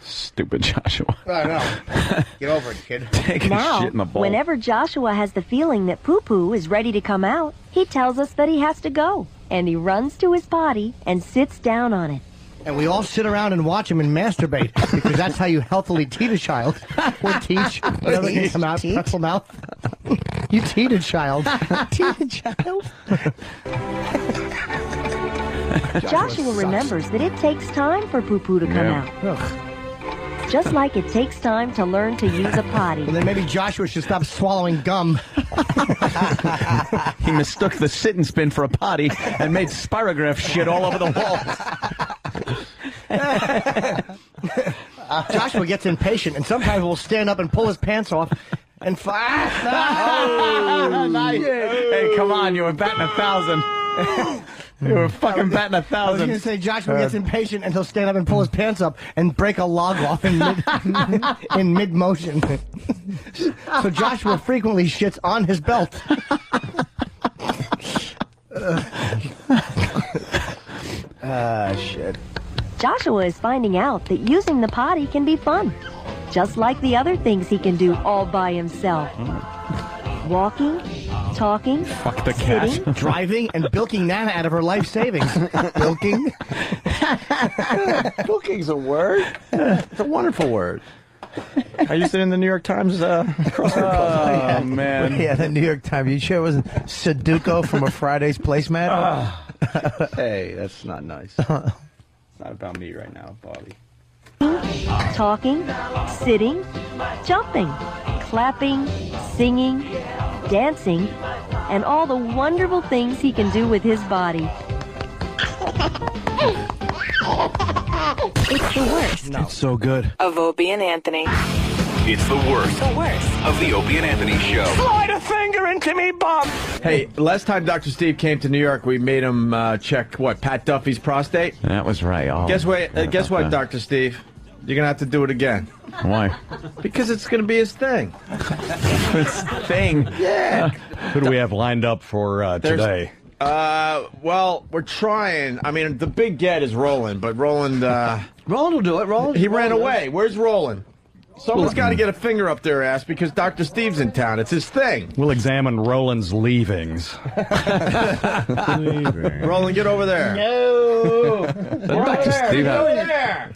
Stupid Joshua. I know. Get over it, kid. Taking Now, shit in the bowl. whenever Joshua has the feeling that poo-poo is ready to come out, he tells us that he has to go. And he runs to his potty and sits down on it. And we all sit around and watch him and masturbate, because that's how you healthily teat a child. Or teach, whatever can come out, pretzel mouth. You teat a child. Teat a child? Joshua remembers that it takes time for poo-poo to come out. Just like it takes time to learn to use a potty. And then maybe Joshua should stop swallowing gum. He mistook the sit and spin for a potty and made spirograph shit all over the walls. Joshua gets impatient and sometimes will stand up and pull his pants off and Nice. Hey, come on, you were batting 1,000. You were fucking batting I was 1,000. going to say Joshua gets impatient and he'll stand up and pull his pants up and break a log off in mid motion. So Joshua frequently shits on his belt. Shit. Joshua is finding out that using the potty can be fun, just like the other things he can do all by himself. Walking, talking, Fuck the cat. sitting, Driving and bilking Nana out of her life savings. Bilking? Bilking's a word. It's a wonderful word. I used it in the New York Times crossword Oh, man. Yeah, the New York Times. You sure it wasn't Sudoku from a Friday's placemat? Hey, that's not nice. It's not about me right now, Bobby. talking, sitting, jumping, clapping, singing, dancing, and all the wonderful things he can do with his body. It's the worst It's so good. of Opie and Anthony. It's the worst The worst. of the Opie and Anthony Show. Slide a finger into me, Bob. Hey, last time Dr. Steve came to New York, we made him check, Pat Duffy's prostate? That was right. Oh, Guess what, forgot about that. Dr. Steve? You're going to have to do it again. Why? Because it's going to be his thing. This thing. Yeah. Who do we have lined up for today? Well, we're trying. I mean, the big get is Roland, but Roland... Roland will do it. Roland. He ran away. Where's Roland? Someone's got to get a finger up their ass because Dr. Steve's in town. It's his thing. We'll examine Roland's leavings. Roland, get over there. No.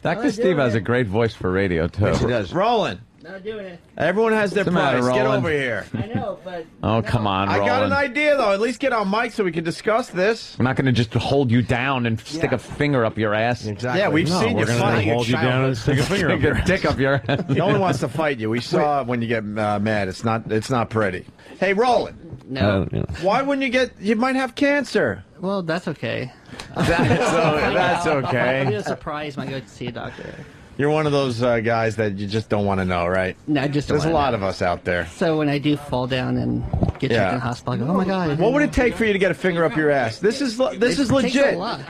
Dr. Steve has a great voice for radio, too. Yes, he does. Roland. Not doing it. Everyone has their What's the matter, price. Get Roland? over here. I know, but Oh, come on, I Roland. got an idea, though. At least get on mic so we can discuss this. I'm not going to just hold you down and stick a finger up your ass. Exactly. Yeah, we've seen you We're going fight. to hold you down and stick a finger up Stick your a ass. dick up your ass. No one wants to fight you. We saw it when you get mad. It's not pretty. Hey, Roland. No. Why wouldn't you get? You might have cancer. Well, that's okay. That's It'll be okay. a surprise when I go to see a doctor. You're one of those guys that you just don't want to know, right? No, I just don't There's a wanna lot know. of us out there. So when I do fall down and get checked in the hospital, I go, oh my God. What would it take for you to get a finger up your ass? This is It takes a legit. lot.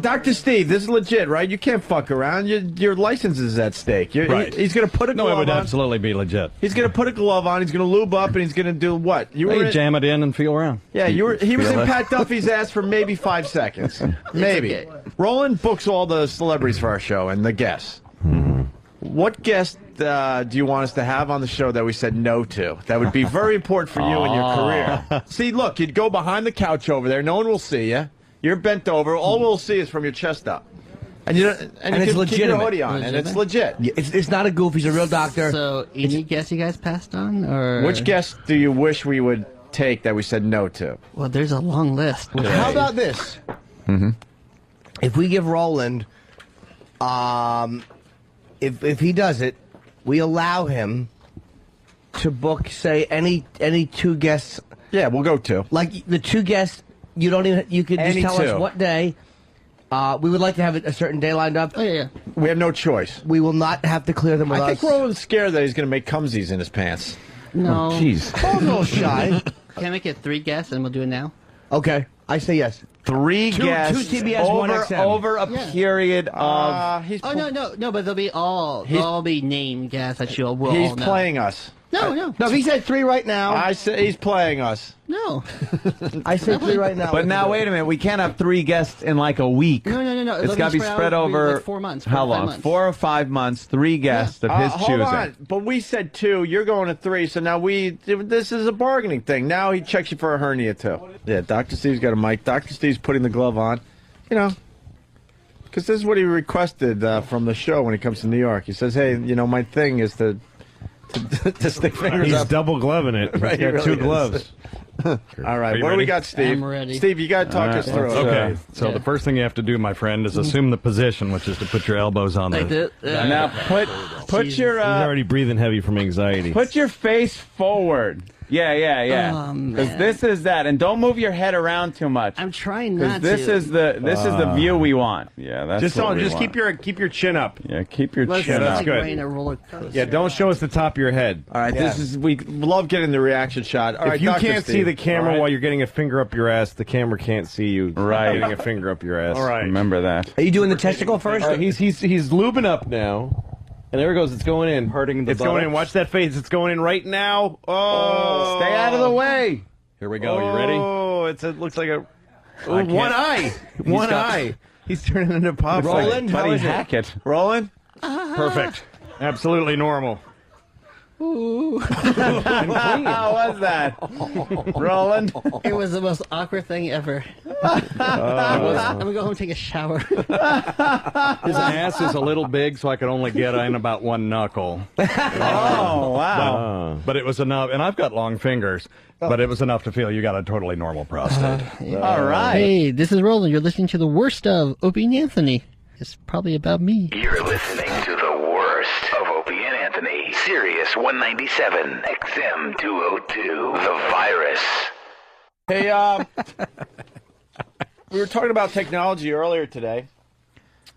Dr. Steve, this is legit, right? You can't fuck around. Your license is at stake. Right. He's going to put a No, glove it would on. absolutely be legit. He's going to put a glove on. He's going to lube up, and he's going to do what? You Hey, were jam it in and feel around. Yeah, he was in Feel it. Pat Duffy's ass for maybe 5 seconds. Maybe. okay. Roland books all the celebrities for our show and the guests. What guest do you want us to have on the show that we said no to? That would be very important for you in your career. See, look, you'd go behind the couch over there. No one will see you. You're bent over. All we'll see is from your chest up. And you And you it's can keep your legitimate. hoodie on, and it's legit. Yeah, it's not a goof. He's a real doctor. So any guess you guys passed on? Or Which guest do you wish we would take that we said no to? Well, there's a long list. How about this? Mm-hmm. If we give Roland, if he does it, we allow him to book, say, any two guests. Yeah, we'll go two. Like the two guests, you don't even. You could just Any tell two. us what day. We would like to have a certain day lined up. Oh yeah. We have no choice. We will not have to clear them with I us. think Roland's scared that he's going to make cumsies in his pants. No. Jeez. Roland's a little shy. Can I make it 3 guests and we'll do it now? Okay, I say yes. Three Two guests TBS, one XM. over a Yeah. period of. Oh no, but they'll be they'll all be named guests that you'll will He's all know. playing us. No. No, if he said 3 right now. I say he's playing us. No. I say 3 right now. But now, wait a minute. We can't have 3 guests in like a week. No. It's It'll got to be spread out over like 4 months. how 4 to 5 long? months. 4 or 5 months. 3 guests of his Hold choosing. on, but we said 2. You're going to 3, so now this is a bargaining thing. Now he checks you for a hernia too. Yeah, Dr. Steve's got a mic. Dr. Steve's putting the glove on. You know, because this is what he requested from the show when he comes to New York. He says, "Hey, my thing is to stick fingers He's up." double gloving it. Right, He's got he really 2 is. gloves. All right, you what do we ready? got, Steve? I'm ready. Steve, you got to talk us through it. Okay, so the first thing you have to do, my friend, is assume the position, which is to put your elbows on Like the. this. Now put your He's already breathing heavy from anxiety. put your face forward. Yeah. Oh, Because man. this is that, and don't move your head around too much. I'm trying Because not this to. is the view we want. Yeah, that's Just what we just want. keep your chin up. Yeah, keep your Let's chin not up. That's good. rain a roller coaster. Yeah, don't show us the top of your head. All right, we love getting the reaction shot. All right, if you Dr. can't see Steve. the camera All right. while you're getting a finger up your ass, the camera can't see you. Right. Getting a finger up your ass. All right. Remember that. Are you doing the testicle first? All right, he's lubing up now. And there it goes. It's going in. Hurting the It's going in. buttocks. Watch that face. It's going in right now. Oh. Stay out of the way. Here we go. You ready? Oh, it looks like a... Oh, can't- one eye. One got- eye. He's turning into pop. Roland, how Buddy is it? Hackett. Roland? Perfect. Absolutely normal. How was that, Roland? It was the most awkward thing ever. I'm gonna go home and take a shower. His ass is a little big, so I could only get in about one knuckle. Oh, wow. But it was enough, and I've got long fingers, but it was enough to feel you got a totally normal prostate. All right. Hey, this is Roland. You're listening to the worst of Opie and Anthony. It's probably about me. You're listening to the worst of Opie and Anthony. Sirius 197, XM 202, The Virus. Hey, we were talking about technology earlier today.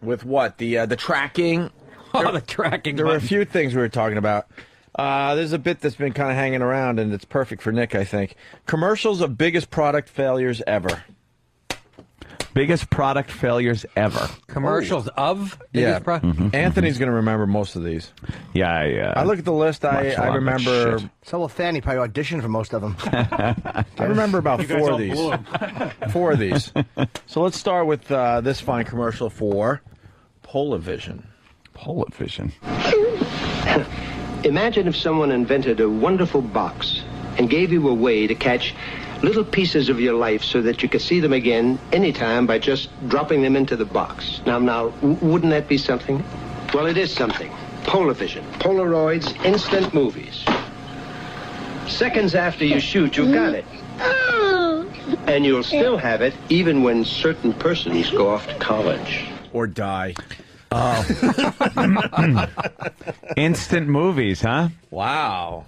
With what? The tracking? Oh, the tracking. There were a button. few things we were talking about. There's a bit that's been kind of hanging around, and it's perfect for Nick, I think. Commercials of biggest product failures ever. Biggest product failures ever. Commercials of Yeah. biggest pro- Anthony's going to remember most of these. Yeah, I look at the list, I Much longer remember... shit. So will Fanny probably auditioned for most of them. I remember about You guys four all of these. blew 'em. Four of these. So let's start with this fine commercial for Polavision. Polavision. Imagine if someone invented a wonderful box and gave you a way to catch little pieces of your life so that you could see them again anytime by just dropping them into the box. Now, wouldn't that be something? Well, it is something. Polavision. Polaroids, instant movies. Seconds after you shoot, you've got it. And you'll still have it even when certain persons go off to college. Or die. Instant movies, huh? Wow.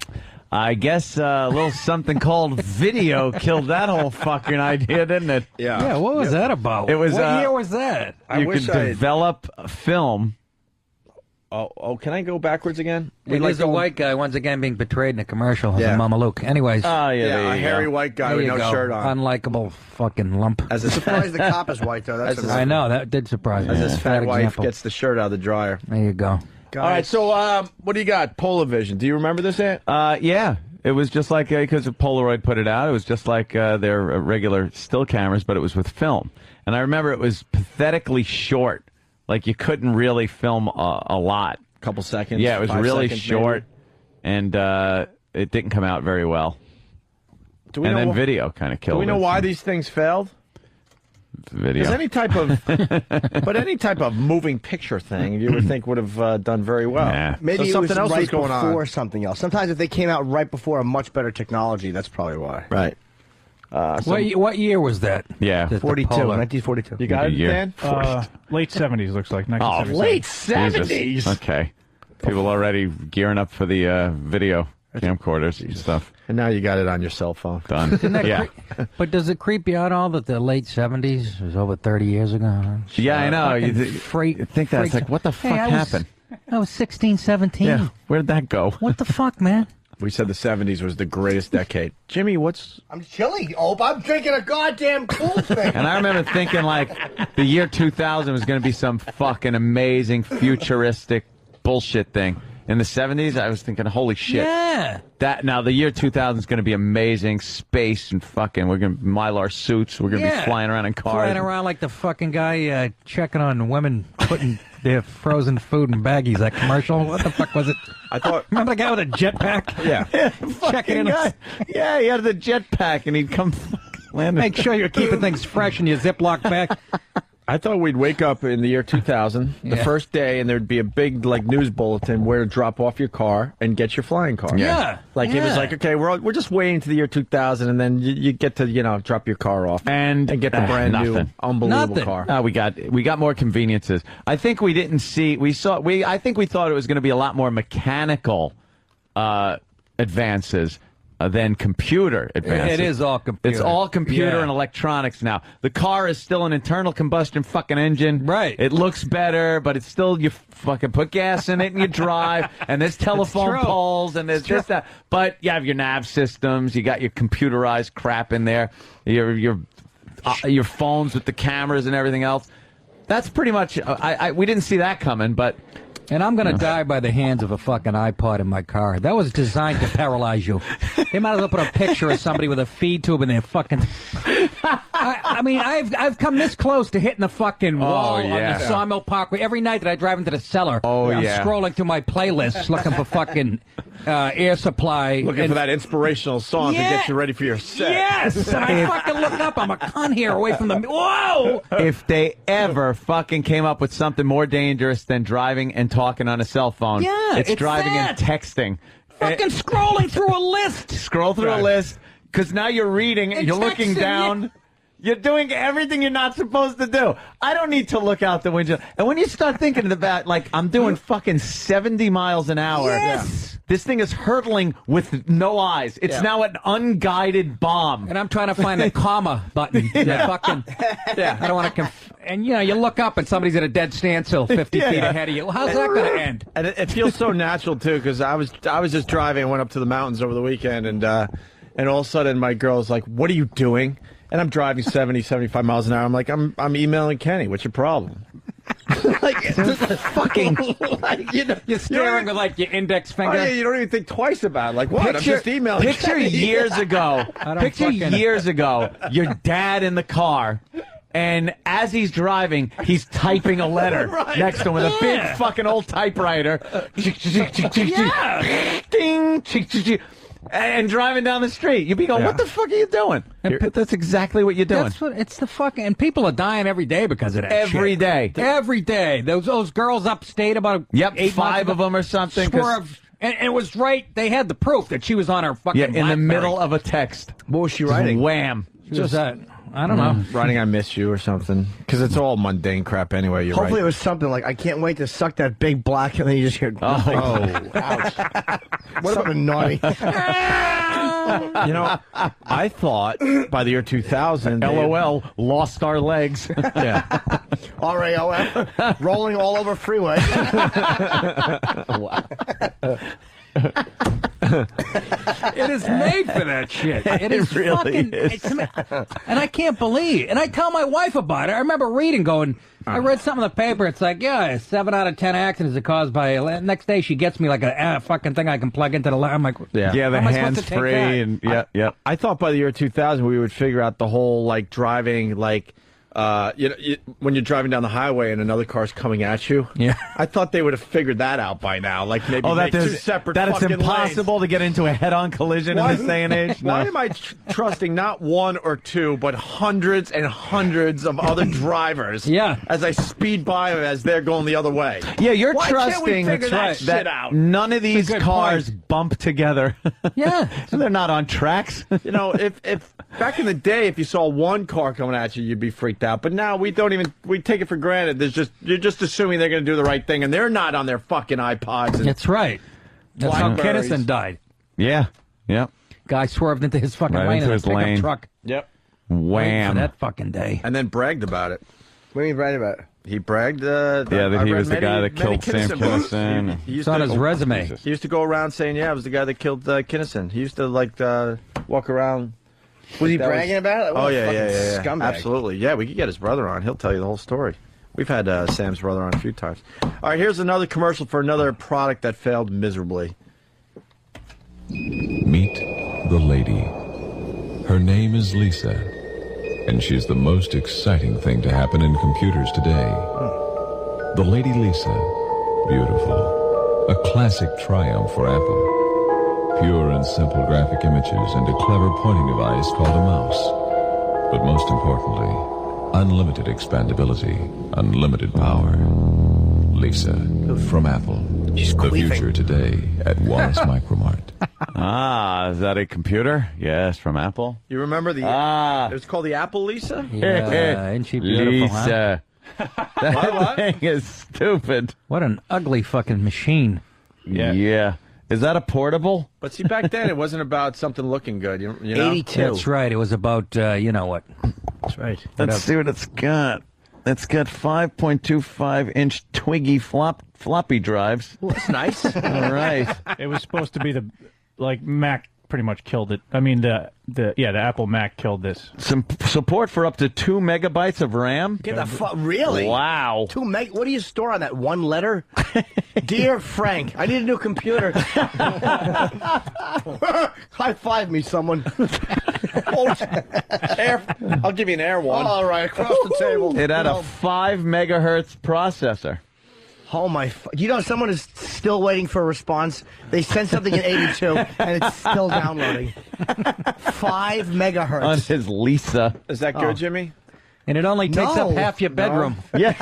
I guess a little something called video killed that whole fucking idea, didn't it? Yeah, what was that about? It was. What year was that? You could develop a film. Oh, can I go backwards again? It is a white guy once again being portrayed in a commercial as Yeah. a Mameluke. Anyways. Oh, a hairy white guy There with you no go. shirt on. Unlikable fucking lump. As his Surprised the cop is white, though. That's I know, that did surprise me. As his Bad fat wife example. gets the shirt out of the dryer. There you go. All right, so what do you got? Polavision. Do you remember this, Ant? Yeah. It was just like, because Polaroid put it out, it was just like their regular still cameras, but it was with film. And I remember it was pathetically short. Like, you couldn't really film a lot. Couple seconds. Yeah, it was 5 really seconds, short, and it didn't come out very well. Do we And know then wh- video kind of killed Do we know it. why these things failed? Video. Because any type of moving picture thing you would think would have done very well. Nah. Maybe So it something was else right was going before on. something else. Sometimes if they came out right before a much better technology, that's probably why. Right. What year was that? Yeah. The 42, Polar. 1942. You got it, year. Dan? Late 70s, looks like. Oh, 1977. late 70s. Jesus. Okay. People already gearing up for the video camcorders and stuff. And now you got it on your cell phone. Done. Didn't that Yeah. But does it creep you out all that the late 70s was over 30 years ago? Yeah, I know. Fucking You think that's freaks- like, what the Hey, fuck I was- happened? I was 16, 17. Yeah. Where'd that go? What the fuck, man? We said the 70s was the greatest decade. Jimmy, what's... I'm chilly. Oh, I'm drinking a goddamn cool thing. And I remember thinking, like, the year 2000 was going to be some fucking amazing, futuristic bullshit thing. In the 70s, I was thinking, holy shit. Yeah. Now, the year 2000 is going to be amazing. Space and fucking, we're going to Mylar suits. We're going to be flying around in cars. Flying around like the fucking guy checking on women putting their frozen food in baggies. That commercial? What the fuck was it? I thought... Remember the guy with a jetpack? Yeah. Checking in. Guy. Yeah, he had the jetpack, and he'd come land. Make sure you're keeping things fresh in your Ziploc bag. I thought we'd wake up in the year 2000, the first day, and there'd be a big like news bulletin where to drop off your car and get your flying car. Yeah. Like it was like, okay, we're just waiting to the year 2000, and then you get to drop your car off and get the brand new nothing. unbelievable car. No, we got more conveniences. I think we didn't see. I think we thought it was going to be a lot more mechanical advances. than computer advances. It is all computer. It's all computer Yeah. and electronics now. The car is still an internal combustion fucking engine. Right. It looks better, but it's still, you fucking put gas in it and you drive, and there's telephone true. poles, and there's this, that. But you have your nav systems, you got your computerized crap in there, your phones with the cameras and everything else. That's pretty much, we didn't see that coming, but... And I'm going to die by the hands of a fucking iPod in my car. That was designed to paralyze you. They might as well put a picture of somebody with a feed tube in their fucking... I mean, I've come this close to hitting the fucking wall on the Sawmill Parkway. Every night that I drive into the cellar, I'm scrolling through my playlists looking for fucking Air Supply. Looking for that inspirational song to get you ready for your set. Yes! And I fucking look up. I'm a cunt here away from the... Whoa! If they ever fucking came up with something more dangerous than driving and talking on a cell phone, it's driving and texting. Fucking scrolling through a list. Scroll through a list, because now you're reading, and you're looking down. You're doing everything you're not supposed to do. I don't need to look out the window. And when you start thinking about, like, I'm doing fucking 70 miles an hour. Yes. This thing is hurtling with no eyes. It's now an unguided bomb. And I'm trying to find a comma button. Fucking, I don't want to... And, you look up and somebody's at a dead standstill 50 feet ahead of you. Well, how's that going to end? And it feels so natural, too, because I was just driving. I went up to the mountains over the weekend, and all of a sudden my girl's like, what are you doing? And I'm driving 70, 75 miles an hour. I'm like, I'm emailing Kenny. What's your problem? Like, it's fucking, like, you're staring with, like, your index finger. Oh, yeah, you don't even think twice about it. Like, what? I'm just emailing Picture Kenny. years ago. Years aago, your dad in the car. And as he's driving, he's typing a letter next to him with a big fucking old typewriter. Ding! And driving down the street. You'd be going, what the fuck are you doing? And that's exactly what you're doing. That's what, it's the fucking... And people are dying every day because of that Every day. Every day. Those girls upstate about 5 of them or something. And it was right... They had the proof that she was on her fucking in the BlackBerry. middle of a text. What was she writing? Wham. Just that... I don't know. Writing I miss you or something. Because it's all mundane crap anyway. You're Hopefully right. it was something like, I can't wait to suck that big black, and then you just hear, ouch. What something naughty. I thought by the year 2000... LOL, lost our legs. RAOF, rolling all over freeway. It is made for that shit. It is really fucking... is. And I can't believe... And I tell my wife about it. I remember reading, going... I read something in the paper. It's like, 7 out of 10 accidents are caused by... Next day, she gets me like a fucking thing I can plug into the... I'm like... Yeah, the how am I supposed to take hands-free that? and... I thought by the year 2000 we would figure out the whole, like, driving, like... when you're driving down the highway and another car's coming at you, I thought they would have figured that out by now. Like maybe make two separate. That it's fucking impossible to get into a head-on collision in this day and age. Why am I trusting not one or two, but hundreds and hundreds of other drivers? As I speed by them as they're going the other way. Yeah, you're Why trusting can't we figure that shit that out? none of these That's a good cars point. bump together. So they're not on tracks. If back in the day, if you saw one car coming at you, you'd be freaked out. But now we take it for granted. You're just assuming they're going to do the right thing, and they're not on their fucking iPods. And That's right. That's how Kinnison died. Yeah. Yep. Guy swerved into his fucking Right lane into in a his pickup lane. truck. Yep. Wham. For that fucking day. And then bragged about it. What do you mean bragged about it? He bragged. that he was the guy that killed Sam Kinison. He It's on his resume. He used to go around saying, "Yeah, I was the guy that killed Kinison." He used to walk around. Was he That bragging about it? What Oh a yeah, fucking yeah. Scumbag. Absolutely. Yeah, we could get his brother on. He'll tell you the whole story. We've had Sam's brother on a few times. All right, here's another commercial for another product that failed miserably. Meet the lady. Her name is Lisa, and she's the most exciting thing to happen in computers today. The Lady Lisa, beautiful, a classic triumph for Apple. Pure and simple graphic images and a clever pointing device called a mouse. But most importantly, unlimited expandability, unlimited power. Lisa, from Apple. She's the queefing. future today at Wallace Micromart. Is that a computer? Yes, from Apple. You remember the? It was called the Apple Lisa. Yeah, ain't she beautiful, huh? Lisa. That thing is stupid. What an ugly fucking machine. Yeah. Is that a portable? But see, back then it wasn't about something looking good. You know? 82. That's right. It was about you know what. That's right. Let's see what it's got. It's got 5.25-inch Twiggy floppy drives. Well, that's nice. All right. It was supposed to be Mac pretty much killed it. I mean, the Apple Mac killed this. Some support for up to 2 megabytes of RAM. Get the really? Wow. 2 meg. What do you store on that one letter? Dear Frank, I need a new computer. High five me, someone. I'll give you an air one. All right, across the table. It had a 5 megahertz processor. Oh my! You know, someone is still waiting for a response. They sent something in 82, and it's still downloading. 5 megahertz On his Lisa. Is that good, Jimmy? And it only takes up half your bedroom. Yeah.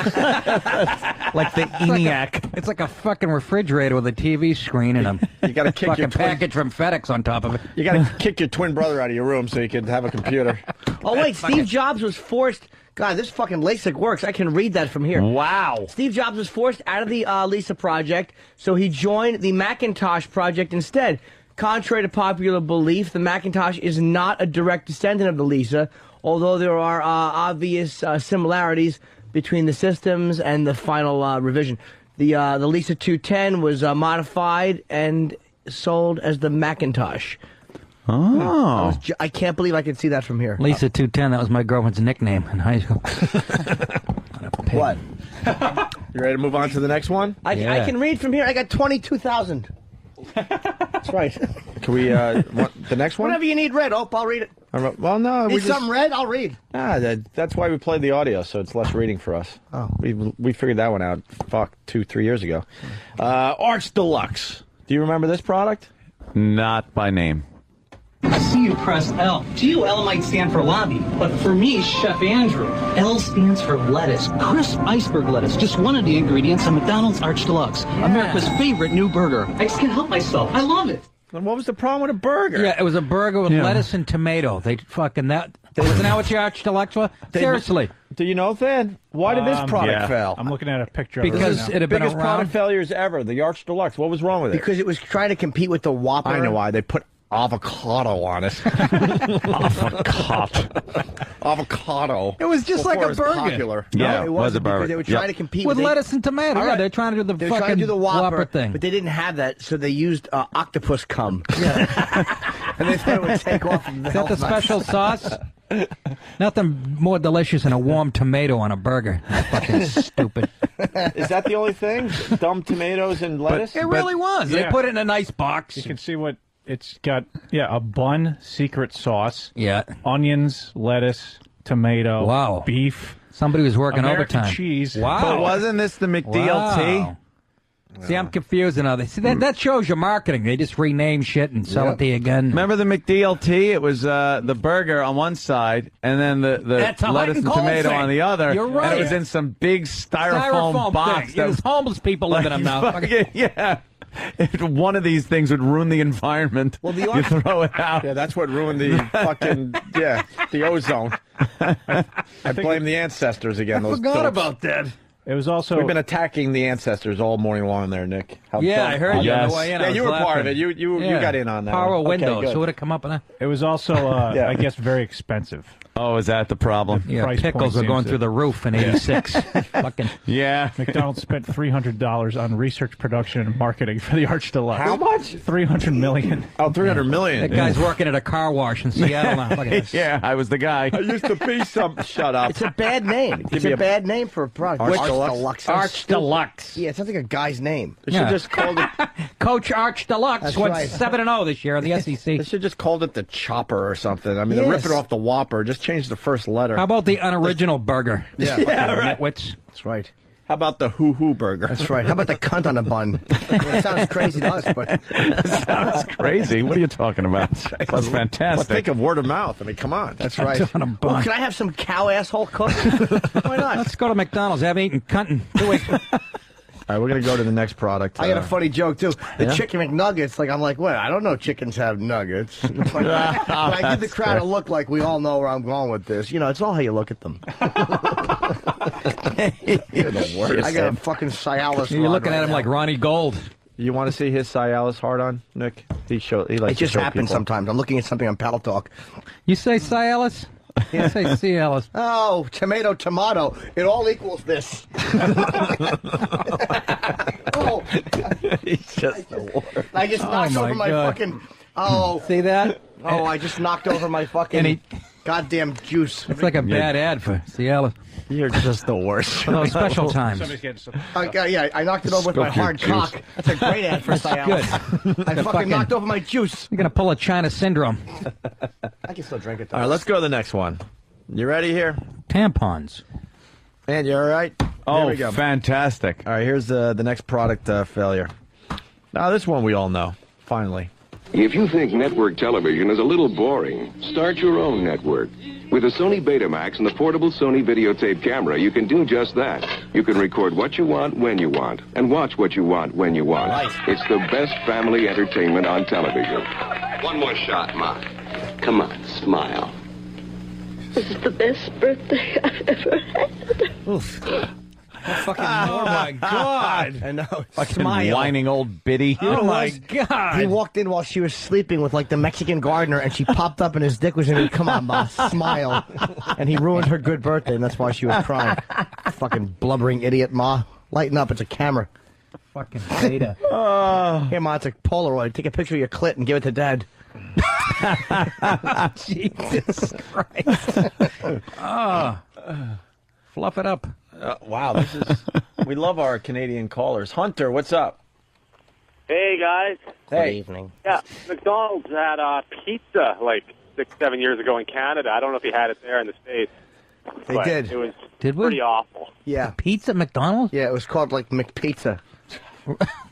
Like the ENIAC. It's like a fucking refrigerator with a TV screen and a You got to kick your fucking package from FedEx on top of it. You got to kick your twin brother out of your room so you can have a computer. Oh wait, Steve Jobs was forced. God, this fucking LASIK works. I can read that from here. Wow. Steve Jobs was forced out of the Lisa project, so he joined the Macintosh project instead. Contrary to popular belief, the Macintosh is not a direct descendant of the Lisa, although there are obvious similarities between the systems and the final revision. The Lisa 210 was modified and sold as the Macintosh. Oh. I can't believe I can see that from here. Lisa 210, that was my girlfriend's nickname in high school. What? You ready to move on to the next one? I can read from here. I got 22,000. That's right. Can we, the next one? Whatever you need read, I'll read it. Well, no. Need something read? I'll read. That's why we played the audio, so it's less reading for us. Oh. We figured that one out, 2-3 years ago. Arch Deluxe. Do you remember this product? Not by name. I see you press L. G-O-L might stand for lobby, but for me, Chef Andrew, L stands for lettuce. Crisp iceberg lettuce, just one of the ingredients on McDonald's Arch Deluxe, America's favorite new burger. I just can't help myself. I love it. And what was the problem with a burger? Yeah, it was a burger with lettuce and tomato. They fucking that. Wasn't that what your Arch Deluxe was? Seriously. Do you know, Thad? Why did this product fail? I'm looking at a picture of Because it right now. it had been Biggest around. product failures ever, the Arch Deluxe. What was wrong with it? Because it was trying to compete with the Whopper. I know why. They put avocado on it. Avocado. It was just like Before a it was burger. Popular. Yeah, No, it was wasn't a burger. because they were trying to compete With they- lettuce and tomato. All Yeah, right. they're trying to do the They were fucking trying to do the Whopper thing. but they didn't have that, so they used octopus cum. And they thought it would take off. Is that the special sauce? Nothing more delicious than a warm tomato on a burger. Fucking stupid. Is that the only thing? Dumb tomatoes and lettuce? It really was. They Yeah. put it in a nice box. You can see what it's got. Yeah, a bun, secret sauce. Yeah. Onions, lettuce, tomato. Wow. Beef. Somebody was working American overtime. cheese. Wow. But wasn't this the McDLT? Wow. See, I'm confused now. See, that shows your marketing. They just rename shit and sell it to you again. Remember the McDLT? It was the burger on one side, and then the That's a hot lettuce and and cold tomato thing. on the other. You're right. And it was in some big styrofoam box. thing. There's homeless people living in them now. Fucking- yeah. If one of these things would ruin the environment, Well, the you Arch- throw it out. Yeah, that's what ruined the fucking, the ozone. I blame the ancestors again. Those Forgot dopes. about that. It was also. We've been attacking the ancestors all morning long there, Nick. Yeah, I heard you on the way in. I Yeah, was you were part laughing. of it. You got in on that. Power one. Okay, Windows. good. Who would have come up with that? It was also, Yeah. I guess, very expensive. Oh, is that the problem? Yeah, price pickles point were going seems through the roof in '86. Fucking. Yeah. McDonald's spent $300 on research, production, and marketing for the Arch Deluxe. How much? $300 million. Oh, $300 million. That guy's working at a car wash in Seattle now. Look at this. Yeah, I was the guy. I used to be some. Shut up. It's a bad name. It's me a a- bad name for a product. Arch Arch Deluxe? Deluxe. Arch Deluxe. Yeah, it sounds like a guy's name. They should Yeah. just called it. Coach Arch Deluxe That's went right. 7-0 this year in the SEC. They should just called it the Chopper or something. I mean, they're Yes. ripping off the Whopper. Just change the first letter. How about the unoriginal burger? Yeah. Fucking nitwits. That's right. How about the Hoo Hoo Burger? That's right. How about the cunt on a bun? It sounds crazy to us, but That's crazy. What are you talking about? That's Well, fantastic. think of word of mouth. I mean, come on. that's right. On a Oh, bun. can I have some cow asshole cooked? Why not? Let's go to McDonald's. I haven't eaten cunt in 2 weeks. All right, we're going to go to the next product. I got a funny joke too. The Yeah? chicken McNuggets. Like I'm like, what? I don't know. Chickens have nuggets. It's like, but I give the crowd a look like we all know where I'm going with this. You know, it's all how you look at them. You're the worst. I got a fucking Cialis. You're rod looking right at him now. like Ronnie Gold. You want to see his Cialis hard on, Nick? He likes It to just show happens people. sometimes. I'm looking at something on Pal Talk. You say Cialis? You say Cialis. Oh, tomato, tomato. It all equals this. Oh, he's just the worst. I just knocked over my fucking. Oh, see that? Oh, I just knocked over my fucking goddamn juice. It's like a bad ad for Cialis. You're just the worst. For those special times. Yeah, I knocked it over with my hard cock. That's a great ad for Cialis. Good. I fucking knocked over my juice. You're gonna pull a China syndrome. I can still drink it though. All right, let's go to the next one. You ready here? Tampons. And you all right? Oh, Here we go. fantastic. All right, here's the next product failure. Now, this one we all know, finally. If you think network television is a little boring, start your own network. With the Sony Betamax and the portable Sony videotape camera, you can do just that. You can record what you want when you want, and watch what you want when you want. Nice. It's the best family entertainment on television. One more shot, Ma. Come on, smile. This is the best birthday I've ever had. Oof. Oh my God! I know. Fucking Smile. whining old biddy. Oh my God! He walked in while she was sleeping with like the Mexican gardener, and she popped up, and his dick was in her. Come on, boss, smile. And he ruined her good birthday, and that's why she was crying. Fucking blubbering idiot, Ma. Lighten up. It's a camera. Fucking beta. Here, Ma. It's a Polaroid. Take a picture of your clit and give it to Dad. Jesus Christ! Fluff it up. Wow, this is. We love our Canadian callers. Hunter, what's up? Hey, guys. Good evening. Yeah, McDonald's had pizza like 6-7 years ago in Canada. I don't know if you had it there in the States. They but did. It was Did we? pretty awful. Yeah. Pizza at McDonald's? Yeah, it was called like McPizza.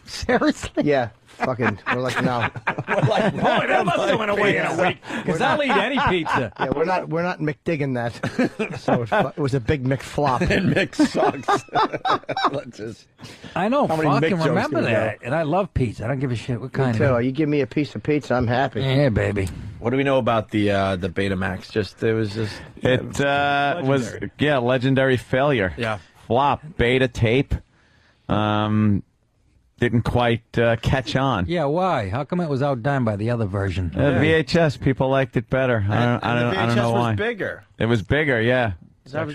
Seriously? Yeah. Fucking. We're like, no. Boy, that must have went away in a week. Because I'll eat any pizza. Yeah, we're not McDigging that. So it was a big McFlop. And Mick sucks. Let's just. I know. How many Fucking Mick jokes remember do we that. And I love pizza. I don't give a shit what kind Me too. of. You give me a piece of pizza, I'm happy. Yeah, baby. What do we know about the Betamax? It was just. It was legendary failure. Yeah. Flop beta tape. Didn't quite catch on. Yeah, why? How come it was outdone by the other version? VHS people liked it better. I don't know why. It was bigger. It was bigger, yeah.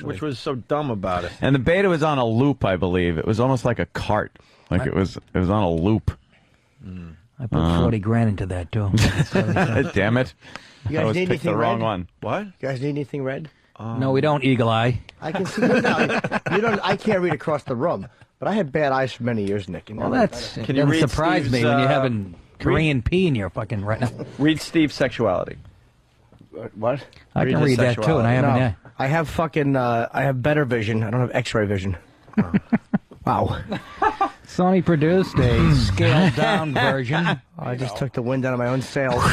Which was so dumb about it. And the beta was on a loop, I believe. It was almost like a cart. Like it was on a loop. I put 40 grand into that too. Damn it! You I guys was need picked the anything wrong red? one. What? You guys need anything red? No, we don't. Eagle Eye. I can see. No, you don't. I can't read across the room. But I had bad eyes for many years, Nick. You know Well, that. that's. Can It you doesn't read surprise me Steve's, when you're having Korean pee in your fucking retina. Read Steve's sexuality. What? I can his read that too, and I haven't. No, I have fucking. I have better vision. I don't have X-ray vision. Wow. Sony produced a scaled down version. I just took the wind out of my own sails.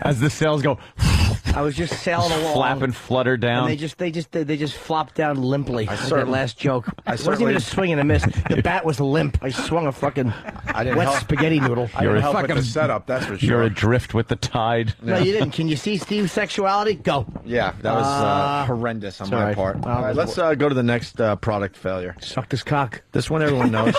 As the sails go, I was just sailing along. flap and flutter down. And they just flopped down limply. Like that last joke. I It wasn't certainly- even a swing and a miss. The bat was limp. I swung a fucking didn't wet help. spaghetti noodle. I didn't help with the setup, that's for You're sure. adrift with the tide. No, you didn't. Can you see Steve's sexuality? Go. Yeah, that was horrendous on it's all my right. part. Well, All right, let's go to the next product failure. Suck this cock. This one everyone knows.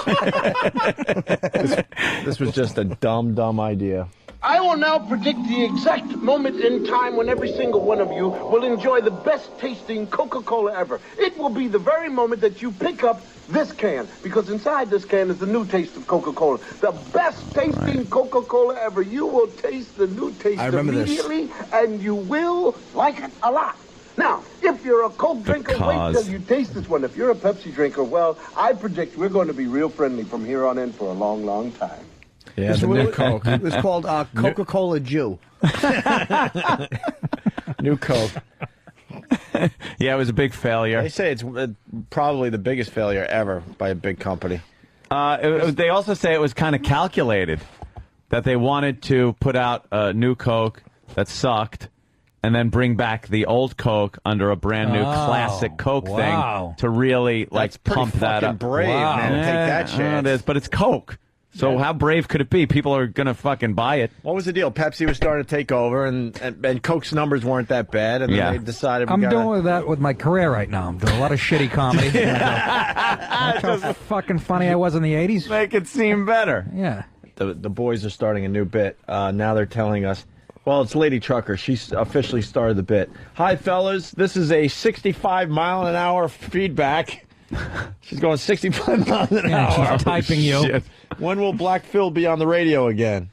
this was just a dumb idea. I will now predict the exact moment in time when every single one of you will enjoy the best tasting Coca-Cola ever. It will be the very moment that you pick up this can, because inside this can is the new taste of Coca-Cola. The best tasting Coca-Cola ever. You will taste the new taste I remember this. immediately, and you will like it a lot. Now, if you're a Coke drinker, wait till you taste this one. If you're a Pepsi drinker, well, I predict we're going to be real friendly from here on in for a long, long time. Yeah, the new Coke. It was called Coca-Cola Jew. New Coke. Yeah, it was a big failure. They say it's probably the biggest failure ever by a big company. They also say it was kind of calculated, that they wanted to put out a new Coke that sucked, and then bring back the old Coke under a brand new classic Coke wow. thing to really like That's pretty pump that fucking up. brave, man, to take that it chance. is, but it's Coke. So how brave could it be? People are going to fucking buy it. What was the deal? Pepsi was starting to take over, and Coke's numbers weren't that bad, and then they decided I'm doing that with my career right now. I'm doing a lot of shitty comedy. That's how fucking funny I was in the 80s. Make it seem better. Yeah. The boys are starting a new bit. Now they're telling us, well, it's Lady Trucker. She's officially started the bit. Hi, fellas. This is a 65-mile-an-hour feedback. She's going 65 miles an hour. She's typing you. Shit. When will Black Phil be on the radio again?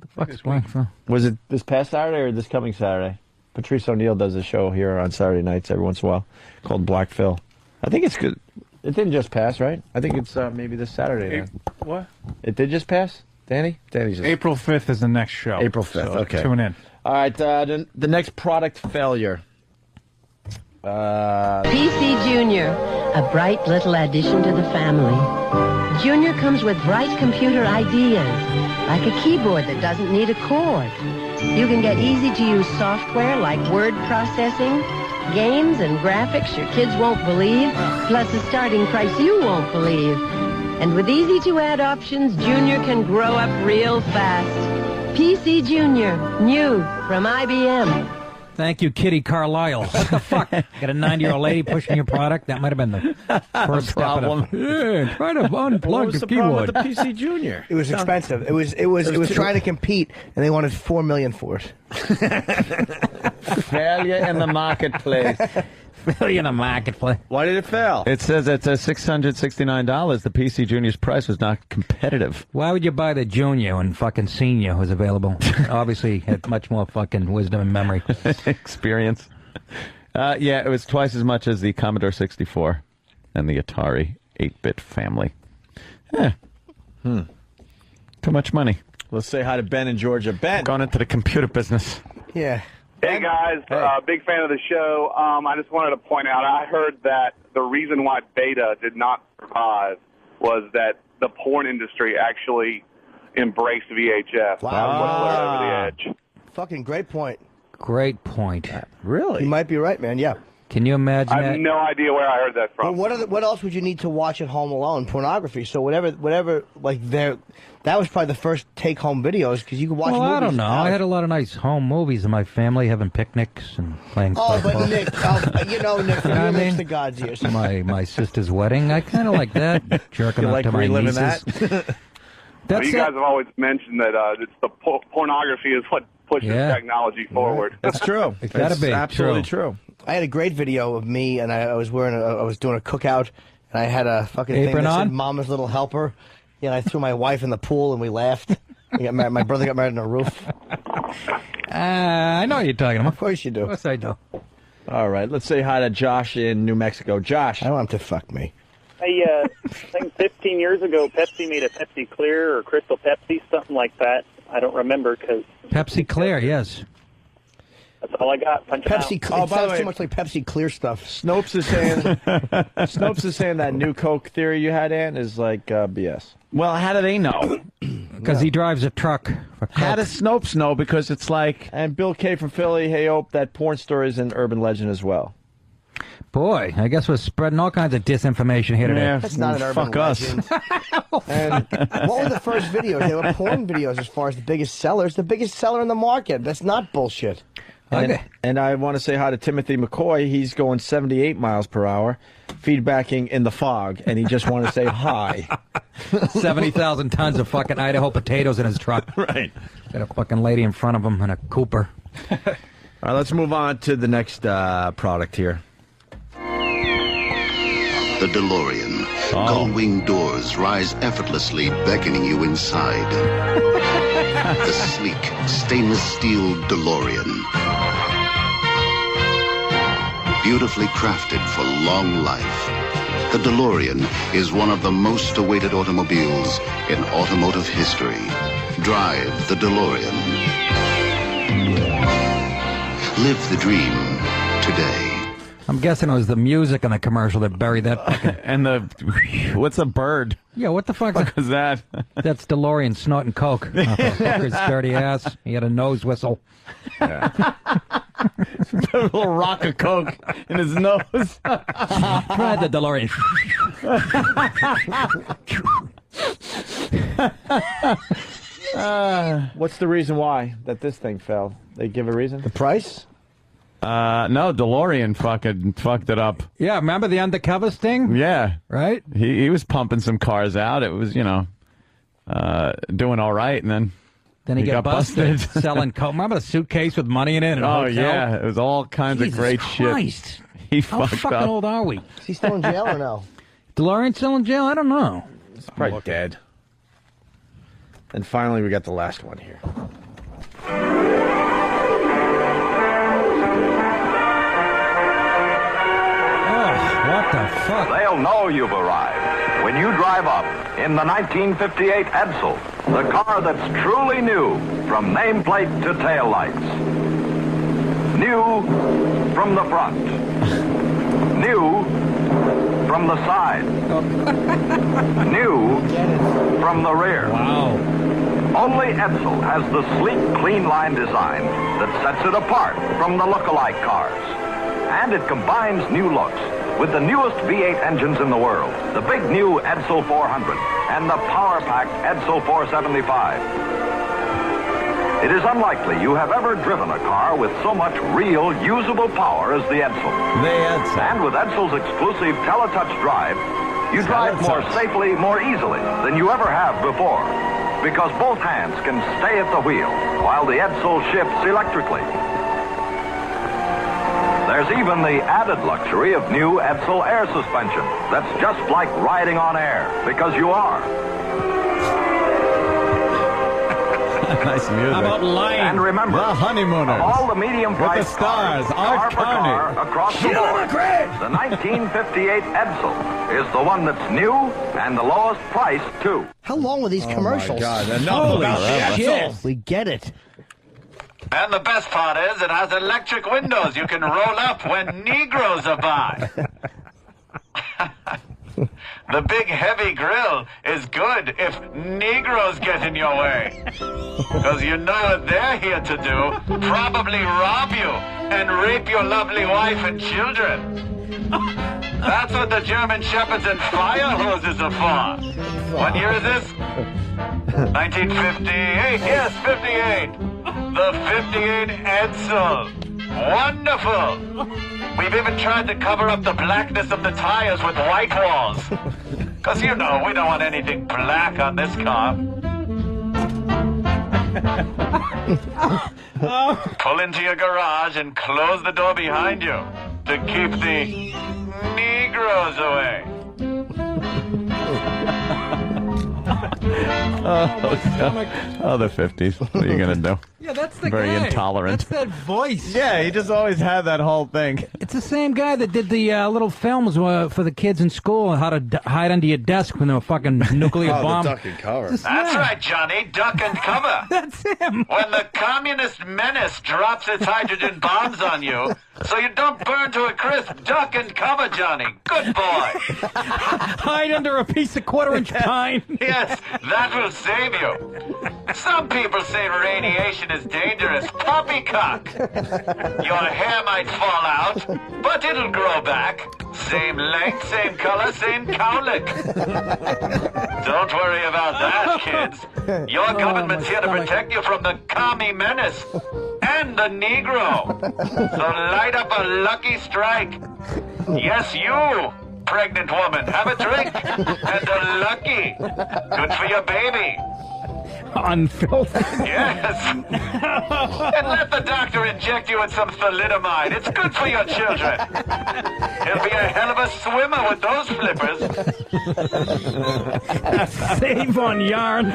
Fuck's Black Phil? Was it this past Saturday or this coming Saturday? Patrice O'Neill does a show here on Saturday nights every once in a while called Black Phil. I think it's good. It didn't just pass, right? I think it's maybe this Saturday. Then. What? It did just pass? Danny's just... April 5th is the next show. April 5th, so okay. Tune in. All right, the next product failure. PC Junior, a bright little addition to the family. Junior comes with bright computer ideas, like a keyboard that doesn't need a cord. You can get easy-to-use software like word processing, games and graphics your kids won't believe, plus a starting price you won't believe. And with easy-to-add options, Junior can grow up real fast. PC Junior, new from IBM. Thank you, Kitty Carlisle. What the fuck? Got a 90-year-old lady pushing your product? That might have been the first problem. step. Yeah, try to unplug What was the the problem keyboard. with the PC Junior? It was expensive. It was trying to compete, and they wanted $4 million for it. Failure in the marketplace. Failure in the marketplace. Why did it fail? It says it's $669. The PC Junior's price was not competitive. Why would you buy the Junior when fucking Senior was available? Obviously, had much more fucking wisdom and memory. Experience. Yeah, it was twice as much as the Commodore 64 and the Atari 8-bit family. Yeah. Too much money. Let's say hi to Ben in Georgia. Ben. Gone into the computer business. Yeah. Hey guys, big fan of the show. I just wanted to point out, I heard that the reason why Beta did not survive was that the porn industry actually embraced VHF. Wow. Over the edge. Fucking great point. Great point. Really? You might be right, man. Yeah. Can you imagine I that? have no idea where I heard that from. Well, what else would you need to watch at home alone? Pornography. So whatever, like that was probably the first take-home videos because you could watch. Well, movies I don't know. I had a lot of nice home movies in my family, having picnics and playing. Oh, but football. Nick, Nick, from your lips to God's ears. My sister's wedding. I kind of like that. Jerking You off like to my reliving nieces. that? Well, you guys have always mentioned that it's the pornography is what pushes technology forward. That's true. It's gotta be absolutely true. I had a great video of me, and I was doing a cookout, and I had a fucking thing Apron that said on? "Mama's Little Helper." Yeah, I threw my wife in the pool, and we laughed. We got married, my brother got married on a roof. I know what you're talking about. Of course you do. Of course I do. All right, let's say hi to Josh in New Mexico. Josh. I don't want him to fuck me. Hey, I think 15 years ago, Pepsi made a Pepsi Clear or Crystal Pepsi, something like that. I don't remember because Pepsi Clear, yes. that's all I got. Punch it out. Pepsi. Oh, It by the sounds way- too much like Pepsi Clear stuff. Snopes is saying that new Coke theory you had, Ann, is like BS. Well, how do they know? Because he drives a truck. For How Coke. does Snopes know? Because it's like... And Bill K from Philly, hey, hope that porn story is an urban legend as well. Boy, I guess we're spreading all kinds of disinformation here today. Yeah, That's not an urban fuck us. legend. And what were the first videos? They were porn videos as far as the biggest sellers. The biggest seller in the market. That's not bullshit. And I want to say hi to Timothy McCoy. He's going 78 miles per hour, feedbacking in the fog, and he just wanted to say hi. 70,000 tons of fucking Idaho potatoes in his truck. Right. Got a fucking lady in front of him and a Cooper. All right, let's move on to the next product here. The DeLorean. Gull-wing doors rise effortlessly, beckoning you inside. The sleek, stainless steel DeLorean. Beautifully crafted for long life. The DeLorean is one of the most awaited automobiles in automotive history. Drive the DeLorean. Live the dream today. I'm guessing it was the music in the commercial that buried that fucking... And the... What's a bird? Yeah, what the fuck? What was that? That's DeLorean snorting coke. Off that fucker's dirty ass. He had a nose whistle. A little rock of coke in his nose. Try the DeLorean. What's the reason why that this thing fell? They give a reason? The price? No, DeLorean fucking fucked it up. Yeah, remember the undercover sting? Yeah. Right? He was pumping some cars out. It was, doing all right, and then Then he got busted, busted. selling coke. Remember the suitcase with money in it? In a Oh, hotel? yeah. It was all kinds Jesus of great Christ. shit. He How fucked fucking up. old are we? Is he still in jail or no? DeLorean still in jail? I don't know. He's probably dead. And finally, we got the last one here. What the fuck? They'll know you've arrived when you drive up in the 1958 Edsel, the car that's truly new from nameplate to tail lights. New from the front. New from the side. New from the rear. Wow. Only Edsel has the sleek, clean line design that sets it apart from the look-alike cars. And it combines new looks with the newest V8 engines in the world, the big new Edsel 400 and the power-packed Edsel 475. It is unlikely you have ever driven a car with so much real, usable power as the Edsel. And with Edsel's exclusive Teletouch drive, you drive more safely, more easily than you ever have before, because both hands can stay at the wheel while the Edsel shifts electrically. There's even the added luxury of new Edsel air suspension that's just like riding on air, because you are. Nice music. How about lying? And remember, The Honeymooners. of all the medium-priced With the stars, cars, Art car for car Carney. across the Sheila board, McRae. the 1958 Edsel is the one that's new and the lowest price, too. How long were these Oh, my commercials? God, enough Holy about the shit. Edsel. We get it. And the best part is it has electric windows you can roll up when Negroes are by. The big heavy grill is good if Negroes get in your way. Because you know what they're here to do. Probably rob you and rape your lovely wife and children. That's what the German Shepherds and fire hoses are for. What year is this? 1958. Yes, 58. The 58 Edsel. Wonderful. We've even tried to cover up the blackness of the tires with white walls. Because, you know, we don't want anything black on this car. Pull into your garage and close the door behind you to keep the Negroes away. Oh, the 50s. What are you going to do? Yeah, that's the Very guy. intolerant. That's that voice. Yeah, he just always had that whole thing. It's the same guy that did the little films for the kids in school, how to hide under your desk when there were fucking nuclear bomb. cover. That's right, Johnny. Duck and cover. That's him. When the communist menace drops its hydrogen bombs on you, so you don't burn to a crisp, duck and cover, Johnny. Good boy. Hide under a piece of quarter-inch pine. Yes, that will save you. Some people say radiation is dangerous. Poppycock. Your hair might fall out, but it'll grow back. Same length, same color, same cowlick. Don't worry about that, kids. Your government's here to protect you from the commie menace and the Negro. So light up a lucky strike. Yes, you, pregnant woman, have a drink. And a lucky. Good for your baby. Unfiltered. Yes. And let the doctor inject you with some thalidomide. It's good for your children. He'll be a hell of a swimmer with those flippers. Save on yarn.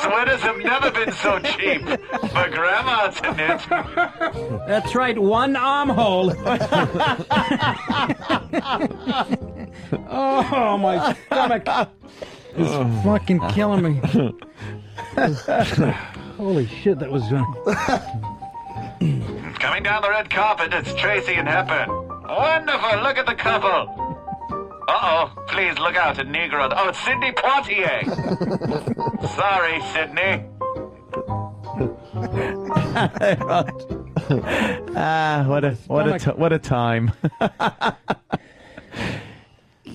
Sweaters have never been so cheap. For Grandma to knit. That's right, one armhole. Oh, my stomach is fucking killing me. Holy shit, that was... Coming down the red carpet, it's Tracy and Hepburn. Wonderful, look at the couple. Uh-oh, please look out, a Negro. Oh, it's Sidney Poitier. Sorry, Sidney. What a time.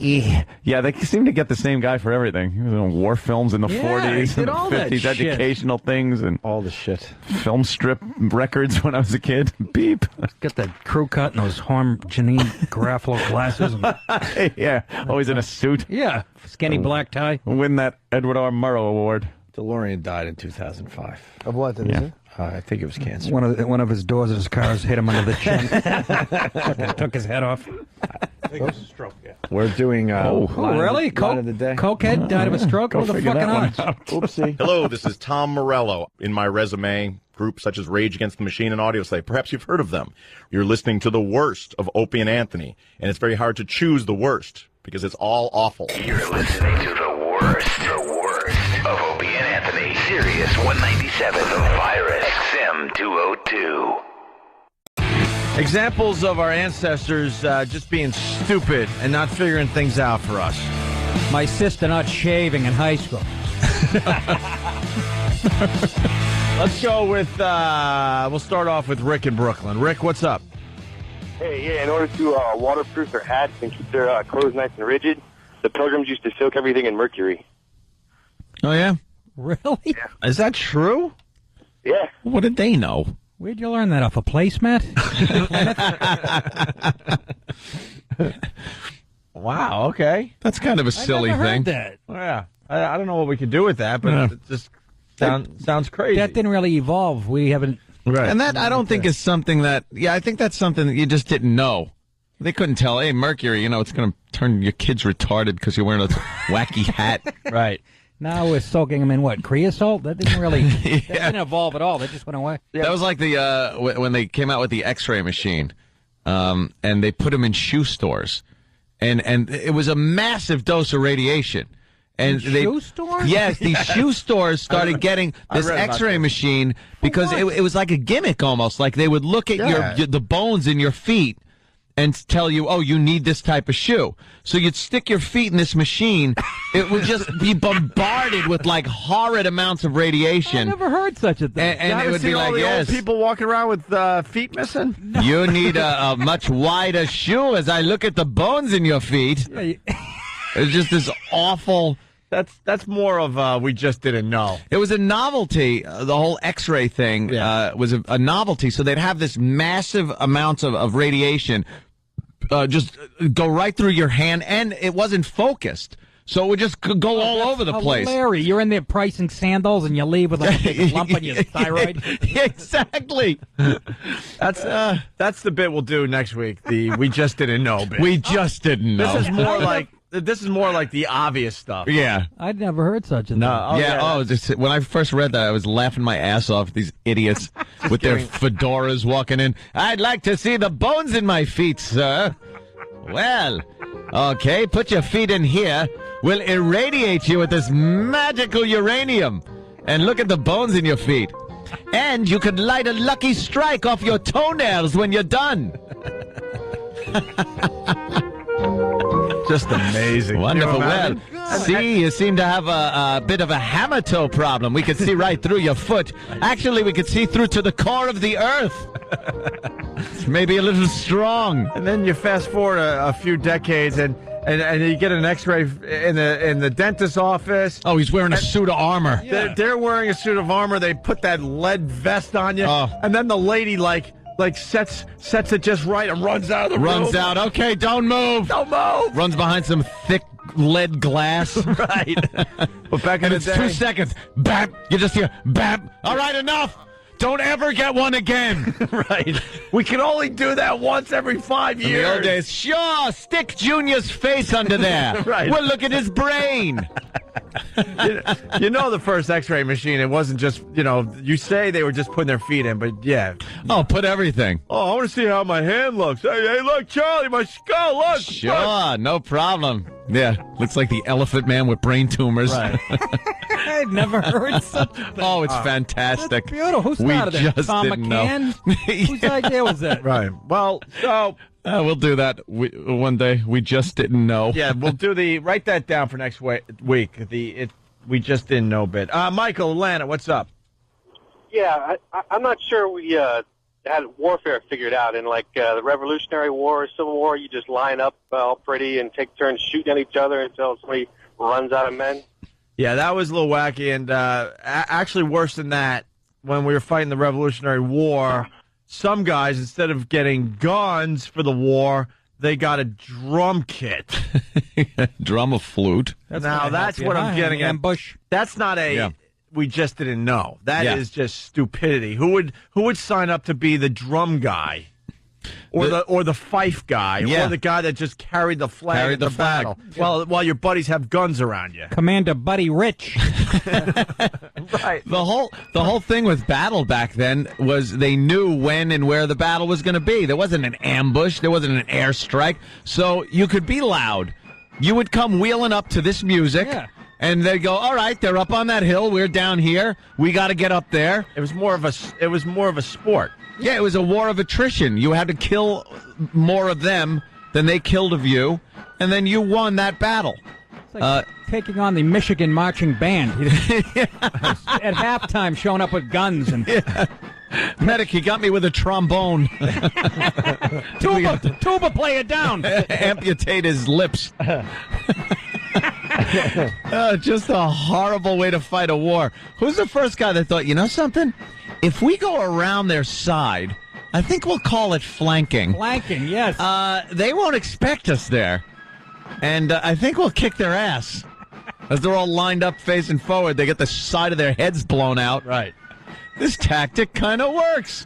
Yeah, they seem to get the same guy for everything. He was in war films in the Yeah, 40s he and did the all that 50s, shit. educational things, and all the shit. Film strip records when I was a kid. Beep. Got that crew cut and those Harm Janine Garofalo glasses. And, Yeah, always in a suit. yeah, skinny black tie. Win that Edward R. Murrow Award. DeLorean died in 2005. Of what? Did Yeah. I think it was cancer. One of his doors of his cars hit him under the chin. Fucking took his head off. I think it was a stroke, yeah. We're doing Oh, really? line of the day. Cokehead died of a stroke? Go What the figure fucking that one odds? out. Oopsie. Hello, this is Tom Morello. In my resume, groups such as Rage Against the Machine and Audioslave, perhaps you've heard of them. You're listening to the worst of Opie and Anthony, and it's very hard to choose the worst because it's all awful. You're listening to the worst of Opie and Anthony. Sirius 197, The Virus, XM 202. Examples of our ancestors just being stupid and not figuring things out for us. My sister not shaving in high school. Let's go with, we'll start off with Rick in Brooklyn. Rick, what's up? Hey, yeah, in order to waterproof their hats and keep their clothes nice and rigid, the Pilgrims used to soak everything in mercury. Oh, yeah? Really? Yeah. Is that true? Yeah. What did they know? Where'd you learn that? Off a placemat? Wow, okay. That's kind of a silly never thing. heard that. Well, yeah. I don't know what we could do with that, but Yeah. it just sounds crazy. That didn't really evolve. We haven't. Right. And that, I don't think, is something that, I think that's something that you just didn't know. They couldn't tell, hey, mercury, it's going to turn your kids retarded because you're wearing a wacky hat. Right. Now we're soaking them in what? Creosote? That didn't really that didn't evolve at all. That just went away. That was like the when they came out with the X-ray machine, and they put them in shoe stores, and it was a massive dose of radiation. And shoe stores? Yes, these shoe stores started getting this read about X-ray this. machine because it was like a gimmick almost. Like they would look at the bones in your feet and tell you, oh, you need this type of shoe. So you'd stick your feet in this machine. It would just be bombarded with like horrid amounts of radiation. I never heard such a thing. And it would be like, the yes, old people walking around with feet missing? you need a much wider shoe as I look at the bones in your feet. It's just this awful... That's more of we just didn't know. It was a novelty. The whole X-ray thing was a novelty. So they'd have this massive amounts of radiation just go right through your hand, and it wasn't focused. So it would just go all over the place. Larry, you're in there pricing sandals, and you leave with like a lump on your thyroid. Exactly. That's the bit we'll do next week. The we just didn't know bit. We just didn't know. This is more like the obvious stuff. Yeah. I'd never heard such a thing. When I first read that, I was laughing my ass off at these idiots with their fedoras walking in. I'd like to see the bones in my feet, sir. Well, okay, put your feet in here. We'll irradiate you with this magical uranium. And look at the bones in your feet. And you could light a lucky strike off your toenails when you're done. Just amazing. Wonderful. Can you Well, imagine? see, you seem to have a bit of a hammer toe problem. We could see right through your foot. Actually, we could see through to the core of the earth. It's maybe a little strong. And then you fast forward a few decades, and you get an X-ray in the dentist's office. Oh, he's wearing a suit of armor. They're wearing a suit of armor. They put that lead vest on you, and then the lady like sets it just right and runs out of the room. Runs out. Okay, don't move. Don't move. Runs behind some thick lead glass. Right. But back in And the it's day, 2 seconds. Bap. You just hear bap. All right, enough. Don't ever get one again. right? We can only do that once every 5 years. In the old days, sure, stick Junior's face under there. Right. We'll look at his brain. you know the first X-ray machine, it wasn't just, you say they were just putting their feet in, but yeah. Oh, put everything. Oh, I want to see how my hand looks. Hey, look, Charlie, my skull, look. Sure, look. no problem. Yeah, looks like the elephant man with brain tumors. Right. I've never heard such a thing. Oh, it's fantastic. That's beautiful. Who We started that? just Tom didn't McCann? Whose idea was that? Right. Well, so... we'll do that one day. We just didn't know. Yeah, we'll do write that down for next week. We just didn't know bit. Michael, Atlanta, what's up? Yeah, I'm not sure we had warfare figured out. In like the Revolutionary War or Civil War, you just line up all pretty and take turns shooting at each other until somebody runs out of men. Yeah, that was a little wacky, and actually worse than that, when we were fighting the Revolutionary War, some guys, instead of getting guns for the war, they got a drum kit. Drum, a flute. That's what I'm getting at. Ambush. That's not a... We just didn't know. That is just stupidity. Who would sign up to be the drum guy, or the fife guy, or the guy that just carried the flag at the battle? While your buddies have guns around you. Commander Buddy Rich. Right. The whole thing with battle back then was they knew when and where the battle was going to be. There wasn't an ambush. There wasn't an airstrike. So you could be loud. You would come wheeling up to this music. Yeah. And they go, all right, they're up on that hill. We're down here. We got to get up there. It was more of a sport. Yeah, it was a war of attrition. You had to kill more of them than they killed of you, and then you won that battle. It's like taking on the Michigan marching band. At halftime, showing up with guns and. Medic, he got me with a trombone. Tuba, play it down. Amputate his lips. Just a horrible way to fight a war. Who's the first guy that thought, you know something? If we go around their side, I think we'll call it flanking. Flanking, yes. They won't expect us there. And I think we'll kick their ass. As they're all lined up facing forward, they get the side of their heads blown out. Right. This tactic kind of works.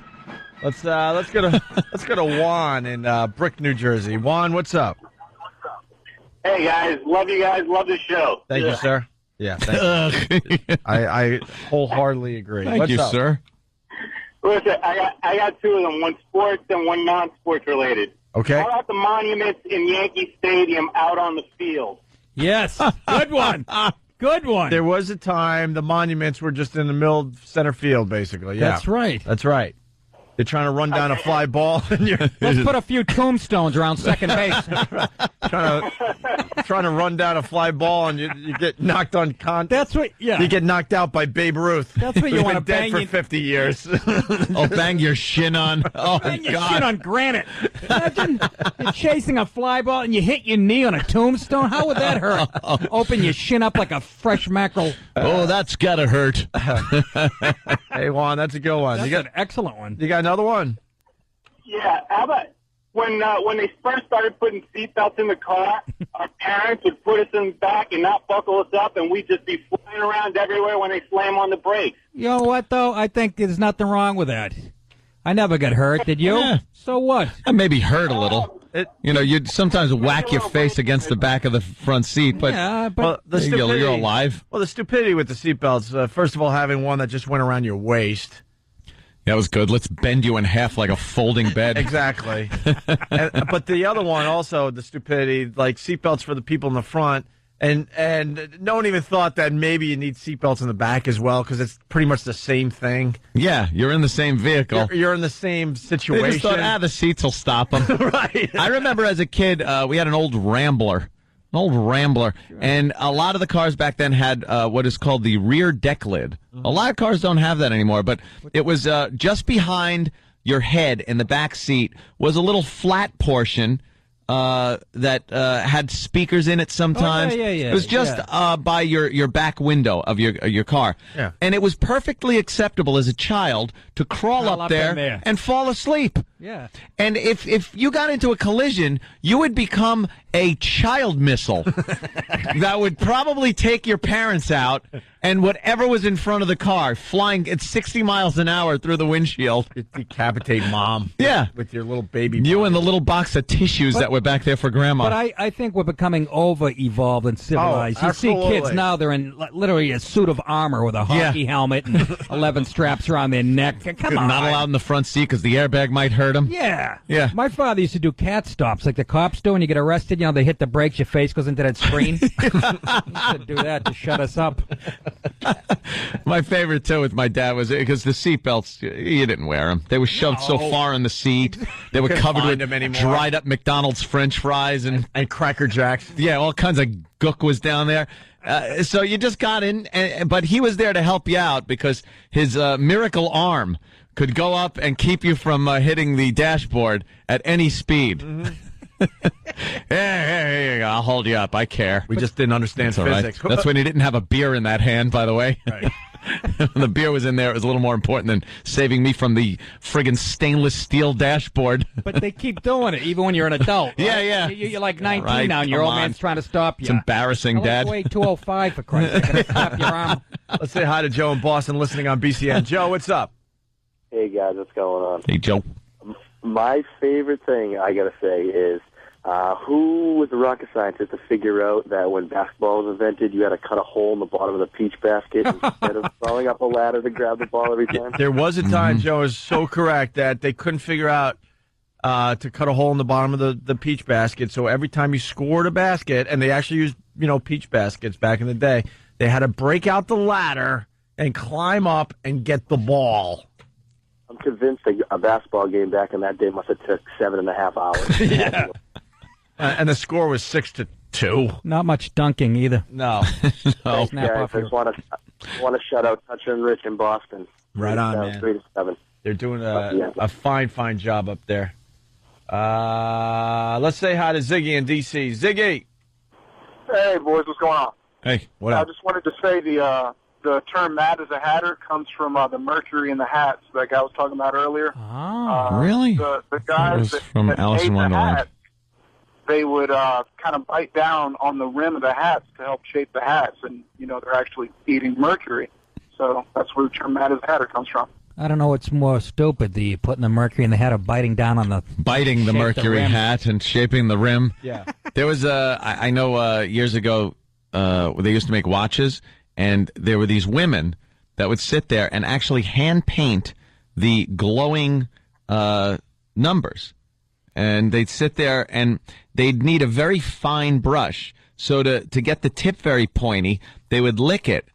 Let's go to Juan in Brick, New Jersey. Juan, what's up? Hey guys, love you guys, love the show. Thank you, sir. Yeah, thank you. I wholeheartedly agree. Thank you, sir. Listen, I got two of them, one sports and one non-sports related. Okay. How about the monuments in Yankee Stadium out on the field? Yes, good one. Good one. There was a time the monuments were just in the middle of center field, basically. Yeah. That's right. That's right. You're trying to run down a fly ball. And Let's put a few tombstones around second base. trying to run down a fly ball, and you get knocked on contact. That's what. Yeah. You get knocked out by Babe Ruth. That's what you want to bang bang for 50 years. Oh, bang your shin on. Oh, bang your God. shin on granite. Imagine you're chasing a fly ball and you hit your knee on a tombstone. How would that hurt? Open your shin up like a fresh mackerel. Oh, that's gotta hurt. Hey, Juan, that's a good one. That's an excellent one. You got another one? Yeah, how about when they first started putting seatbelts in the car, our parents would put us in the back and not buckle us up, and we'd just be flying around everywhere when they slam on the brakes. You know what, though? I think there's nothing wrong with that. I never got hurt, did you? Yeah. So what? I maybe hurt a little. You'd sometimes whack your face against the back of the front seat, but, you're alive. Well, the stupidity with the seatbelts, first of all, having one that just went around your waist. That was good. Let's bend you in half like a folding bed. Exactly. But the other one also, the stupidity, like seatbelts for the people in the front, and no one even thought that maybe you need seatbelts in the back as well, because it's pretty much the same thing. Yeah, you're in the same vehicle. You're in the same situation. They just thought, the seats will stop them. Right. I remember as a kid, we had an old Rambler. And a lot of the cars back then had what is called the rear deck lid. A lot of cars don't have that anymore, but it was just behind your head in the back seat was a little flat portion that had speakers in it sometimes. Oh, yeah. It was just by your back window of your car. Yeah. And it was perfectly acceptable as a child to crawl up in there and fall asleep. Yeah. And if you got into a collision, you would become a child missile that would probably take your parents out and whatever was in front of the car, flying at 60 miles an hour through the windshield. Decapitate mom. Yeah. With your little baby. You and the little box of tissues that were back there for grandma. But I think we're becoming over-evolved and civilized. You see kids now, they're in literally a suit of armor with a hockey helmet and 11 straps around their neck. Come on. Not allowed in the front seat because the airbag might hurt them. Yeah. Yeah. My father used to do cat stops like the cops do when you get arrested. You know, they hit the brakes, your face goes into that screen. He used to do that to shut us up. My favorite, too, with my dad was because the seatbelts, you didn't wear them. They were shoved so far in the seat. They were covered with dried up McDonald's French fries and Cracker Jacks. Yeah, all kinds of gook was down there. So you just got in, but he was there to help you out because his miracle arm could go up and keep you from hitting the dashboard at any speed. Hey, I'll hold you up. I care. We just didn't understand That's all right. physics. That's when he didn't have a beer in that hand, by the way. Right. When the beer was in there, it was a little more important than saving me from the friggin' stainless steel dashboard. But they keep doing it, even when you're an adult. Right? Yeah. You're like 19 Right, now, and your come old on. man's trying to stop you. It's embarrassing, Dad. Wait, 205 for Christ's sake. Gonna slap your arm. Let's say hi to Joe in Boston listening on BCN. Joe, what's up? Hey guys, what's going on? Hey, Joe. My favorite thing I gotta say is who was the rocket scientist to figure out that when basketball was invented, you had to cut a hole in the bottom of the peach basket instead of crawling up a ladder to grab the ball every time? There was a time, Joe is so correct, that they couldn't figure out to cut a hole in the bottom of the peach basket. So every time you scored a basket, and they actually used peach baskets back in the day, they had to break out the ladder and climb up and get the ball. I'm convinced a basketball game back in that day must have took 7.5 hours. Yeah. And the score was 6-2. Not much dunking either. No. Thanks, Snap guys. off I your- just want to shout out Toucher and Rich in Boston. Right on, man. 3-7. They're doing a fine job up there. Let's say hi to Ziggy in D.C. Ziggy. Hey, boys, what's going on? Hey, what I up? just wanted to say the term "mad as a hatter" comes from the mercury in the hats that guy was talking about earlier. Really? The That guys was that from Alice made in the Wonderland. hats, they would kind of bite down on the rim of the hats to help shape the hats, and they're actually eating mercury. So that's where the term "mad as a hatter" comes from. I don't know what's more stupid, the putting the mercury in the hat or biting down on the... Biting the shape mercury rim. hat and shaping the rim. Yeah. There was I know years ago they used to make watches, and there were these women that would sit there and actually hand paint the glowing numbers. And they'd sit there and they'd need a very fine brush. So to get the tip very pointy, they would lick it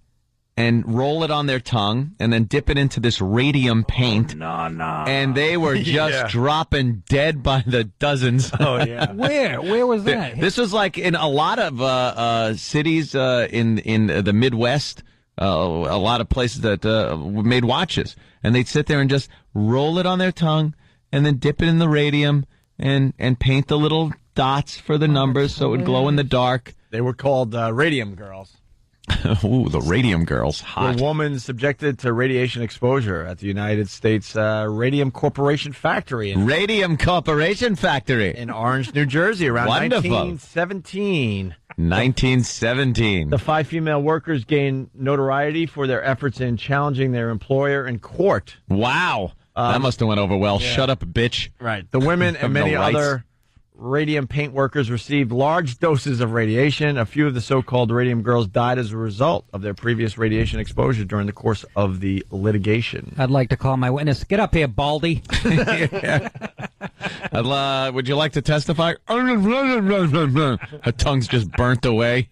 and roll it on their tongue and then dip it into this radium paint. No. And they were just Yeah. dropping dead by the dozens. Oh, yeah. Where was that? This was like in a lot of cities in the Midwest, a lot of places that made watches. And they'd sit there and just roll it on their tongue and then dip it in the radium and paint the little dots for the numbers so it would glow in the dark. They were called radium girls. Ooh, the radium girls. Hot. A woman subjected to radiation exposure at the United States Radium Corporation factory Radium Corporation Factory in Orange, New Jersey, around Wonderful. 1917. 1917. The 5 female workers gained notoriety for their efforts in challenging their employer in court. Wow. That must have went over well. yeah. Shut up, bitch. Right. The women Have and no many rights. other radium paint workers received large doses of radiation. A few of the so-called radium girls died as a result of their previous radiation exposure during the course of the litigation. I'd like to call my witness. Get up here, Baldy. Would you like to testify? Her tongue's just burnt away.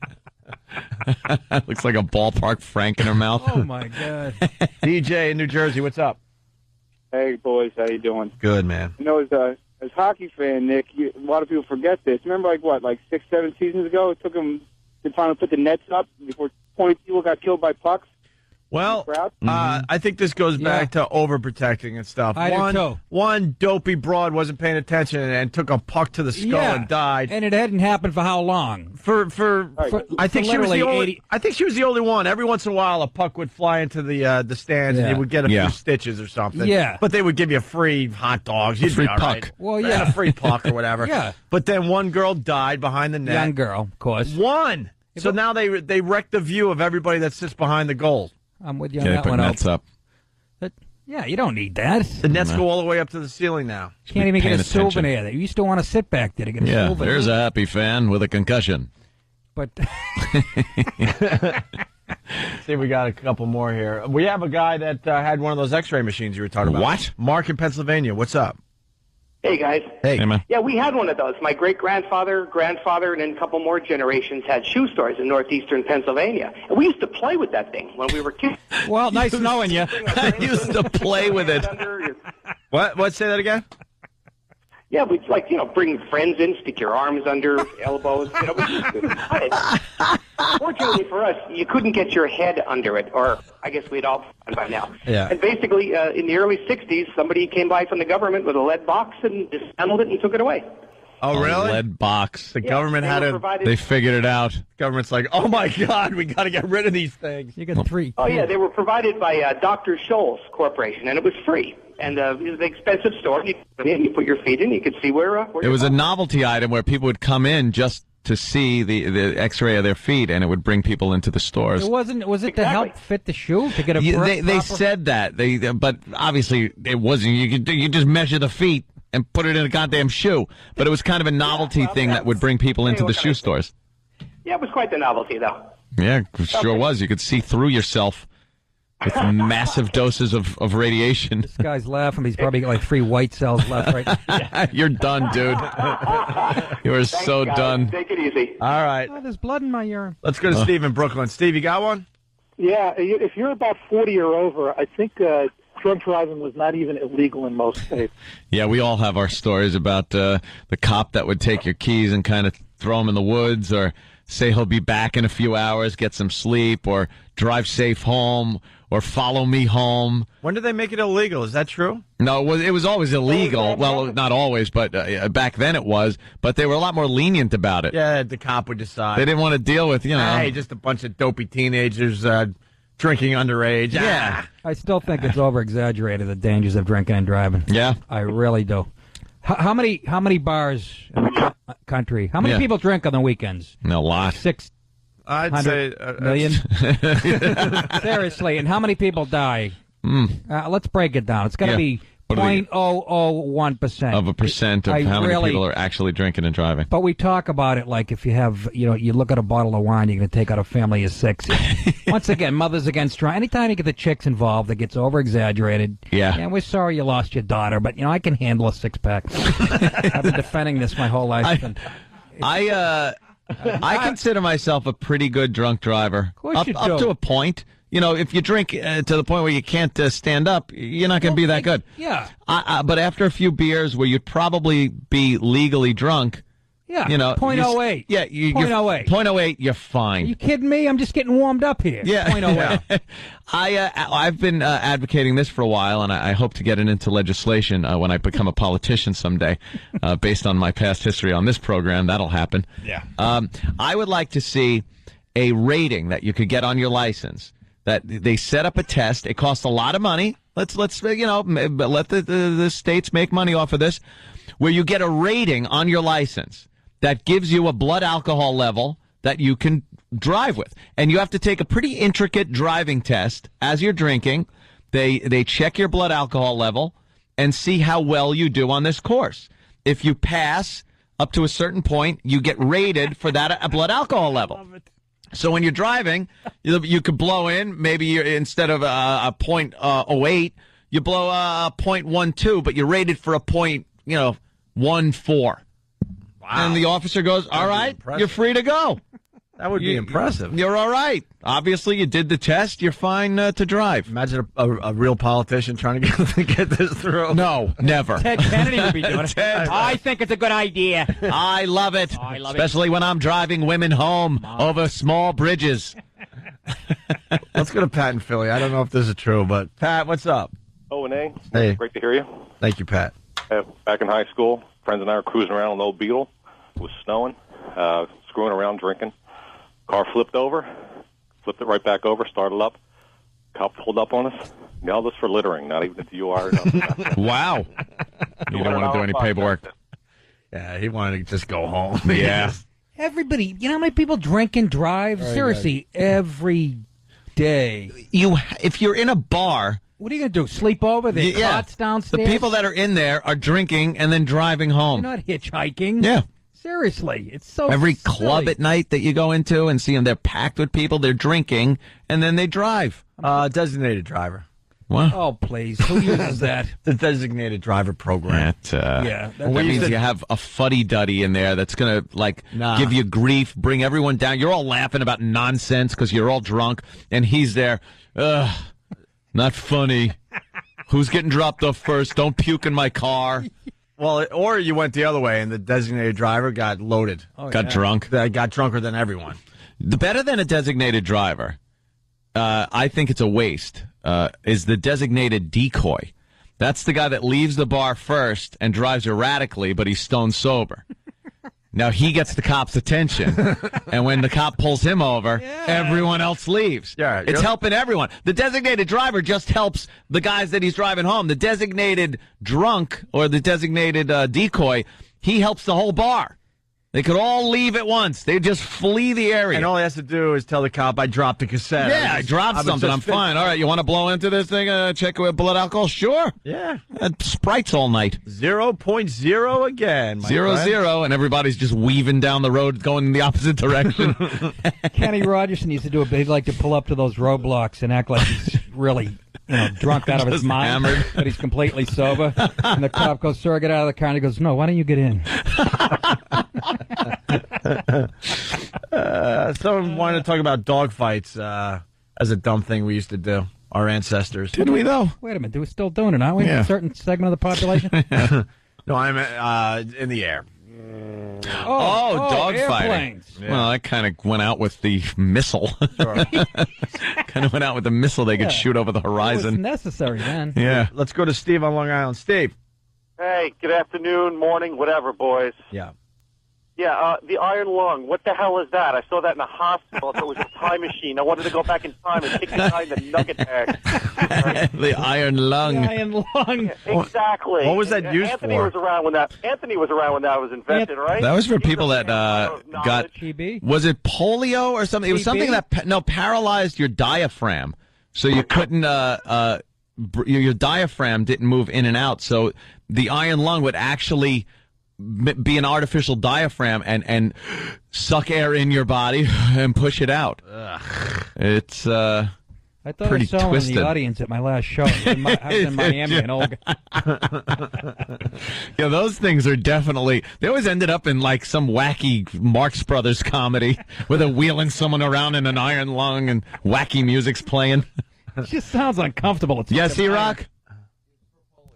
Looks like a ballpark Frank in her mouth. Oh, my God. DJ in New Jersey, what's up? Hey, boys, how you doing? Good, man. As a hockey fan, Nick, a lot of people forget this. Remember, 6, 7 seasons ago, it took them to finally put the nets up before 20 people got killed by pucks? Well, I think this goes back to overprotecting and stuff. I do too. One dopey broad wasn't paying attention and took a puck to the skull and died. And it hadn't happened for how long? I think she was the only. I think she was the only one. Every once in a while, a puck would fly into the stands, and Yeah. you would get a Yeah. few stitches or something. Yeah. but they would give you free hot dogs. You'd free be all right. puck. Well, And yeah. a free puck or whatever. Yeah. But then one girl died behind the net. Young girl, of course. One. So now they wreck the view of everybody that sits behind the goal. I'm with you on Okay, that put one. nets up. Yeah, you don't need that. The nets go all the way up to the ceiling now. Can't even get paying a attention. souvenir there. You used to want to sit back there to get a Yeah, souvenir. there's a happy fan with a concussion. But See, we got a couple more here. We have a guy that had one of those X-ray machines you were talking about. What? Mark in Pennsylvania. What's up? Hey, guys. Hey, man. Yeah, we had one of those. My great-grandfather, grandfather, and then a couple more generations had shoe stores in northeastern Pennsylvania. And we used to play with that thing when we were kids. well, nice knowing you. I used to play with it. What? Say that again? Yeah, we'd bring friends in, stick your arms under elbows. Fortunately for us, you couldn't get your head under it, or I guess we'd all done by now. Yeah. And basically, in the early 60s, somebody came by from the government with a lead box and dismantled it and took it away. Oh, really? Lead box. The government they had were it. provided- They figured it out. Government's like, oh my God, we got to get rid of these things. You get 3. Oh, yeah, they were provided by Dr. Scholl's Corporation, and it was free. And it was an expensive store. You put your feet in, you could see where It was a novelty item where people would come in just to see the X-ray of their feet, and it would bring people into the stores. It wasn't. Was it to help fit the shoe to get a? They proper- said that but obviously it wasn't. You just measure the feet and put it in a goddamn shoe. But it was kind of a novelty thing that would bring people into the shoe stores. Yeah, it was quite the novelty, though. Yeah, it sure was. You could see through yourself with massive doses of radiation. This guy's laughing. He's probably got like 3 white cells left right. You're done, dude. You are so guys. done. Take it easy. All right. Oh, there's blood in my urine. Let's go to Steve in Brooklyn. Steve, you got one? Yeah, if you're about 40 or over, I think drunk driving was not even illegal in most states. Yeah, we all have our stories about the cop that would take your keys and kind of throw them in the woods, or say he'll be back in a few hours, get some sleep, or drive safe home, or follow me home. When did they make it illegal? Is that true? No, it was always illegal. Well, not always, but back then it was. But they were a lot more lenient about it. Yeah, the cop would decide. They didn't want to deal with, Hey, just a bunch of dopey teenagers drinking underage. Yeah. I still think it's over-exaggerated, the dangers of drinking and driving. Yeah. I really do. How many bars in the country? How many people drink on the weekends? A lot. 600 I'd say million? Seriously, and how many people die? Let's break it down. It's got to be What do we- 0.001% of a percent of I how many really- people are actually drinking and driving. But we talk about it like if you have, you look at a bottle of wine, you're going to take out a family of 6. Once again, mothers against drunk. Anytime you get the chicks involved, it gets over-exaggerated. Yeah. And we're sorry you lost your daughter, but, I can handle a 6-pack. I've been defending this my whole life. I consider myself a pretty good drunk driver. course you do. Up to a point. If you drink to the point where you can't stand up, you're not going to be that good. Yeah. But after a few beers where you'd probably be legally drunk, Yeah. 0.08. 0.08. Yeah, 0.08. 0.08, you're fine. Are you kidding me? I'm just getting warmed up here. Yeah. 0.08. I've been advocating this for a while, and I hope to get it into legislation when I become a politician someday, based on my past history on this program. That'll happen. Yeah. I would like to see a rating that you could get on your license, that they set up a test. It costs a lot of money. Let's let the states make money off of this, where you get a rating on your license that gives you a blood alcohol level that you can drive with. And you have to take a pretty intricate driving test as you're drinking. They check your blood alcohol level and see how well you do on this course. If you pass up to a certain point, you get rated for that blood alcohol level. So when you're driving, you could blow in, maybe instead of a 0.08, you blow a 0.12, but you're rated for a 0.14. Wow. And the officer goes, all right, you're free to go. That would be impressive. You're all right. Obviously, you did the test. You're fine to drive. Imagine a real politician trying to get this through. No, never. Ted Kennedy would be doing it. I think it's a good idea. I love it. I love it. Especially when I'm driving women home over small bridges. Let's go to Pat in Philly. I don't know if this is true, but Pat, what's up? O&A. Hey. Great to hear you. Thank you, Pat. Back in high school, friends and I were cruising around on an old Beetle. It was snowing, screwing around, drinking. Car flipped over, flipped it right back over, started up. Cop pulled up on us, nailed us for littering, not even if you are. Wow. You don't want to do any paperwork. Yeah, he wanted to just go home. Yeah. Everybody, you know how many people drink and drive? Seriously, every day. If you're in a bar, what are you going to do? Sleep over? There's cots the downstairs? people that are in there are drinking and then driving home. You're not hitchhiking. Yeah. Seriously, it's so Every silly. club at night that you go into and see them, they're packed with people, they're drinking, and then they drive. Designated driver. What? Oh, please. Who uses that? The designated driver program. Yeah, that means you have a fuddy-duddy in there that's going to, give you grief, bring everyone down. You're all laughing about nonsense because you're all drunk, and he's there. Ugh, not funny. Who's getting dropped off first? Don't puke in my car. Well, or you went the other way and the designated driver got loaded. Got drunk. Got drunker than everyone. The better than a designated driver, I think it's a waste, is the designated decoy. That's the guy that leaves the bar first and drives erratically, but he's stone sober. Now he gets the cop's attention, and when the cop pulls him over, everyone else leaves. Yeah, it's helping everyone. The designated driver just helps the guys that he's driving home. The designated drunk or the designated decoy, he helps the whole bar. They could all leave at once. They just flee the area. And all he has to do is tell the cop, I dropped a cassette. Yeah, I dropped something. I'm fine. All right, you want to blow into this thing? Check with blood alcohol? Sure. Yeah. Sprites all night. 0.0 again. 0-0, and everybody's just weaving down the road going in the opposite direction. Kenny Rogerson used to do he'd like to pull up to those roadblocks and act like he's really drunk out of his Just mind, hammered. but he's completely sober. And the cop goes, sir, get out of the car. And he goes, no, why don't you get in? Someone wanted to talk about dog fights as a dumb thing we used to do. Our ancestors. Did we, though? Wait a minute. We're still doing it, aren't we? Yeah. A certain segment of the population? No, I'm in the air. Dog airplanes. fighting. Yeah. Well, that kind of went out with the missile. Kind of went out with the missile they could shoot over the It was horizon. necessary then. Yeah. Let's go to Steve on Long Island. Steve. Hey, good afternoon, morning, whatever, boys. Yeah. Yeah, the iron lung. What the hell is that? I saw that in a hospital. It was a time machine. I wanted to go back in time and kick the guy in the nugget bag. The iron lung. The iron lung. Exactly. What was that And used Anthony for? was around when that. Anthony was around when that was invented, right? That was for people that got. TB? Was it polio or something? It was something that paralyzed your diaphragm, so you couldn't. Your diaphragm didn't move in and out, so the iron lung would actually be an artificial diaphragm and suck air in your body and push it out. It's I thought pretty I saw twisted. him in the audience at my last show. I was in Miami and Olga. Yeah, those things are definitely. They always ended up in like some wacky Marx Brothers comedy where they're wheeling someone around in an iron lung and wacky music's playing. It just sounds uncomfortable. It's Yes, E-Rock?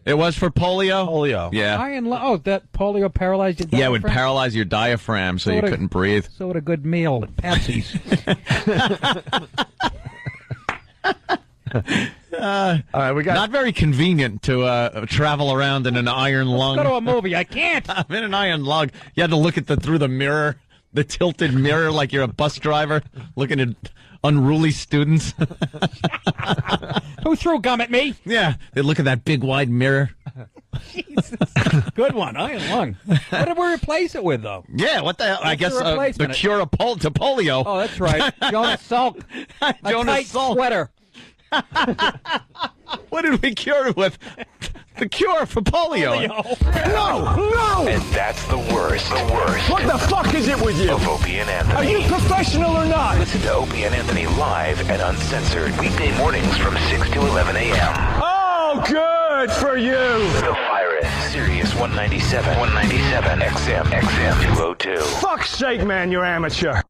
It was for polio? Polio. Yeah. Iron lung. Oh, that polio paralyzed your Yeah, it would diaphragm? paralyze your diaphragm so you Sorta- couldn't breathe. So would a good meal at Patsy's. All right, we got Not very convenient to travel around in an iron lung. Go to a movie. I can't. I'm in an iron lung. You had to look at through the mirror, the tilted mirror, like you're a bus driver looking at unruly students. Who threw gum at me? Yeah, they look at that big wide mirror. Jesus. Good one. Iron lung. What did we replace it with, though? Yeah, what the hell? I What's guess the the replacement? cure of to polio. Oh, that's right. Jonas Salk. A tight sweater. What did we cure it with? The cure for polio. No! And that's the worst. The worst. What the fuck is it with you? Of Opie and Anthony. Are you professional or not? Listen to Opie and Anthony live and uncensored weekday mornings from 6 to 11 a.m. Oh, good for you. The Virus, Sirius 197, 197, XM 202. Fuck's sake, man, you're amateur.